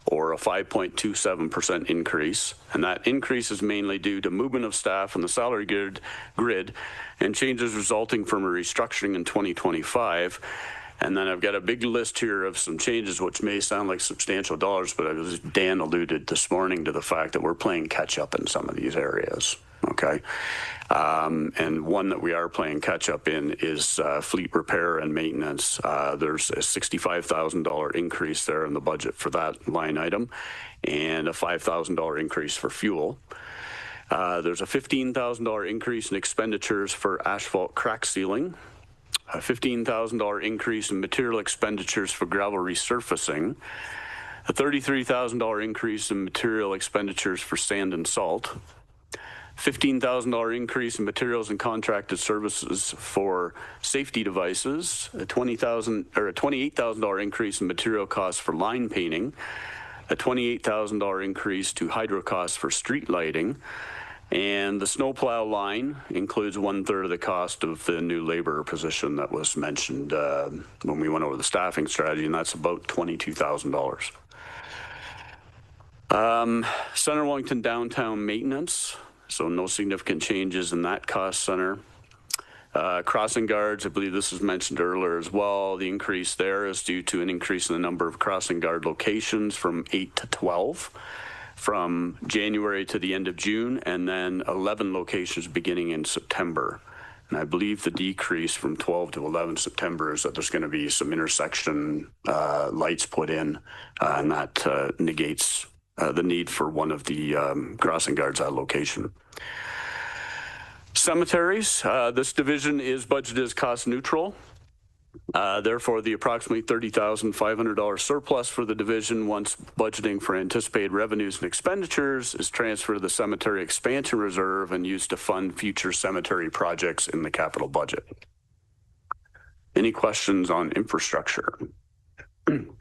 or a 5.27% increase. And that increase is mainly due to movement of staff in the salary grid and changes resulting from a restructuring in 2025. And then I've got a big list here of some changes which may sound like substantial dollars, but as Dan alluded this morning to the fact that we're playing catch up in some of these areas. Okay. And one that we are playing catch up in is fleet repair and maintenance. There's a $65,000 increase there in the budget for that line item, and a $5,000 increase for fuel. There's a $15,000 increase in expenditures for asphalt crack sealing, a $15,000 increase in material expenditures for gravel resurfacing, a $33,000 increase in material expenditures for sand and salt, $15,000 increase in materials and contracted services for safety devices, a $28,000 increase in material costs for line painting, a $28,000 increase to hydro costs for street lighting, and the snowplow line includes 1/3 of the cost of the new labor position that was mentioned when we went over the staffing strategy, and that's about $22,000. Centre Wellington downtown maintenance. So no significant changes in that cost center. Crossing guards, I believe this was mentioned earlier as well. The increase there is due to an increase in the number of crossing guard locations from 8 to 12 from January to the end of June, and then 11 locations beginning in September. And I believe the decrease from 12 to 11 September is that there's going to be some intersection lights put in, and that negates the need for one of the crossing guards at location. Cemeteries, this division is budgeted as cost neutral. Therefore, the approximately $30,500 surplus for the division, once budgeting for anticipated revenues and expenditures, is transferred to the cemetery expansion reserve and used to fund future cemetery projects in the capital budget. Any questions on infrastructure?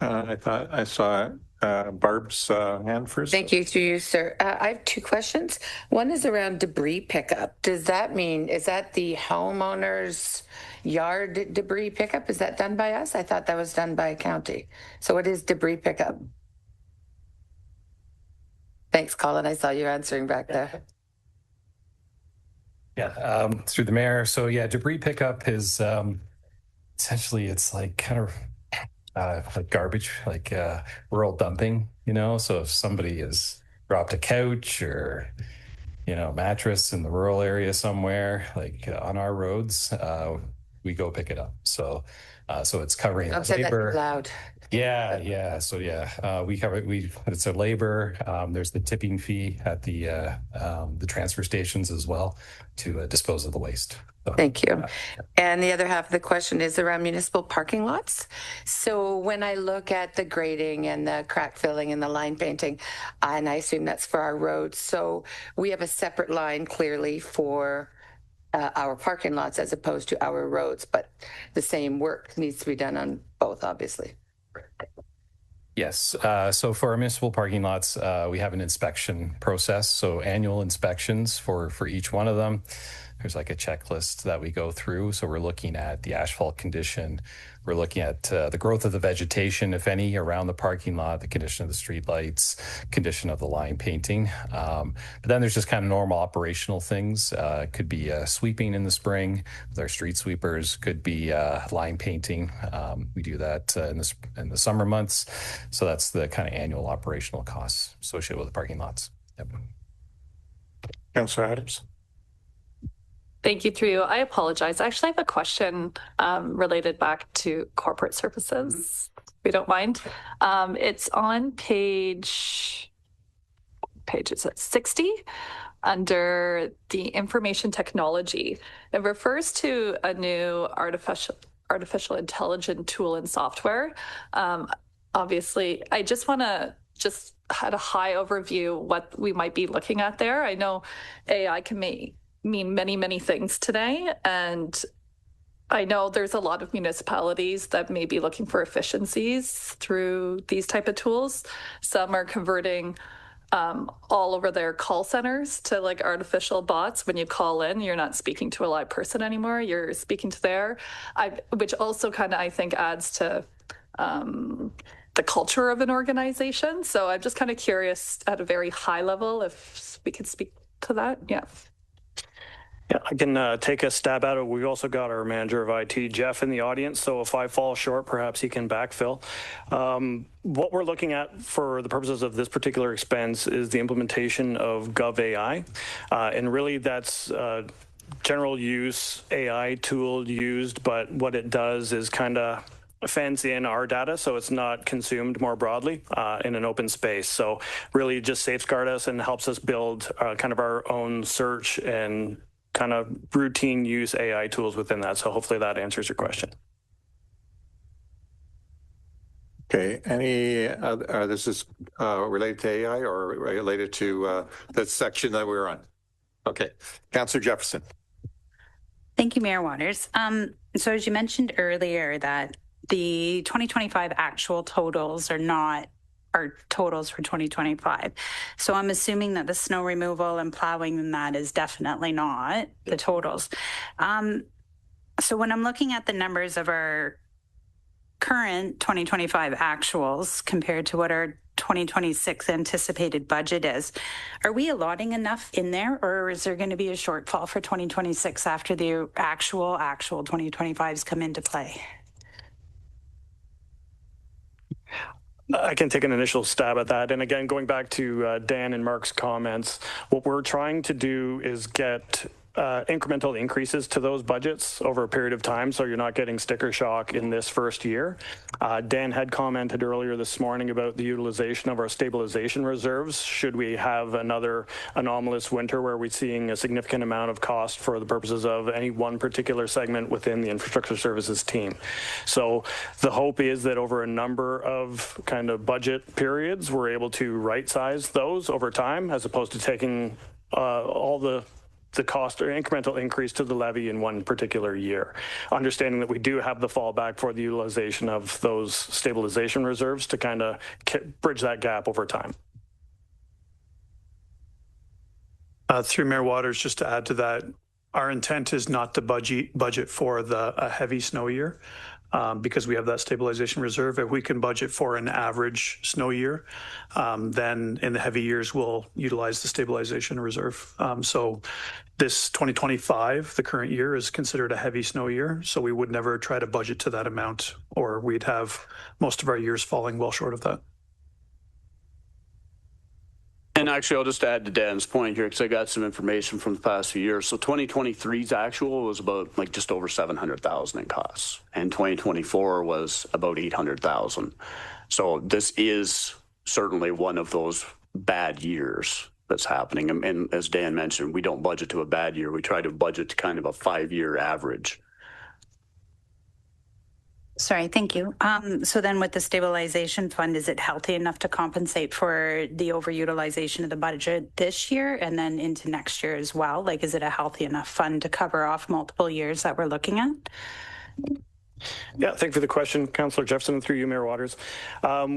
I thought I saw Barb's hand first. Thank you to you, sir. I have two questions. One is around debris pickup. Does that mean, is that the homeowner's yard debris pickup? Is that done by us? I thought that was done by county. So what is debris pickup? Thanks, Colin. I saw you answering back there. Yeah, through the mayor. So yeah, debris pickup is essentially it's like kind of like garbage, like rural dumping, you know. So if somebody has dropped a couch or, you know, mattress in the rural area somewhere, like on our roads, we go pick it up. So it's covering labor. Loud. Yeah. So it's a labor. There's the tipping fee at the transfer stations as well to dispose of the waste. So, thank you. And the other half of the question is around municipal parking lots. So when I look at the grading and the crack filling and the line painting, and I assume that's for our roads, so we have a separate line clearly for our parking lots as opposed to our roads, but the same work needs to be done on both, obviously. Yes. So for our municipal parking lots, we have an inspection process. So annual inspections for each one of them. There's like a checklist that we go through. So we're looking at the asphalt condition. We're looking at the growth of the vegetation, if any, around the parking lot, the condition of the street lights, condition of the line painting. But then there's just kind of normal operational things. It could be sweeping in the spring with our street sweepers, could be line painting. We do that in the summer months. So that's the kind of annual operational costs associated with the parking lots. Yep. Councillor Adams. Thank you, through you. I apologize. I actually have a question related back to corporate services, if you don't mind. It's on page is it 60 under the information technology. It refers to a new artificial intelligence tool and software. Obviously, I just want to had a high overview what we might be looking at there. I know AI can mean many things today, and I know there's a lot of municipalities that may be looking for efficiencies through these type of tools. Some are converting all over their call centers to like artificial bots. When you call in, you're not speaking to a live person anymore, you're speaking to which also kind of I think adds to the culture of an organization. So I'm just kind of curious at a very high level if we could speak to that. Yeah, I can take a stab at it. We've also got our manager of IT, Jeff, in the audience. So if I fall short, perhaps he can backfill. What we're looking at for the purposes of this particular expense is the implementation of GovAI. And really that's general use AI tool used, but what it does is kind of fence in our data so it's not consumed more broadly in an open space. So really just safeguard us and helps us build kind of our own search and kind of routine use AI tools within that. So hopefully that answers your question. Okay, this is related to AI or related to the section that we're on? Okay, Councillor Jefferson. Thank you, Mayor Waters. So as you mentioned earlier that the 2025 actual totals are not our totals for 2025. So I'm assuming that the snow removal and plowing and that is definitely not the totals. So when I'm looking at the numbers of our current 2025 actuals compared to what our 2026 anticipated budget is, are we allotting enough in there, or is there going to be a shortfall for 2026 after the actual 2025s come into play? I can take an initial stab at that. And again, going back to Dan and Mark's comments, what we're trying to do is get incremental increases to those budgets over a period of time, so you're not getting sticker shock in this first year. Dan had commented earlier this morning about the utilization of our stabilization reserves should we have another anomalous winter where we're seeing a significant amount of cost for the purposes of any one particular segment within the infrastructure services team. So the hope is that over a number of kind of budget periods, we're able to right size those over time as opposed to taking all the the cost or incremental increase to the levy in one particular year, understanding that we do have the fallback for the utilization of those stabilization reserves to kind of bridge that gap over time. Through Mayor Waters, just to add to that, our intent is not to budget for a heavy snow year because we have that stabilization reserve. If we can budget for an average snow year, then in the heavy years, we'll utilize the stabilization reserve. So this 2025, the current year, is considered a heavy snow year. So we would never try to budget to that amount, or we'd have most of our years falling well short of that. And actually, I'll just add to Dan's point here because I got some information from the past few years. So 2023's actual was about like just over 700,000 in costs, and 2024 was about 800,000. So this is certainly one of those bad years that's happening. And as Dan mentioned, we don't budget to a bad year. We try to budget to kind of a 5-year average. Sorry, thank you. So then with the stabilization fund, is it healthy enough to compensate for the overutilization of the budget this year and then into next year as well? Like, is it a healthy enough fund to cover off multiple years that we're looking at? Yeah, thank you for the question, Councillor Jefferson, through you, Mayor Waters.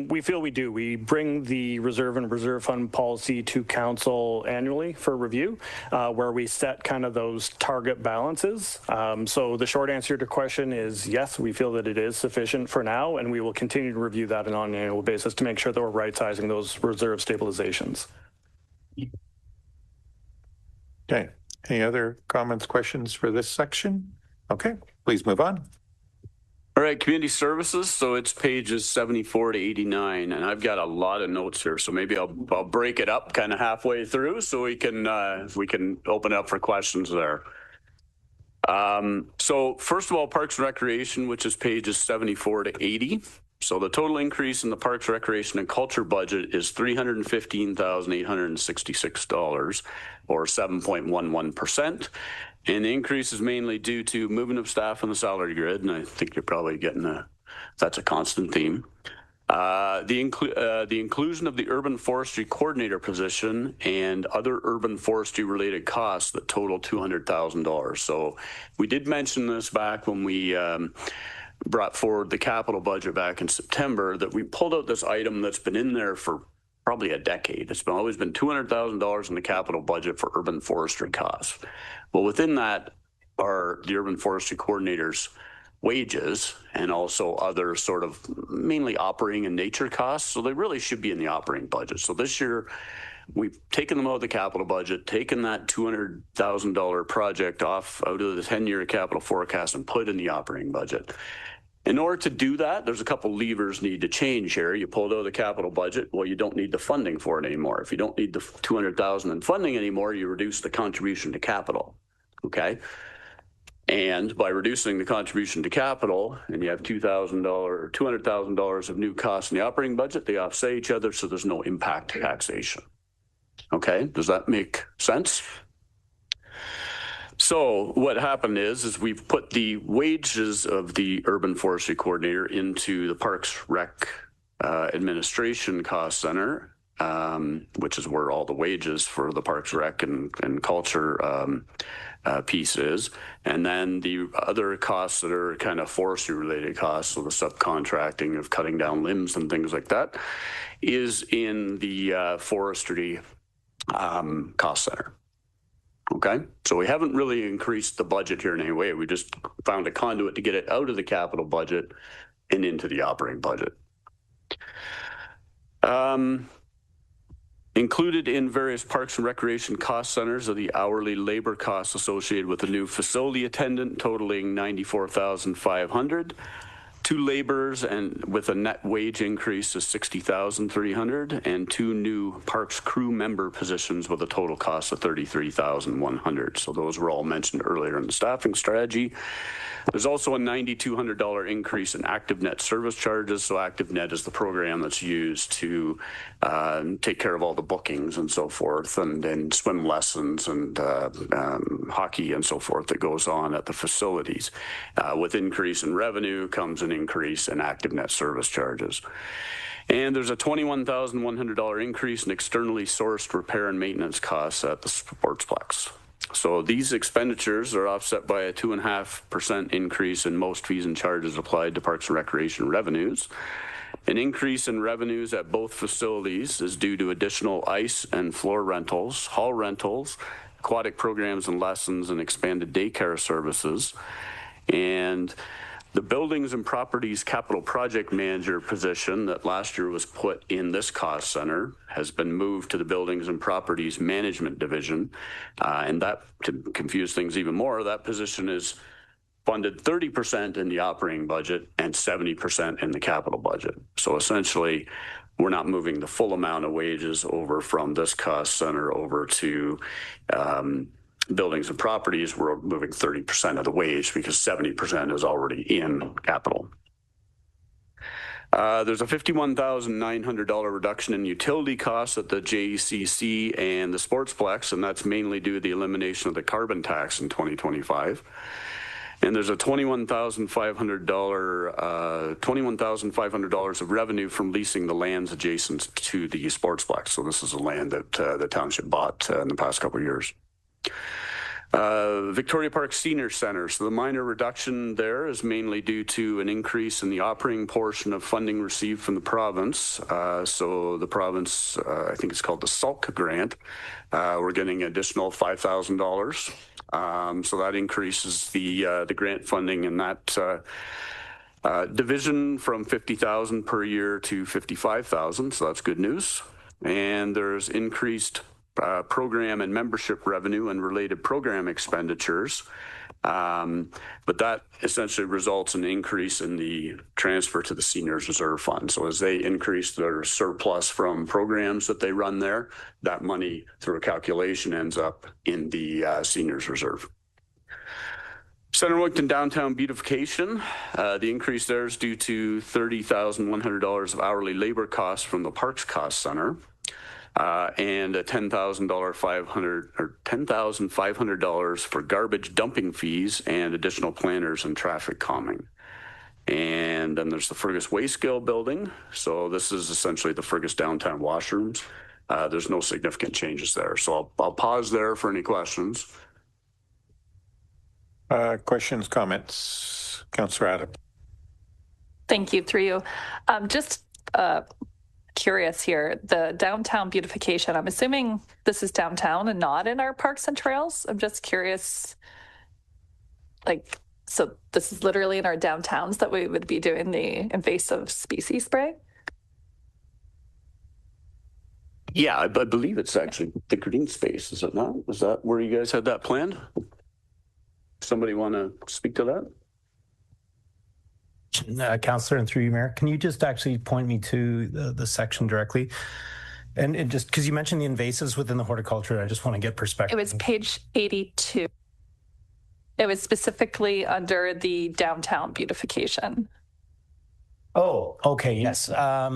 We feel we do. We bring the reserve and reserve fund policy to council annually for review, where we set kind of those target balances. So the short answer to your question is yes, we feel that it is sufficient for now, and we will continue to review that on an annual basis to make sure that we're right-sizing those reserve stabilizations. Okay. Any other comments, questions for this section? Okay, please move on. All right, community services. So it's pages 74 to 89, and I've got a lot of notes here. So maybe I'll break it up kind of halfway through so we can open up for questions there. So first of all, Parks and Recreation, which is pages 74 to 80. So the total increase in the Parks, Recreation, and Culture budget is $315,866, or 7.11%. And the increase is mainly due to movement of staff on the salary grid, and I think you're probably getting that's a constant theme. The inclusion of the urban forestry coordinator position and other urban forestry related costs that total $200,000. So we did mention this back when we brought forward the capital budget back in September, that we pulled out this item that's been in there for probably a decade. It's always been $200,000 in the capital budget for urban forestry costs. Well, within that are the urban forestry coordinators' wages and also other sort of mainly operating and nature costs. So they really should be in the operating budget. So this year, we've taken them out of the capital budget, taken that $200,000 project out of the 10-year capital forecast and put it in the operating budget. In order to do that, there's a couple levers need to change here. You pulled out of the capital budget. Well, you don't need the funding for it anymore. If you don't need the $200,000 in funding anymore, you reduce the contribution to capital. Okay. And by reducing the contribution to capital, and you have $2,000 or $200,000 of new costs in the operating budget, they offset each other, so there's no impact to taxation. Okay, does that make sense? So what happened is we've put the wages of the urban forestry coordinator into the Parks Rec administration cost center, which is where all the wages for the Parks Rec and Culture piece is. And then the other costs that are kind of forestry related costs, so the subcontracting of cutting down limbs and things like that, is in the forestry cost center. Okay, so we haven't really increased the budget here in any way. We just found a conduit to get it out of the capital budget and into the operating budget. Included in various parks and recreation cost centers are the hourly labor costs associated with the new facility attendant, totaling $94,500. 2 laborers and with a net wage increase of $60,300, and 2 new parks crew member positions with a total cost of $33,100. So those were all mentioned earlier in the staffing strategy. There's also a $9,200 increase in ActiveNet service charges. So ActiveNet is the program that's used to take care of all the bookings and so forth, and swim lessons and hockey and so forth that goes on at the facilities. With increase in revenue comes an increase in ActiveNet service charges. And there's a $21,100 increase in externally sourced repair and maintenance costs at the Sportsplex. So these expenditures are offset by a 2.5% increase in most fees and charges applied to Parks and Recreation revenues. An increase in revenues at both facilities is due to additional ice and floor rentals, hall rentals, aquatic programs and lessons, and expanded daycare services. And the Buildings and Properties Capital Project Manager position that last year was put in this cost center has been moved to the Buildings and Properties Management Division. And that, to confuse things even more, that position is funded 30% in the operating budget and 70% in the capital budget. So essentially, we're not moving the full amount of wages over from this cost center over to Buildings and Properties. We're moving 30% of the wage because 70% is already in capital. There's a $51,900 reduction in utility costs at the JCC and the Sportsplex, and that's mainly due to the elimination of the carbon tax in 2025. And there's a $21,500 of revenue from leasing the lands adjacent to the Sportsplex. So this is a land that the township bought in the past couple of years. Victoria Park Senior Center. So the minor reduction there is mainly due to an increase in the operating portion of funding received from the province. So the province, I think it's called the SALC grant. We're getting additional $5,000. So that increases the grant funding in that division from $50,000 per year to $55,000. So that's good news. And there's increased program and membership revenue and related program expenditures. But that essentially results in an increase in the transfer to the Seniors Reserve Fund. So as they increase their surplus from programs that they run there, that money through a calculation ends up in the Seniors Reserve. Center Wellington Downtown Beautification. The increase there is due to $30,100 of hourly labor costs from the Parks Cost Center. And a $10,500 for garbage dumping fees and additional planners and traffic calming. And then there's the Fergus Wayscale building. So this is essentially the Fergus downtown washrooms. There's no significant changes there. So I'll pause there for any questions. Questions, comments? Councillor Adam. Thank you, through you. Just curious here, the downtown beautification, I'm assuming this is downtown and not in our parks and trails. I'm just curious, like, so this is literally in our downtowns that we would be doing the invasive species spray? Yeah, I believe it's actually the green space, is it not? Is that where you guys had that planned? Somebody want to speak to that? Councillor, and through you, Mayor, can you just actually point me to the section directly? And just because you mentioned the invasives within the horticulture, I just want to get perspective. It was page 82. It was specifically under the downtown beautification. Oh, okay, yes.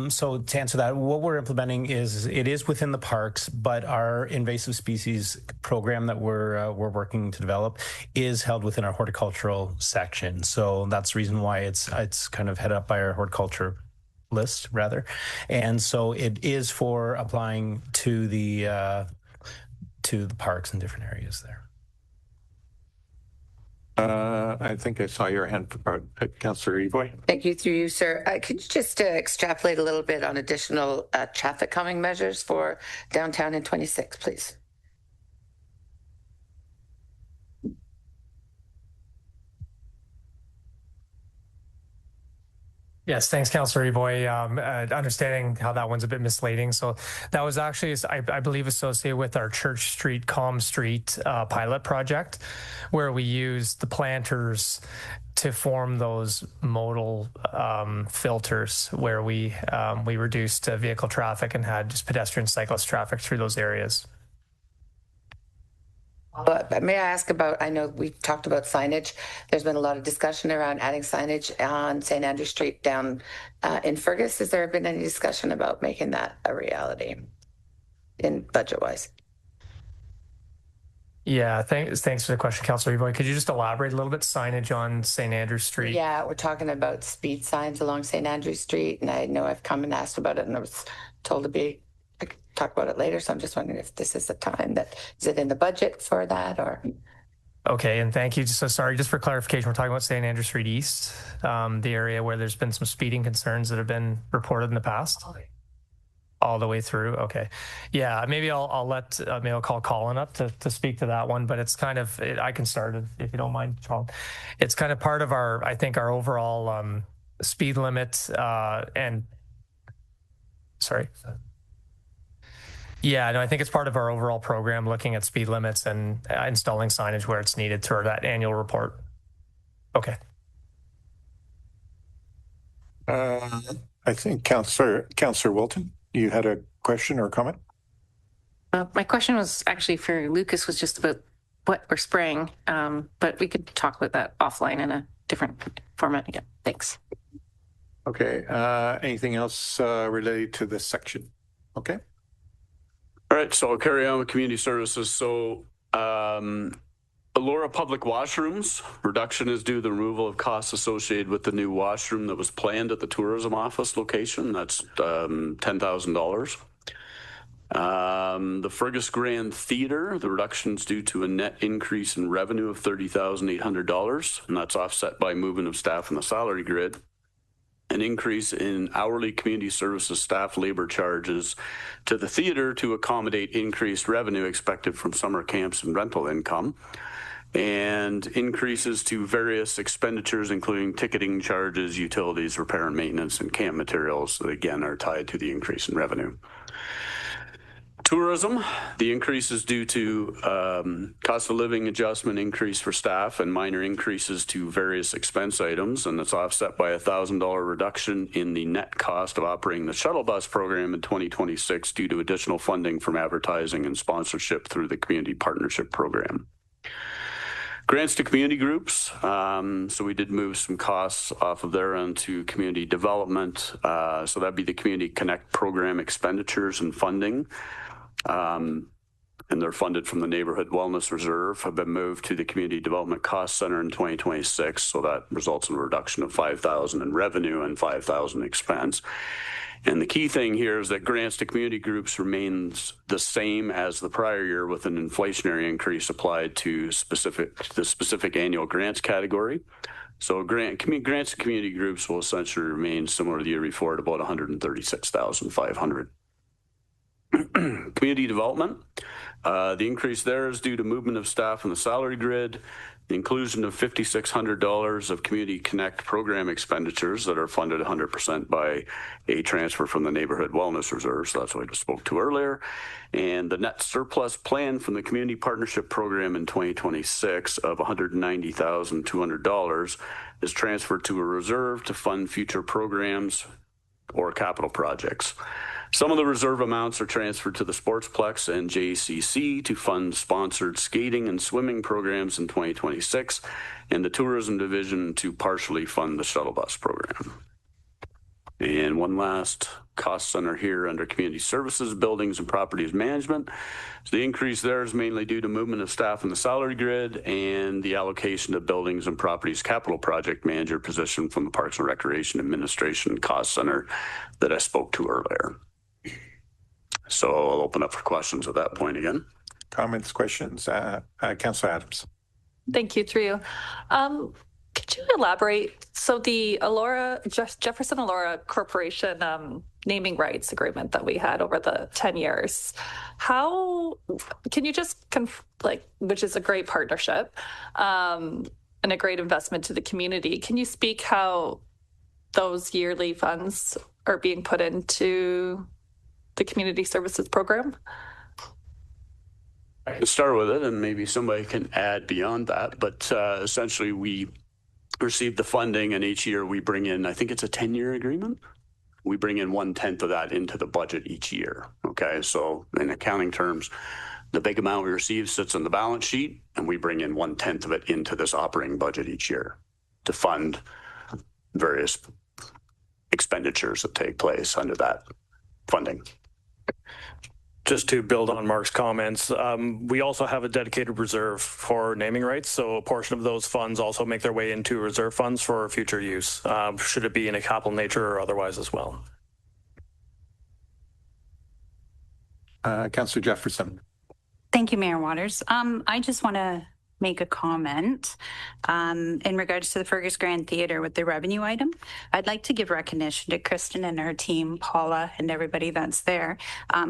So to answer that, what we're implementing is it is within the parks, but our invasive species program that we're working to develop is held within our horticultural section. So that's the reason why it's kind of headed up by our horticulture list rather, and so it is for applying to the parks in different areas there. I think I saw your hand, Councillor Evoy. Thank you, through you, sir. Could you just extrapolate a little bit on additional traffic calming measures for downtown in 26, please? Yes, thanks, Councillor Evoy. Understanding how that one's a bit misleading. So that was actually, I believe, associated with our Church Street, Calm Street pilot project, where we used the planters to form those modal filters where we reduced vehicle traffic and had just pedestrian cyclist traffic through those areas. But may I ask about, I know we've talked about signage. There's been a lot of discussion around adding signage on St. Andrew Street down in Fergus. Has there been any discussion about making that a reality in budget-wise? Yeah, thanks for the question, Councillor Evoy. Could you just elaborate a little bit, signage on St. Andrew Street? Yeah, we're talking about speed signs along St. Andrew Street, and I know I've come and asked about it, and I was told to be talk about it later. So I'm just wondering if this is the time that, is it in the budget for that or? Okay, and thank you. So sorry, just for clarification, we're talking about St. Andrew Street East, the area where there's been some speeding concerns that have been reported in the past. All the way through. Okay. Yeah, maybe I'll let, maybe I'll call Colin up to speak to that one, but it's kind of, I can start if you don't mind, Charles. It's kind of part of our, I think our overall speed limit and, sorry. Yeah, no, I think it's part of our overall program looking at speed limits and installing signage where it's needed through that annual report. Okay. I think Councillor Wilton, you had a question or a comment? My question was actually for Lucas, was just about what we're spraying, but we could talk about that offline in a different format again. Thanks. Okay. Anything else related to this section? Okay. All right, so I'll carry on with community services. So Elora public washrooms, reduction is due to the removal of costs associated with the new washroom that was planned at the tourism office location. That's $10,000. The Fergus Grand Theatre, the reduction is due to a net increase in revenue of $30,800, and that's offset by movement of staff in the salary grid. An increase in hourly community services staff labor charges to the theatre to accommodate increased revenue expected from summer camps and rental income, and increases to various expenditures, including ticketing charges, utilities, repair and maintenance, and camp materials that again are tied to the increase in revenue. Tourism, the increase is due to cost of living adjustment increase for staff and minor increases to various expense items, and it's offset by a $1,000 reduction in the net cost of operating the shuttle bus program in 2026 due to additional funding from advertising and sponsorship through the community partnership program. Grants to community groups, so we did move some costs off of there onto community development, so that'd be the Community Connect program expenditures and funding. And they're funded from the Neighborhood Wellness Reserve, have been moved to the Community Development Cost Center in 2026. So that results in a reduction of $5,000 in revenue and $5,000 expense. And the key thing here is that grants to community groups remains the same as the prior year, with an inflationary increase applied to the specific annual grants category. So grants to community groups will essentially remain similar to the year before at about $136,500. Community development, the increase there is due to movement of staff in the salary grid, the inclusion of $5,600 of Community Connect program expenditures that are funded 100% by a transfer from the Neighborhood Wellness Reserve. So that's what I just spoke to earlier. And the net surplus plan from the Community Partnership Program in 2026 of $190,200 is transferred to a reserve to fund future programs or capital projects. Some of the reserve amounts are transferred to the Sportsplex and JCC to fund sponsored skating and swimming programs in 2026, and the Tourism Division to partially fund the shuttle bus program. And one last cost center here under Community Services, Buildings and Properties Management. So the increase there is mainly due to movement of staff in the salary grid and the allocation of Buildings and Properties Capital Project Manager position from the Parks and Recreation Administration Cost Center that I spoke to earlier. So I'll open up for questions at that point again. Comments, questions? Councillor Adams. Thank you, through you. Could you elaborate? So the Jefferson Elora Corporation naming rights agreement that we had over the 10 years, how can you just which is a great partnership and a great investment to the community. Can you speak how those yearly funds are being put into the community services program? I can start with it and maybe somebody can add beyond that, but essentially we receive the funding and each year we bring in, I think it's a 10-year agreement. We bring in 1/10 of that into the budget each year. Okay, so in accounting terms, the big amount we receive sits on the balance sheet and we bring in 1/10 of it into this operating budget each year to fund various expenditures that take place under that funding. Just to build on Mark's comments, we also have a dedicated reserve for naming rights. So a portion of those funds also make their way into reserve funds for future use, should it be in a capital nature or otherwise as well. Councillor Jefferson. Thank you, Mayor Waters. I just want to make a comment in regards to the Fergus Grand Theatre with the revenue item. I'd like to give recognition to Kristen and her team, Paula, and everybody that's there.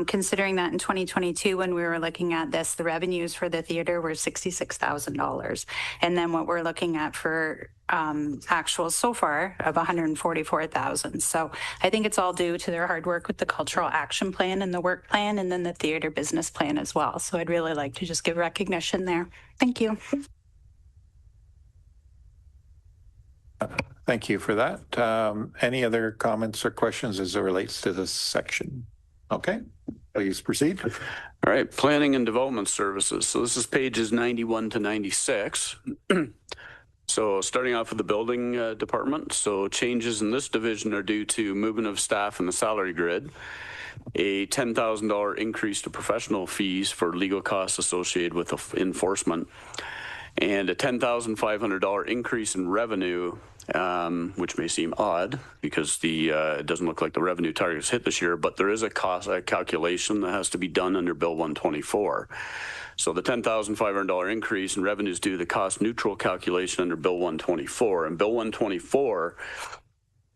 Considering that in 2022, when we were looking at this, the revenues for the theatre were $66,000. And then what we're looking at for actual so far of 144,000. So I think it's all due to their hard work with the cultural action plan and the work plan, and then the theater business plan as well. So I'd really like to just give recognition there. Thank you. Thank you for that. Any other comments or questions as it relates to this section? Okay, please proceed. All right, planning and development services. So this is pages 91 to 96. So starting off with the building department. So changes in this division are due to movement of staff in the salary grid, a $10,000 increase to professional fees for legal costs associated with enforcement, and a $10,500 increase in revenue, which may seem odd because it doesn't look like the revenue targets hit this year, but there is a calculation that has to be done under Bill 124. So the $10,500 increase in revenues due to the cost neutral calculation under Bill 124. And Bill 124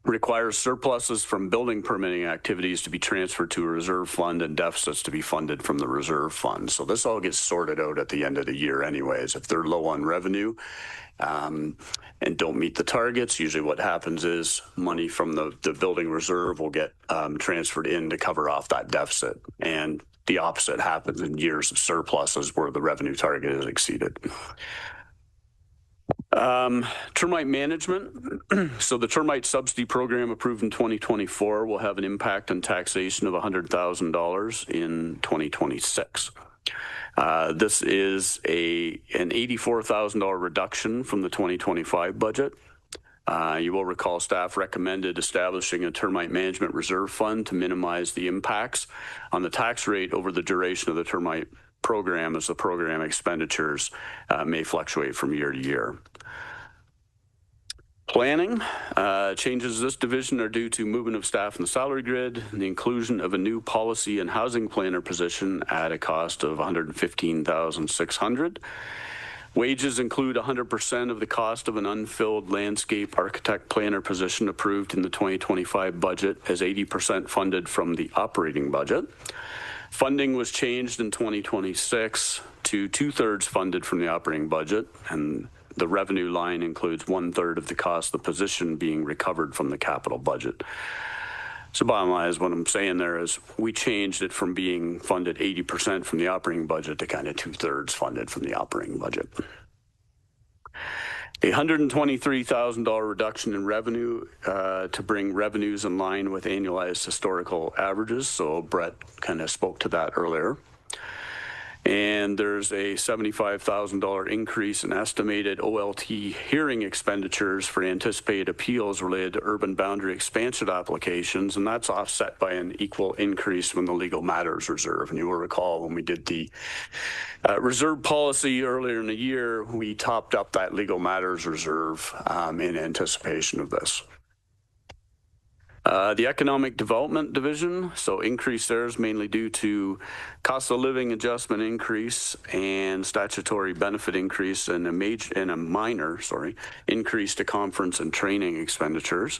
requires surpluses from building permitting activities to be transferred to a reserve fund and deficits to be funded from the reserve fund. So this all gets sorted out at the end of the year anyways. If they're low on revenue and don't meet the targets, usually what happens is money from the building reserve will get transferred in to cover off that deficit. And the opposite happens in years of surpluses where the revenue target is exceeded. Termite management. So the termite subsidy program approved in 2024 will have an impact on taxation of $100,000 in 2026. This is an $84,000 reduction from the 2025 budget. You will recall staff recommended establishing a termite management reserve fund to minimize the impacts on the tax rate over the duration of the termite program, as the program expenditures may fluctuate from year to year. Planning changes this division are due to movement of staff in the salary grid and the inclusion of a new policy and housing planner position at a cost of $115,600. Wages include 100% of the cost of an unfilled landscape architect planner position approved in the 2025 budget as 80% funded from the operating budget. Funding was changed in 2026 to 2/3 funded from the operating budget, and the revenue line includes 1/3 of the cost of the position being recovered from the capital budget. So bottom line is what I'm saying there is we changed it from being funded 80% from the operating budget to kind of 2/3 funded from the operating budget. A $123,000 reduction in revenue to bring revenues in line with annualized historical averages. So Brett kind of spoke to that earlier. And there's a $75,000 increase in estimated OLT hearing expenditures for anticipated appeals related to urban boundary expansion applications, and that's offset by an equal increase from the legal matters reserve. And you will recall when we did the reserve policy earlier in the year, we topped up that legal matters reserve in anticipation of this. The Economic Development Division, so increase there is mainly due to cost of living adjustment increase and statutory benefit increase and a minor increase to conference and training expenditures.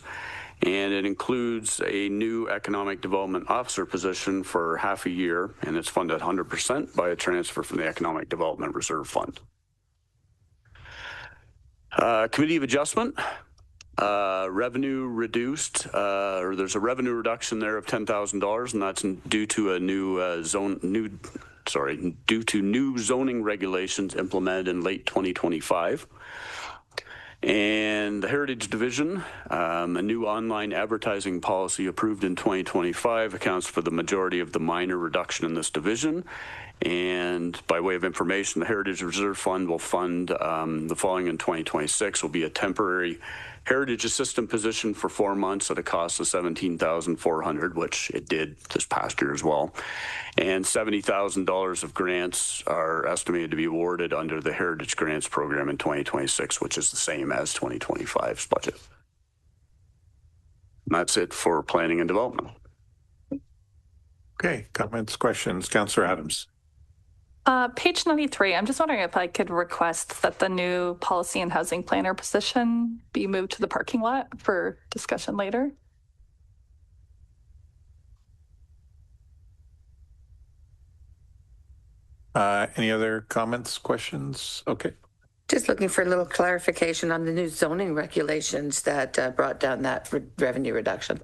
And it includes a new Economic Development Officer position for half a year, and it's funded 100% by a transfer from the Economic Development Reserve Fund. Committee of Adjustment. Revenue reduced, or there's a revenue reduction there of $10,000, and that's due to a due to new zoning regulations implemented in late 2025. And the Heritage Division, a new online advertising policy approved in 2025 accounts for the majority of the minor reduction in this division. And by way of information, the Heritage Reserve Fund will fund the following in 2026 will be a temporary Heritage Assistant position for 4 months at a cost of $17,400, which it did this past year as well. And $70,000 of grants are estimated to be awarded under the Heritage Grants Program in 2026, which is the same as 2025's budget. And that's it for planning and development. Okay, comments, questions, Councillor Adams. Page 93, I'm just wondering if I could request that the new policy and housing planner position be moved to the parking lot for discussion later. Any other comments, questions? Okay. Just looking for a little clarification on the new zoning regulations that brought down that revenue reduction.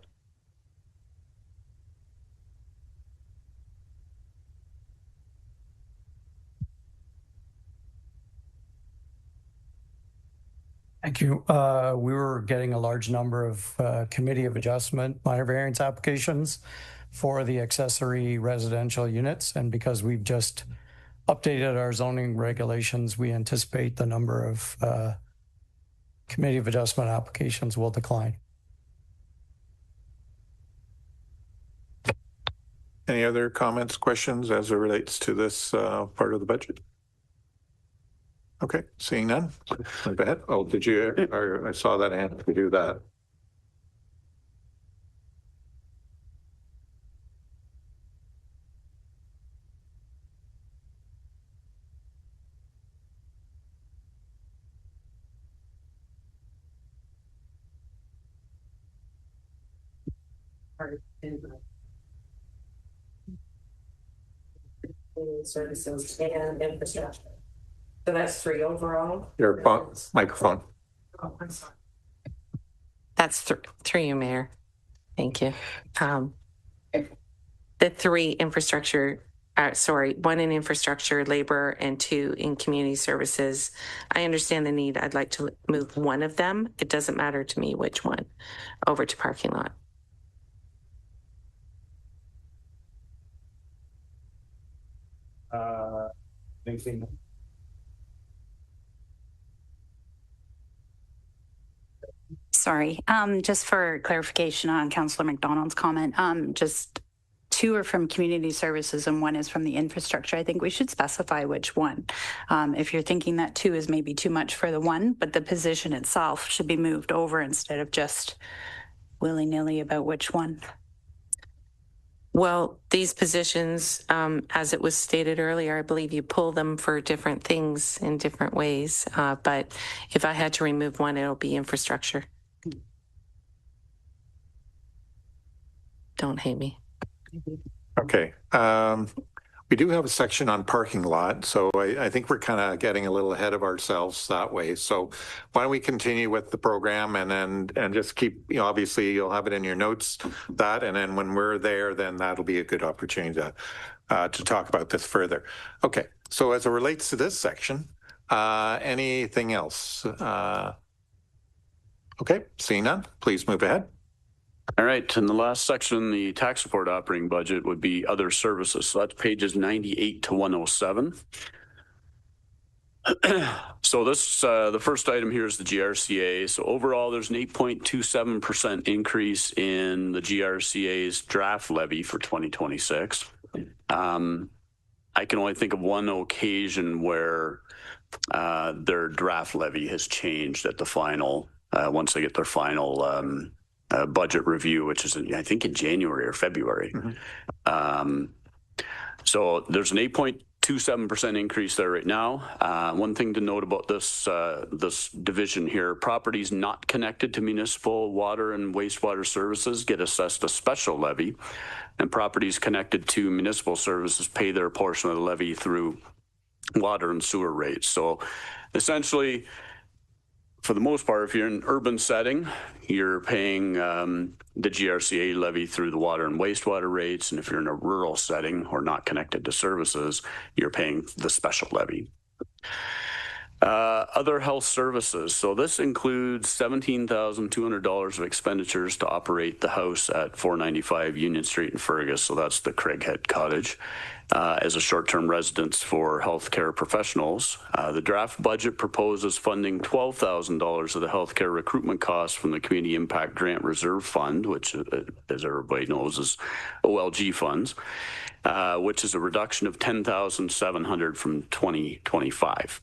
Thank you. We were getting a large number of committee of adjustment minor variance applications for the accessory residential units. And because we've just updated our zoning regulations, we anticipate the number of committee of adjustment applications will decline. Any other comments, questions as it relates to this part of the budget? Okay, seeing none. Move ahead. Oh, did you? Or I saw that hand. We do that. Services and infrastructure. So that's 3 overall. Your phone, microphone. Oh, I'm sorry. That's through you, Mayor. Thank you. The 3 infrastructure, 1 in infrastructure, labor, and 2 in community services. I understand the need. I'd like to move 1 of them. It doesn't matter to me which one over to parking lot. Sorry, just for clarification on Councillor McDonald's comment, just 2 are from community services and 1 is from the infrastructure. I think we should specify which one. If you're thinking that 2 is maybe too much for the 1, but the position itself should be moved over instead of just willy-nilly about which one. Well, these positions, as it was stated earlier, I believe you pull them for different things in different ways. But if I had to remove 1, it'll be infrastructure. Don't hate me. Okay. We do have a section on parking lot, so I think we're kind of getting a little ahead of ourselves that way. So why don't we continue with the program and just keep, you know, obviously you'll have it in your notes that, and then when we're there, then that'll be a good opportunity to talk about this further. Okay. So as it relates to this section, anything else? Okay. Seeing none, please move ahead. All right, in the last section, the tax support operating budget would be other services. So that's pages 98 to 107. So this, the first item here is the GRCA. So overall, there's an 8.27% increase in the GRCA's draft levy for 2026. I can only think of one occasion where their draft levy has changed at the final, once they get their final budget review, which is I think in January or February. Mm-hmm. So there's an 8.27% increase there right now. One thing to note about this this division here: properties not connected to municipal water and wastewater services get assessed a special levy, and properties connected to municipal services pay their portion of the levy through water and sewer rates. So essentially, for the most part, if you're in an urban setting, you're paying the GRCA levy through the water and wastewater rates. And if you're in a rural setting or not connected to services, you're paying the special levy. Other health services. So this includes $17,200 of expenditures to operate the house at 495 Union Street in Fergus. So that's the Craighead Cottage. As a short-term residence for healthcare professionals. The draft budget proposes funding $12,000 of the healthcare recruitment costs from the Community Impact Grant Reserve Fund, which, as everybody knows, is OLG funds, which is a reduction of $10,700 from 2025.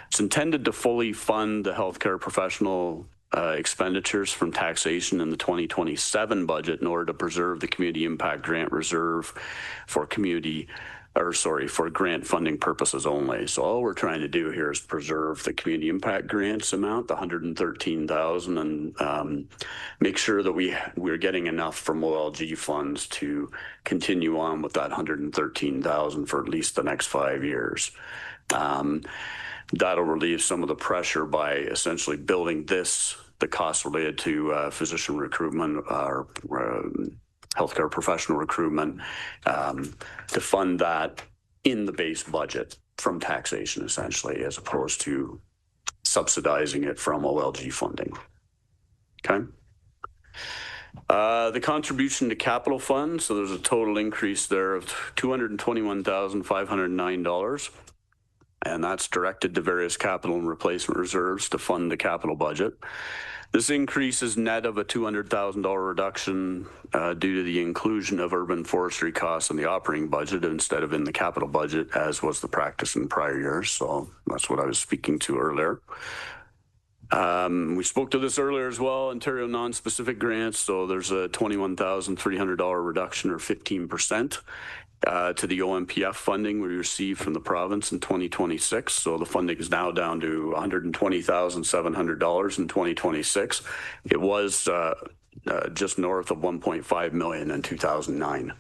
It's intended to fully fund the healthcare professional expenditures from taxation in the 2027 budget in order to preserve the community impact grant reserve for for grant funding purposes only. So all we're trying to do here is preserve the community impact grants amount, the 113,000, and make sure that we're getting enough from OLG funds to continue on with that 113,000 for at least the next 5 years. That'll relieve some of the pressure by essentially building the costs related to physician recruitment or healthcare professional recruitment to fund that in the base budget from taxation, essentially, as opposed to subsidizing it from OLG funding. Okay. The contribution to capital funds, so there's a total increase there of $221,509. And that's directed to various capital and replacement reserves to fund the capital budget. This increase is net of a $200,000 reduction due to the inclusion of urban forestry costs in the operating budget instead of in the capital budget, as was the practice in prior years. So that's what I was speaking to earlier. We spoke to this earlier as well, Ontario non-specific grants. So there's a $21,300 reduction or 15%. To the OMPF funding we received from the province in 2026. So the funding is now down to $120,700 in 2026. It was just north of 1.5 million in 2009.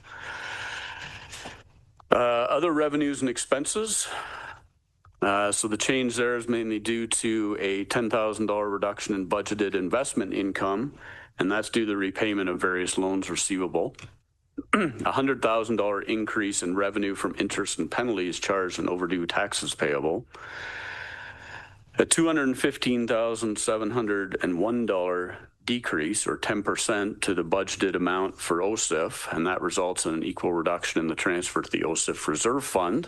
Other revenues and expenses. So the change there is mainly due to a $10,000 reduction in budgeted investment income, and that's due to the repayment of various loans receivable. $100,000 increase in revenue from interest and penalties charged and overdue taxes payable. A $215,701 decrease or 10% to the budgeted amount for OSIF, and that results in an equal reduction in the transfer to the OSIF reserve fund.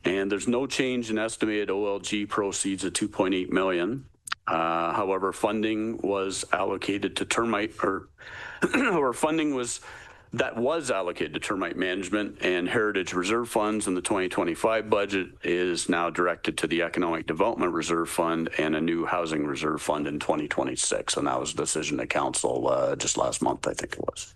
And there's no change in estimated OLG proceeds of $2.8 million. However, funding was allocated to termite or funding was allocated to termite management and heritage reserve funds in the 2025 budget is now directed to the Economic Development Reserve Fund and a new housing reserve fund in 2026. And that was a decision of council just last month, I think it was.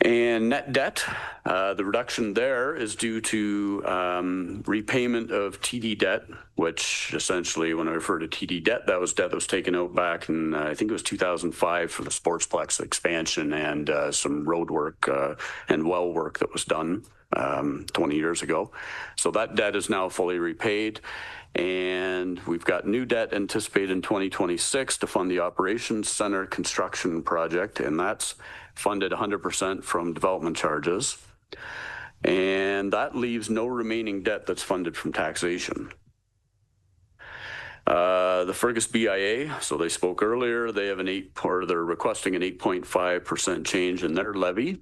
And net debt, the reduction there is due to repayment of TD debt, which essentially, when I refer to TD debt, that was debt that was taken out back in, I think it was 2005 for the Sportsplex expansion and some road work and well work that was done 20 years ago. So that debt is now fully repaid. And we've got new debt anticipated in 2026 to fund the Operations Center construction project, and that's funded 100% from development charges. And that leaves no remaining debt that's funded from taxation. The Fergus BIA, so they spoke earlier, they have they're requesting an 8.5% change in their levy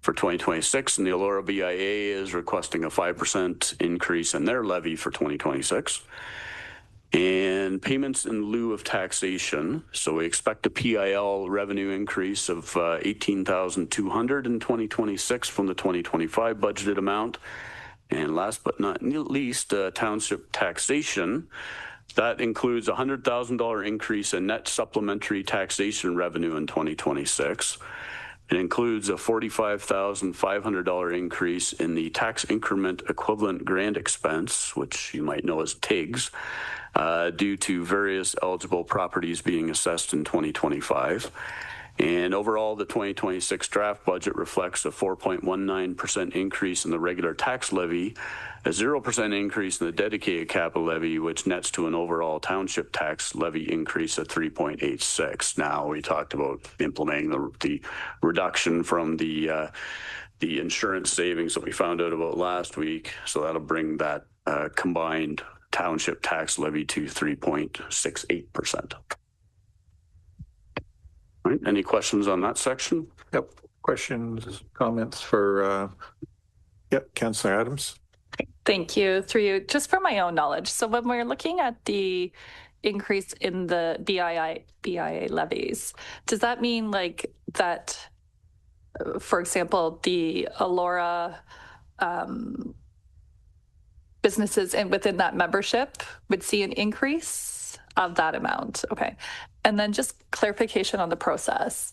for 2026, and the Elora BIA is requesting a 5% increase in their levy for 2026. And payments in lieu of taxation. So we expect a PIL revenue increase of 18,200 in 2026 from the 2025 budgeted amount. And last but not least, township taxation. That includes a $100,000 increase in net supplementary taxation revenue in 2026. It includes a $45,500 increase in the tax increment equivalent grant expense, which you might know as TIGs, due to various eligible properties being assessed in 2025. And overall, the 2026 draft budget reflects a 4.19% increase in the regular tax levy, a 0% increase in the dedicated capital levy, which nets to an overall township tax levy increase of 3.86. Now, we talked about implementing the reduction from the insurance savings that we found out about last week. So that'll bring that combined township tax levy to 3.68%. All right, any questions on that section? Yep. Questions, comments for, Councillor Adams? Thank you. Through you, just for my own knowledge. So when we're looking at the increase in the BIA levies, does that mean like that, for example, the Elora businesses within that membership would see an increase of that amount. Okay. And then just clarification on the process,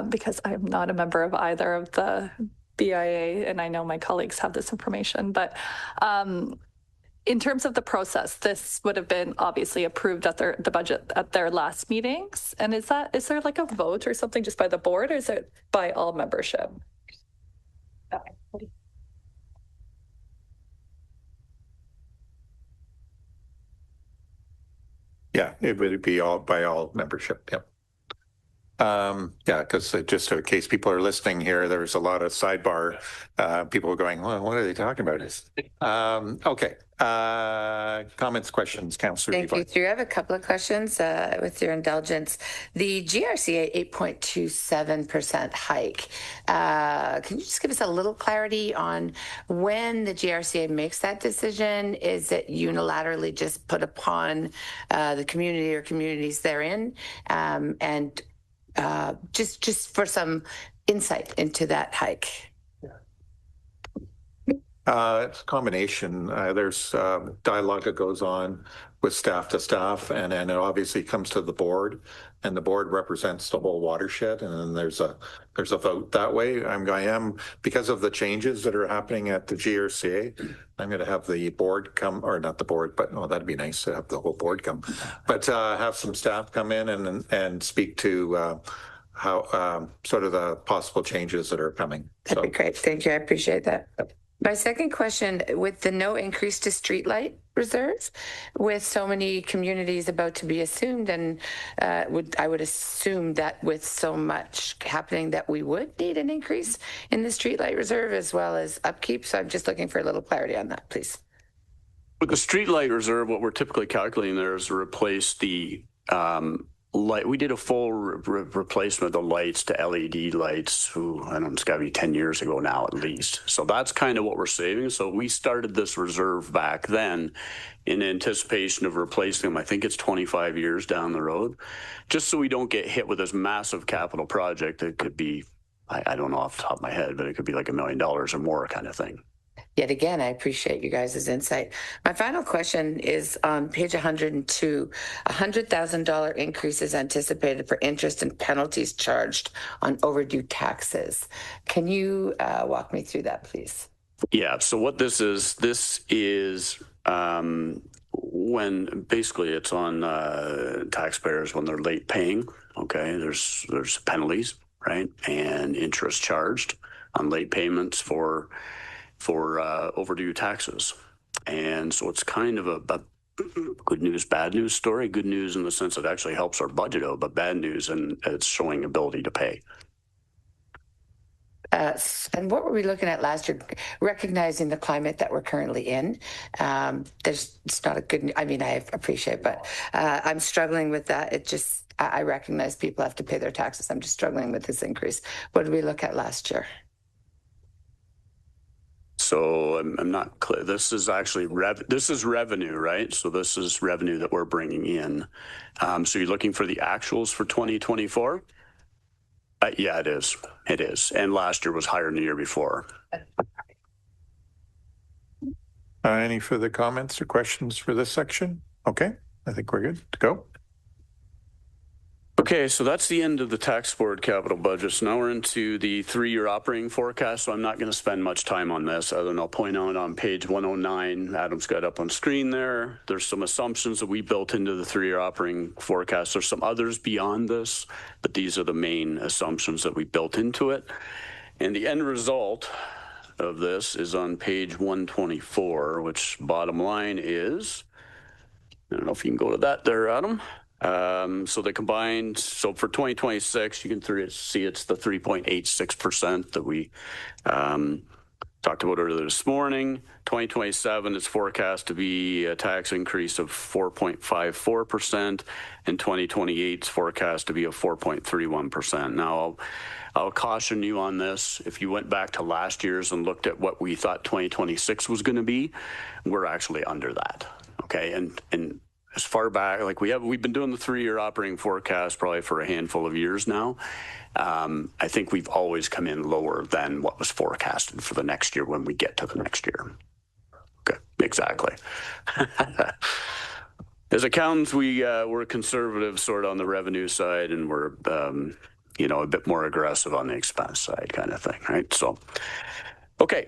because I am not a member of either of the BIA, and I know my colleagues have this information, but in terms of the process, this would have been obviously approved at the budget at their last meetings. And is there like a vote or something just by the board, or is it by all membership? Yeah, it would be all by all membership. Yep. Yeah, because just in case people are listening here, there's a lot of sidebar people going, well, what are they talking about? Okay. Comments, questions, Councillor Thank you, Through. I have a couple of questions with your indulgence. The GRCA 8.27% hike. Can you just give us a little clarity on when the GRCA makes that decision? Is it unilaterally just put upon the community or communities therein? And just for some insight into that hike. It's a combination. There's dialogue that goes on with staff to staff, and then it obviously comes to the board, and the board represents the whole watershed, and then there's a vote that way. I am because of the changes that are happening at the GRCA. I'm going to have the board come, or not the board, but that'd be nice to have the whole board come, but have some staff come in and speak to how sort of the possible changes that are coming. That'd be great. Thank you. I appreciate that. Yep. My second question, with the no increase to streetlight reserves, with so many communities about to be assumed, and I would assume that with so much happening that we would need an increase in the streetlight reserve as well as upkeep. So I'm just looking for a little clarity on that, please. With the streetlight reserve, what we're typically calculating there is to replace the light. We did a full replacement of the lights to LED lights. I don't know, it's got to be 10 years ago now at least. So that's kind of what we're saving. So we started this reserve back then in anticipation of replacing them. I think it's 25 years down the road, just so we don't get hit with this massive capital project that could be, I don't know off the top of my head, but it could be like $1 million or more kind of thing. Yet again, I appreciate you guys' insight. My final question is on page 102. $100,000 increase is anticipated for interest and penalties charged on overdue taxes. Can you walk me through that, please? Yeah, so what this is when basically it's on taxpayers when they're late paying. Okay, there's penalties, right, and interest charged on late payments for overdue taxes. And so it's kind of a good news, bad news story. Good news in the sense it actually helps our budget out, but bad news and it's showing ability to pay. And what were we looking at last year? Recognizing the climate that we're currently in, it's not a good, I mean, I appreciate, but I'm struggling with that. It just, I recognize people have to pay their taxes. I'm just struggling with this increase. What did we look at last year? So I'm not clear. This is actually this is revenue, right? So this is revenue that we're bringing in. So you're looking for the actuals for 2024? Yeah, it is. It is. And last year was higher than the year before. Any further comments or questions for this section? Okay, I think we're good to go. Okay, so that's the end of the tax board capital budget. So now we're into the 3-year operating forecast. So I'm not going to spend much time on this other than I'll point out on page 109, Adam's got up on screen there. There's some assumptions that we built into the 3-year operating forecast. There's some others beyond this, but these are the main assumptions that we built into it. And the end result of this is on page 124, which bottom line is, I don't know if you can go to that there, Adam. So the combined, so for 2026, you can see it's the 3.86% that we talked about earlier this morning. 2027 is forecast to be a tax increase of 4.54%, and 2028 is forecast to be a 4.31%. Now, I'll caution you on this. If you went back to last year's and looked at what we thought 2026 was going to be, we're actually under that. Okay, and as far back, like we've been doing the 3-year operating forecast probably for a handful of years now. I think we've always come in lower than what was forecasted for the next year when we get to the next year. Okay, exactly. As accountants, we're conservative sort of on the revenue side, and we're a bit more aggressive on the expense side kind of thing, right? So, okay,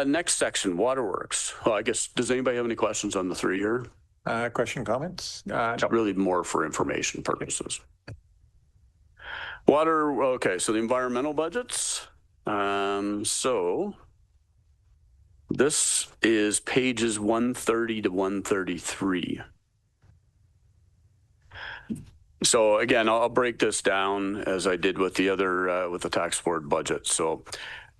next section, waterworks. Well, I guess, does anybody have any questions on the 3-year? Question, comments? Really more for information purposes. Water, okay, so the environmental budgets. So this is pages 130 to 133. So again, I'll break this down as I did with the other, with the tax board budget. So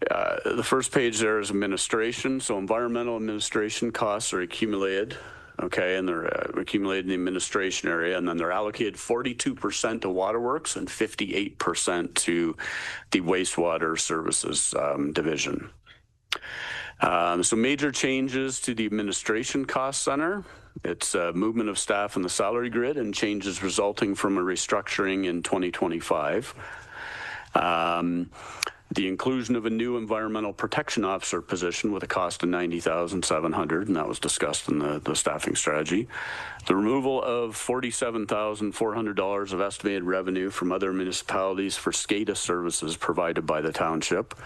the first page there is administration. So environmental administration costs are accumulated, okay, and they're accumulated in the administration area, and then they're allocated 42% to waterworks and 58% to the wastewater services division. So major changes to the administration cost center. It's movement of staff in the salary grid and changes resulting from a restructuring in 2025. The inclusion of a new environmental protection officer position with a cost of $90,700, and that was discussed in the staffing strategy. The removal of $47,400 of estimated revenue from other municipalities for SCADA services provided by the township.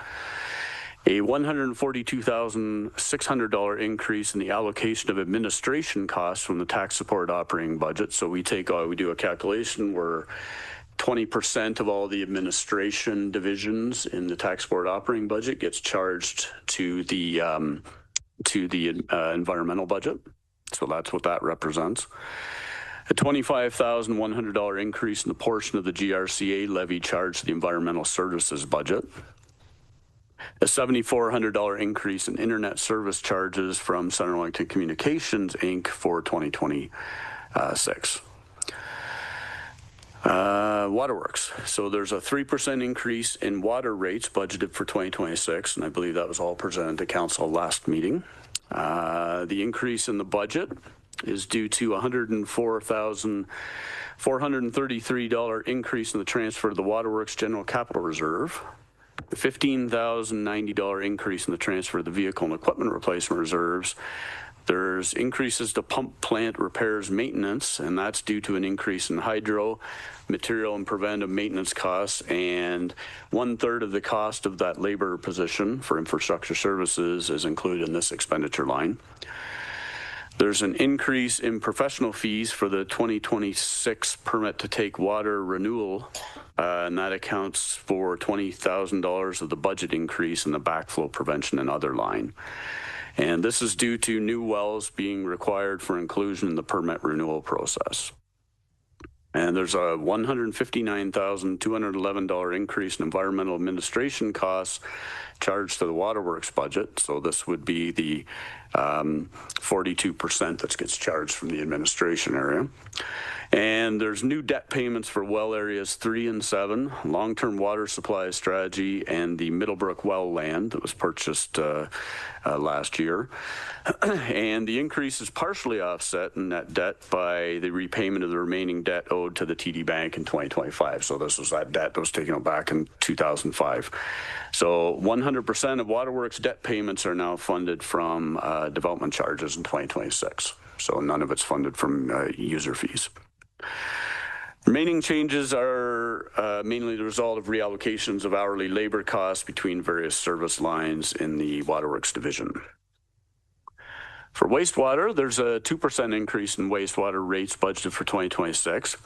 A $142,600 increase in the allocation of administration costs from the tax support operating budget. So we do a calculation where 20% of all the administration divisions in the tax board operating budget gets charged to the environmental budget. So that's what that represents. A $25,100 increase in the portion of the GRCA levy charged to the environmental services budget. A $7,400 increase in internet service charges from Central Wellington Communications, Inc. for 2026. Waterworks. So there's a 3% increase in water rates budgeted for 2026, and I believe that was all presented to council last meeting. The increase in the budget is due to $104,433 increase in the transfer to the Waterworks General Capital Reserve. The $15,090 increase in the transfer of the vehicle and equipment replacement reserves. There's increases to pump plant repairs maintenance, and that's due to an increase in hydro, material, and preventive maintenance costs, and 1/3 of the cost of that labor position for infrastructure services is included in this expenditure line. There's an increase in professional fees for the 2026 permit to take water renewal, and that accounts for $20,000 of the budget increase in the backflow prevention and other line. And this is due to new wells being required for inclusion in the permit renewal process. And there's a $159,211 increase in environmental administration costs charged to the waterworks budget. So this would be the 42% that gets charged from the administration area. And there's new debt payments for well areas 3 and 7, long-term water supply strategy, and the Middlebrook well land that was purchased last year. And the increase is partially offset in net debt by the repayment of the remaining debt owed to the TD Bank in 2025. So this was that debt that was taken out back in 2005. So 100% of waterworks debt payments are now funded from development charges in 2026. So none of it's funded from user fees. Remaining changes are mainly the result of reallocations of hourly labor costs between various service lines in the waterworks division. For wastewater, there's a 2% increase in wastewater rates budgeted for 2026.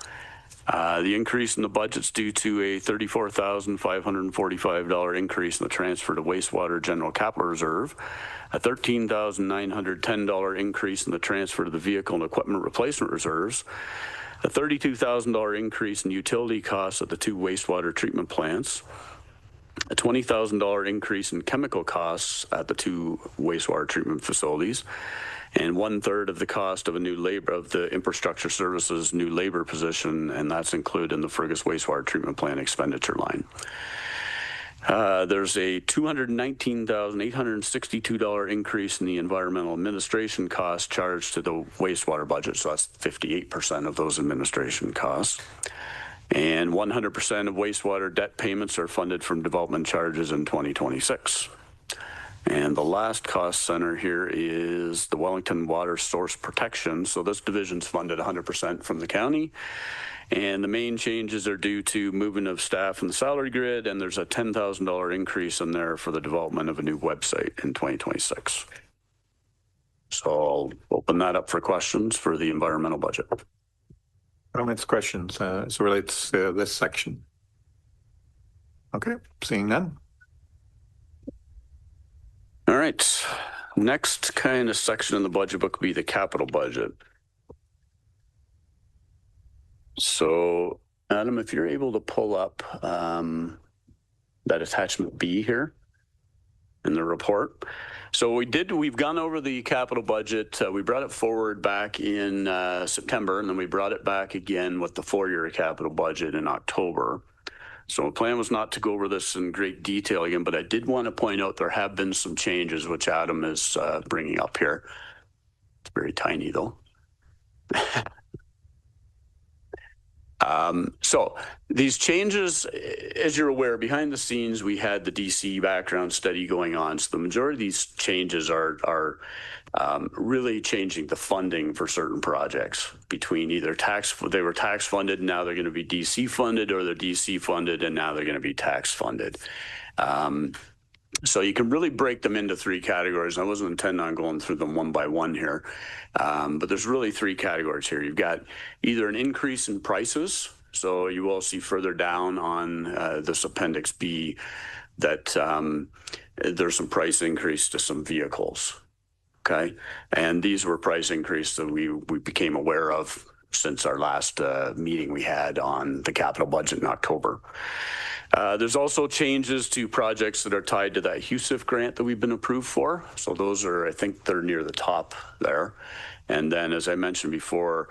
The increase in the budget's due to a $34,545 increase in the transfer to wastewater general capital reserve, a $13,910 increase in the transfer to the vehicle and equipment replacement reserves, a $32,000 increase in utility costs at the 2 wastewater treatment plants, a $20,000 increase in chemical costs at the 2 wastewater treatment facilities, and 1/3 of the cost of the infrastructure services new labor position, and that's included in the Fergus wastewater treatment plant expenditure line. There's a $219,862 increase in the environmental administration costs charged to the wastewater budget, so that's 58% of those administration costs. And 100% of wastewater debt payments are funded from development charges in 2026. And the last cost center here is the Wellington Water Source Protection. So this division's funded 100% from the county. And the main changes are due to movement of staff in the salary grid, and there's a $10,000 increase in there for the development of a new website in 2026. So I'll open that up for questions for the environmental budget. Comments, questions as it relates to this section? Okay, seeing none. All right, next kind of section in the budget book will be the capital budget. So, Adam, if you're able to pull up that attachment B here in the report. So we've gone over the capital budget. We brought it forward back in September, and then we brought it back again with the 4-year capital budget in October. So the plan was not to go over this in great detail again, but I did want to point out there have been some changes, which Adam is bringing up here. It's very tiny, though. So these changes, as you're aware, behind the scenes, we had the DC background study going on. So the majority of these changes are really changing the funding for certain projects between either they were tax funded, now they're going to be DC funded, or they're DC funded and now they're going to be tax funded. So you can really break them into 3 categories. I wasn't intending on going through them one by one here, but there's really 3 categories here. You've got either an increase in prices. So you will see further down on this Appendix B that there's some price increase to some vehicles. Okay. And these were price increases that we became aware of since our last meeting we had on the capital budget in October. There's also changes to projects that are tied to that HUSIF grant that we've been approved for. So those are, I think they're near the top there. And then, as I mentioned before,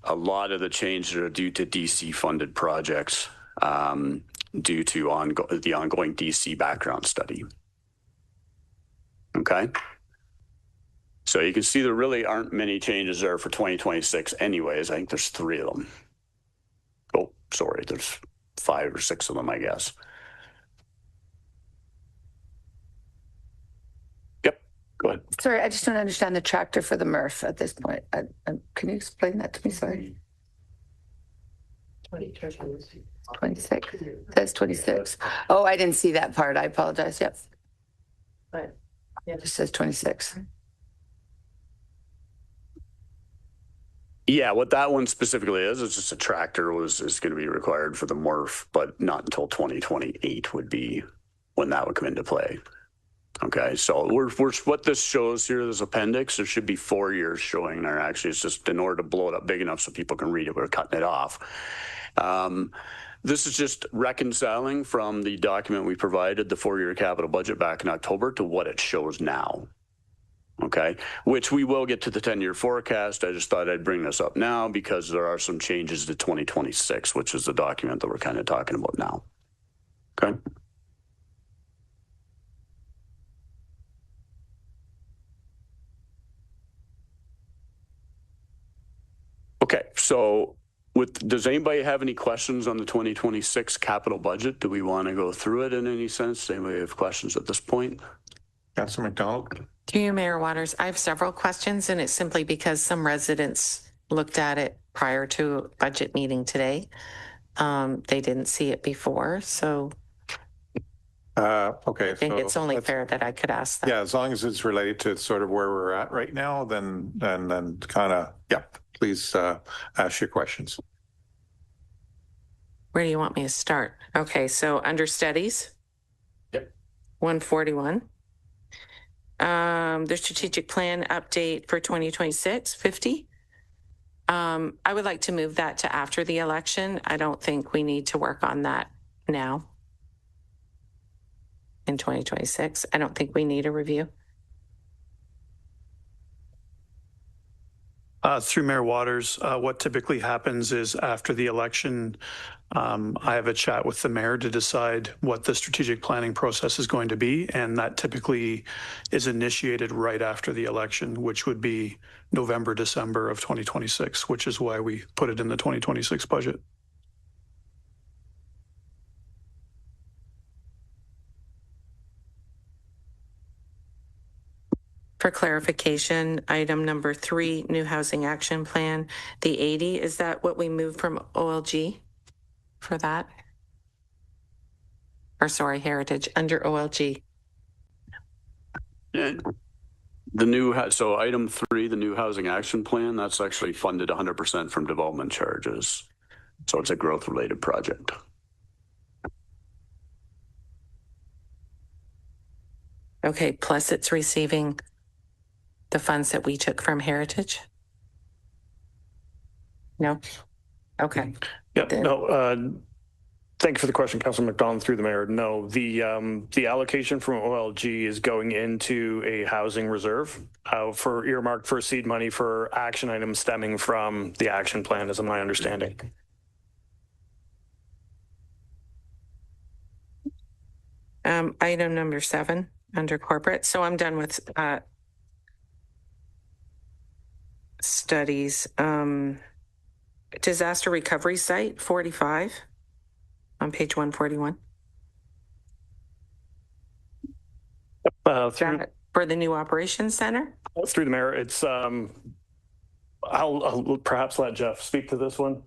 a lot of the changes are due to DC funded projects due to the ongoing DC background study. Okay. So you can see there really aren't many changes there for 2026 anyways. I think there's 3 of them. Oh, sorry, there's 5 or 6 of them, I guess. Yep, go ahead. Sorry, I just don't understand the tractor for the MRF at this point. Can you explain that to me? Sorry. 26. That's 26. Oh, I didn't see that part. I apologize. Yep. But yeah, it just says 26. Yeah, what that one specifically is just a tractor is going to be required for the MRF, but not until 2028 would be when that would come into play. Okay, so what this shows here, this appendix, there should be 4 years showing there. Actually, it's just in order to blow it up big enough so people can read it, we're cutting it off. This is just reconciling from the document we provided, the 4-year capital budget back in October, to what it shows now. Okay, which we will get to the 10-year forecast. I just thought I'd bring this up now because there are some changes to 2026, which is the document that we're kind of talking about now. Okay. Okay, so does anybody have any questions on the 2026 capital budget? Do we want to go through it in any sense? Does anybody have questions at this point? Councillor McDonald. Through you, Mayor Waters, I have several questions, and it's simply because some residents looked at it prior to budget meeting today. They didn't see it before, so okay. I think it's only fair that I could ask that. Yeah, as long as it's related to sort of where we're at right now, then kind of, yeah, please ask your questions. Where do you want me to start? Okay, so under studies. Yep. 141. The strategic plan update for 2026, 50. I would like to move that to after the election. I don't think we need to work on that now in 2026. I don't think we need a review. Through Mayor Waters, what typically happens is after the election, I have a chat with the mayor to decide what the strategic planning process is going to be, and that typically is initiated right after the election, which would be November, December of 2026, which is why we put it in the 2026 budget. For clarification, item number 3, new housing action plan, the 80, is that what we moved from OLG for that? Or sorry, Heritage under OLG. Yeah. So item 3, the new housing action plan, that's actually funded 100% from development charges. So it's a growth related project. Okay, plus it's receiving the funds that we took from Heritage? No? Okay. Yeah, no, thank you for the question, Councilor McDonald, through the mayor. No, the allocation from OLG is going into a housing reserve for earmarked for seed money for action items stemming from the action plan, is my understanding. Item number 7 under corporate. So I'm done with studies. Disaster recovery site 45 on page 141. For the new operations center? Through the mayor, it's I'll perhaps let Jeff speak to this one.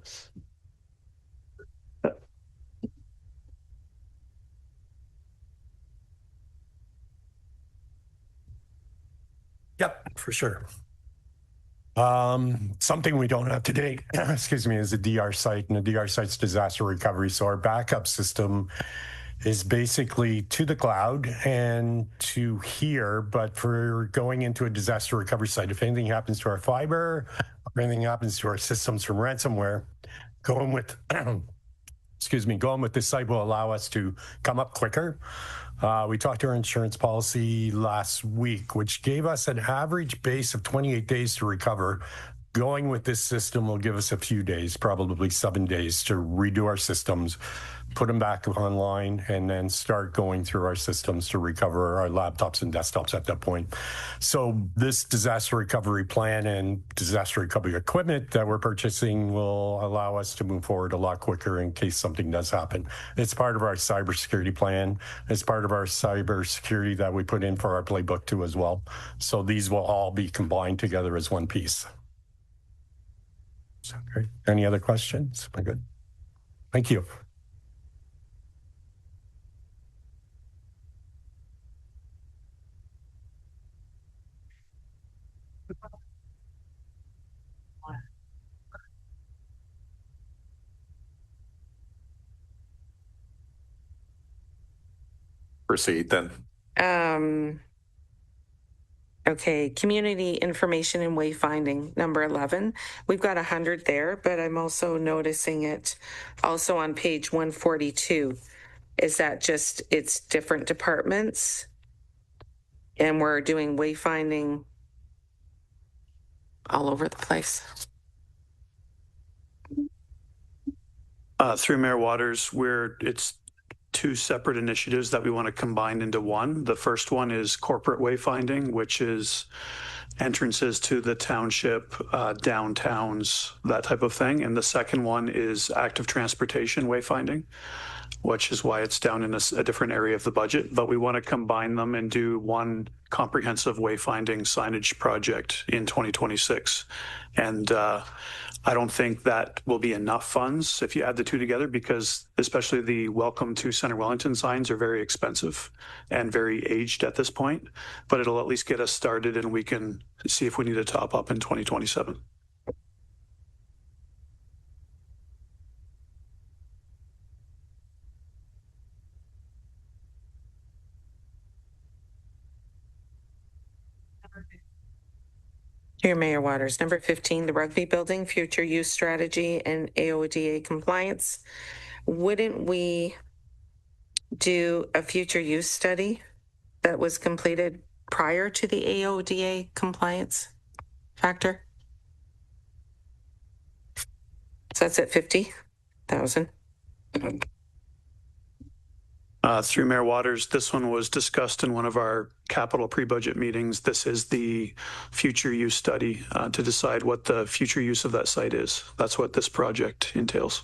Yep, for sure. Something we don't have today, excuse me, is a DR site, and a DR site's disaster recovery. So our backup system is basically to the cloud and to here, but for going into a disaster recovery site, if anything happens to our fiber, or anything happens to our systems from ransomware, going with, excuse me, going with this site will allow us to come up quicker. We talked to our insurance policy last week, which gave us an average base of 28 days to recover. Going with this system will give us a few days, probably 7 days, to redo our systems, put them back online, and then start going through our systems to recover our laptops and desktops at that point. So this disaster recovery plan and disaster recovery equipment that we're purchasing will allow us to move forward a lot quicker in case something does happen. It's part of our cybersecurity plan. It's part of our cybersecurity that we put in for our playbook too as well. So these will all be combined together as one piece. So, great. Any other questions? We're good. Thank you. Proceed then. Okay, community information and wayfinding, number 11. We've got 100 there, but I'm also noticing it also on page 142. Is that just, it's different departments? And we're doing wayfinding all over the place. Through Mayor Waters, it's 2 separate initiatives that we want to combine into one. The first one is corporate wayfinding, which is entrances to the township, downtowns, that type of thing. And the second one is active transportation wayfinding, which is why it's down in a different area of the budget. But we want to combine them and do one comprehensive wayfinding signage project in 2026. And I don't think that will be enough funds if you add the 2 together, because especially the Welcome to Center Wellington signs are very expensive and very aged at this point, but it'll at least get us started and we can see if we need to top up in 2027. Here, Mayor Waters. Number 15, the rugby building, future use strategy and AODA compliance. Wouldn't we do a future use study that was completed prior to the AODA compliance factor? So that's at 50,000. Through Mayor Waters, this one was discussed in one of our capital pre-budget meetings. This is the future use study to decide what the future use of that site is. That's what this project entails.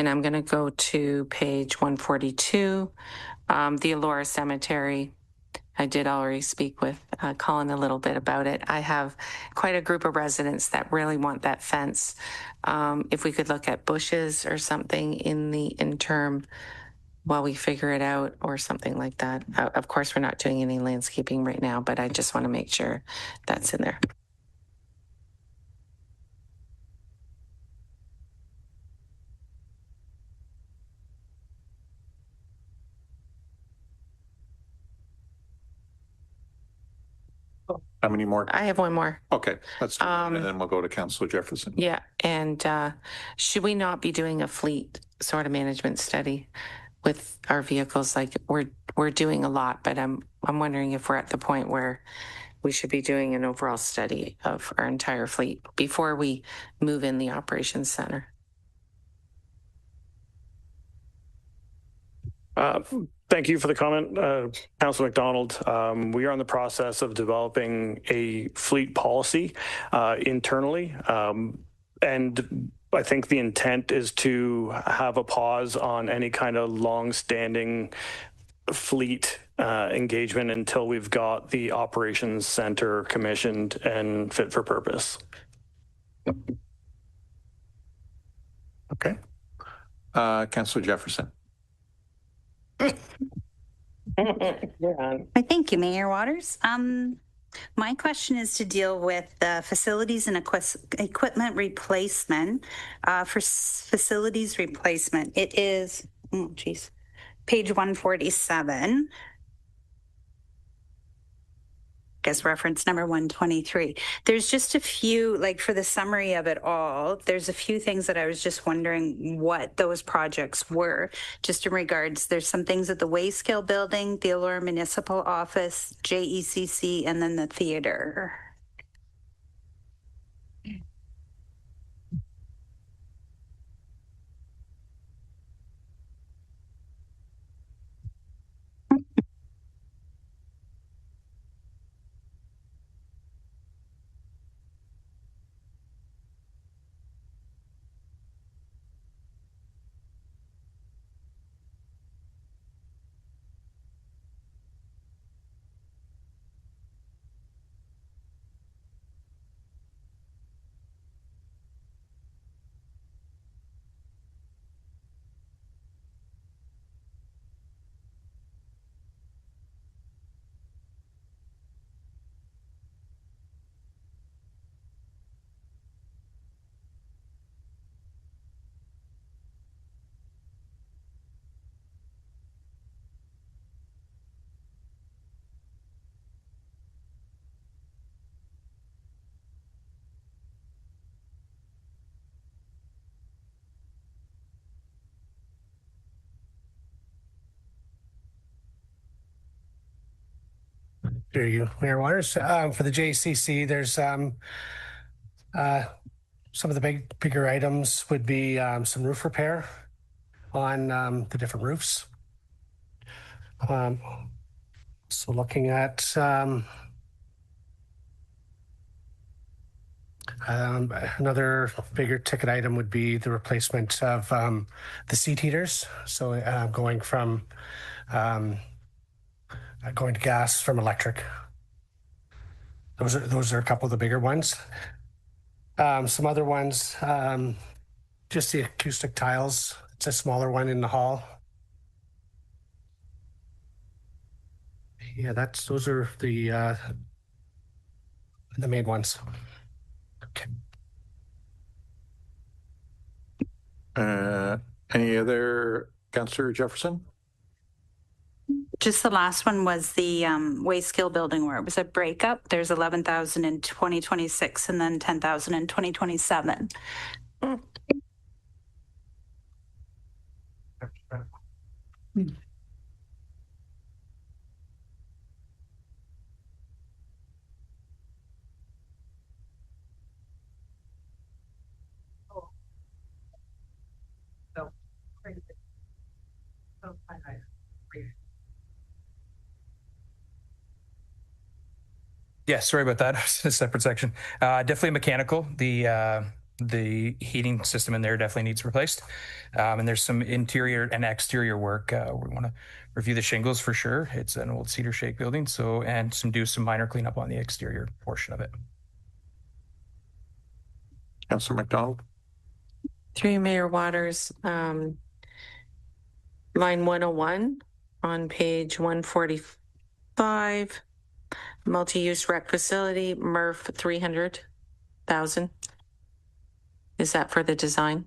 And I'm going to go to page 142, the Elora Cemetery. I did already speak with Colin a little bit about it. I have quite a group of residents that really want that fence. If we could look at bushes or something in the interim while we figure it out or something like that. Of course, we're not doing any landscaping right now, but I just want to make sure that's in there. How many more? I have one more. Okay, let's do that, and then we'll go to Councillor Jefferson. Yeah, and should we not be doing a fleet sort of management study with our vehicles? Like we're doing a lot, but I'm wondering if we're at the point where we should be doing an overall study of our entire fleet before we move in the operations center. Thank you for the comment, Councillor McDonald. We are in the process of developing a fleet policy internally, and I think the intent is to have a pause on any kind of long-standing fleet engagement until we've got the operations center commissioned and fit for purpose. Okay. Councillor Jefferson. Thank you, Mayor Waters. My question is to deal with the facilities and equipment replacement. For facilities replacement, it is, page 147. Guess reference number 123. There's just a few, like for the summary of it all, there's a few things that I was just wondering what those projects were. Just in regards, there's some things at the Wayscale building, the Elora Municipal Office, JECC, and then the theater. There you go, Mayor Waters. For the JCC, there's some of the bigger items would be some roof repair on the different roofs. So looking at another bigger ticket item would be the replacement of the seat heaters. So going to gas from electric. Those are a couple of the bigger ones. Some other ones, just the acoustic tiles. It's a smaller one in the hall. Yeah, those are the main ones. Okay. Any other, Councillor Jefferson? Just the last one was the Wayscale building where it was a breakup. There's 11,000 in 2026 and then 10,000 in 2027. Yeah, sorry about that. It's a separate section. Definitely mechanical. The The heating system in there definitely needs replaced. And there's some interior and exterior work. We want to review the shingles for sure. It's an old cedar shake building. So, and do some minor cleanup on the exterior portion of it. Councillor McDonald. Through Mayor Waters, line 101 on page 145, multi-use rec facility, MRF 300,000. Is that for the design?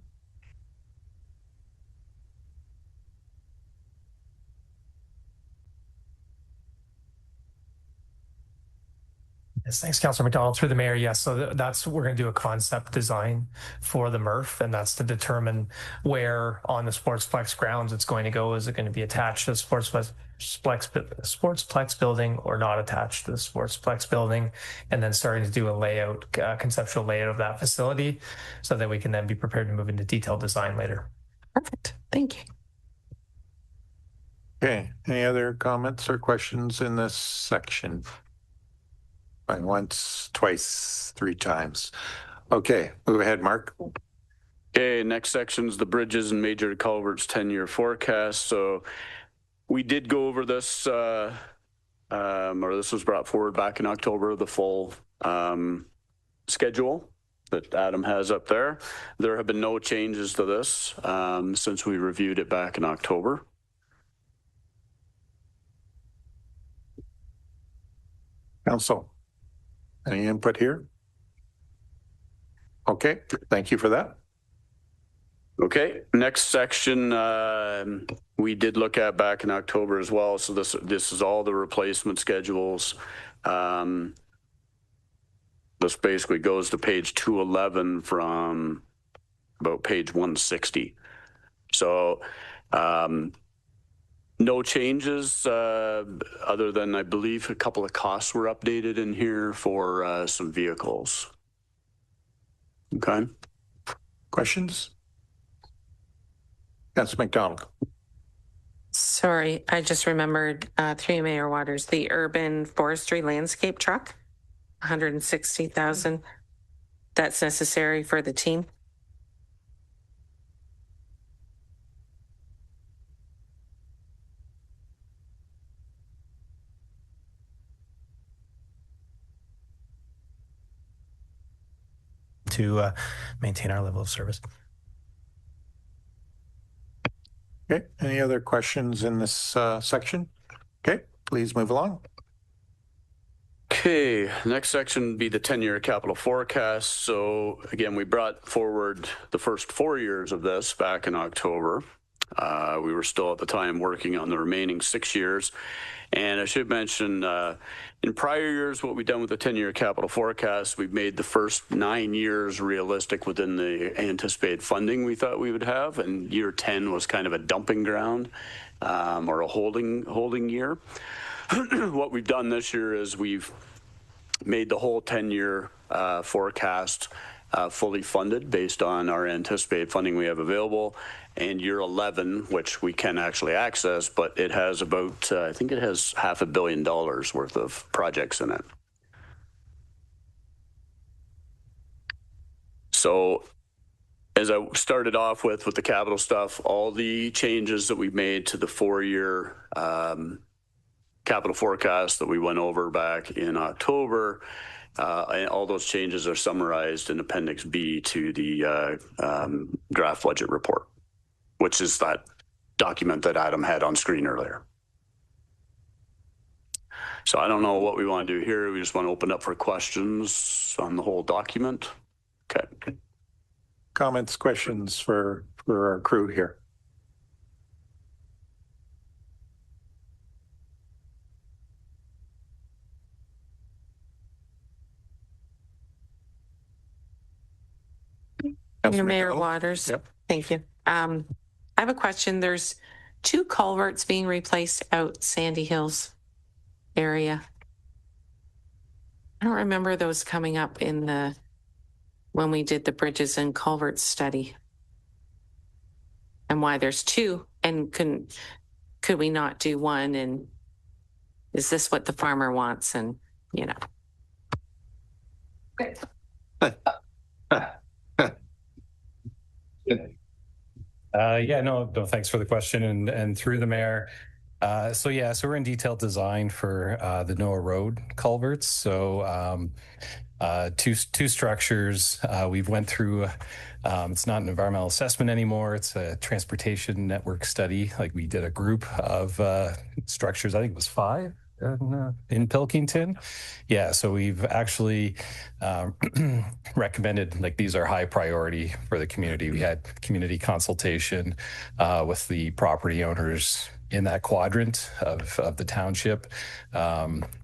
Yes, thanks, Councillor McDonald. Through the mayor, yes. So that's, we're going to do a concept design for the MRF, and that's to determine where on the Sportsplex grounds it's going to go. Is it going to be attached to the Sportsplex building or not attached to the Sportsplex building? And then starting to do a layout, conceptual layout of that facility so that we can then be prepared to move into detailed design later. Perfect. Thank you. Okay. Any other comments or questions in this section? Going once, twice, three times. Okay, move ahead, Mark. Okay, next section is the bridges and major culverts 10-year forecast. So we did go over this, or this was brought forward back in October, the full schedule that Adam has up there. There have been no changes to this since we reviewed it back in October. Council, any input here? Okay, thank you for that. Okay, next section we did look at back in October as well. So this is all the replacement schedules. This basically goes to page 211 from about page 160. So no changes other than I believe a couple of costs were updated in here for some vehicles. Okay. Questions? Councillor McDonald. Sorry, I just remembered through Mayor Waters, the urban forestry landscape truck, 160,000. That's necessary for the team. To maintain our level of service. Okay, any other questions in this section? Okay, please move along. Okay, next section would be the 10-year capital forecast. So again, we brought forward the first 4 years of this back in October. We were still at the time working on the remaining 6 years. And I should mention, in prior years, what we've done with the 10-year capital forecast, we've made the first 9 years realistic within the anticipated funding we thought we would have. And year 10 was kind of a dumping ground or a holding year. What we've done this year is we've made the whole 10-year forecast fully funded based on our anticipated funding we have available. And year 11, which we can actually access, but it has about, I think it has $500 million worth of projects in it. So as I started off with the capital stuff, all the changes that we've made to the 4-year capital forecast that we went over back in October, and all those changes are summarized in Appendix B to the draft budget report, which is that document that Adam had on screen earlier. So I don't know what we want to do here. We just want to open up for questions on the whole document. Okay. Comments, questions for our crew here? Mayor Waters. Yep. Thank you. I have a question. There's 2 culverts being replaced out Sandy Hills area. I don't remember those coming up in when we did the bridges and culverts study. And why there's 2, and could we not do 1? And is this what the farmer wants? And No, thanks for the question and through the mayor. So we're in detailed design for the Noah Road culverts. So two structures. We've went through. It's not an environmental assessment anymore. It's a transportation network study. Like we did a group of structures. I think it was 5 in Pilkington. Yeah. So we've actually recommended like these are high priority for the community. We had community consultation with the property owners in that quadrant of the township.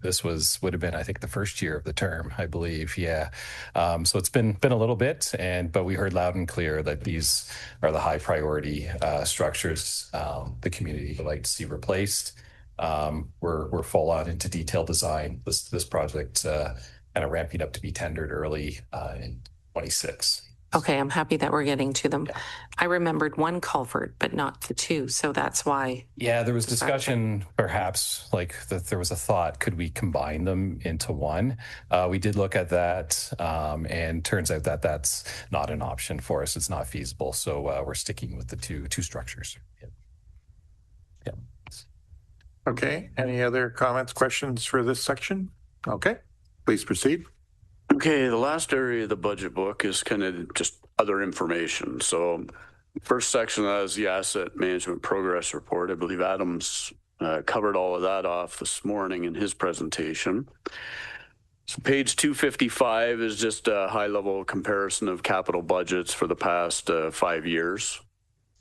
This would have been, I think, the first year of the term, I believe. Yeah. So it's been a little bit, but we heard loud and clear that these are the high priority structures the community would like to see replaced. We're full on into detailed design. This project kind of ramping up to be tendered early in 26. Okay, I'm happy that we're getting to them. Yeah. I remembered one culvert, but not the 2, so that's why. Yeah, there was discussion, perhaps, like that there was a thought, could we combine them into one? We did look at that, and turns out that that's not an option for us. It's not feasible, so we're sticking with the two structures. Yeah. Okay, any other comments, questions for this section? Okay, please proceed. Okay, the last area of the budget book is kind of just other information. So first section of that is the asset management progress report. I believe Adam's covered all of that off this morning in his presentation. So page 255 is just a high-level comparison of capital budgets for the past 5 years.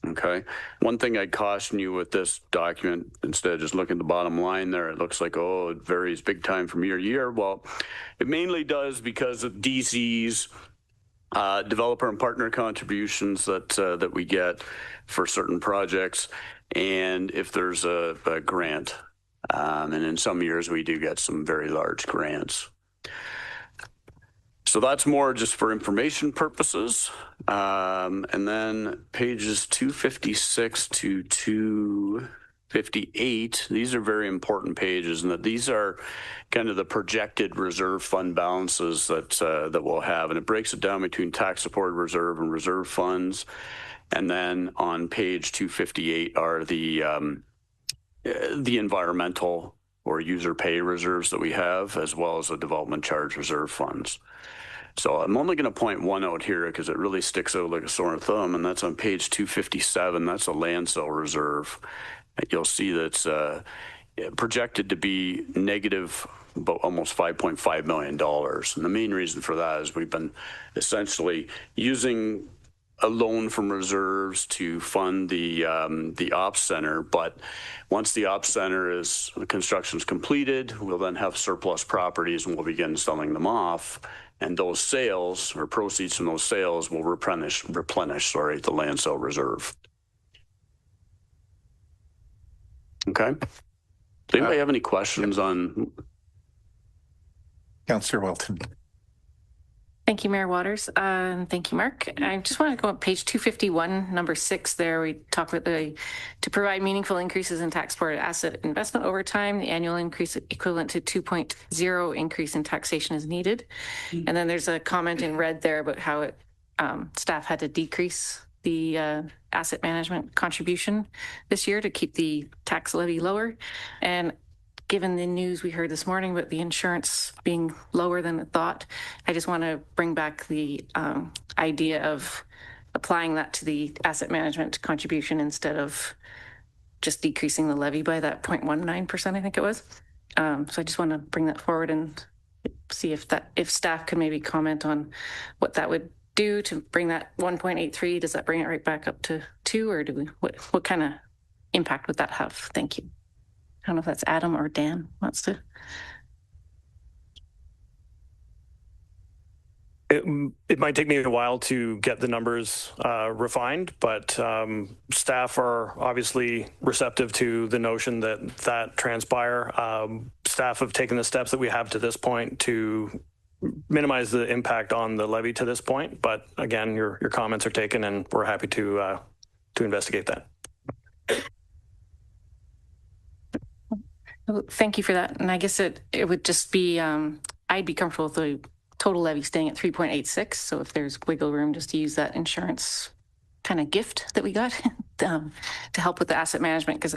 Okay. One thing I'd caution you with this document, instead of just looking at the bottom line there, it looks like, oh, it varies big time from year to year. Well, it mainly does because of DC's developer and partner contributions that we get for certain projects, and if there's a grant. And in some years, we do get some very large grants. So that's more just for information purposes. And then pages 256 to 258, these are very important pages, and that these are kind of the projected reserve fund balances that we'll have. And it breaks it down between tax supported reserve and reserve funds. And then on page 258 are the environmental or user pay reserves that we have, as well as the development charge reserve funds. So I'm only going to point one out here because it really sticks out like a sore thumb, and that's on page 257. That's a land sale reserve. You'll see that's projected to be negative about almost $5.5 million. And the main reason for that is we've been essentially using a loan from reserves to fund the ops center, but once the ops center construction is completed, we'll then have surplus properties and we'll begin selling them off. And those sales or proceeds from those sales will replenish the land sale reserve. Okay. Does anybody have any questions on? Councillor Wilton. Thank you, Mayor Waters. Thank you, Mark. I just want to go on page 251, number 6 there. We talk about to provide meaningful increases in tax supported asset investment over time. The annual increase equivalent to 2.0 increase in taxation is needed. And then there's a comment in red there about how staff had to decrease the asset management contribution this year to keep the tax levy lower. And given the news we heard this morning about the insurance being lower than thought, I just want to bring back the idea of applying that to the asset management contribution instead of just decreasing the levy by that 0.19%, I think it was. So I just want to bring that forward and see if staff could maybe comment on what that would do to bring that 1.83. Does that bring it right back up to 2, or what kind of impact would that have? Thank you. I don't know if that's Adam or Dan wants to. It might take me a while to get the numbers refined, but staff are obviously receptive to the notion that transpire. Staff have taken the steps that we have to this point to minimize the impact on the levy to this point. But again, your comments are taken, and we're happy to investigate that. Thank you for that. And I guess it would just be, I'd be comfortable with the total levy staying at 3.86. So if there's wiggle room, just to use that insurance kind of gift that we got to help with the asset management, because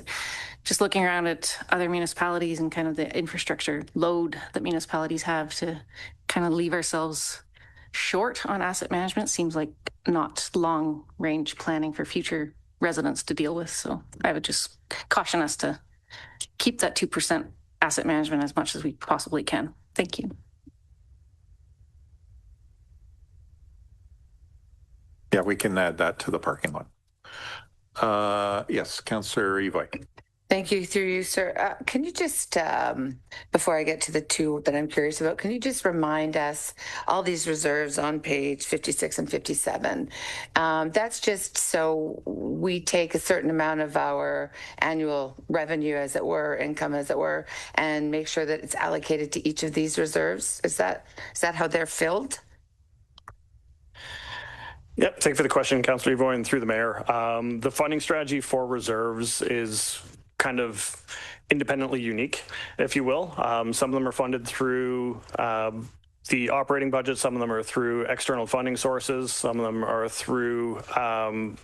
just looking around at other municipalities and kind of the infrastructure load that municipalities have, to kind of leave ourselves short on asset management seems like not long range planning for future residents to deal with. So I would just caution us to keep that 2% asset management as much as we possibly can. Thank you. Yeah, we can add that to the parking lot. Yes, Councillor Evoy. Thank you, through you, sir. Can you just, before I get to the two that I'm curious about, can you just remind us all these reserves on page 56 and 57? That's just so we take a certain amount of our annual revenue, as it were, income, as it were, and make sure that it's allocated to each of these reserves. Is that how they're filled? Yep, thank you for the question, Councillor Evoy, and through the mayor. The funding strategy for reserves is kind of independently unique, if you will. Some of them are funded through the operating budget. Some of them are through external funding sources. Some of them are through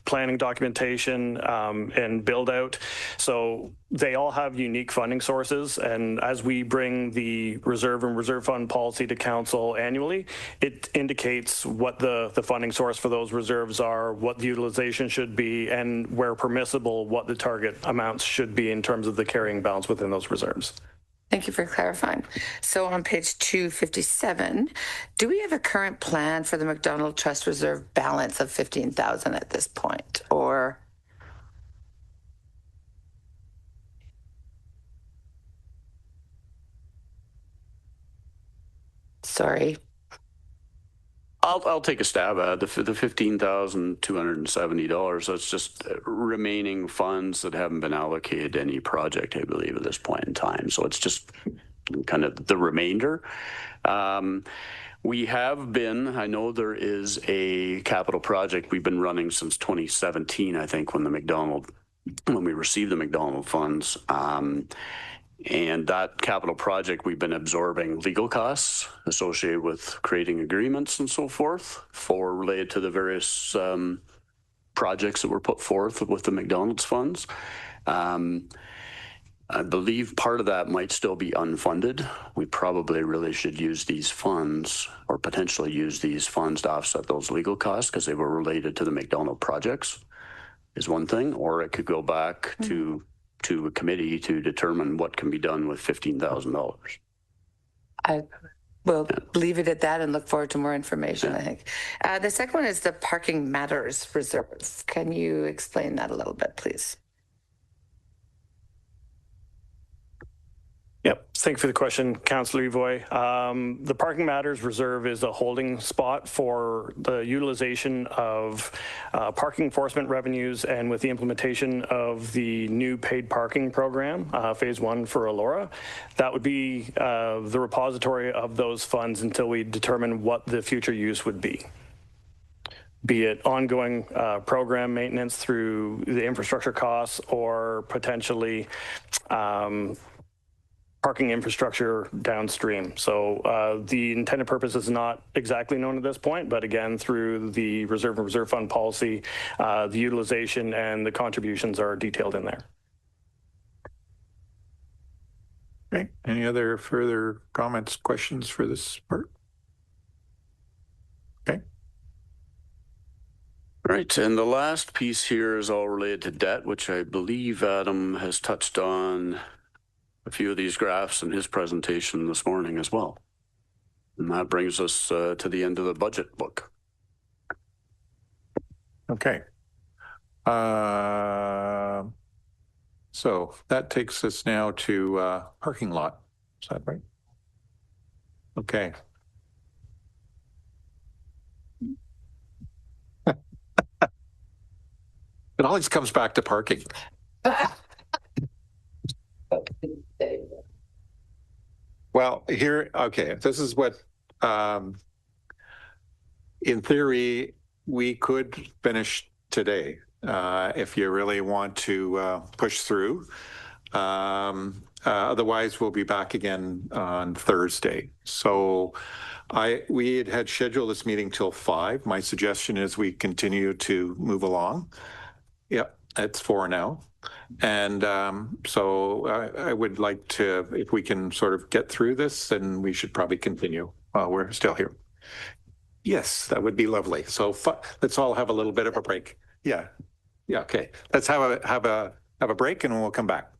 planning documentation and build out. So they all have unique funding sources. And as we bring the reserve and reserve fund policy to council annually, it indicates what the funding source for those reserves are, what the utilization should be, and where permissible, what the target amounts should be in terms of the carrying balance within those reserves. Thank you for clarifying. So on page 257, do we have a current plan for the McDonald Trust Reserve balance of $15,000 at this point, or? Sorry. I'll take a stab at the $15,270. That's just remaining funds that haven't been allocated to any project, I believe, at this point in time. So it's just kind of the remainder. We have been, I know there is a capital project we've been running since 2017, I think, when we received the McDonald funds. And that capital project, we've been absorbing legal costs associated with creating agreements and so forth related to the various projects that were put forth with the McDonald's funds. I believe part of that might still be unfunded. We probably really should use these funds, or potentially use these funds, to offset those legal costs because they were related to the McDonald projects, is one thing. Or it could go back to a committee to determine what can be done with $15,000. I will leave it at that and look forward to more information, I think. The second one is the parking matters reserve. Can you explain that a little bit, please? Yep, thank you for the question, Councillor Evoy. The Parking Matters Reserve is a holding spot for the utilization of parking enforcement revenues, and with the implementation of the new paid parking program, phase 1 for Elora, that would be the repository of those funds until we determine what the future use would be it ongoing program maintenance through the infrastructure costs, or potentially parking infrastructure downstream. So the intended purpose is not exactly known at this point, but again, through the reserve and reserve fund policy, the utilization and the contributions are detailed in there. Okay, any other further comments, questions for this part? Okay. All right, and the last piece here is all related to debt, which I believe Adam has touched on a few of these graphs in his presentation this morning as well. And that brings us to the end of the budget book. Okay. So that takes us now to parking lot. Is that right? Okay. It always comes back to parking. Well, here, okay, this is what, in theory, we could finish today if you really want to push through. Otherwise, we'll be back again on Thursday. So we had scheduled this meeting till 5. My suggestion is we continue to move along. Yep, it's 4 now. And so I would like to, if we can sort of get through this, then we should probably continue while we're still here. Yes, that would be lovely. So let's all have a little bit of a break. Yeah. Yeah. Okay. Let's have a break and we'll come back.